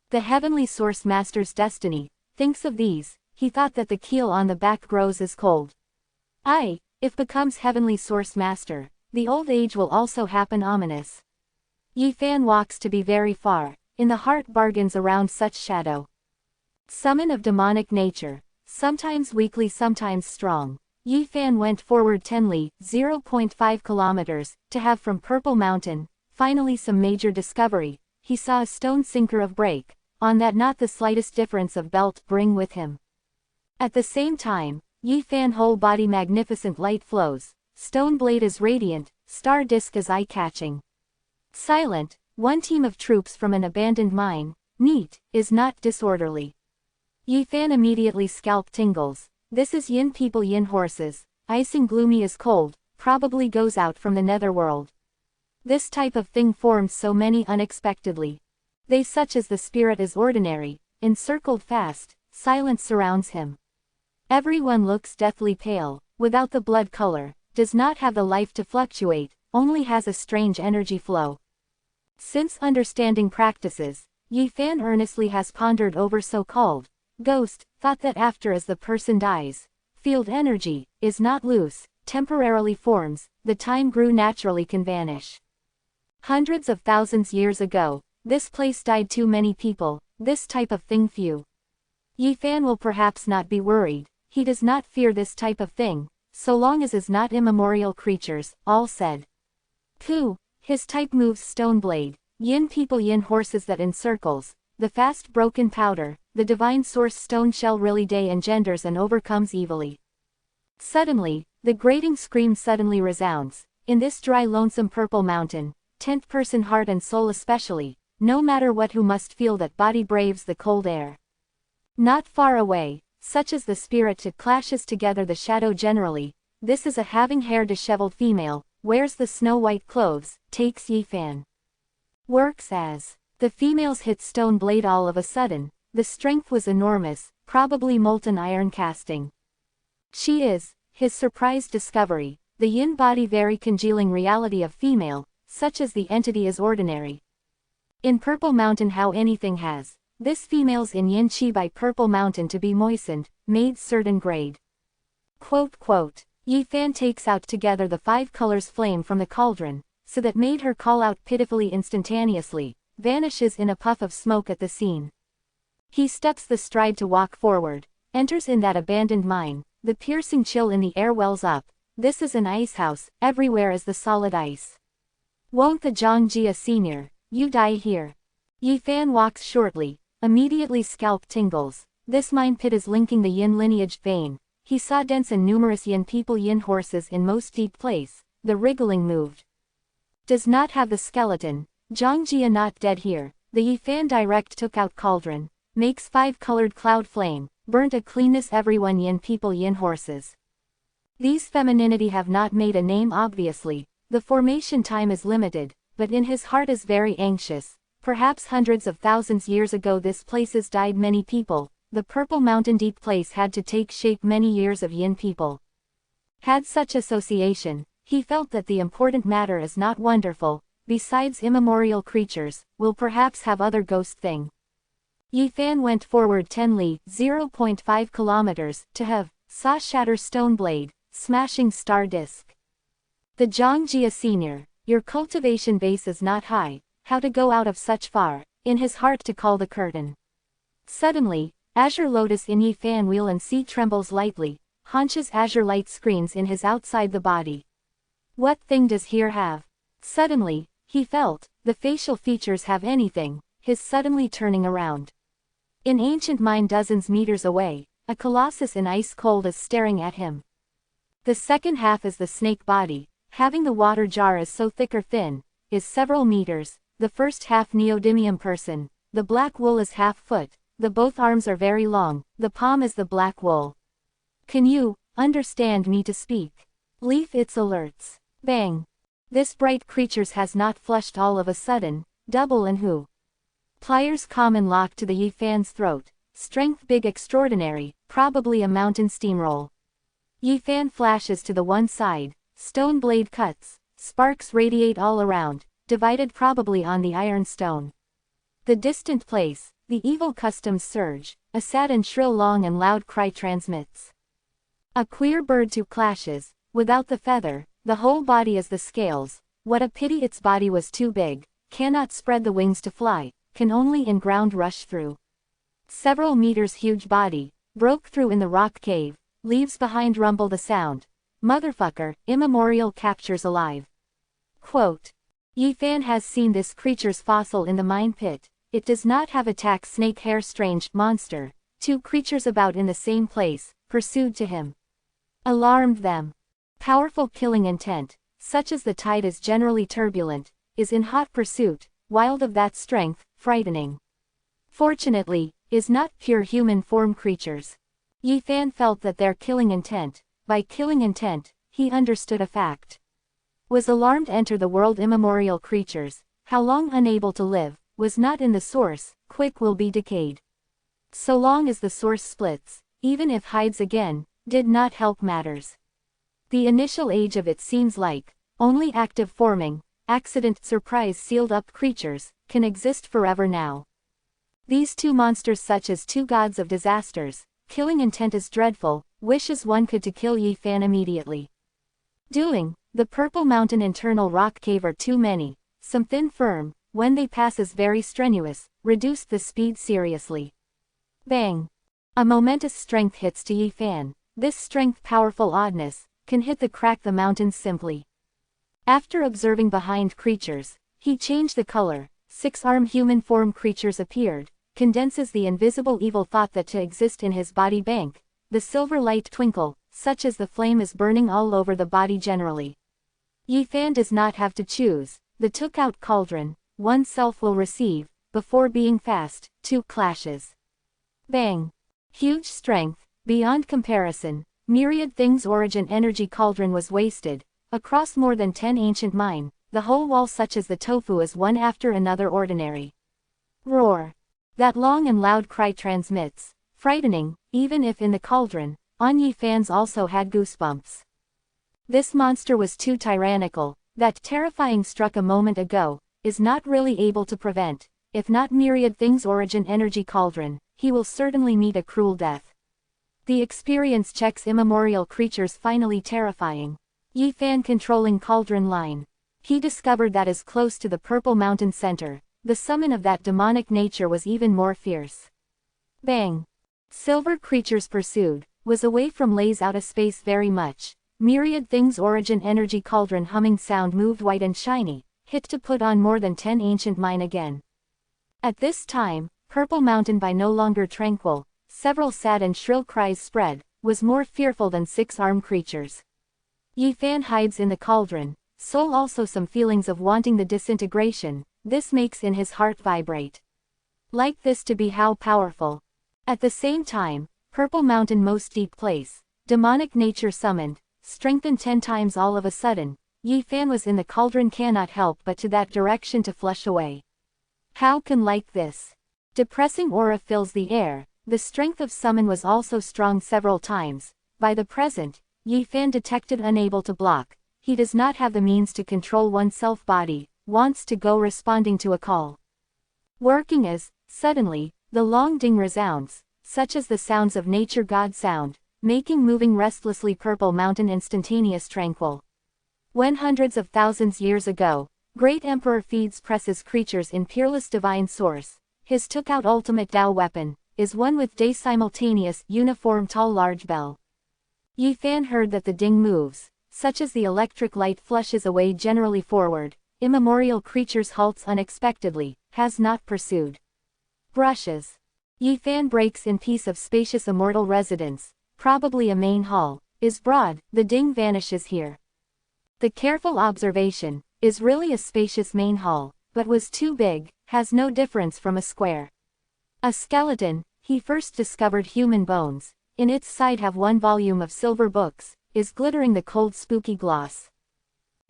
The heavenly source master's destiny, thinks of these, he thought that the keel on the back grows is cold. If becomes heavenly source master, the old age will also happen ominous. Yi Fan walks to be very far, in the heart bargains around such shadow. Summon of demonic nature, sometimes weakly sometimes strong, Yi Fan went forward 10 li, 0.5 kilometers, to have from Purple Mountain, finally some major discovery, he saw a stone sinker of break, on that not the slightest difference of belt bring with him. At the same time, Yi Fan whole body magnificent light flows, stone blade is radiant, star disk is eye-catching. Silent, one team of troops from an abandoned mine, neat, is not disorderly. Yi Fan immediately scalp tingles, this is yin people yin horses, icing gloomy is cold, probably goes out from the netherworld. This type of thing forms so many unexpectedly. They such as the spirit is ordinary, encircled fast, silence surrounds him. Everyone looks deathly pale, without the blood color, does not have the life to fluctuate, only has a strange energy flow. Since understanding practices, Yi Fan earnestly has pondered over so-called ghost, thought that after as the person dies, field energy, is not loose, temporarily forms, the time grew naturally can vanish. Hundreds of thousands years ago, this place died too many people, this type of thing few. Yi Fan will perhaps not be worried, he does not fear this type of thing, so long as is not immemorial creatures, all said. Pooh, his type moves stone blade, yin people yin horses that in circles, the fast broken powder, the divine source stone shell really day engenders and overcomes evilly. Suddenly, the grating scream suddenly resounds, in this dry lonesome purple mountain, 10th person heart and soul especially, no matter what who must feel that body braves the cold air. Not far away, such as the spirit to clashes together the shadow generally, this is a having hair disheveled female, wears the snow-white clothes, takes Yi Fan. Works as. The females hit stone blade all of a sudden, the strength was enormous, probably molten iron casting. She is, his surprised discovery, the yin body very congealing reality of female, such as the entity is ordinary. In Purple Mountain how anything has, this female's in yin chi by Purple Mountain to be moistened, made certain grade. Quote, Yi Fan takes out together the 5 colors flame from the cauldron, so that made her call out pitifully instantaneously, vanishes in a puff of smoke at the scene. He steps the stride to walk forward, enters in that abandoned mine, the piercing chill in the air wells up, this is an ice house, everywhere is the solid ice. Won't the Zhongjia Senior, you die here. Yi Fan walks shortly, immediately scalp tingles, this mine pit is linking the yin lineage vein, he saw dense and numerous yin people yin horses in most deep place, the wriggling moved. Does not have the skeleton, Zhongjia not dead here, the Yi Fan direct took out cauldron, makes 5-colored cloud flame, burnt a cleanness everyone yin people yin horses. These femininity have not made a name obviously, the formation time is limited, but in his heart is very anxious, perhaps hundreds of thousands years ago this places died many people, the Purple Mountain deep place had to take shape many years of yin people. Had such association, he felt that the important matter is not wonderful, besides immemorial creatures, will perhaps have other ghost thing. Yi Fan went forward 10 li, 0.5 kilometers, to have, saw shatter stone blade, smashing star disk. The Zhongjia Senior, your cultivation base is not high, how to go out of such far, in his heart to call the curtain. Suddenly, azure lotus in Yi Fan wheel and see trembles lightly, haunches azure light screens in his outside the body. What thing does here have? Suddenly, he felt, the facial features have anything, his suddenly turning around. In ancient mine dozens meters away, a colossus in ice cold is staring at him. The second half is the snake body, having the water jar is so thick or thin, is several meters, the first half neodymium person, the black wool is half foot, the both arms are very long, the palm is the black wool. Can you, understand me to speak? Leaf its alerts. Bang. This bright creatures has not flushed all of a sudden, double and who? Pliers common lock to the Yi Fan's throat, strength big extraordinary, probably a mountain steamroll. Yi Fan flashes to the one side, stone blade cuts, sparks radiate all around, divided probably on the iron stone. The distant place, the evil customs surge, a sad and shrill long and loud cry transmits. A queer bird too clashes, without the feather, the whole body is the scales, what a pity its body was too big, cannot spread the wings to fly, can only in ground rush through. Several meters huge body, broke through in the rock cave, leaves behind rumble the sound, motherfucker, immemorial captures alive. Quote. Yi Fan has seen this creature's fossil in the mine pit, it does not have attack snake hair strange monster, 2 creatures about in the same place, pursued to him. Alarmed them. Powerful killing intent, such as the tide is generally turbulent, is in hot pursuit, wild of that strength, frightening. Fortunately, is not pure human form creatures. Yi Fan felt that their killing intent, by killing intent, he understood a fact. Was alarmed enter the world immemorial creatures, how long unable to live, was not in the source, quick will be decayed. So long as the source splits, even if hides again, did not help matters. The initial age of it seems like, only active forming, accident surprise sealed up creatures, can exist forever now. These 2 monsters such as 2 gods of disasters, killing intent is dreadful, wishes one could to kill Yi Fan immediately. Doing, the Purple Mountain internal rock cave are too many, some thin firm, when they pass is very strenuous, reduced the speed seriously. Bang. A momentous strength hits to Yi Fan, this strength powerful oddness, can hit the mountains simply. After observing behind creatures, he changed the color, 6-armed human form creatures appeared, condenses the invisible evil thought that to exist in his body bank, the silver light twinkle, such as the flame is burning all over the body generally. Yi Fan does not have to choose, the took out cauldron, oneself will receive, before being fast, 2 clashes. Bang! Huge strength, beyond comparison, myriad things origin energy cauldron was wasted, across more than 10 ancient mine, the whole wall such as the tofu is one after another ordinary. Roar! That long and loud cry transmits, frightening, even if in the cauldron, on Yi Fan's also had goosebumps. This monster was too tyrannical, that terrifying struck a moment ago, is not really able to prevent, if not myriad things origin energy cauldron, he will certainly meet a cruel death. The experience checks immemorial creatures finally terrifying. Yi Fan controlling cauldron line. He discovered that as close to the Purple Mountain center, the summon of that demonic nature was even more fierce. Bang! Silver creatures pursued, was away from lays out a space very much. Myriad things origin energy cauldron humming sound moved white and shiny, hit to put on more than 10 ancient mine again. At this time, Purple Mountain by no longer tranquil, several sad and shrill cries spread, was more fearful than 6-armed creatures. Yi Fan hides in the cauldron, soul also some feelings of wanting the disintegration, this makes in his heart vibrate. Like this to be how powerful. At the same time, Purple Mountain most deep place, demonic nature summoned, strengthened 10 times all of a sudden, Yi Fan was in the cauldron cannot help but to that direction to flush away. How can like this? Depressing aura fills the air, the strength of summon was also strong several times, by the present, Yi Fan detected unable to block, he does not have the means to control oneself body, wants to go responding to a call. Working as, suddenly, the long ding resounds, such as the sounds of nature god sound, making moving restlessly Purple Mountain instantaneous tranquil. When hundreds of thousands years ago, great emperor feeds presses creatures in peerless divine source, his took out ultimate Tao weapon, is one with day simultaneous uniform tall large bell. Yi Fan heard that the ding moves, such as the electric light flushes away generally forward, immemorial creatures halts unexpectedly, has not pursued. Brushes. Yi Fan breaks in peace of spacious immortal residence, probably a main hall, is broad, the ding vanishes here. The careful observation, is really a spacious main hall, but was too big, has no difference from a square. A skeleton, he first discovered human bones, in its side have 1 volume of silver books, is glittering the cold spooky gloss.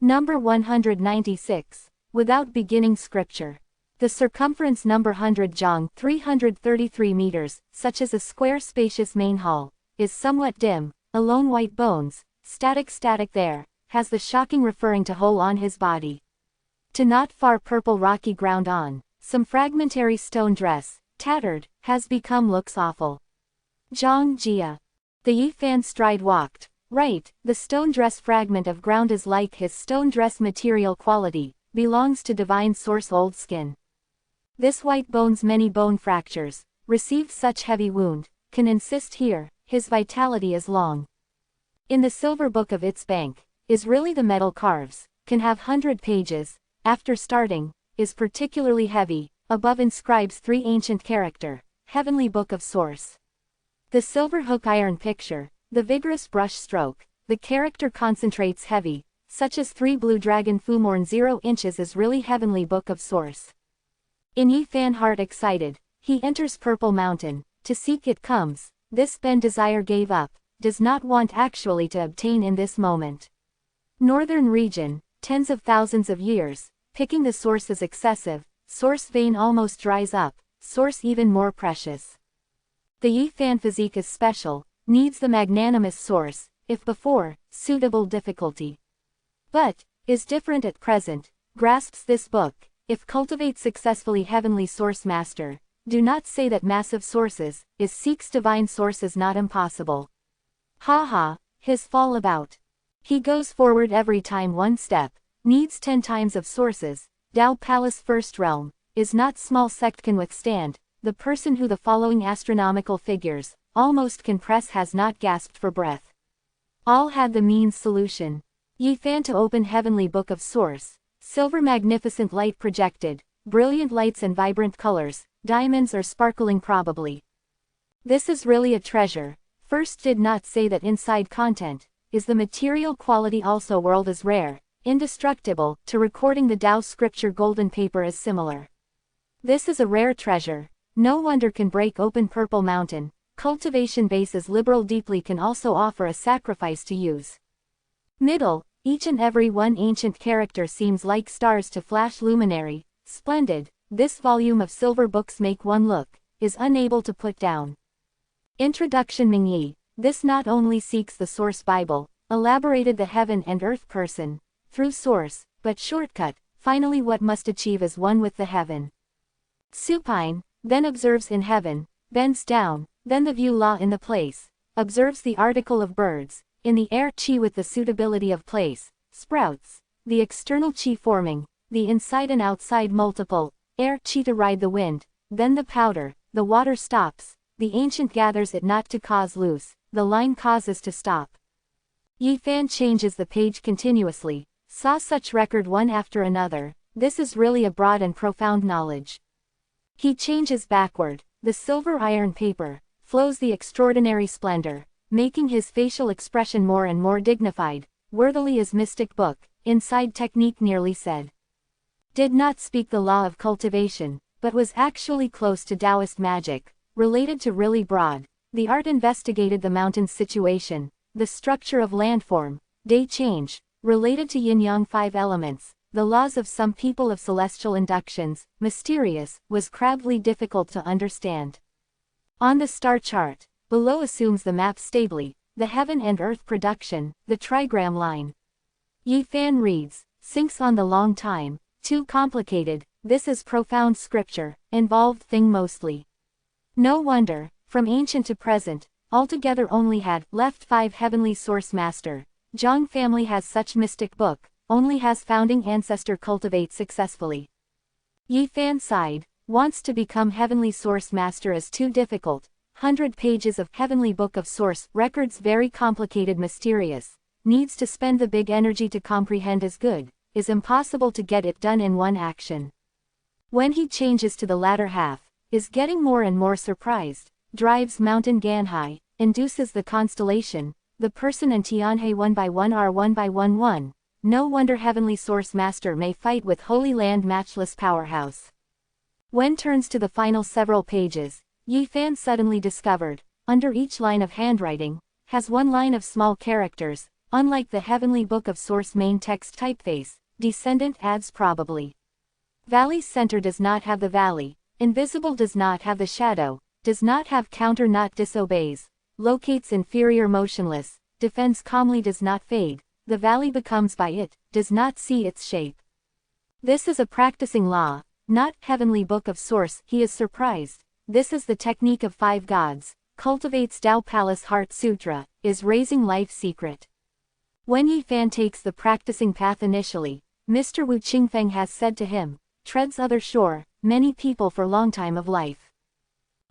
Number 196, without beginning scripture. The circumference number 100 jong 333 meters, such as a square spacious main hall, is somewhat dim, alone white bones, static there, has the shocking referring to hole on his body. To not far purple rocky ground on, some fragmentary stone dress, tattered, has become looks awful. Zhang Jia. The Yi Fan stride walked, right, the stone dress fragment of ground is like his stone dress material quality, belongs to divine source old skin. This white bones many bone fractures, received such heavy wound, can insist here, his vitality is long. In the silver book of its bank, is really the metal carves, can have 100 pages, after starting, is particularly heavy, above inscribes 3 ancient character, heavenly book of source. The silver hook iron picture, the vigorous brush stroke, the character concentrates heavy, such as 3 blue dragon fumorn 0 inches is really heavenly book of source. In Yi Fan heart excited, he enters Purple Mountain, to seek it comes, this Ben desire gave up, does not want actually to obtain in this moment. Northern region, tens of thousands of years, picking the source is excessive, source vein almost dries up, source even more precious. The Yi Fan physique is special, needs the magnanimous source, if before, suitable difficulty. But, is different at present, grasps this book, if cultivate successfully heavenly source master, do not say that massive sources, is seeks divine source is not impossible. Ha, his fall about. He goes forward every time 1 step, needs 10 times of sources, Tao Palace first realm, is not small sect can withstand, the person who the following astronomical figures, almost can press has not gasped for breath. All had the means solution. Ye fan to open heavenly book of source, silver magnificent light projected, brilliant lights and vibrant colors, diamonds or sparkling probably. This is really a treasure. First did not say that inside content, is the material quality also world is rare, indestructible, to recording the Tao scripture golden paper is similar. This is a rare treasure. No wonder can break open purple mountain, cultivation base is liberal deeply can also offer a sacrifice to use. Middle, each and every one ancient character seems like stars to flash luminary, splendid, this volume of silver books make one look, is unable to put down. Introduction Mingyi, this not only seeks the source Bible, elaborated the heaven and earth person, through source, but shortcut, finally what must achieve is one with the heaven. Supine, then observes in heaven, bends down, then the view law in the place, observes the article of birds, in the air chi with the suitability of place, sprouts, the external chi forming, the inside and outside multiple, air chi to ride the wind, then the powder, the water stops, the ancient gathers it not to cause loose, the line causes to stop. Ye fan changes the page continuously, saw such record one after another, this is really a broad and profound knowledge. He changes backward, the silver iron paper, flows the extraordinary splendor, making his facial expression more and more dignified, worthily as mystic book, inside technique nearly said. Did not speak the law of cultivation, but was actually close to Taoist magic, related to really broad, the art investigated the mountain's situation, the structure of landform, day change, related to yin-yang 5 elements, the laws of some people of celestial inductions, mysterious, was crabbedly difficult to understand. On the star chart, below assumes the map stably, the heaven and earth production, the trigram line. Ye fan reads, sinks on the long time, too complicated, this is profound scripture, involved thing mostly. No wonder, from ancient to present, altogether only had left 5 heavenly source master. Zhang family has such mystic book, only has founding ancestor cultivate successfully. Ye fan sighed, wants to become heavenly source master is too difficult, 100 pages of heavenly book of source records very complicated mysterious, needs to spend the big energy to comprehend is good, is impossible to get it done in one action. When he changes to the latter half, is getting more and more surprised, drives mountain Ganhai, induces the constellation, the person and Tianhe one by one are one by one. No wonder heavenly source master may fight with Holy Land matchless powerhouse. When turns to the final several pages, Ye fan suddenly discovered, under each line of handwriting, has one line of small characters, unlike the heavenly book of source main text typeface, descendant adds probably. Valley's center does not have the valley, invisible does not have the shadow, does not have counter not disobeys, locates inferior motionless, defends calmly does not fade, the valley becomes by it, does not see its shape. This is a practicing law, not heavenly book of source, he is surprised, this is the technique of 5 gods, cultivates Tao Palace Heart Sutra, is raising life secret. When Ye fan takes the practicing path initially, Mr. Wu Qingfeng has said to him, treads other shore, many people for long time of life.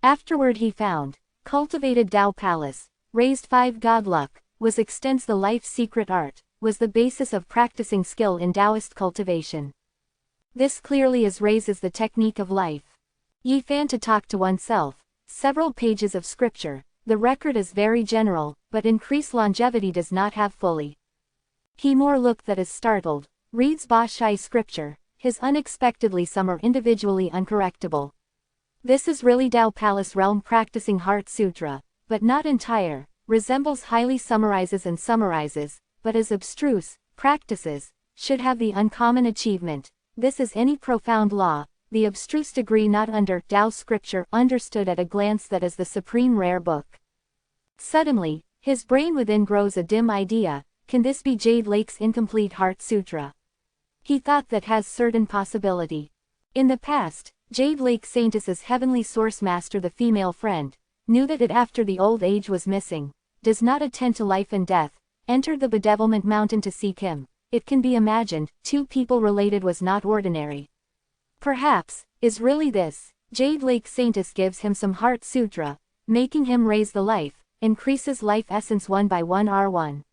Afterward he found, cultivated Tao Palace, raised 5 god luck, was extends the life secret art, was the basis of practicing skill in Taoist cultivation. This clearly raises the technique of life. Ye fan to talk to oneself, several pages of scripture, the record is very general, but increased longevity does not have fully. He more look that is startled, reads Ba Shai scripture, his unexpectedly some are individually uncorrectable. This is really Tao Palace realm practicing Heart Sutra, but not entire, resembles highly summarizes, but is abstruse, practices, should have the uncommon achievement, this is any profound law, the abstruse degree not under Tao scripture understood at a glance that is the supreme rare book. Suddenly, his brain within grows a dim idea, can this be Jade Lake's incomplete Heart Sutra? He thought that has certain possibility. In the past, Jade Lake Saintess's heavenly source master the female friend, knew that it after the old age was missing, does not attend to life and death, entered the bedevilment mountain to seek him, it can be imagined, 2 people related was not ordinary. Perhaps, is really this, Jade Lake Saintess gives him some Heart Sutra, making him raise the life, increases life essence 1 by 1 R1.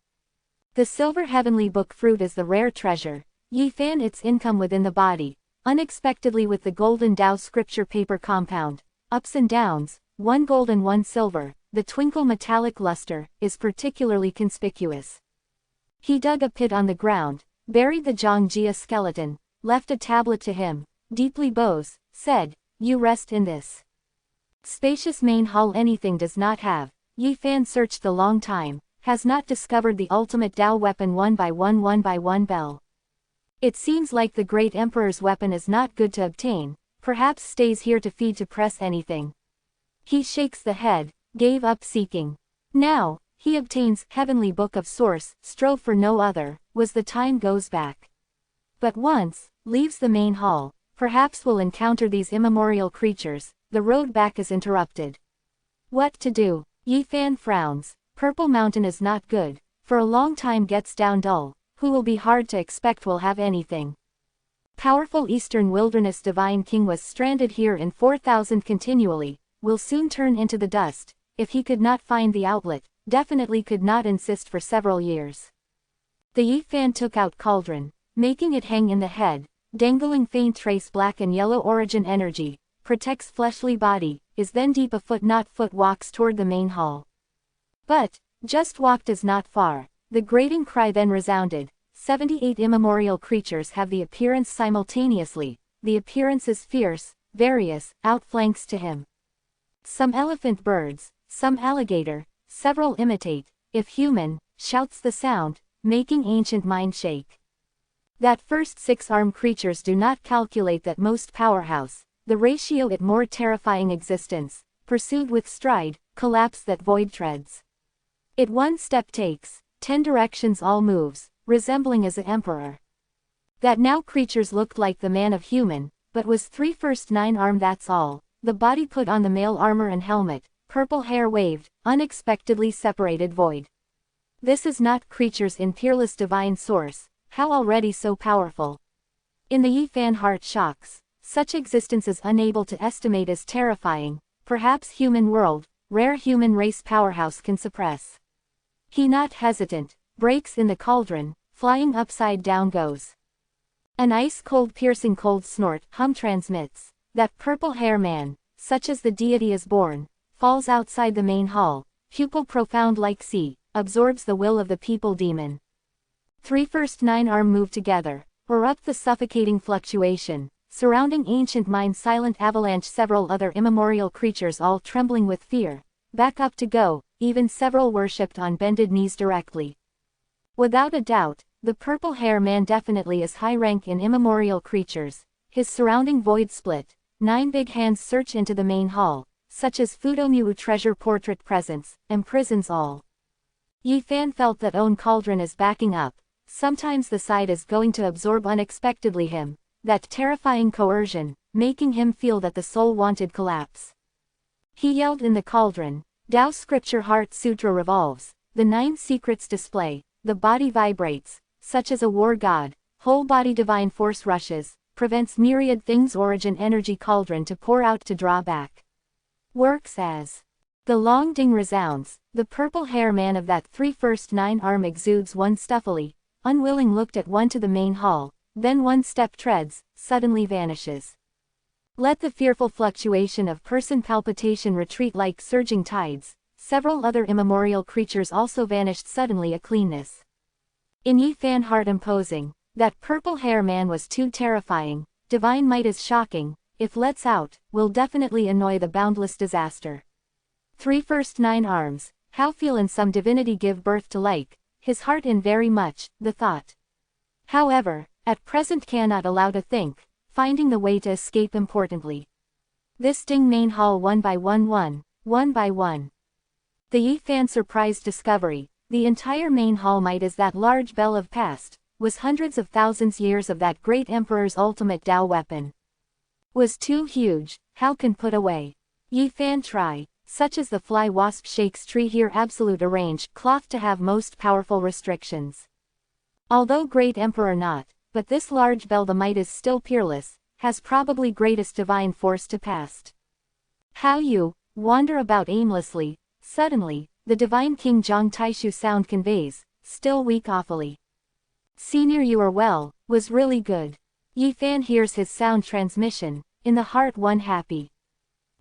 The silver heavenly book fruit is the rare treasure, ye fan its income within the body, unexpectedly with the golden Tao scripture paper compound, ups and downs, 1 gold and 1 silver, the twinkle metallic luster, is particularly conspicuous. He dug a pit on the ground, buried the Zhongjia skeleton, left a tablet to him, deeply bows, said, you rest in this spacious main hall anything does not have. Yi Fan searched the long time, has not discovered the ultimate Tao weapon 1 by 1 by 1 bell. It seems like the great emperor's weapon is not good to obtain, perhaps stays here to feed to press anything. He shakes the head, gave up seeking. Now, he obtains heavenly book of source, strove for no other, was the time goes back. But once, leaves the main hall, perhaps will encounter these immemorial creatures, the road back is interrupted. What to do? Yi Fan frowns, Purple Mountain is not good, for a long time gets down dull, who will be hard to expect will have anything. Powerful Eastern Wilderness Divine King was stranded here in 4000 continually, will soon turn into the dust, if he could not find the outlet, definitely could not insist for several years. The Yi Fan took out cauldron, making it hang in the head, dangling faint trace black and yellow origin energy, protects fleshly body, is then deep a foot not foot walks toward the main hall. But, just walked is not far, the grating cry then resounded, 78 immemorial creatures have the appearance simultaneously, the appearance is fierce, various, outflanks to him. Some elephant birds, some alligator, several imitate, if human, shouts the sound, making ancient mind shake. That first 6 armed creatures do not calculate that most powerhouse, the ratio it more terrifying existence, pursued with stride, collapse that void treads. It 1 step takes, 10 directions all moves, resembling as an emperor. That now creatures looked like the man of human, but was 3 first 9 arm that's all, the body put on the male armor and helmet, purple hair waved, unexpectedly separated void. This is not creatures in peerless divine source, how already so powerful. In the Yi Fan heart shocks, such existence is unable to estimate as terrifying, perhaps human world, rare human race powerhouse can suppress. He not hesitant, breaks in the cauldron, flying upside down goes. An ice-cold piercing cold snort hum transmits, that purple hair man, such as the deity is born, falls outside the main hall, pupil profound like sea, absorbs the will of the people demon. 3 first 9 arm move together, erupt the suffocating fluctuation, surrounding ancient mind silent avalanche several other immemorial creatures all trembling with fear, back up to go, even several worshipped on bended knees directly. Without a doubt, the purple hair man definitely is high rank in immemorial creatures, his surrounding void split, 9 big hands search into the main hall, such as Fudomu treasure portrait presence, imprisons all. Yi Fan felt that own cauldron is backing up, sometimes the side is going to absorb unexpectedly him, that terrifying coercion, making him feel that the soul wanted collapse. He yelled in the cauldron, Tao scripture heart sutra revolves, the 9 secrets display, the body vibrates, such as a war god, whole body divine force rushes, prevents myriad things origin energy cauldron to pour out to draw back. Works as. The long ding resounds, the purple hair man of that 3 first 9 arm exudes 1 stuffily, unwilling looked at 1 to the main hall, then 1 step treads, suddenly vanishes. Let the fearful fluctuation of person palpitation retreat like surging tides, several other immemorial creatures also vanished suddenly a cleanness. In Yi Fan heart imposing, that purple hair man was too terrifying, divine might is shocking, if lets out, will definitely annoy the boundless disaster. 3 first 9 arms, how feel in some divinity give birth to like, his heart in very much, the thought. However, at present cannot allow to think, finding the way to escape importantly. This ding main hall 1 by 1 by 1. The Yi Fan surprised discovery, the entire main hall might is that large bell of past, was hundreds of thousands years of that great emperor's ultimate Tao weapon. Was too huge, how can put away? Yi Fan try, such as the fly wasp shakes tree here absolute arrange cloth to have most powerful restrictions. Although great emperor not, but this large bell the might is still peerless, has probably greatest divine force to past. How you, wander about aimlessly. Suddenly, the divine king Zhang Taishu sound conveys, still weak awfully. Senior, you are well, was really good. Yi Fan hears his sound transmission, in the heart one happy.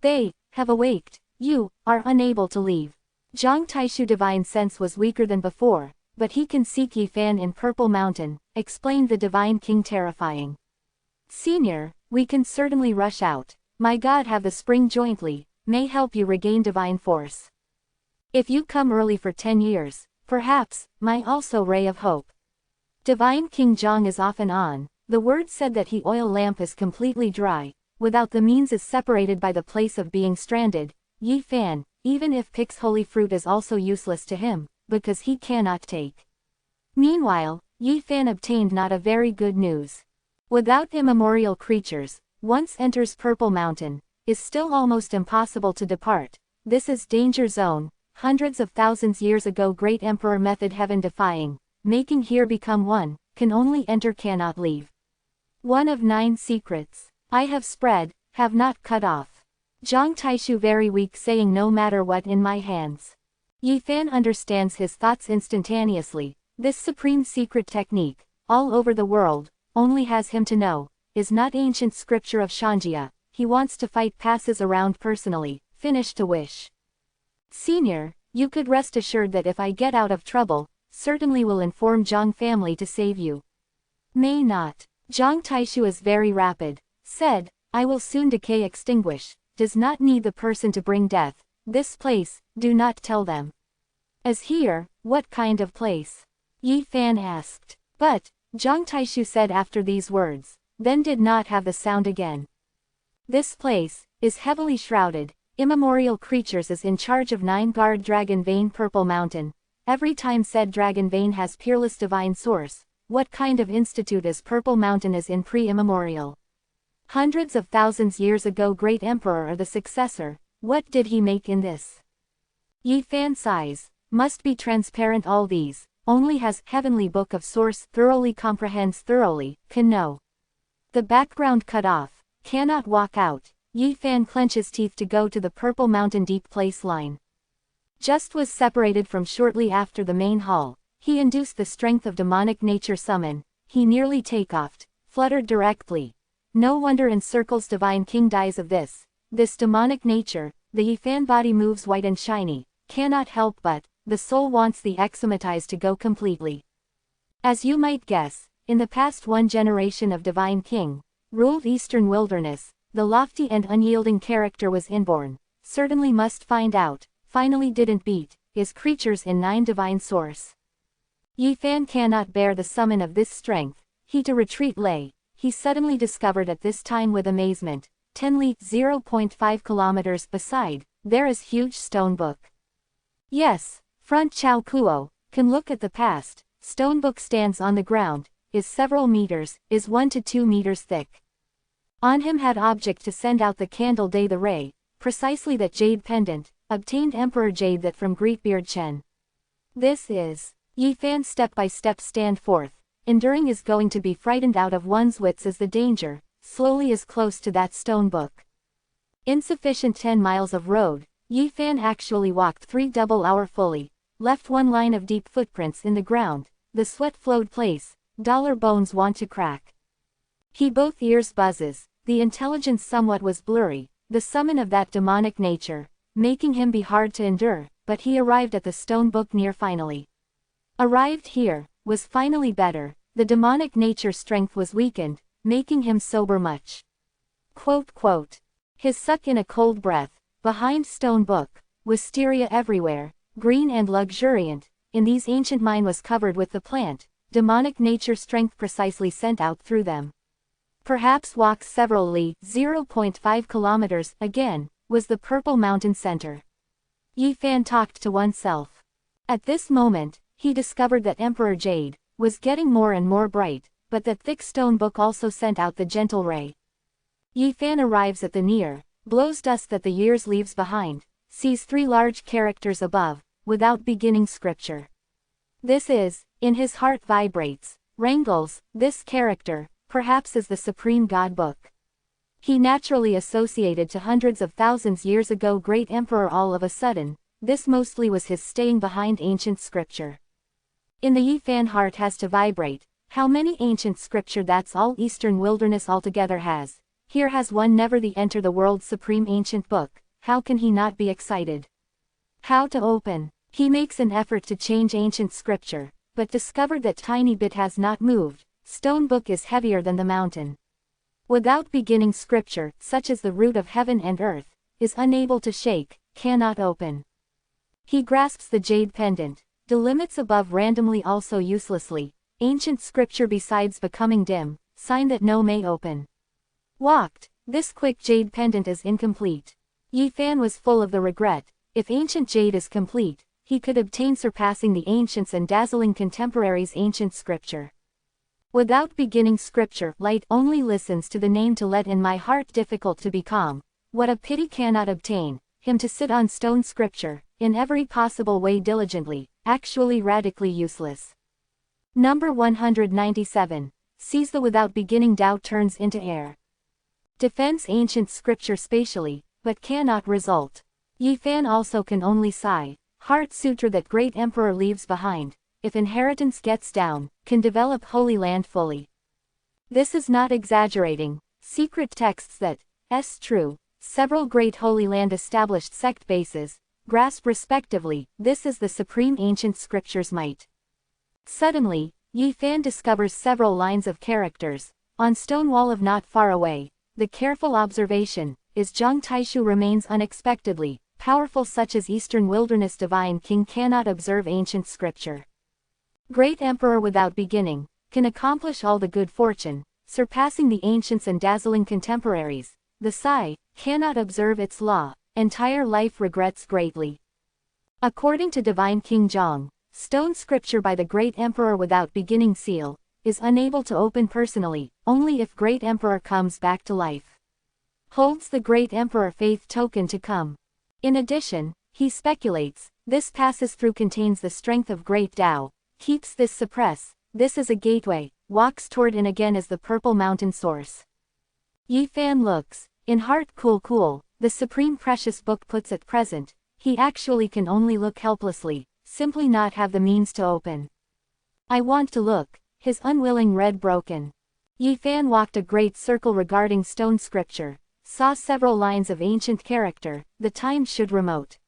They have awaked, you are unable to leave. Zhang Taishu divine sense was weaker than before, but he can seek Yi Fan in Purple Mountain, explained the divine king terrifying. Senior, we can certainly rush out. My God have the spring jointly, may help you regain divine force. If you come early for 10 years, perhaps, my also ray of hope. Divine King Zhang is off and on, the word said that he oil lamp is completely dry, without the means is separated by the place of being stranded. Yi Fan, even if Pic's holy fruit is also useless to him, because he cannot take. Meanwhile, Yi Fan obtained not a very good news. Without immemorial creatures, once enters Purple Mountain, is still almost impossible to depart. This is danger zone, hundreds of thousands years ago great emperor method heaven defying, making here become one, can only enter cannot leave. One of 9 secrets, I have spread, have not cut off. Zhang Taishu very weak saying no matter what in my hands. Yi Fan understands his thoughts instantaneously, this supreme secret technique, all over the world, only has him to know, is not ancient scripture of Shanjia, he wants to fight passes around personally, finish to wish. Senior, you could rest assured that if I get out of trouble, certainly will inform Zhang family to save you. May not. Zhang Taishu is very rapid, said, I will soon decay extinguish, does not need the person to bring death, this place, do not tell them. As here, what kind of place? Yi Fan asked. But, Zhang Taishu said after these words, then did not have the sound again. This place, is heavily shrouded, immemorial creatures is in charge of 9 guard dragon vein Purple Mountain, every time said dragon vein has peerless divine source, what kind of institute is Purple Mountain is in pre-immemorial? Hundreds of thousands years ago great emperor or the successor, what did he make in this? Yi Fan sighs, must be transparent all these, only has heavenly book of source thoroughly comprehends thoroughly, can know. The background cut off, cannot walk out, Yi Fan clenches teeth to go to the Purple Mountain deep place line. Just was separated from shortly after the main hall, he induced the strength of demonic nature summon, he nearly take-offed, fluttered directly. No wonder encircles divine king dies of this demonic nature, the Yi Fan body moves white and shiny, cannot help but, the soul wants the exematized to go completely. As you might guess, in the past 1 generation of divine king, ruled eastern wilderness, the lofty and unyielding character was inborn, certainly must find out, finally didn't beat, is creatures in 9 divine source. Yi Fan cannot bear the summon of this strength, he to retreat lay. He suddenly discovered at this time with amazement, 10 li 0.5 kilometers beside, there is huge stone book. Yes, front Chao Kuo, can look at the past, stone book stands on the ground, is several meters, is 1 to 2 meters thick. On him had object to send out the candle day the ray, precisely that jade pendant, obtained Emperor Jade that from Greatbeard Chen. This is, Yi Fan step by step stand forth. Enduring is going to be frightened out of one's wits as the danger, slowly is close to that stone book. Insufficient 10 miles of road, Yi Fan actually walked 3 double hour fully, left 1 line of deep footprints in the ground, the sweat flowed place, dollar bones want to crack. He both ears buzzes, the intelligence somewhat was blurry, the summon of that demonic nature, making him be hard to endure, but he arrived at the stone book near finally. Arrived here, was finally better, the demonic nature strength was weakened, making him sober much. Quote, his suck in a cold breath, behind stone book, wisteria everywhere, green and luxuriant, in these ancient mine was covered with the plant, demonic nature strength precisely sent out through them. Perhaps walks several li 0.5 kilometers, again, was the Purple Mountain center. Yi Fan talked to oneself. At this moment, he discovered that Emperor Jade was getting more and more bright, but that thick stone book also sent out the gentle ray. Yi Fan arrives at the near, blows dust that the years leaves behind, sees 3 large characters above, without beginning scripture. This is, in his heart vibrates, wrangles, this character, perhaps is the supreme God book. He naturally associated to hundreds of thousands years ago great emperor all of a sudden. This mostly was his staying behind ancient scripture. In the Yifan heart has to vibrate. How many ancient scripture that's all Eastern wilderness altogether has. Here has one never the enter the world's supreme ancient book. How can he not be excited? How to open? He makes an effort to change ancient scripture, but discovered that tiny bit has not moved. Stone book is heavier than the mountain. Without beginning scripture, such as the root of heaven and earth, is unable to shake, cannot open. He grasps the jade pendant, delimits above randomly also uselessly, ancient scripture besides becoming dim, sign that no may open. Walked, this quick jade pendant is incomplete. Yifan was full of the regret, if ancient jade is complete, he could obtain surpassing the ancients and dazzling contemporaries ancient scripture. Without beginning scripture, light only listens to the name to let in my heart difficult to be calm. What a pity cannot obtain, him to sit on stone scripture, in every possible way diligently, actually radically useless. Number 197. Sees the without beginning doubt turns into air. Defends ancient scripture spatially, but cannot result. Yifan also can only sigh. Heart sutra that great emperor leaves behind, if inheritance gets down, can develop Holy Land fully. This is not exaggerating. Secret texts that, true, several great Holy Land established sect bases, grasp respectively, this is the supreme ancient scripture's might. Suddenly, Yifan discovers several lines of characters, on stone wall of not far away. The careful observation, is Zhang Taishu remains unexpectedly, powerful such as Eastern wilderness divine king cannot observe ancient scripture. Great emperor without beginning, can accomplish all the good fortune, surpassing the ancients and dazzling contemporaries. The Sai, cannot observe its law, entire life regrets greatly. According to divine King Zhang, stone scripture by the great emperor without beginning seal, is unable to open personally, only if great emperor comes back to life. Holds the great emperor faith token to come. In addition, he speculates, this passes through contains the strength of great Tao, keeps this suppress, this is a gateway, walks toward in again as the purple mountain source. Yifan looks, in heart cool, the supreme precious book puts at present, he actually can only look helplessly, simply not have the means to open. I want to look, his unwilling red broken. Yifan walked a great circle regarding stone scripture, saw several lines of ancient character, the time should remote.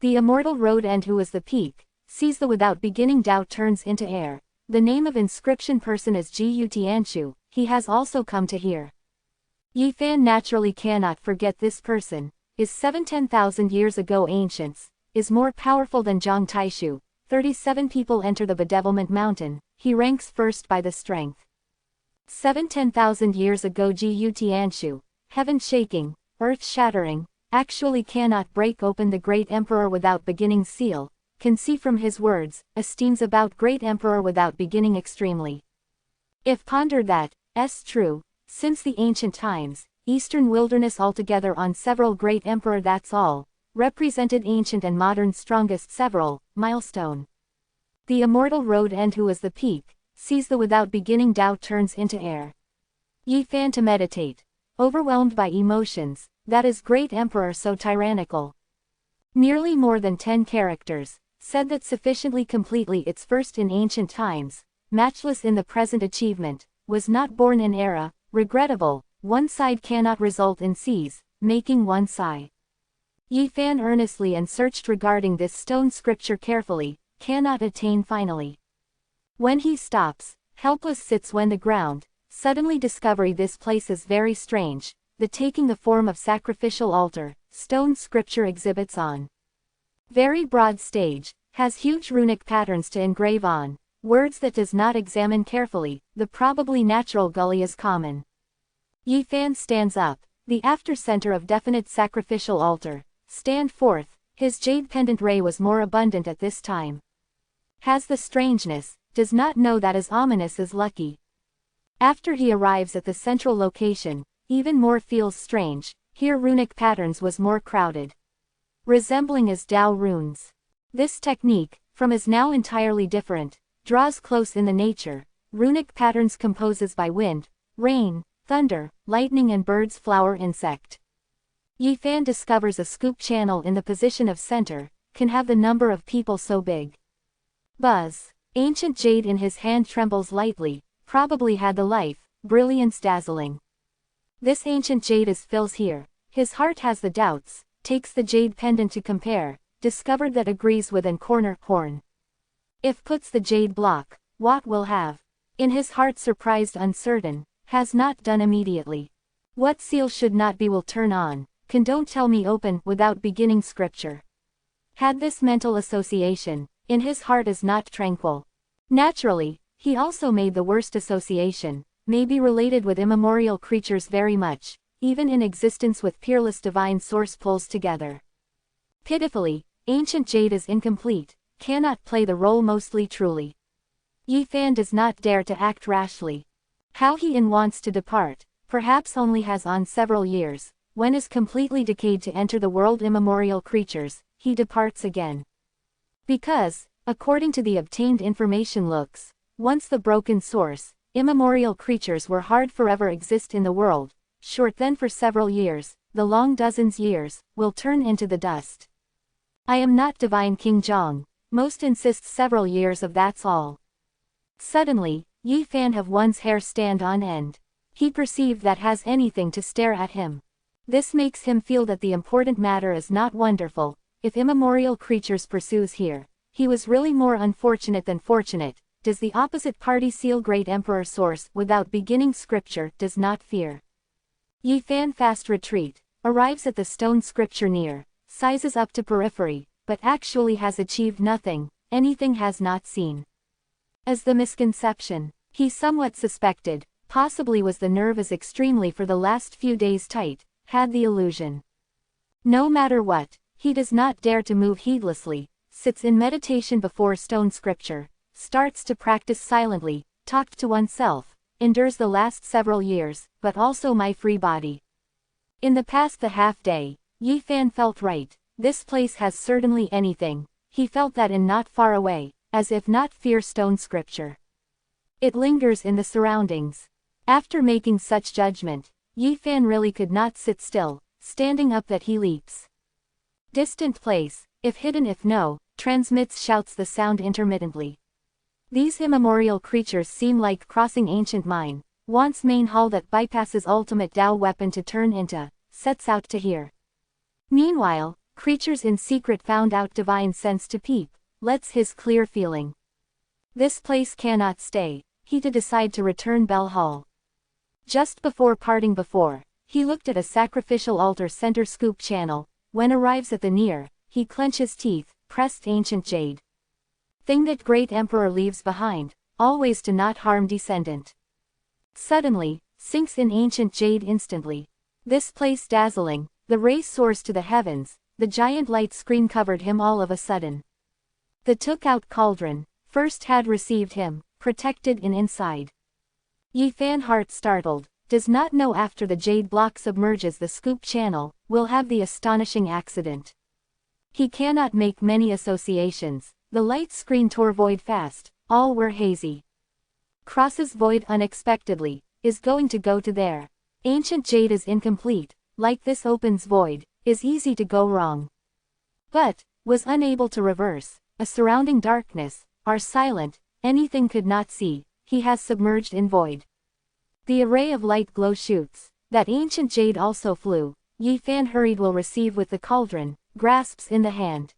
The immortal road end who is the peak, sees the without beginning doubt turns into air, the name of inscription person is Gu Tianshu, he has also come to hear. Yifan naturally cannot forget this person, is 7-10,000 years ago ancients, is more powerful than Zhang Taishu, 37 people enter the bedevilment mountain, he ranks first by the strength. 7-10,000 years ago Gu Tianshu, heaven shaking, earth shattering, actually cannot break open the great emperor without beginning seal, can see from his words, esteems about great emperor without beginning extremely. If ponder that, true, since the ancient times, Eastern wilderness altogether on several great emperor that's all, represented ancient and modern strongest several, milestone. The immortal road end who is the peak, sees the without beginning doubt turns into air. Yifan to meditate. Overwhelmed by emotions, that is great emperor so tyrannical. Nearly more than 10 characters, said that sufficiently completely its first in ancient times, matchless in the present achievement, was not born in era, regrettable, one side cannot result in seize, making one sigh. Yifan earnestly and searched regarding this stone scripture carefully, cannot attain finally. When he stops, helpless sits when the ground, suddenly discovery this place is very strange, the taking the form of sacrificial altar, stone scripture exhibits on. Very broad stage, has huge runic patterns to engrave on, words that does not examine carefully, the probably natural gully is common. Yifan stands up, the after center of definite sacrificial altar, stand forth, his jade pendant ray was more abundant at this time. Has the strangeness, does not know that is ominous is lucky. After he arrives at the central location, even more feels strange, here runic patterns was more crowded. Resembling as Tao runes. This technique, from is now entirely different, draws close in the nature, runic patterns composes by wind, rain, thunder, lightning and birds flower insect. Yi Fan discovers a scoop channel in the position of center, can have the number of people so big. Buzz. Ancient jade in his hand trembles lightly, probably had the life, brilliance dazzling. This ancient jade is fills here, his heart has the doubts, takes the jade pendant to compare, discovered that agrees with an corner horn. If puts the jade block, what will have? In his heart surprised uncertain, has not done immediately. What seal should not be will turn on, can don't tell me open without beginning scripture. Had this mental association, in his heart is not tranquil. Naturally, he also made the worst association, may be related with immemorial creatures very much, even in existence with peerless divine source pulls together. Pitifully, ancient jade is incomplete, cannot play the role mostly truly. Yi Fan does not dare to act rashly. How he wants to depart, perhaps only has on several years, when is completely decayed to enter the world immemorial creatures, he departs again. Because, according to the obtained information looks, once the broken source, immemorial creatures were hard forever exist in the world, short then for several years, the long dozens years, will turn into the dust. I am not divine King Jong, most insists several years of that's all. Suddenly, Yi Fan have one's hair stand on end. He perceived that has anything to stare at him. This makes him feel that the important matter is not wonderful, if immemorial creatures pursues here. He was really more unfortunate than fortunate. Does the opposite party seal great emperor source without beginning scripture does not fear. Yi Fan fast retreat, arrives at the stone scripture near, sizes up to periphery, but actually has achieved nothing, anything has not seen. As the misconception, he somewhat suspected, possibly was the nerve is extremely for the last few days tight, had the illusion. No matter what, he does not dare to move heedlessly, sits in meditation before stone scripture, starts to practice silently, talked to oneself, endures the last several years, but also my free body. In the past the half day, Yi Fan felt right, this place has certainly anything, he felt that in not far away, as if not fear stone scripture. It lingers in the surroundings. After making such judgment, Yi Fan really could not sit still, standing up that he leaps. Distant place, if hidden if no, transmits shouts the sound intermittently. These immemorial creatures seem like crossing ancient mine, wants main hall that bypasses ultimate Tao weapon to turn into, sets out to hear. Meanwhile, creatures in secret found out divine sense to peep, lets his clear feeling. This place cannot stay, he to decide to return Bell Hall. Just before parting he looked at a sacrificial altar center scoop channel, when arrives at the near, he clenches teeth, pressed ancient jade. Thing that great emperor leaves behind, always to not harm descendant. Suddenly, sinks in ancient jade instantly. This place dazzling, the rays soars to the heavens, the giant light screen covered him all of a sudden. The took out cauldron, first had received him, protected in inside. Yi Fan heart startled, does not know after the jade block submerges the scoop channel, will have the astonishing accident. He cannot make many associations, the light screen tore void fast, all were hazy. Crosses void unexpectedly, is going to go to there. Ancient jade is incomplete, like this opens void, is easy to go wrong. But, was unable to reverse, a surrounding darkness, are silent, anything could not see, he has submerged in void. The array of light glow shoots, that ancient jade also flew, Yi Fan hurried will receive with the cauldron, grasps in the hand.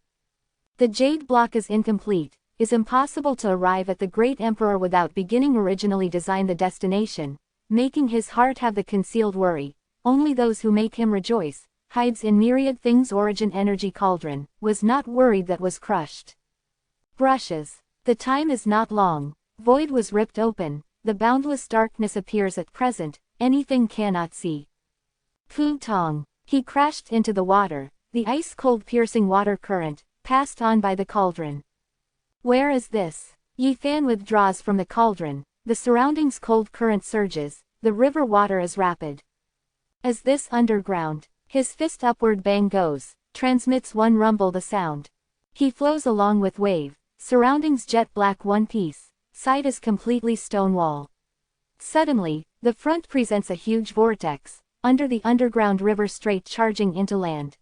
The jade block is incomplete, is impossible to arrive at the great emperor without beginning originally design the destination, making his heart have the concealed worry, only those who make him rejoice, hides in myriad things origin energy cauldron, was not worried that was crushed. Brushes. The time is not long, void was ripped open, the boundless darkness appears at present, anything cannot see. Pu Tong. He crashed into the water, the ice-cold piercing water current, passed on by the cauldron. Where is this? Yi Fan withdraws from the cauldron, the surroundings cold current surges, the river water is rapid. As this underground, his fist upward bang goes, transmits one rumble the sound. He flows along with wave, surroundings jet black one piece, side is completely stone wall. Suddenly, the front presents a huge vortex, under the underground river straight charging into land.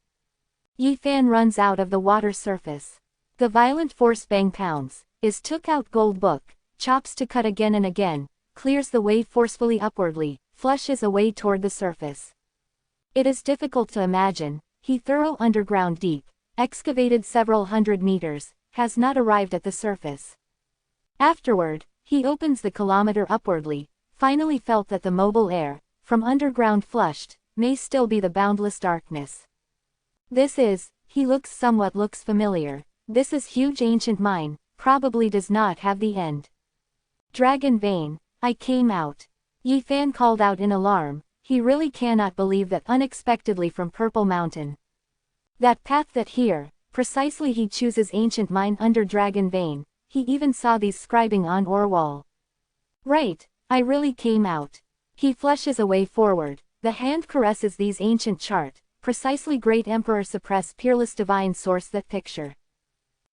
Yi Fan runs out of the water surface. The violent force bang pounds, is took out gold book, chops to cut again and again, clears the way forcefully upwardly, flushes away toward the surface. It is difficult to imagine, he thorough underground deep, excavated several hundred meters, has not arrived at the surface. Afterward, he opens the kilometer upwardly, finally felt that the mobile air, from underground flushed, may still be the boundless darkness. This is, he looks familiar, this is huge ancient mine, probably does not have the end. Dragon vein, I came out. Yi Fan called out in alarm, he really cannot believe that unexpectedly from Purple Mountain. That path that here, precisely he chooses ancient mine under Dragon vein, he even saw these scribing on ore wall. Right, I really came out. He flushes away forward, the hand caresses these ancient chart, precisely great emperor suppress peerless divine source that picture.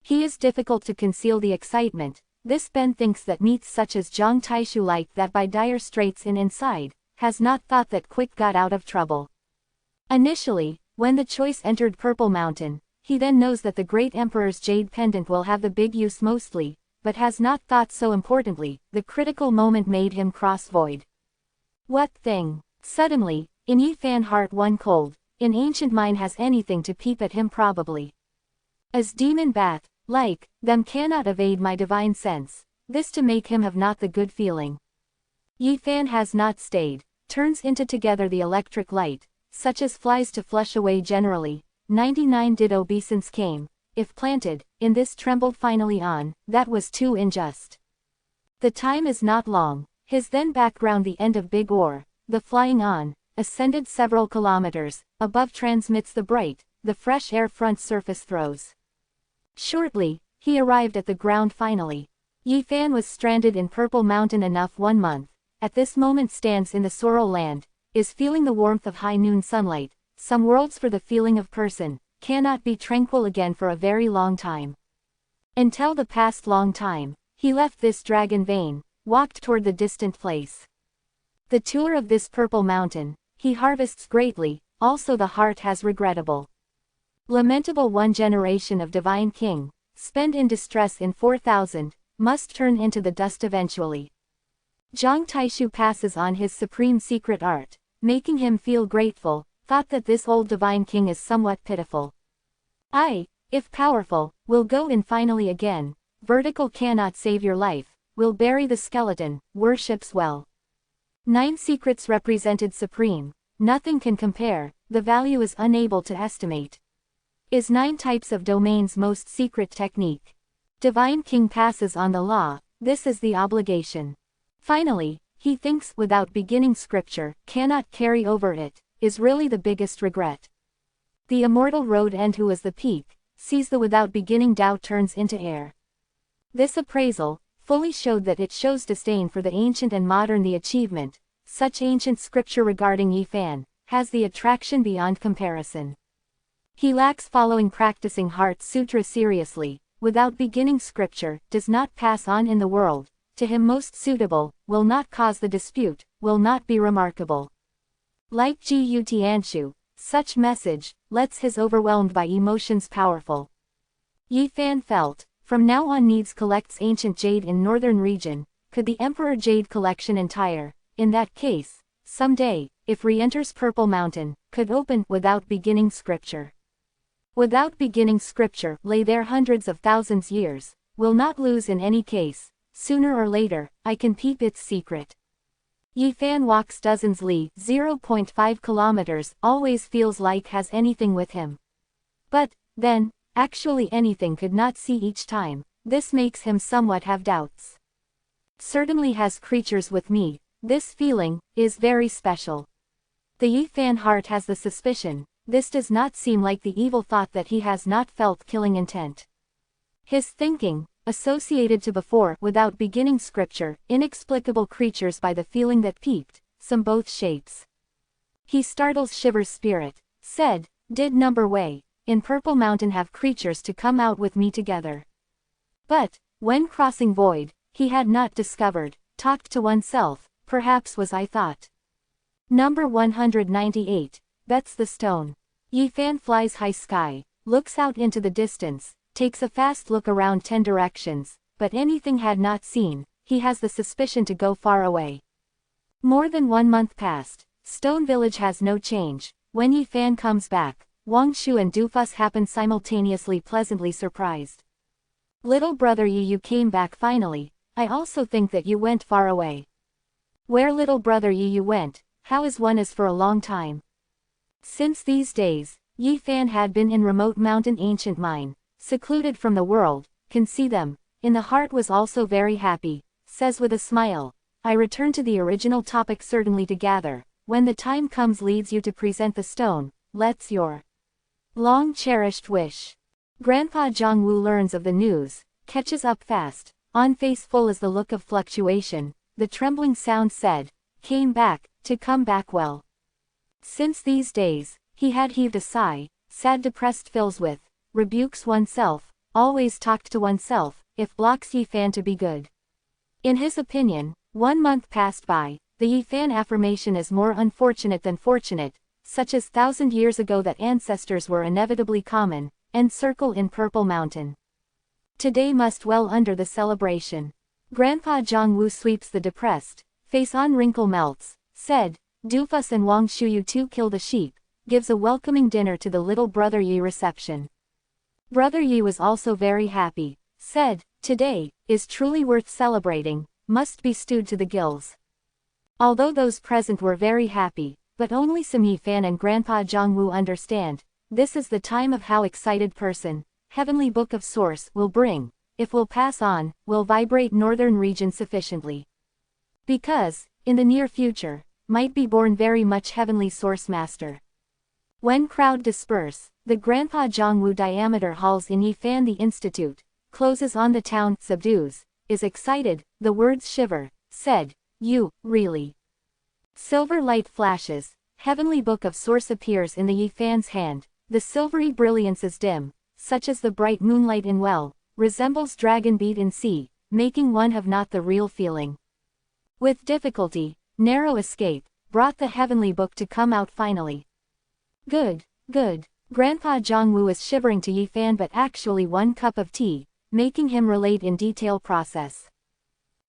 He is difficult to conceal the excitement, this Ben thinks that meets such as Zhang Taishu like that by dire straits in inside, has not thought that quick got out of trouble. Initially, when the choice entered Purple Mountain, he then knows that the great emperor's jade pendant will have the big use mostly, but has not thought so importantly, the critical moment made him cross void. What thing? Suddenly, in Yi Fan heart one cold, in ancient mine has anything to peep at him probably. As demon bath, like, them cannot evade my divine sense, this to make him have not the good feeling. Yi Fan has not stayed, turns into together the electric light, such as flies to flush away generally, 99 did obeisance came, if planted, in this trembled finally on, that was too unjust. The time is not long, his then background the end of big ore, the flying on, ascended several kilometers, above transmits the bright, the fresh air front surface throws. Shortly, he arrived at the ground finally. Yi Fan was stranded in Purple Mountain enough 1 month, at this moment stands in the Sorrel land, is feeling the warmth of high noon sunlight, some worlds for the feeling of person, cannot be tranquil again for a very long time. Until the past long time, he left this dragon vein, walked toward the distant place. The tour of this Purple Mountain, he harvests greatly, also the heart has regrettable. Lamentable one generation of divine king, spend in distress in 4,000, must turn into the dust eventually. Zhang Taishu passes on his supreme secret art, making him feel grateful, thought that this old divine king is somewhat pitiful. I, if powerful, will go in finally again, vertical cannot save your life, will bury the skeleton, worships well. 9 secrets represented supreme, nothing can compare, the value is unable to estimate. Is 9 types of domains most secret technique. Divine king passes on the law, this is the obligation. Finally, he thinks without beginning scripture, cannot carry over it, is really the biggest regret. The immortal road end who is the peak, sees the without beginning doubt turns into air. This appraisal, fully showed that it shows disdain for the ancient and modern the achievement, such ancient scripture regarding Yi Fan, has the attraction beyond comparison. He lacks following practicing Heart Sutra seriously, without beginning scripture, does not pass on in the world, to him most suitable, will not cause the dispute, will not be remarkable. Like Gu Tianshu, such message, lets his overwhelmed by emotions powerful. Yi Fan felt, from now on needs collects ancient jade in northern region, could the emperor jade collection entire, in that case, someday, if re-enters Purple Mountain, could open without beginning scripture. Without beginning scripture, lay there hundreds of thousands years, will not lose in any case, sooner or later, I can peep its secret. Yi Fan walks dozens li, 0.5 kilometers, always feels like has anything with him. But, then, actually anything could not see each time, this makes him somewhat have doubts. Certainly has creatures with me, this feeling, is very special. The Yi Fan heart has the suspicion, this does not seem like the evil thought that he has not felt killing intent. His thinking, associated to before without beginning scripture, inexplicable creatures by the feeling that peeped, some both shapes. He startles shivers spirit, said, did number way, in Purple Mountain have creatures to come out with me together. But, when crossing void, he had not discovered, talked to oneself, perhaps was I thought. Number 198, bets the stone. Yi Fan flies high sky, looks out into the distance, takes a fast look around 10 directions, but anything had not seen, he has the suspicion to go far away. More than 1 month passed, Stone Village has no change. When Yi Fan comes back, Wang Shu and Dufus happen simultaneously pleasantly surprised. Little brother Yi, you came back finally. I also think that you went far away. Where little brother Yi you went, how is one as for a long time. Since these days, Yi Fan had been in remote mountain ancient mine, secluded from the world, can see them, in the heart was also very happy, says with a smile, I return to the original topic certainly to gather, when the time comes leads you to present the stone, let's your long cherished wish. Grandpa Zhongwu learns of the news, catches up fast, on face full is the look of fluctuation, the trembling sound said, came back, to come back well. Since these days, he had heaved a sigh, sad depressed fills with, rebukes oneself, always talked to oneself, if blocks Yi Fan to be good. In his opinion, 1 month passed by, the Yi Fan affirmation is more unfortunate than fortunate, such as 1,000 years ago that ancestors were inevitably common, and circle in Purple Mountain. Today must well under the celebration. Grandpa Zhongwu sweeps the depressed face on wrinkle melts, said, Dufus and Wang Shu you two kill the sheep, gives a welcoming dinner to the little brother Yi reception. Brother Yi was also very happy, said, today, is truly worth celebrating, must be stewed to the gills. Although those present were very happy, but only some Yi Fan and Grandpa Zhongwu understand, this is the time of how excited person, Heavenly Book of Source, will bring, if will pass on, will vibrate northern region sufficiently. Because, in the near future, might be born very much Heavenly Source Master. When crowd disperse, the Grandpa Zhongwu diameter halls in Yi Fan the Institute, closes on the town, subdues, is excited, the words shiver, said, you, really. Silver light flashes, Heavenly Book of Source appears in the Yi Fan's hand, the silvery brilliance is dim, such as the bright moonlight in well, resembles dragon beat in sea, making one have not the real feeling. With difficulty, narrow escape, brought the Heavenly Book to come out finally. Good, good. Grandpa Zhongwu is shivering to Yi Fan but actually 1 cup of tea, making him relate in detail process.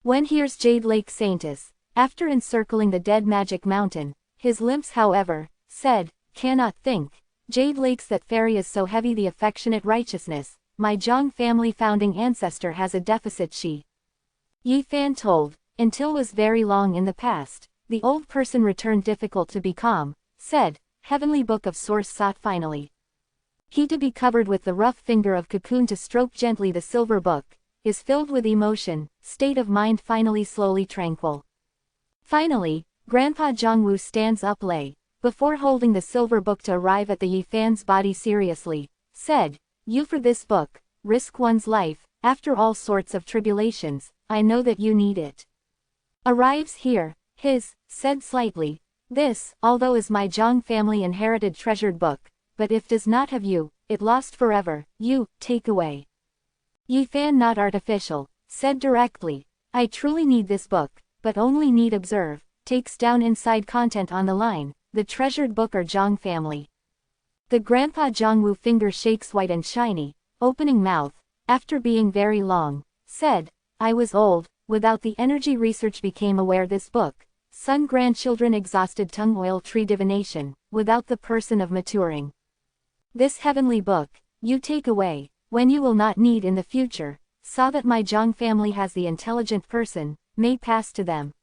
When here's Jade Lake Saintus, after encircling the dead magic mountain, his limbs however, said, cannot think, Jade Lakes that fairy is so heavy the affectionate righteousness, my Zhong family founding ancestor has a deficit she. Yi Fan told, until was very long in the past, the old person returned difficult to be calm, said, Heavenly Book of Source sought finally. He to be covered with the rough finger of cocoon to stroke gently the silver book, is filled with emotion, state of mind finally slowly tranquil. Finally, Grandpa Zhongwu stands up lay, before holding the silver book to arrive at the Yi Fan's body seriously, said, you for this book, risk one's life, after all sorts of tribulations, I know that you need it. Arrives here, said slightly, this, although is my Zhong family inherited treasured book, but if does not have you, it lost forever, you, take away. Yi Fan not artificial, said directly, I truly need this book, but only need observe, takes down inside content on the line, the treasured book or Zhong family. The Grandpa Zhongwu finger shakes white and shiny, opening mouth, after being very long, said, I was old, without the energy research became aware this book, son grandchildren exhausted tongue oil tree divination, without the person of maturing. This heavenly book, you take away, when you will not need in the future, saw that my Zhong family has the intelligent person, may pass to them.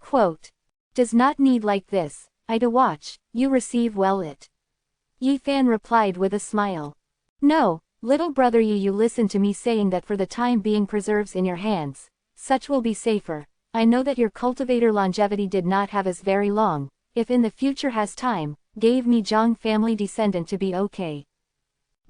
Quote. Does not need like this, I to watch, you receive well it. Yi Fan replied with a smile. No, little brother you listen to me saying that for the time being preserves in your hands, such will be safer. I know that your cultivator longevity did not have as very long, if in the future has time, gave me Zhong family descendant to be okay.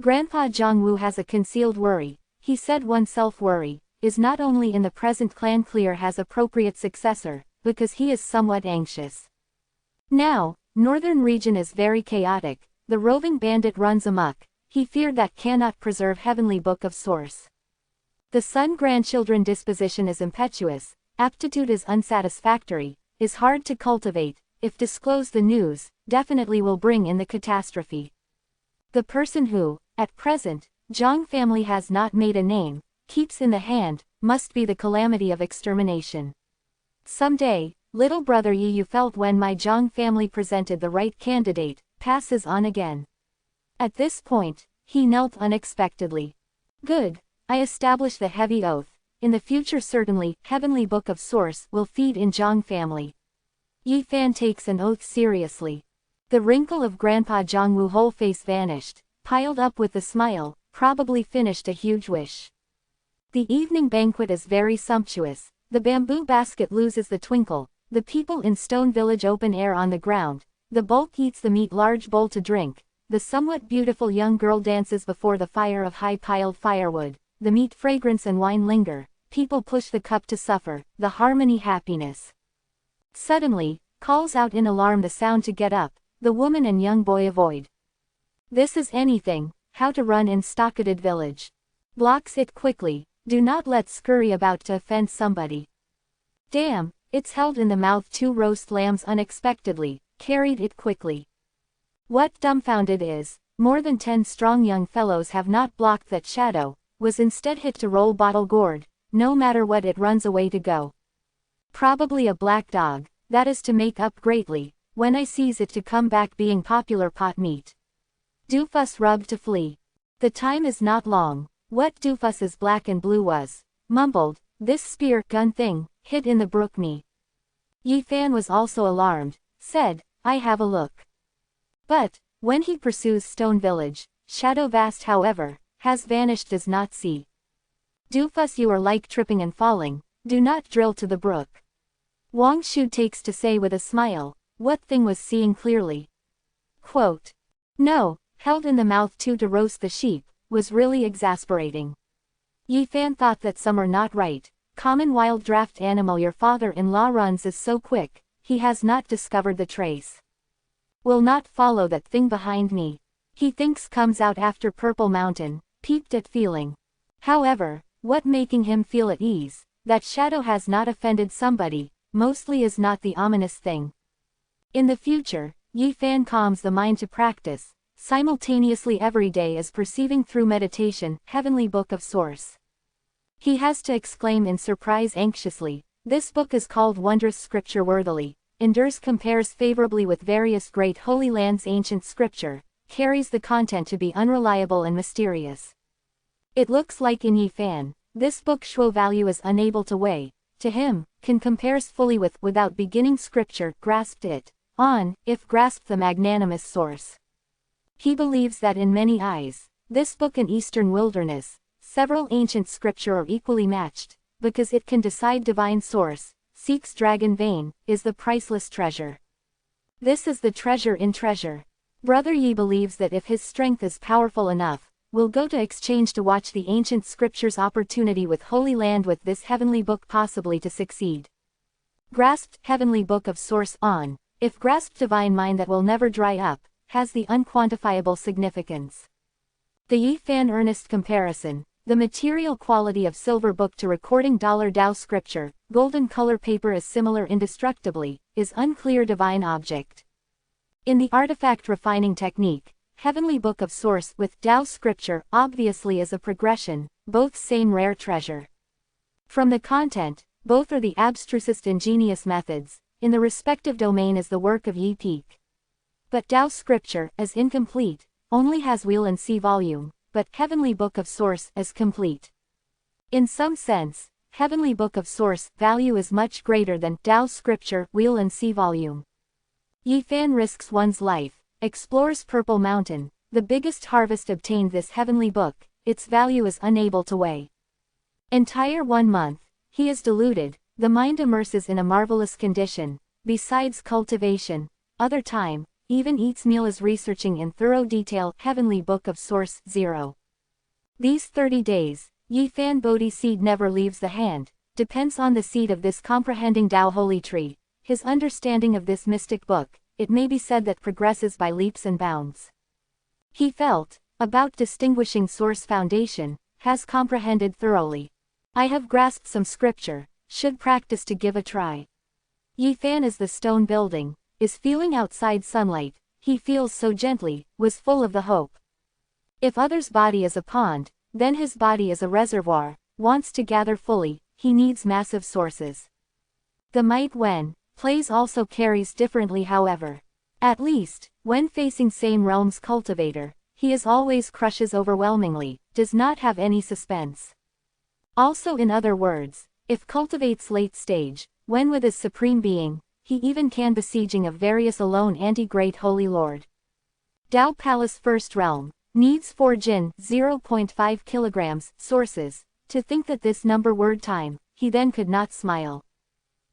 Grandpa Zhongwu has a concealed worry, he said oneself worry, is not only in the present clan clear has appropriate successor, because he is somewhat anxious. Now, northern region is very chaotic, the roving bandit runs amok, he feared that cannot preserve Heavenly Book of Source. The son grandchildren disposition is impetuous, aptitude is unsatisfactory, is hard to cultivate. If disclose the news, definitely will bring in the catastrophe. The person who, at present, Zhang family has not made a name, keeps in the hand, must be the calamity of extermination. Someday, little brother Yi, you felt when my Zhang family presented the right candidate, passes on again. At this point, he knelt unexpectedly. Good. I establish the heavy oath. In the future certainly, Heavenly Book of Source will feed in Zhang family. Yi Fan takes an oath seriously. The wrinkle of Grandpa Zhang Wu's whole face vanished, piled up with a smile, probably finished a huge wish. The evening banquet is very sumptuous. The bamboo basket loses the twinkle. The people in Stone Village open air on the ground. The bulk eats the meat, large bowl to drink. The somewhat beautiful young girl dances before the fire of high-piled firewood. The meat fragrance and wine linger. People push the cup to suffer. The harmony happiness. Suddenly, calls out in alarm the sound to get up. The woman and young boy avoid. This is anything. How to run in stocketed village. Blocks it quickly. Do not let scurry about to offend somebody. Damn, it's held in the mouth. 2 roast lambs unexpectedly, carried it quickly. What dumbfounded is, more than 10 strong young fellows have not blocked that shadow, was instead hit to roll bottle gourd, no matter what it runs away to go. Probably a black dog, that is to make up greatly, when I seize it to come back being popular pot meat. Doofus rubbed to flee. The time is not long. What Doofus's black and blue was, mumbled, this spear gun thing, hit in the brook me. Yi Fan was also alarmed, said, I have a look. But, when he pursues Stone Village, shadow vast however, has vanished does not see. Doofus, you are like tripping and falling, do not drill to the brook. Wang Shu takes to say with a smile, what thing was seeing clearly? Quote. No, held in the mouth too to roast the sheep, was really exasperating. Yi Fan thought that some are not right. Common wild draft animal your father-in-law runs is so quick, he has not discovered the trace. Will not follow that thing behind me. He thinks comes out after Purple Mountain, peeped at feeling. However, what making him feel at ease, that shadow has not offended somebody, mostly is not the ominous thing. In the future, Yi Fan calms the mind to practice, simultaneously every day as perceiving through meditation, Heavenly Book of Source. He has to exclaim in surprise anxiously, this book is called wondrous scripture worthily, endures compares favorably with various great holy lands ancient scripture, carries the content to be unreliable and mysterious. It looks like in Yi Fan, this book Shuo value is unable to weigh, to him, can compares fully with without beginning scripture, grasped it, on, if grasped the magnanimous source. He believes that in many eyes, this book and Eastern wilderness, several ancient scripture are equally matched, because it can decide divine source, seeks dragon vein, is the priceless treasure. This is the treasure in treasure. Brother Yi believes that if his strength is powerful enough, will go to exchange to watch the ancient scriptures opportunity with Holy Land with this heavenly book possibly to succeed. Grasped Heavenly Book of Source on, if grasped divine mind that will never dry up, has the unquantifiable significance. The Yi Fan earnest comparison, the material quality of silver book to recording dollar Tao scripture, golden color paper is similar indestructibly, is unclear divine object. In the artifact refining technique, Heavenly Book of Source with Tao scripture obviously is a progression, both same rare treasure. From the content, both are the abstrusest ingenious methods, in the respective domain is the work of Yi Peak. But Tao scripture, as incomplete, only has Wheel and See volume, but Heavenly Book of Source as complete. In some sense, Heavenly Book of Source value is much greater than Tao scripture, Wheel and See volume. Yi Fan risks one's life, explores Purple Mountain, the biggest harvest obtained this heavenly book, its value is unable to weigh. Entire 1 month, he is deluded, the mind immerses in a marvelous condition, besides cultivation, other time, even eats meal is researching in thorough detail Heavenly Book of Source 0. These 30 days, Yi Fan Bodhi seed never leaves the hand, depends on the seed of this comprehending Tao holy tree, his understanding of this mystic book, it may be said that progresses by leaps and bounds. He felt, about distinguishing source foundation, has comprehended thoroughly. I have grasped some scripture, should practice to give a try. Yi Fan is the stone building, is feeling outside sunlight, he feels so gently, was full of the hope. If others' body is a pond, then his body is a reservoir, wants to gather fully, he needs massive sources. The might when plays also carries differently however. At least, when facing same realm's cultivator, he is always crushes overwhelmingly, does not have any suspense. Also in other words, if cultivates late stage, when with his supreme being, he even can besieging of various alone anti-great holy lord. Dao Palace First Realm, needs 4 Jin 0.5 kilograms, sources, to think that this number word time, he then could not smile.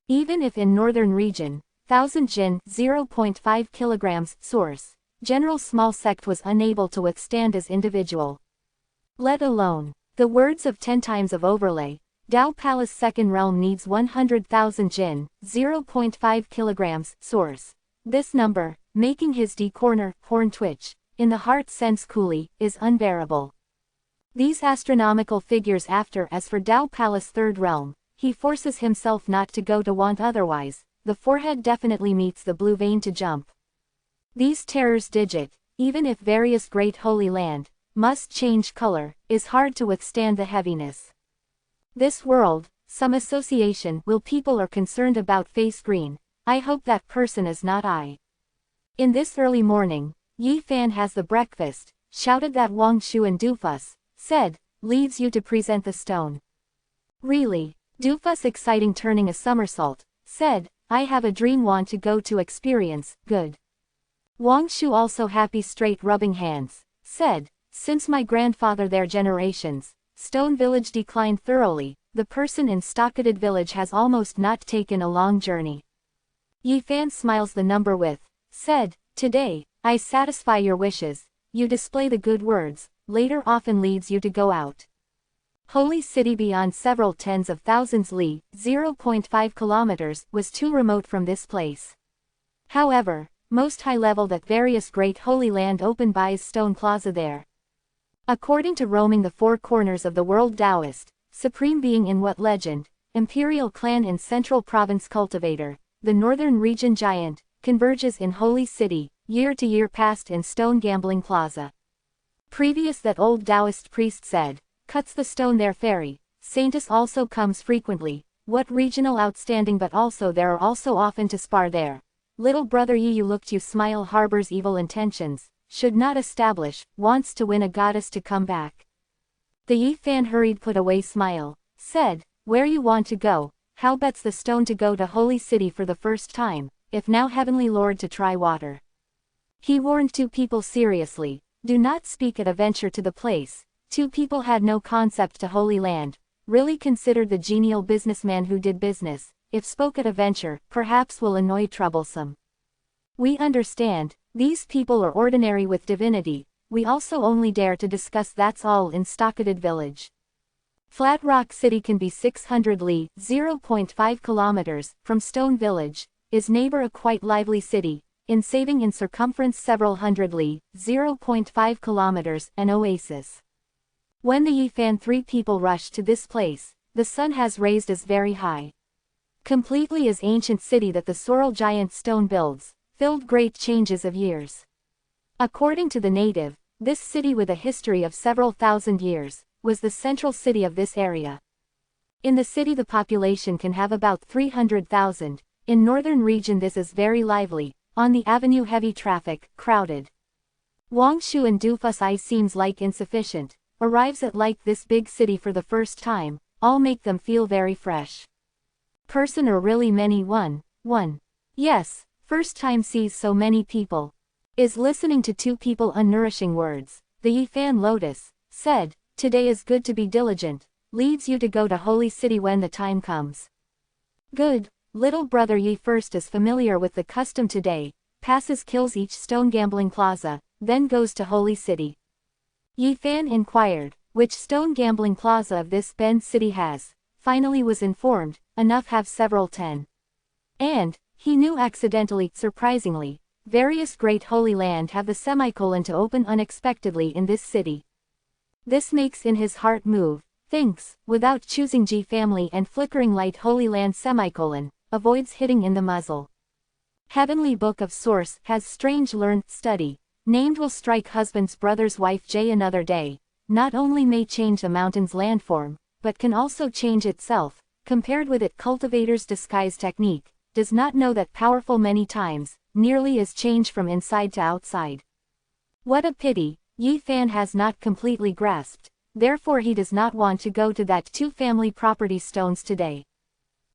Even if in northern region, 1000 Jin 0.5 kilograms, source, general small sect was unable to withstand as individual. Let alone, the words of 10 times of overlay, Dao Palace Second Realm needs 100,000 Jin, 0.5 kilograms, source. This number, making his D-corner, horn twitch, in the heart sense coolly, is unbearable. These astronomical figures after as for Dao Palace Third Realm, he forces himself not to go to want otherwise, the forehead definitely meets the blue vein to jump. These terrors digit, even if various great holy land, must change color, is hard to withstand the heaviness. This world, some association will people are concerned about face green, I hope that person is not I. In this early morning, Yi Fan has the breakfast, shouted that Wang Shu and Dufus, said, leads you to present the stone. Really, Dufus exciting turning a somersault, said, I have a dream want to go to experience, good. Wang Shu also happy straight rubbing hands, said, since my grandfather their generations, Stone Village declined thoroughly, the person in Stocketed Village has almost not taken a long journey. Yi Fan smiles the number with, said, today, I satisfy your wishes, you display the good words, later often leads you to go out. Holy city beyond several tens of thousands li, 0.5 kilometers, was too remote from this place. However, most high level that various great holy land open by stone plaza there. According to roaming the four corners of the world Taoist, supreme being in what legend, imperial clan in central province cultivator, the northern region giant, converges in holy city, year to year past in stone gambling plaza. Previous that old Taoist priest said, cuts the stone there fairy, saintess also comes frequently, what regional outstanding but also there are also often to spar there. Little brother ye you looked you smile harbors evil intentions, should not establish, wants to win a goddess to come back. The Yi Fan hurried put away smile, said, where you want to go, how bets the stone to go to holy city for the first time, if now heavenly lord to try water. He warned two people seriously, do not speak at a venture to the place. Two people had no concept to holy land, really considered the genial businessman who did business, if spoke at a venture, perhaps will annoy troublesome. We understand, these people are ordinary with divinity, we also only dare to discuss that's all in Stocketed Village. Flat Rock City can be 600 li, 0.5 kilometers, from Stone Village, is neighbor a quite lively city, in saving in circumference several hundred li, 0.5 kilometers, an oasis. When the Yi Fan three people rush to this place, the sun has raised as very high. Completely as ancient city that the sorrel giant stone builds, filled great changes of years. According to the native, this city with a history of several thousand years, was the central city of this area. In the city the population can have about 300,000, in northern region this is very lively, on the avenue heavy traffic, crowded. Wang Shu and Dufus I seems like insufficient, arrives at like this big city for the first time, all make them feel very fresh. Person or really many one. Yes, first time sees so many people. Is listening to two people unnourishing words, the Yi Fan Lotus, said, today is good to be diligent, leads you to go to holy city when the time comes. Good, little brother Yi first is familiar with the custom today, passes kills each stone gambling plaza, then goes to holy city. Yi Fan inquired, which stone gambling plaza of this Bend city has, finally was informed, enough have several 10. And, he knew accidentally, surprisingly, various great holy land have the semicolon to open unexpectedly in this city. This makes in his heart move, thinks, without choosing G family and flickering light holy land semicolon, avoids hitting in the muzzle. Heavenly Book of Source has strange learned study, named will strike husband's brother's wife J another day, not only may change the mountain's landform, but can also change itself, compared with it cultivator's disguise technique, does not know that powerful many times, nearly is change from inside to outside. What a pity, Yi Fan has not completely grasped, therefore he does not want to go to that two family property stones today.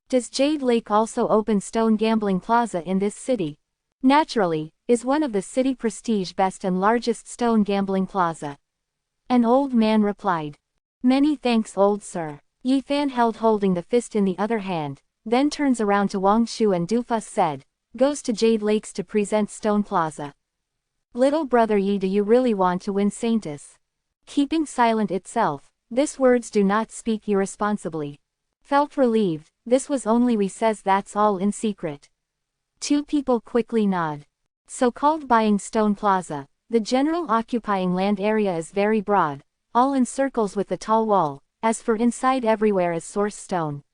Does Jade Lake also open stone gambling plaza in this city? Naturally, is one of the city prestige best and largest stone gambling plaza. An old man replied. Many thanks old sir. Yi Fan held holding the fist in the other hand, then turns around to Wang Shu and Dufus said, goes to Jade Lakes to present Stone Plaza. Little brother Yi, do you really want to win Saintus? Keeping silent itself, this words do not speak irresponsibly. Felt relieved, this was only we says that's all in secret. Two people quickly nod. So-called buying Stone Plaza, the general occupying land area is very broad, all in circles with the tall wall, as for inside everywhere is source stone.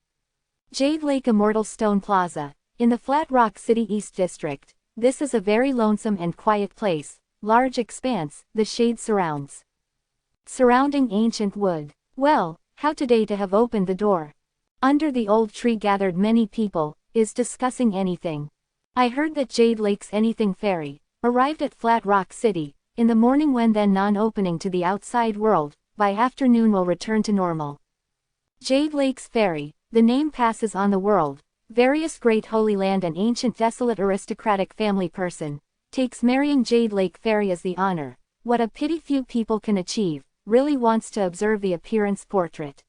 Jade Lake Immortal Stone Plaza, in the Flat Rock City East District, this is a very lonesome and quiet place, large expanse, the shade surrounds. Surrounding ancient wood. Well, how today to have opened the door. Under the old tree gathered many people, is discussing anything. I heard that Jade Lake's anything ferry, arrived at Flat Rock City, in the morning when then non-opening to the outside world, by afternoon will return to normal. Jade Lake's ferry, the name passes on the world, various great holy land and ancient desolate aristocratic family person, takes marrying Jade Lake ferry as the honor, what a pity few people can achieve, really wants to observe the appearance portrait.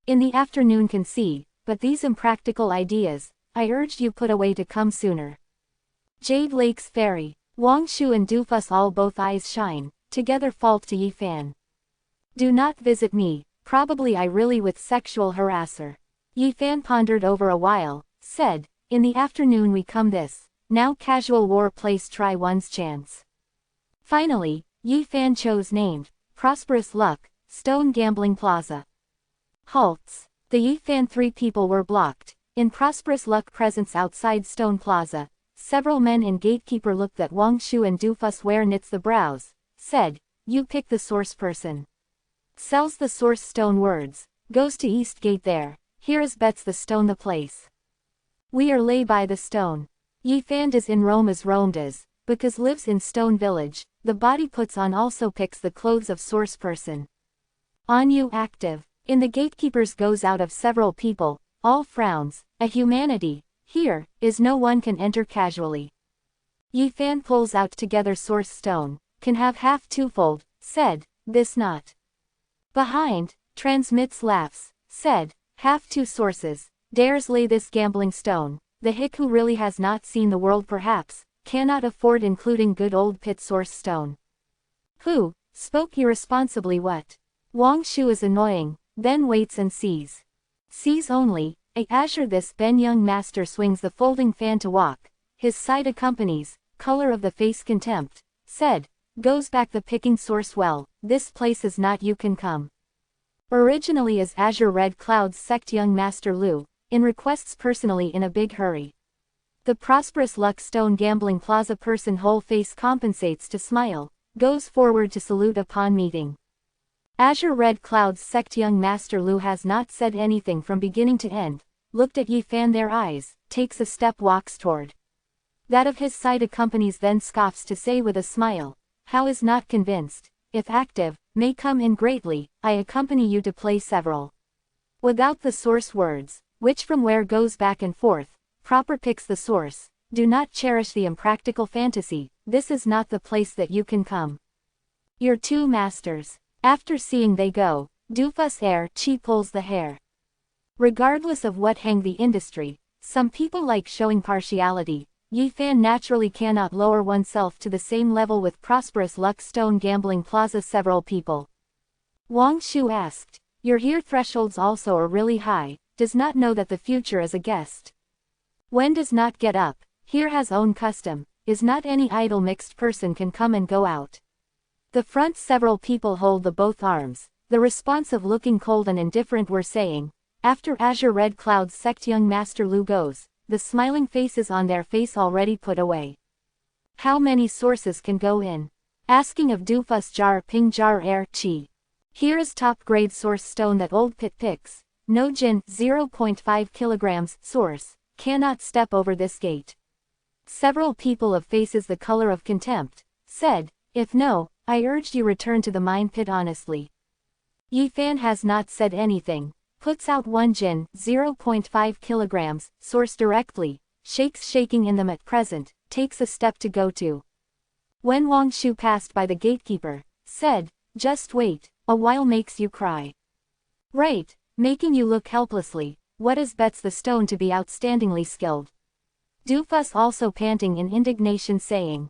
In the afternoon can see, but these impractical ideas, I urged you put away to come sooner. Jade Lake's ferry, Wang Shu and Dufus all both eyes shine, together fault to Yi Fan. Do not visit me, probably I really with sexual harasser. Yi Fan pondered over a while, said, in the afternoon we come this, now casual war place try one's chance. Finally, Yi Fan chose named, Prosperous Luck, Stone Gambling Plaza. Halts. The Yi Fan three people were blocked, in Prosperous Luck presence outside Stone Plaza, several men and gatekeeper looked at Wang Shu and Dufus where knits the brows, said, you pick the source person. Sells the source stone words, goes to East Gate there, here is bets the stone the place. We are lay by the stone. Yi Fan is in Rome as Rome does, because lives in Stone Village, the body puts on also picks the clothes of source person. On you active, in the gatekeepers goes out of several people, all frowns, a humanity, here, is no one can enter casually. Yi Fan pulls out together source stone, can have half twofold, said, this not. Behind, transmits laughs, said, half two sources, dares lay this gambling stone, the hick who really has not seen the world perhaps, cannot afford including good old pit source stone. Who, spoke irresponsibly what? Wang Shu is annoying, then waits and sees. Sees only, a azure this Ben young master swings the folding fan to walk, his side accompanies, color of the face contempt, said, goes back the picking source well, this place is not you can come. Originally as Azure Red Clouds sect young Master Lu, in requests personally in a big hurry. The Prosperous Luck Stone Gambling Plaza person whole face compensates to smile, goes forward to salute upon meeting. Azure Red Clouds sect young Master Lu has not said anything from beginning to end, looked at Yi Fan their eyes, takes a step walks toward. That of his side accompanies then scoffs to say with a smile, how is not convinced, if active, may come in greatly, I accompany you to play several. Without the source words, which from where goes back and forth, proper picks the source, do not cherish the impractical fantasy, this is not the place that you can come. Your two masters. After seeing they go, Dufus air Chi pulls the hair. Regardless of what hang the industry, some people like showing partiality, Yi Fan naturally cannot lower oneself to the same level with Prosperous Luck Stone Gambling Plaza several people. Wang Shu asked, your here thresholds also are really high, does not know that the future is a guest. When does not get up, here has own custom, is not any idle mixed person can come and go out. The front several people hold the both arms, the responsive looking cold and indifferent were saying, after Azure Red Clouds sect young Master Lu goes, the smiling faces on their face already put away. How many sources can go in? Asking of doofus jar ping jar air chi. Here is top grade source stone that old pit picks. No jin, 0.5 kilograms, source, cannot step over this gate. Several people of faces the color of contempt, said, if no, I urged you return to the mine pit honestly. Yi Fan has not said anything, puts out one jin, 0.5 kilograms, source directly, shakes shaking in them at present, takes a step to go to. When Wang Shu passed by the gatekeeper, said, just wait, a while makes you cry. Right, making you look helplessly, what is bets the stone to be outstandingly skilled. Doofus also panting in indignation saying,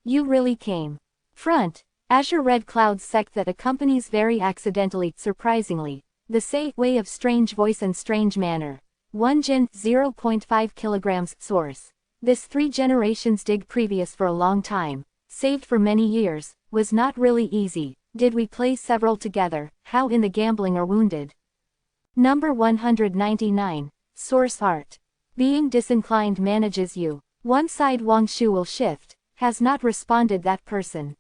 you really came. Front, azure red clouds sect that accompanies very accidentally, surprisingly, the say way of strange voice and strange manner. 1 jin, 0.5 kilograms, source. This 3 generations dig previous for a long time, saved for many years, was not really easy, did we play several together, how in the gambling are wounded. Number 199, source art. Being disinclined manages you. One side Wang Shu will shift, has not responded that person.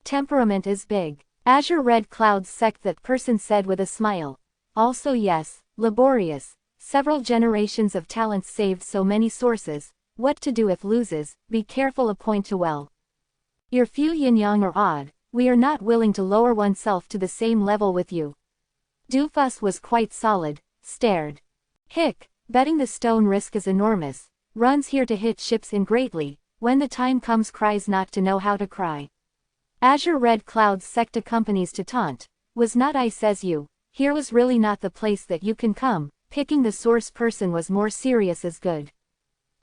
Temperament is big. Azure red clouds sect that person said with a smile. Also yes, laborious, several generations of talents saved so many sources, what to do if loses, be careful appoint to well. Your few yin-yang are odd, we are not willing to lower oneself to the same level with you. Doofus was quite solid, stared. Hick, betting the stone risk is enormous, runs here to hit ships in greatly, when the time comes cries not to know how to cry. Azure red clouds sect accompanies to taunt, was not I says you, here was really not the place that you can come, picking the source person was more serious as good.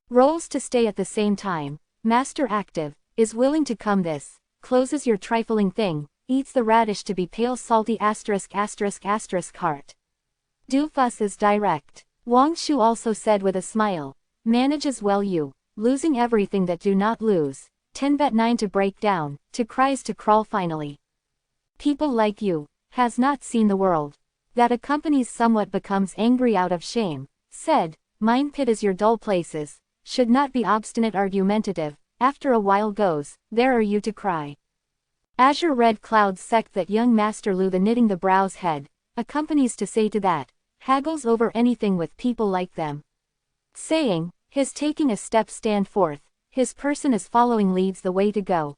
Rolls to stay at the same time, master active, is willing to come this, closes your trifling thing, eats the radish to be pale salty asterisk heart. Doofus is direct. Wang Shu also said with a smile, manages well you, losing everything that do not lose, 10 bet 9 to break down, to cries to crawl finally. People like you, has not seen the world. That accompanies somewhat becomes angry out of shame, said, mine pit is your dull places, should not be obstinate argumentative, after a while goes, there are you to cry. Azure red clouds sect that young master Lu the knitting the brows head, accompanies to say to that, haggles over anything with people like them. Saying, his taking a step stand forth, his person is following leads the way to go.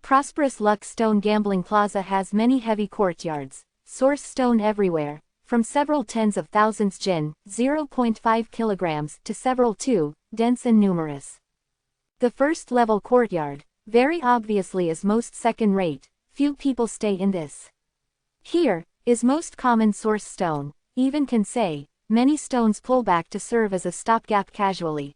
Prosperous Luck Stone Gambling Plaza has many heavy courtyards, source stone everywhere, from several tens of thousands jin, 0.5 kilograms, to several too, dense and numerous. The first level courtyard, very obviously is most second rate, few people stay in this. Here, is most common source stone, even can say, many stones pull back to serve as a stopgap casually.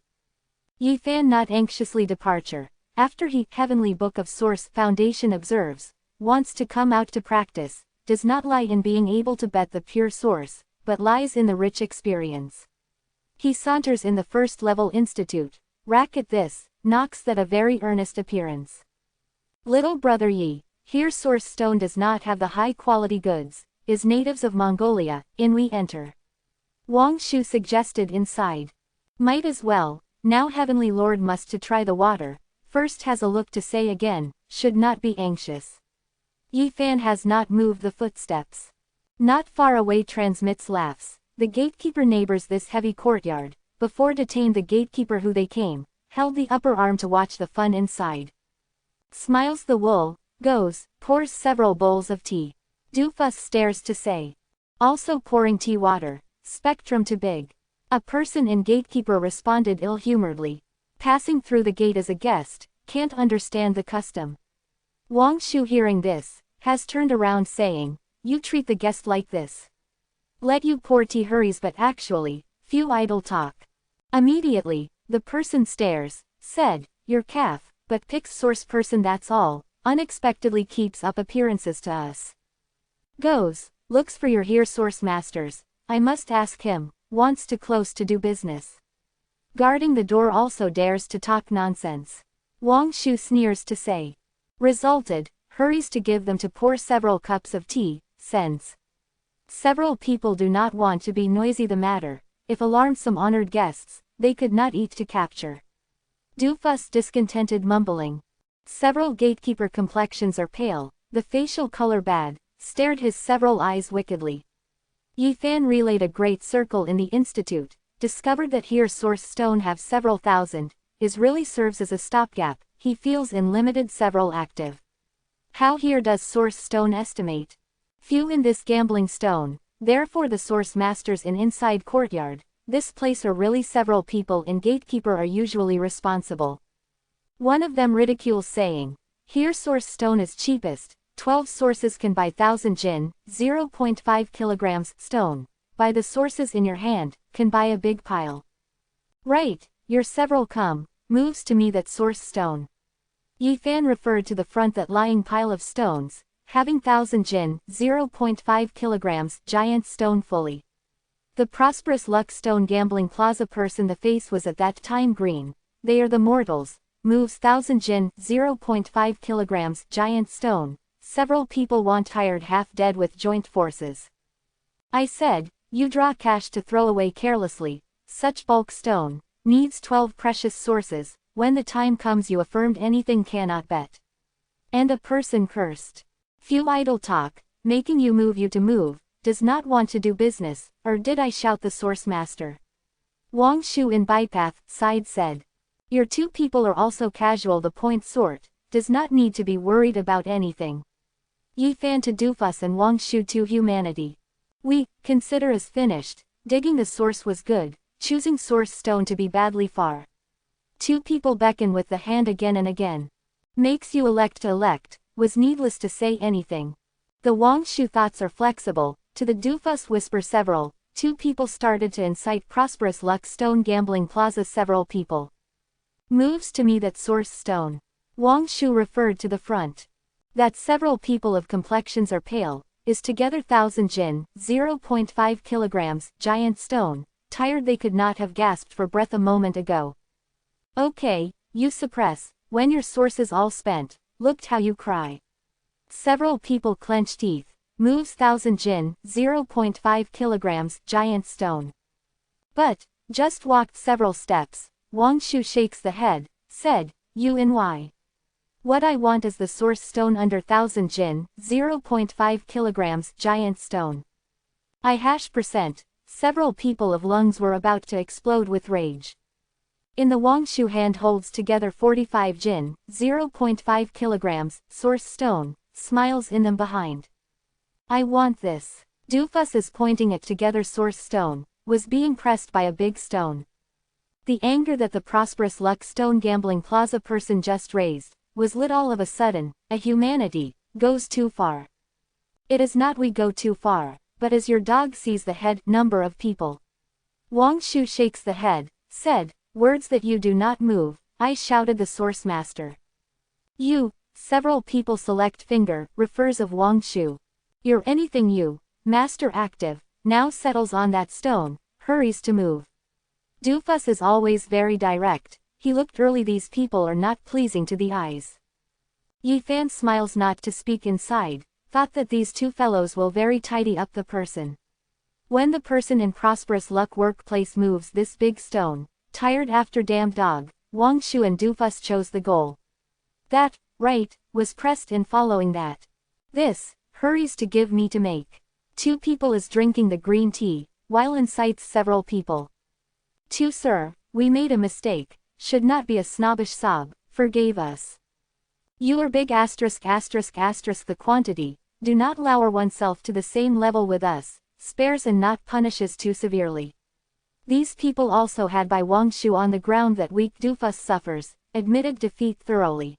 Yi Fan not anxiously departure, after he, heavenly book of source foundation observes, wants to come out to practice, does not lie in being able to bet the pure source, but lies in the rich experience. He saunters in the first level institute, racket this, knocks that a very earnest appearance. Little brother Yi, here source stone does not have the high quality goods, is natives of Mongolia, in we enter. Wang Shu suggested inside. Might as well, now heavenly lord must to try the water, first has a look to say again, should not be anxious. Yi Fan has not moved the footsteps. Not far away transmits laughs, the gatekeeper neighbors this heavy courtyard, before detained the gatekeeper who they came, held the upper arm to watch the fun inside. Smiles the wool, goes, pours several bowls of tea. Doofus stares to say. Also pouring tea water, spectrum to big. A person in gatekeeper responded ill-humoredly. Passing through the gate as a guest, can't understand the custom. Wang Shu hearing this, has turned around saying, you treat the guest like this. Let you pour tea hurries but actually, few idle talk. Immediately, the person stares, said, your calf, but picks source person that's all, unexpectedly keeps up appearances to us. Goes, looks for your here source masters, I must ask him, wants to close to do business. Guarding the door also dares to talk nonsense. Wang Shu sneers to say. Resulted, hurries to give them to pour several cups of tea, sends. Several people do not want to be noisy the matter, if alarmed some honored guests, they could not eat to capture. Doofus discontented mumbling. Several gatekeeper complexions are pale, the facial color bad, stared his several eyes wickedly. Yi Fan relayed a great circle in the institute, discovered that here source stone have several thousand, is really serves as a stopgap, he feels in limited several active. How here does source stone estimate? Few in this gambling stone, therefore the source masters in inside courtyard, this place or really several people in gatekeeper are usually responsible. One of them ridicules saying, here source stone is cheapest, 12 sources can buy 1000 jin, 0.5 kilograms, stone. Buy the sources in your hand, can buy a big pile. Right, your several come, moves to me that source stone. Yi Fan referred to the front that lying pile of stones, having 1000 jin, 0.5 kilograms, giant stone fully. The prosperous luck stone gambling plaza person the face was at that time green, they are the mortals, moves 1000 jin, 0.5 kilograms, giant stone. Several people want tired half dead with joint forces. I said, you draw cash to throw away carelessly, such bulk stone, needs 12 precious sources, when the time comes you affirmed anything cannot bet. And a person cursed. Few idle talk, making you to move, does not want to do business, or did I shout the source master? Wang Shu in bypath, side said. Your two people are also casual the point sort, does not need to be worried about anything. Yi Fan to Doofus and Wang Shu to humanity. We consider as finished, digging the source was good, choosing source stone to be badly far. Two people beckon with the hand again and again. Makes you elect to elect, was needless to say anything. The Wang Shu thoughts are flexible, to the Doofus whisper several, two people started to incite prosperous luck stone gambling plaza several people. Moves to me that source stone. Wang Shu referred to the front. That several people of complexions are pale, is together 1000 jin, 0.5 kilograms, giant stone, tired they could not have gasped for breath a moment ago. Okay, you suppress, when your source is all spent, looked how you cry. Several people clench teeth, moves 1000 jin, 0.5 kilograms, giant stone. But, just walked several steps, Wang Shu shakes the head, said, you in why? What I want is the source stone under 1000 jin, 0.5 kilograms, giant stone. %. Several people of lungs were about to explode with rage. In the Wang Shu hand holds together 45 jin, 0.5 kilograms, source stone, smiles in them behind. I want this. Doofus is pointing at together source stone, was being pressed by a big stone. The anger that the prosperous luck stone gambling plaza person just raised, was lit all of a sudden. A humanity, goes too far. It is not we go too far, but as your dog sees the head number of people. Wang Shu shakes the head, said, words that you do not move, I shouted the source master. You, several people select finger, refers of Wang Shu. You're anything you, master active, now settles on that stone, hurries to move. Doofus is always very direct, he looked early these people are not pleasing to the eyes. Yi Fan smiles not to speak inside, thought that these two fellows will very tidy up the person. When the person in prosperous luck workplace moves this big stone, tired after damned dog, Wang Shu and Doofus chose the goal. That, right, was pressed in following that. This, hurries to give me to make. Two people is drinking the green tea, while incites several people. Two sir, we made a mistake, should not be a snobbish sob, forgave us. You are big the quantity, do not lower oneself to the same level with us, spares and not punishes too severely. These people also had by Wang Shu on the ground that weak Doofus suffers, admitted defeat thoroughly.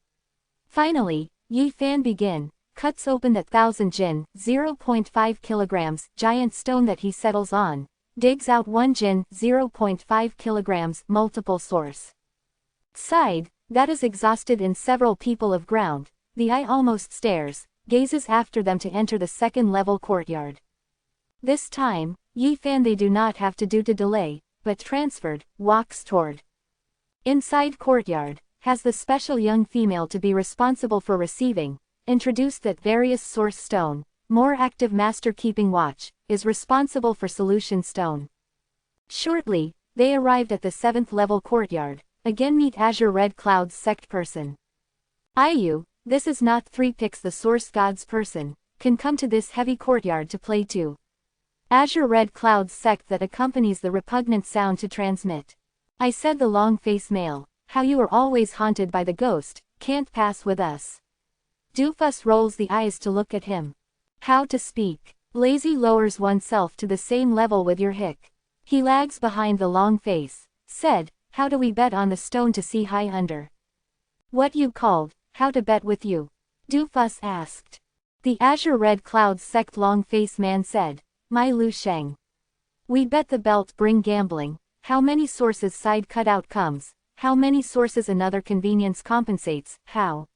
Finally, Yi Fan begin, cuts open that 1000 jin, 0.5 kilograms, giant stone that he settles on, digs out 1 jin, 0.5 kilograms, multiple source. Side, that is exhausted in several people of ground, the eye almost stares, gazes after them to enter the second level courtyard. This time, Yi Fan they do not have to delay, but transferred, walks toward. Inside courtyard, has the special young female to be responsible for receiving, introduced that various source stone, more active master keeping watch, is responsible for solution stone. Shortly, they arrived at the 7th level courtyard. Again meet Azure Red Cloud's sect person. Ayu, this is not 3 picks the source god's person, can come to this heavy courtyard to play too. Azure Red Cloud's sect that accompanies the repugnant sound to transmit. I said the long-faced male, how you are always haunted by the ghost, can't pass with us. Doofus rolls the eyes to look at him. How to speak. Lazy lowers oneself to the same level with your hick. He lags behind the long face, said, how do we bet on the stone to see high under? What you called, how to bet with you? Doofus asked. The Azure Red Cloud's sect long face man said, my Lu Sheng. We bet the belt bring gambling, how many sources side cutout comes, how many sources another convenience compensates, how?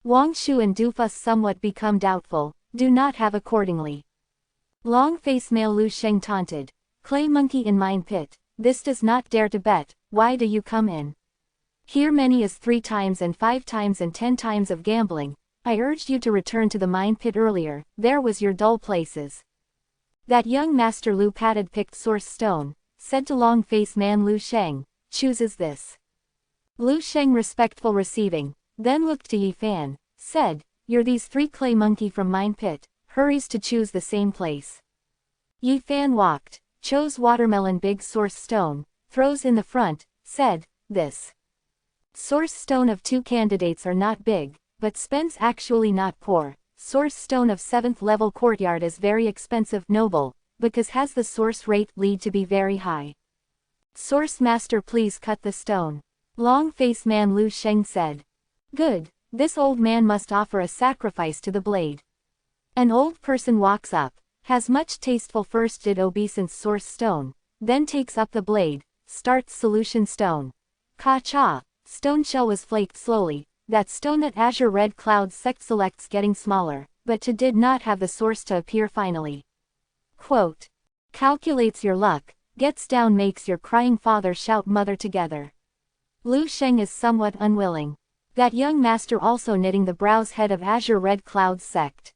Wang Shu and Doofus somewhat become doubtful, do not have accordingly. Long face male Lu Sheng taunted, clay monkey in mine pit, this does not dare to bet, why do you come in? Here many is 3 times and 5 times and 10 times of gambling, I urged you to return to the mine pit earlier, there was your dull places. That young master Lu patted picked source stone, said to long face man Lu Sheng, chooses this. Lu Sheng respectful receiving, then looked to Yi Fan, said, you're these 3 clay monkey from mine pit, hurries to choose the same place. Yi Fan walked, chose watermelon big source stone, throws in the front, said, this. Source stone of 2 candidates are not big, but spends actually not poor. Source stone of 7th level courtyard is very expensive noble, because has the source rate lead to be very high. Source master please cut the stone. Long face man Lu Sheng said. Good, this old man must offer a sacrifice to the blade. An old person walks up, has much tasteful first did obeisance source stone, then takes up the blade, starts solution stone. Ka-cha, stone shell was flaked slowly, that stone that Azure Red Cloud sect selects getting smaller, but to did not have the source to appear finally. Quote. Calculates your luck, gets down makes your crying father shout mother together. Lu Sheng is somewhat unwilling. That young master also knitting the brows head of Azure Red Cloud's sect.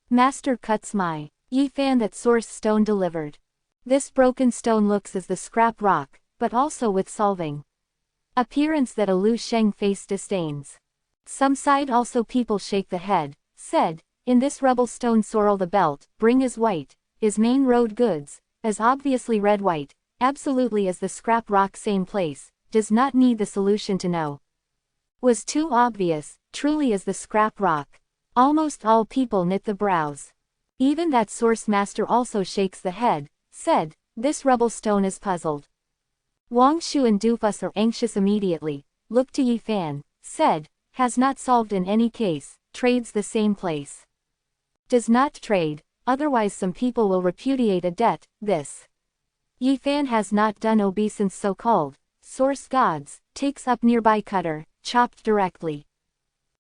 Master cuts my Yi Fan that source stone delivered. This broken stone looks as the scrap rock, but also with solving appearance that a Lu Sheng face disdains. Some side also people shake the head, said, in this rubble stone sorrel the belt, bring is white, is main road goods, as obviously red white, absolutely as the scrap rock same place, does not need the solution to know. Was too obvious, truly as the scrap rock. Almost all people knit the brows. Even that source master also shakes the head, said, this rubble stone is puzzled. Wang Shu and Doofus are anxious immediately, looked to Yi Fan, said, has not solved in any case, trades the same place. Does not trade, otherwise some people will repudiate a debt, this. Yi Fan has not done obeisance so-called, source gods, takes up nearby cutter, chopped directly.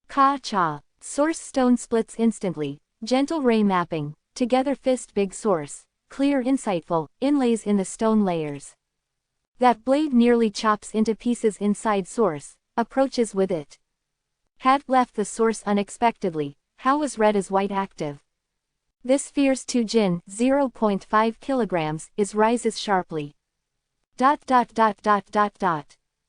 Ka-cha, source stone splits instantly, gentle ray mapping, together fist big source, clear insightful, inlays in the stone layers. That blade nearly chops into pieces inside source, approaches with it. Had left the source unexpectedly, how was red as white active? This fierce 2 Jin, 0.5 kilograms, is rises sharply. ...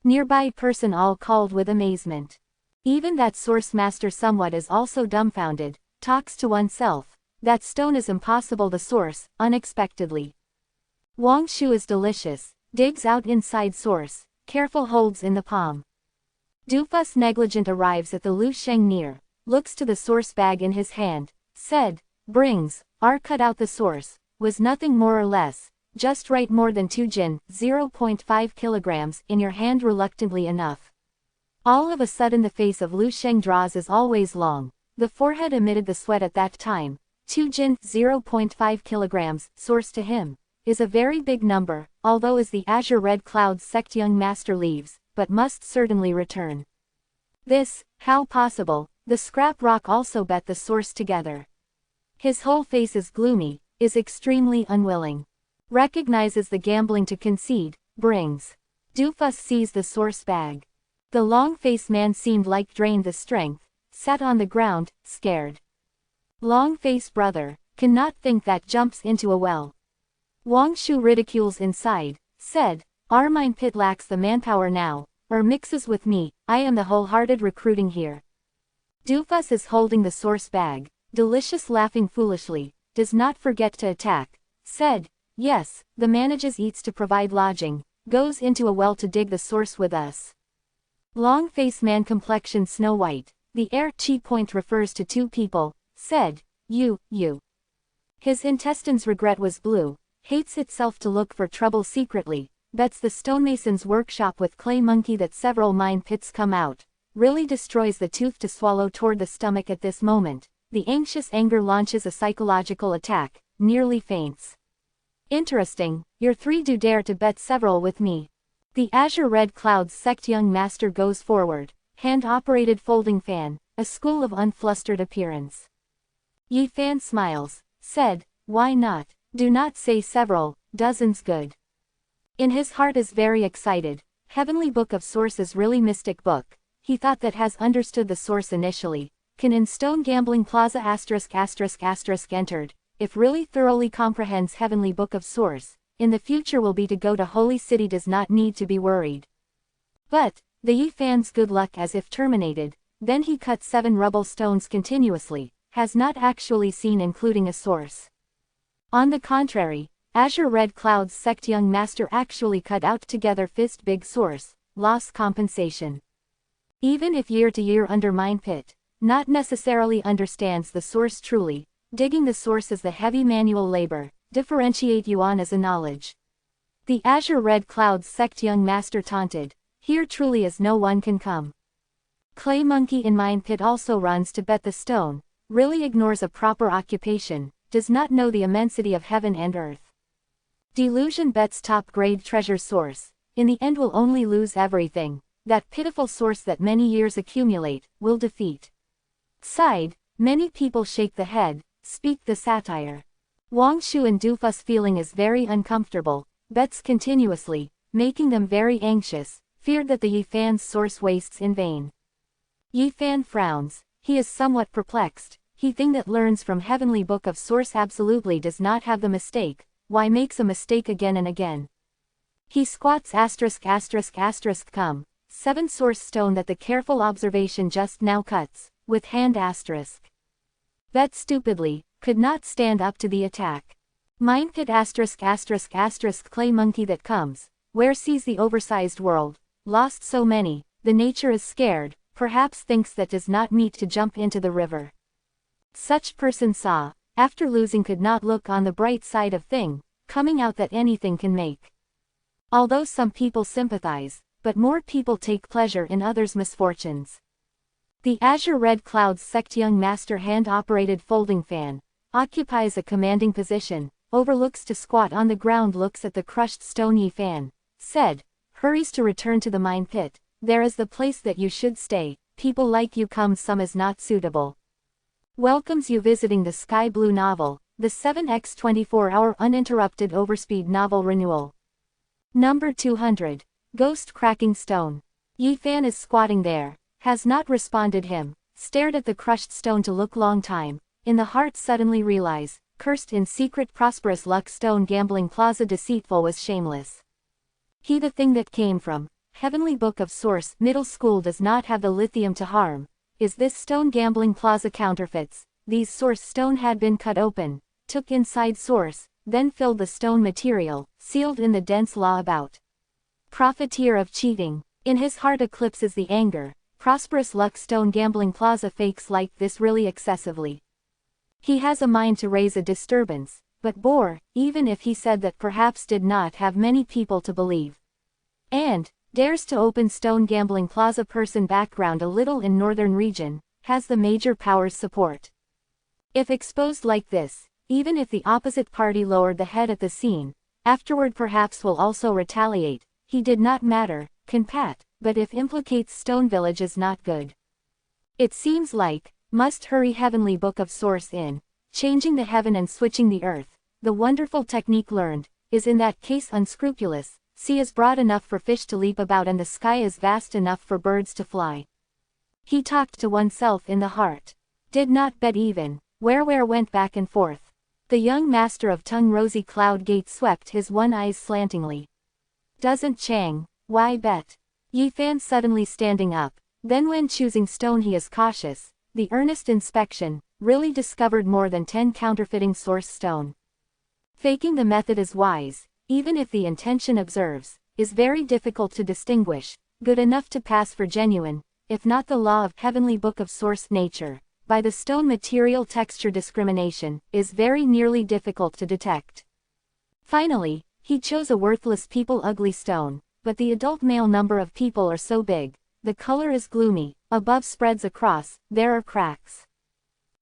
Nearby person all called with amazement. Even that source master somewhat is also dumbfounded, talks to oneself, that stone is impossible the source, unexpectedly. Wang Shu is delicious, digs out inside source, careful holds in the palm. Doofus negligent arrives at the Lu Sheng near, looks to the source bag in his hand, said, brings, cut out the source, was nothing more or less, just right more than 2 Jin, 0.5 kilograms, in your hand reluctantly enough. All of a sudden the face of Lu Sheng draws as always long, the forehead emitted the sweat at that time, 2 Jin, 0.5 kilograms, source to him, is a very big number, although as the Azure Red Cloud sect young master leaves, but must certainly return. This, how possible, the scrap rock also bet the source together. His whole face is gloomy, is extremely unwilling. Recognizes the gambling to concede, brings. Doofus sees the source bag. The long-faced man seemed like drained the strength, sat on the ground, scared. Long-faced brother, cannot think that jumps into a well. Wang Shu ridicules inside, said, our mine pit lacks the manpower now, or mixes with me, I am the wholehearted recruiting here. Doofus is holding the source bag, Delicious laughing foolishly, does not forget to attack, said, yes, the manages eats to provide lodging, goes into a well to dig the source with us. Long-faced man complexion Snow White, the air chi point refers to two people, said, you. His intestines regret was blue, hates itself to look for trouble secretly, bets the stonemason's workshop with clay monkey that several mine pits come out, really destroys the tooth to swallow toward the stomach at this moment, the anxious anger launches a psychological attack, nearly faints. Interesting, your three do dare to bet several with me. The Azure Red Clouds sect young master goes forward, hand-operated folding fan, a school of unflustered appearance. Yi Fan smiles, said, why not, do not say several, dozens good. In his heart is very excited, Heavenly Book of Source is really mystic book, he thought that has understood the source initially, can in Stone Gambling Plaza **** entered, if really thoroughly comprehends Heavenly Book of Source, in the future will be to go to Holy City does not need to be worried. But, the Yi Fan's good luck as if terminated, then he cut 7 rubble stones continuously, has not actually seen including a source. On the contrary, Azure Red Clouds sect young master actually cut out together fist big source, loss compensation. Even if year to year under mine pit, not necessarily understands the source truly, digging the source is the heavy manual labor, differentiate yuan as a knowledge. The Azure Red Clouds sect young master taunted, here truly as no one can come. Clay monkey in mine pit also runs to bet the stone, really ignores a proper occupation, does not know the immensity of heaven and earth. Delusion bets top grade treasure source, in the end will only lose everything, that pitiful source that many years accumulate, will defeat. Sighed, many people shake the head, speak the satire. Wang Shu and Doofus feeling is very uncomfortable, bets continuously, making them very anxious, feared that the Yi Fan's source wastes in vain. Yi Fan frowns, he is somewhat perplexed, he thing that learns from Heavenly Book of Source absolutely does not have the mistake, why makes a mistake again and again. He squats **** come, 7 source stone that the careful observation just now cuts, with hand asterisk. Bet stupidly, could not stand up to the attack. Mine pit **** clay monkey that comes, where sees the oversized world, lost so many, the nature is scared, perhaps thinks that does not meet to jump into the river. Such person saw, after losing could not look on the bright side of thing, coming out that anything can make. Although some people sympathize, but more people take pleasure in others' misfortunes. The Azure Red Clouds sect young master hand-operated folding fan, occupies a commanding position, overlooks to squat on the ground looks at the crushed stone Yi Fan, said, hurries to return to the mine pit, there is the place that you should stay, people like you come some is not suitable. Welcomes you visiting the Sky Blue novel, the 7x 24-hour uninterrupted overspeed novel renewal. Number 200. Ghost Cracking Stone. Yi Fan is squatting there, has not responded him, stared at the crushed stone to look long time, in the heart suddenly realize, cursed in secret prosperous luck Stone Gambling Plaza deceitful was shameless. He the thing that came from, Heavenly Book of Source middle school does not have the lithium to harm. Is this Stone Gambling Plaza counterfeits, these source stone had been cut open, took inside source, then filled the stone material, sealed in the dense law about. Profiteer of cheating, in his heart eclipses the anger, prosperous luck Stone Gambling Plaza fakes like this really excessively. He has a mind to raise a disturbance, but bore, even if he said that perhaps did not have many people to believe. And, dares to open Stone Gambling Plaza person background a little in northern region, has the major powers support. If exposed like this, even if the opposite party lowered the head at the scene, afterward perhaps will also retaliate, he did not matter, can pat, but if implicates Stone Village is not good. It seems like, must hurry Heavenly Book of Source in, changing the heaven and switching the earth, the wonderful technique learned, is in that case unscrupulous. Sea is broad enough for fish to leap about and the sky is vast enough for birds to fly. He talked to oneself in the heart. Did not bet even, where went back and forth. The young master of Tongue Rosy Cloud Gate swept his one eyes slantingly. Doesn't Chang, why bet? Yi Fan suddenly standing up, then when choosing stone he is cautious, the earnest inspection, really discovered more than 10 counterfeiting source stone. Faking the method is wise, even if the intention observes, is very difficult to distinguish, good enough to pass for genuine, if not the law of heavenly book of source nature, by the stone material texture discrimination, is very nearly difficult to detect. Finally, he chose a worthless people ugly stone, but the adult male number of people are so big, the color is gloomy, above spreads across, there are cracks.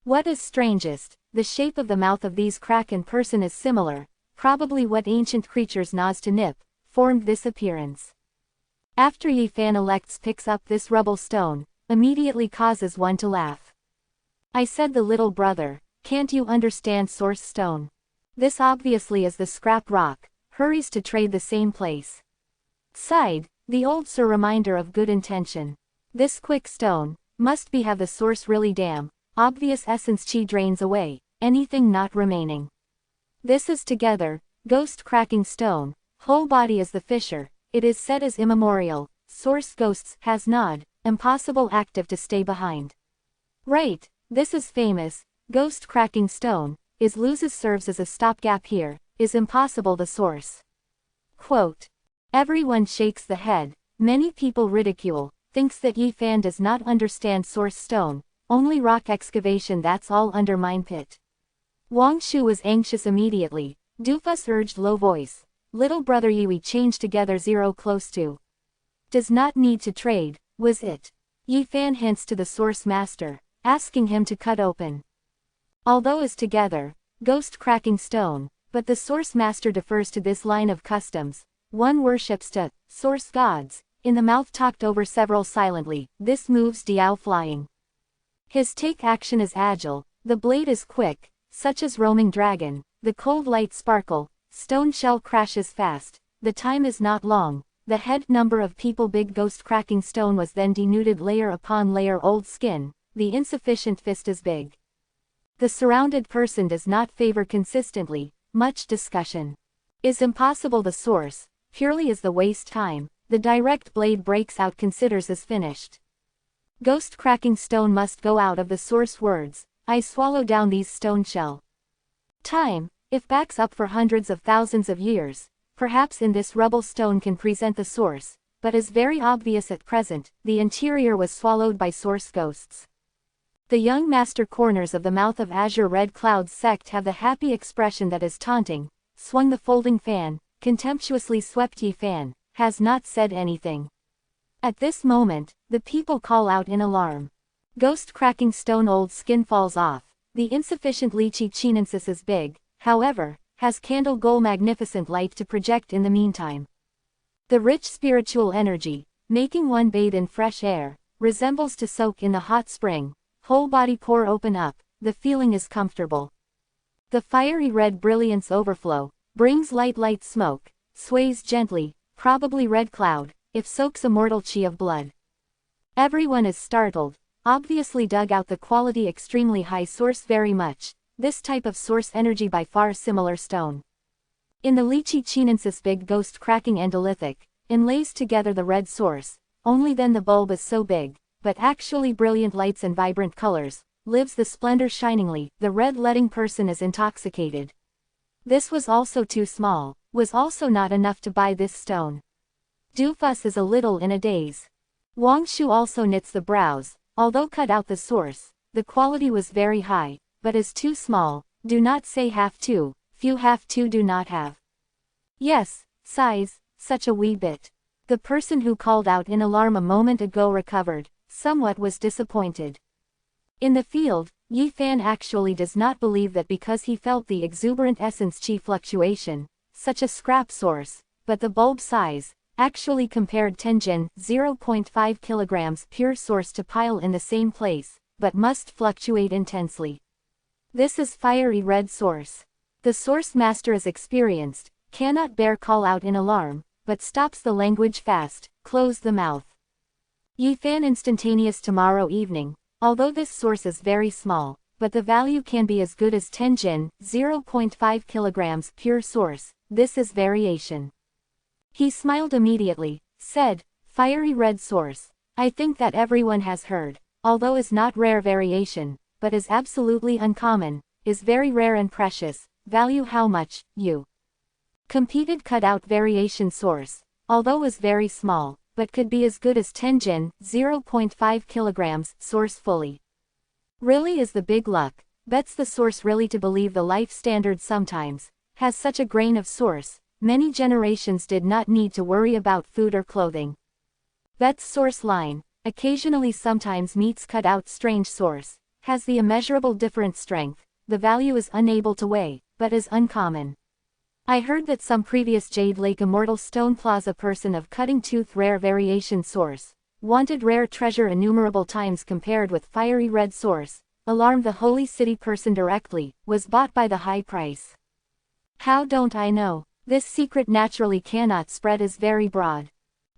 What is strangest, the shape of the mouth of these crack in person is similar, probably what ancient creatures gnaws to nip, formed this appearance. After Yi Fan elects picks up this rubble stone, immediately causes one to laugh. I said the little brother, can't you understand source stone? This obviously is the scrap rock, hurries to trade the same place. Sighed, the old sir reminder of good intention. This quick stone, must be have the source really damn, obvious essence chi drains away, anything not remaining. This is together, ghost cracking stone, whole body is the fissure, it is said as immemorial, source ghosts has nod, impossible active to stay behind. Right, this is famous, ghost cracking stone, is loses serves as a stopgap here, is impossible the source. Quote. Everyone shakes the head, many people ridicule, thinks that Yi Fan does not understand source stone, only rock excavation that's all under mine pit. Wang Shu was anxious immediately, Dufus urged low voice, little brother Yi we change together 0 close to. Does not need to trade, was it? Yi Fan hints to the source master, asking him to cut open. Although is together, ghost cracking stone, but the source master defers to this line of customs, one worships to, source gods, in the mouth talked over several silently, this moves Diao flying. His take action is agile, the blade is quick, such as roaming dragon, the cold light sparkle, stone shell crashes fast, the time is not long, the head number of people big ghost cracking stone was then denuded layer upon layer old skin, the insufficient fist is big. The surrounded person does not favor consistently, much discussion. Is impossible the source, purely is the waste time, the direct blade breaks out considers as finished. Ghost cracking stone must go out of the source words, I swallow down these stone shell. Time, if backs up for hundreds of thousands of years, perhaps in this rubble stone can present the source, but is very obvious at present, the interior was swallowed by source ghosts. The young master corners of the mouth of azure red clouds sect have the happy expression that is taunting, swung the folding fan, contemptuously swept Yi Fan, has not said anything. At this moment, the people call out in alarm. Ghost cracking stone old skin falls off, the insufficient lychee chinensis is big, however, has candle goal magnificent light to project in the meantime. The rich spiritual energy, making one bathe in fresh air, resembles to soak in the hot spring, whole body pore open up, the feeling is comfortable. The fiery red brilliance overflow, brings light smoke, sways gently, probably red cloud, if soaks a mortal chi of blood. Everyone is startled, obviously dug out the quality extremely high source very much, this type of source energy by far similar stone. In the lychee chinensis big ghost cracking endolithic, inlays together the red source, only then the bulb is so big, but actually brilliant lights and vibrant colors, lives the splendor shiningly, the red letting person is intoxicated. This was also too small, was also not enough to buy this stone. Dufus is a little in a daze. Wang Shu also knits the brows, although cut out the source, the quality was very high, but is too small, do not say have to, few have to do not have. Yes, size, such a wee bit. The person who called out in alarm a moment ago recovered, somewhat was disappointed. In the field, Yi Fan actually does not believe that because he felt the exuberant essence chi fluctuation, such a scrap source, but the bulb size, actually compared Tenjin 0.5 kilograms pure source to pile in the same place, but must fluctuate intensely. This is fiery red source. The source master is experienced, cannot bear call out in alarm, but stops the language fast, close the mouth. Yi Fan instantaneous tomorrow evening, although this source is very small, but the value can be as good as Tenjin 0.5 kilograms pure source, this is variation. He smiled immediately, said, "Fiery red source. I think that everyone has heard, although is not rare variation, but is absolutely uncommon, is very rare and precious, value how much, you." Competed cutout variation source, although is very small, but could be as good as 10 Jin, 0.5 kilograms, source fully. Really is the big luck, bets the source really to believe the life standard sometimes, has such a grain of source, many generations did not need to worry about food or clothing. Bets source line, occasionally sometimes meets cutout strange source, has the immeasurable different strength, the value is unable to weigh, but is uncommon. I heard that some previous Jade Lake Immortal Stone Plaza person of cutting tooth rare variation source, wanted rare treasure innumerable times compared with fiery red source, alarmed the holy city person directly, was bought by the high price. How don't I know? This secret naturally cannot spread is very broad.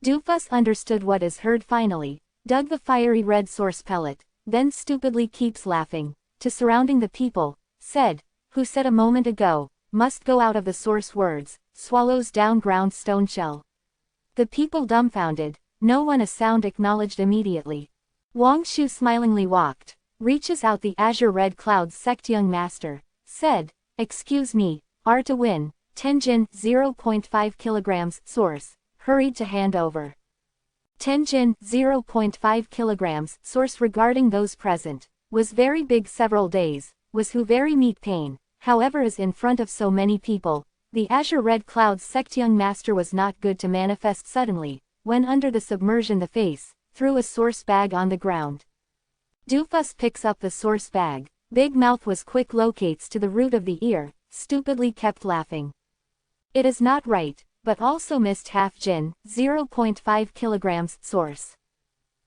Doofus understood what is heard finally, dug the fiery red source pellet, then stupidly keeps laughing, to surrounding the people, said, "Who said a moment ago, must go out of the source words," swallows down ground stone shell. The people dumbfounded, no one a sound acknowledged immediately. Wang Shu smilingly walked, reaches out the azure red clouds sect young master, said, "Excuse me, are to win, Tenjin, 0.5 kilograms, source," hurried to hand over. Tenjin, 0.5 kilograms, source regarding those present, was very big several days, was who very meat pain, however is in front of so many people, the azure red clouds sect young master was not good to manifest suddenly, when under the submersion the face, threw a source bag on the ground. Doofus picks up the source bag, big mouth was quick locates to the root of the ear, stupidly kept laughing. It is not right, but also missed half Jin, 0.5 kilograms, source.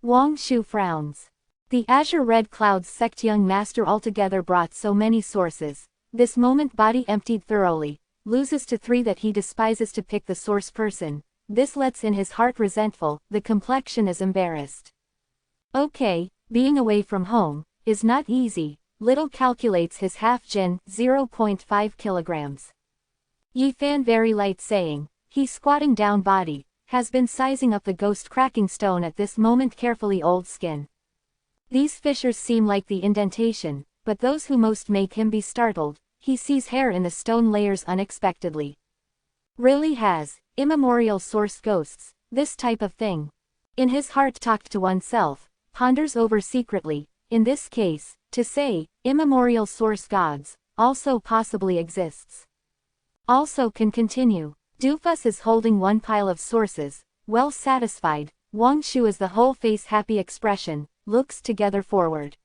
Wang Shu frowns. The azure red clouds sect young master altogether brought so many sources, this moment body emptied thoroughly, loses to 3 that he despises to pick the source person, this lets in his heart resentful, the complexion is embarrassed. Okay, being away from home, is not easy, little calculates his half Jin, 0.5 kilograms. Yifan very light saying, he squatting down body, has been sizing up the ghost cracking stone at this moment carefully old skin. These fissures seem like the indentation, but those who most make him be startled, he sees hair in the stone layers unexpectedly. Really has, immemorial source ghosts, this type of thing. In his heart talked to oneself, ponders over secretly, in this case, to say, immemorial source gods, also possibly exists. Also can continue. Doofus is holding one pile of sources, well satisfied, Wang Shu is the whole face happy expression, looks together forward.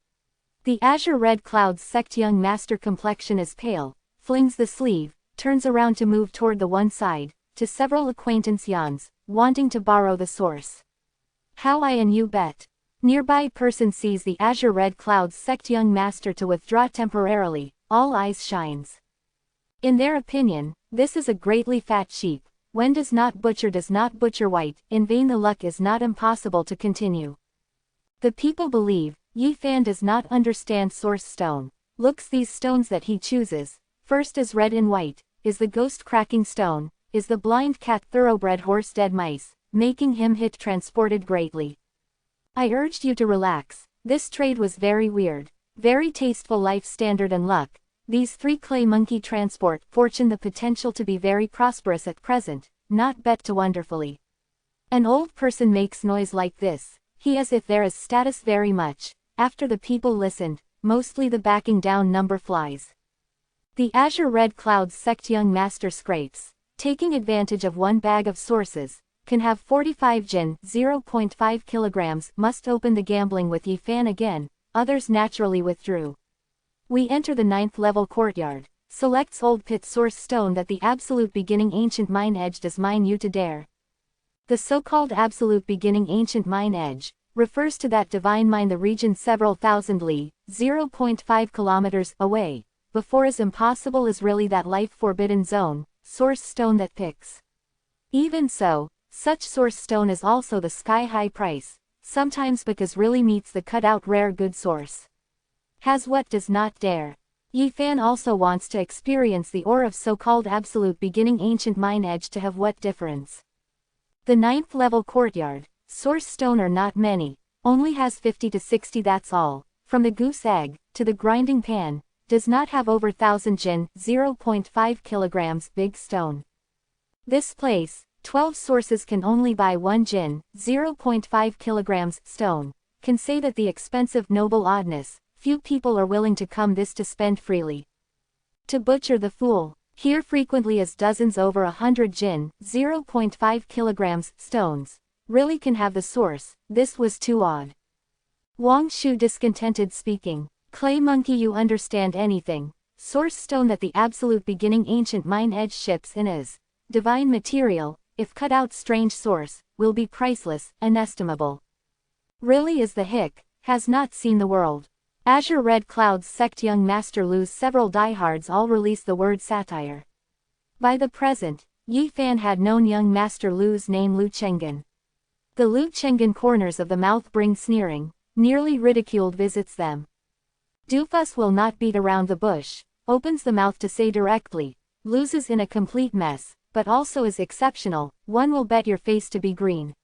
The azure red clouds sect young master complexion is pale, flings the sleeve, turns around to move toward the one side, to several acquaintance yawns, wanting to borrow the source. How I and you bet. Nearby person sees the azure red clouds sect young master to withdraw temporarily, all eyes shines. In their opinion, this is a greatly fat sheep, when does not butcher white, in vain the luck is not impossible to continue. The people believe, Yifan does not understand source stone, looks these stones that he chooses, first is red and white, is the ghost cracking stone, is the blind cat thoroughbred horse dead mice, making him hit transported greatly. I urged you to relax, this trade was very weird, very tasteful life standard and luck, these 3 clay monkey transport fortune the potential to be very prosperous at present, not bet to wonderfully. An old person makes noise like this, he as if there is status very much, after the people listened, mostly the backing down number flies. The azure red clouds sect young master scrapes, taking advantage of one bag of sources, can have 45 Jin, 0.5 kilograms, must open the gambling with Yifan again, others naturally withdrew. We enter the 9th level courtyard, selects old pit source stone that the absolute beginning ancient mine edge does mine you to dare. The so-called absolute beginning ancient mine edge, refers to that divine mine the region several thousand li, 0.5 kilometers, away, before as impossible is really that life forbidden zone, source stone that picks. Even so, such source stone is also the sky-high price, sometimes because really meets the cut-out rare good source. Has what does not dare. Yifan also wants to experience the ore of so-called absolute beginning ancient mine edge to have what difference. The 9th level courtyard, source stone are not many, only has 50 to 60, that's all, from the goose egg, to the grinding pan, does not have over 1000 jin, 0.5 kilograms big stone. This place, 12 sources can only buy 1 jin, 0.5 kilograms stone, can say that the expensive noble oddness, few people are willing to come this to spend freely. To butcher the fool, here frequently is dozens over 100 jin, 0.5 kilograms stones, really can have the source, this was too odd. Wang Shu discontented speaking, clay monkey you understand anything, source stone that the absolute beginning ancient mine edge ships in is, divine material, if cut out strange source, will be priceless, inestimable. Really is the hick, has not seen the world. Azure Red Clouds sect young Master Lu's several diehards all release the word satire. By the present, Yi Fan had known young Master Lu's name Lu Chengen. The Lu Chengen corners of the mouth bring sneering, nearly ridiculed visits them. Doofus will not beat around the bush, opens the mouth to say directly, loses in a complete mess, but also is exceptional, one will bet your face to be green.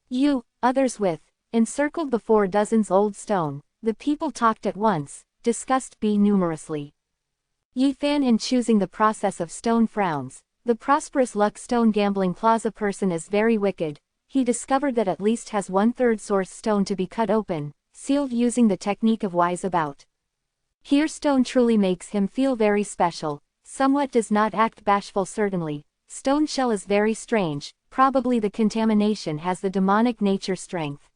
You, others with, encircled before dozens old stone, the people talked at once, discussed be numerously. Yi Fan in choosing the process of stone frowns, the prosperous luck stone gambling plaza person is very wicked, he discovered that at least has 1/3 source stone to be cut open, sealed using the technique of wise about. Here stone truly makes him feel very special, somewhat does not act bashful certainly, stone shell is very strange, probably the contamination has the demonic nature strength.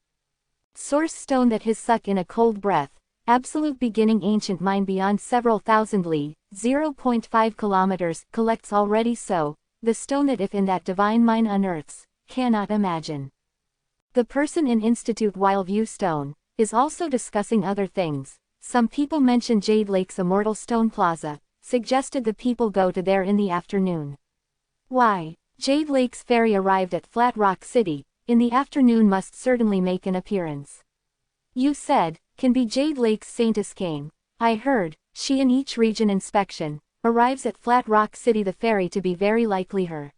Source stone that his suck in a cold breath, absolute beginning ancient mine beyond several thousand li, 0.5 kilometers, collects already so, the stone that if in that divine mine unearths, cannot imagine. The person in Institute while view stone, is also discussing other things, some people mention Jade Lake's immortal stone plaza, suggested the people go to there in the afternoon. Why, Jade Lake's ferry arrived at Flat Rock City, in the afternoon must certainly make an appearance. You said, can be Jade Lake's Saintess came, I heard, she in each region inspection, arrives at Flat Rock City the ferry to be very likely her.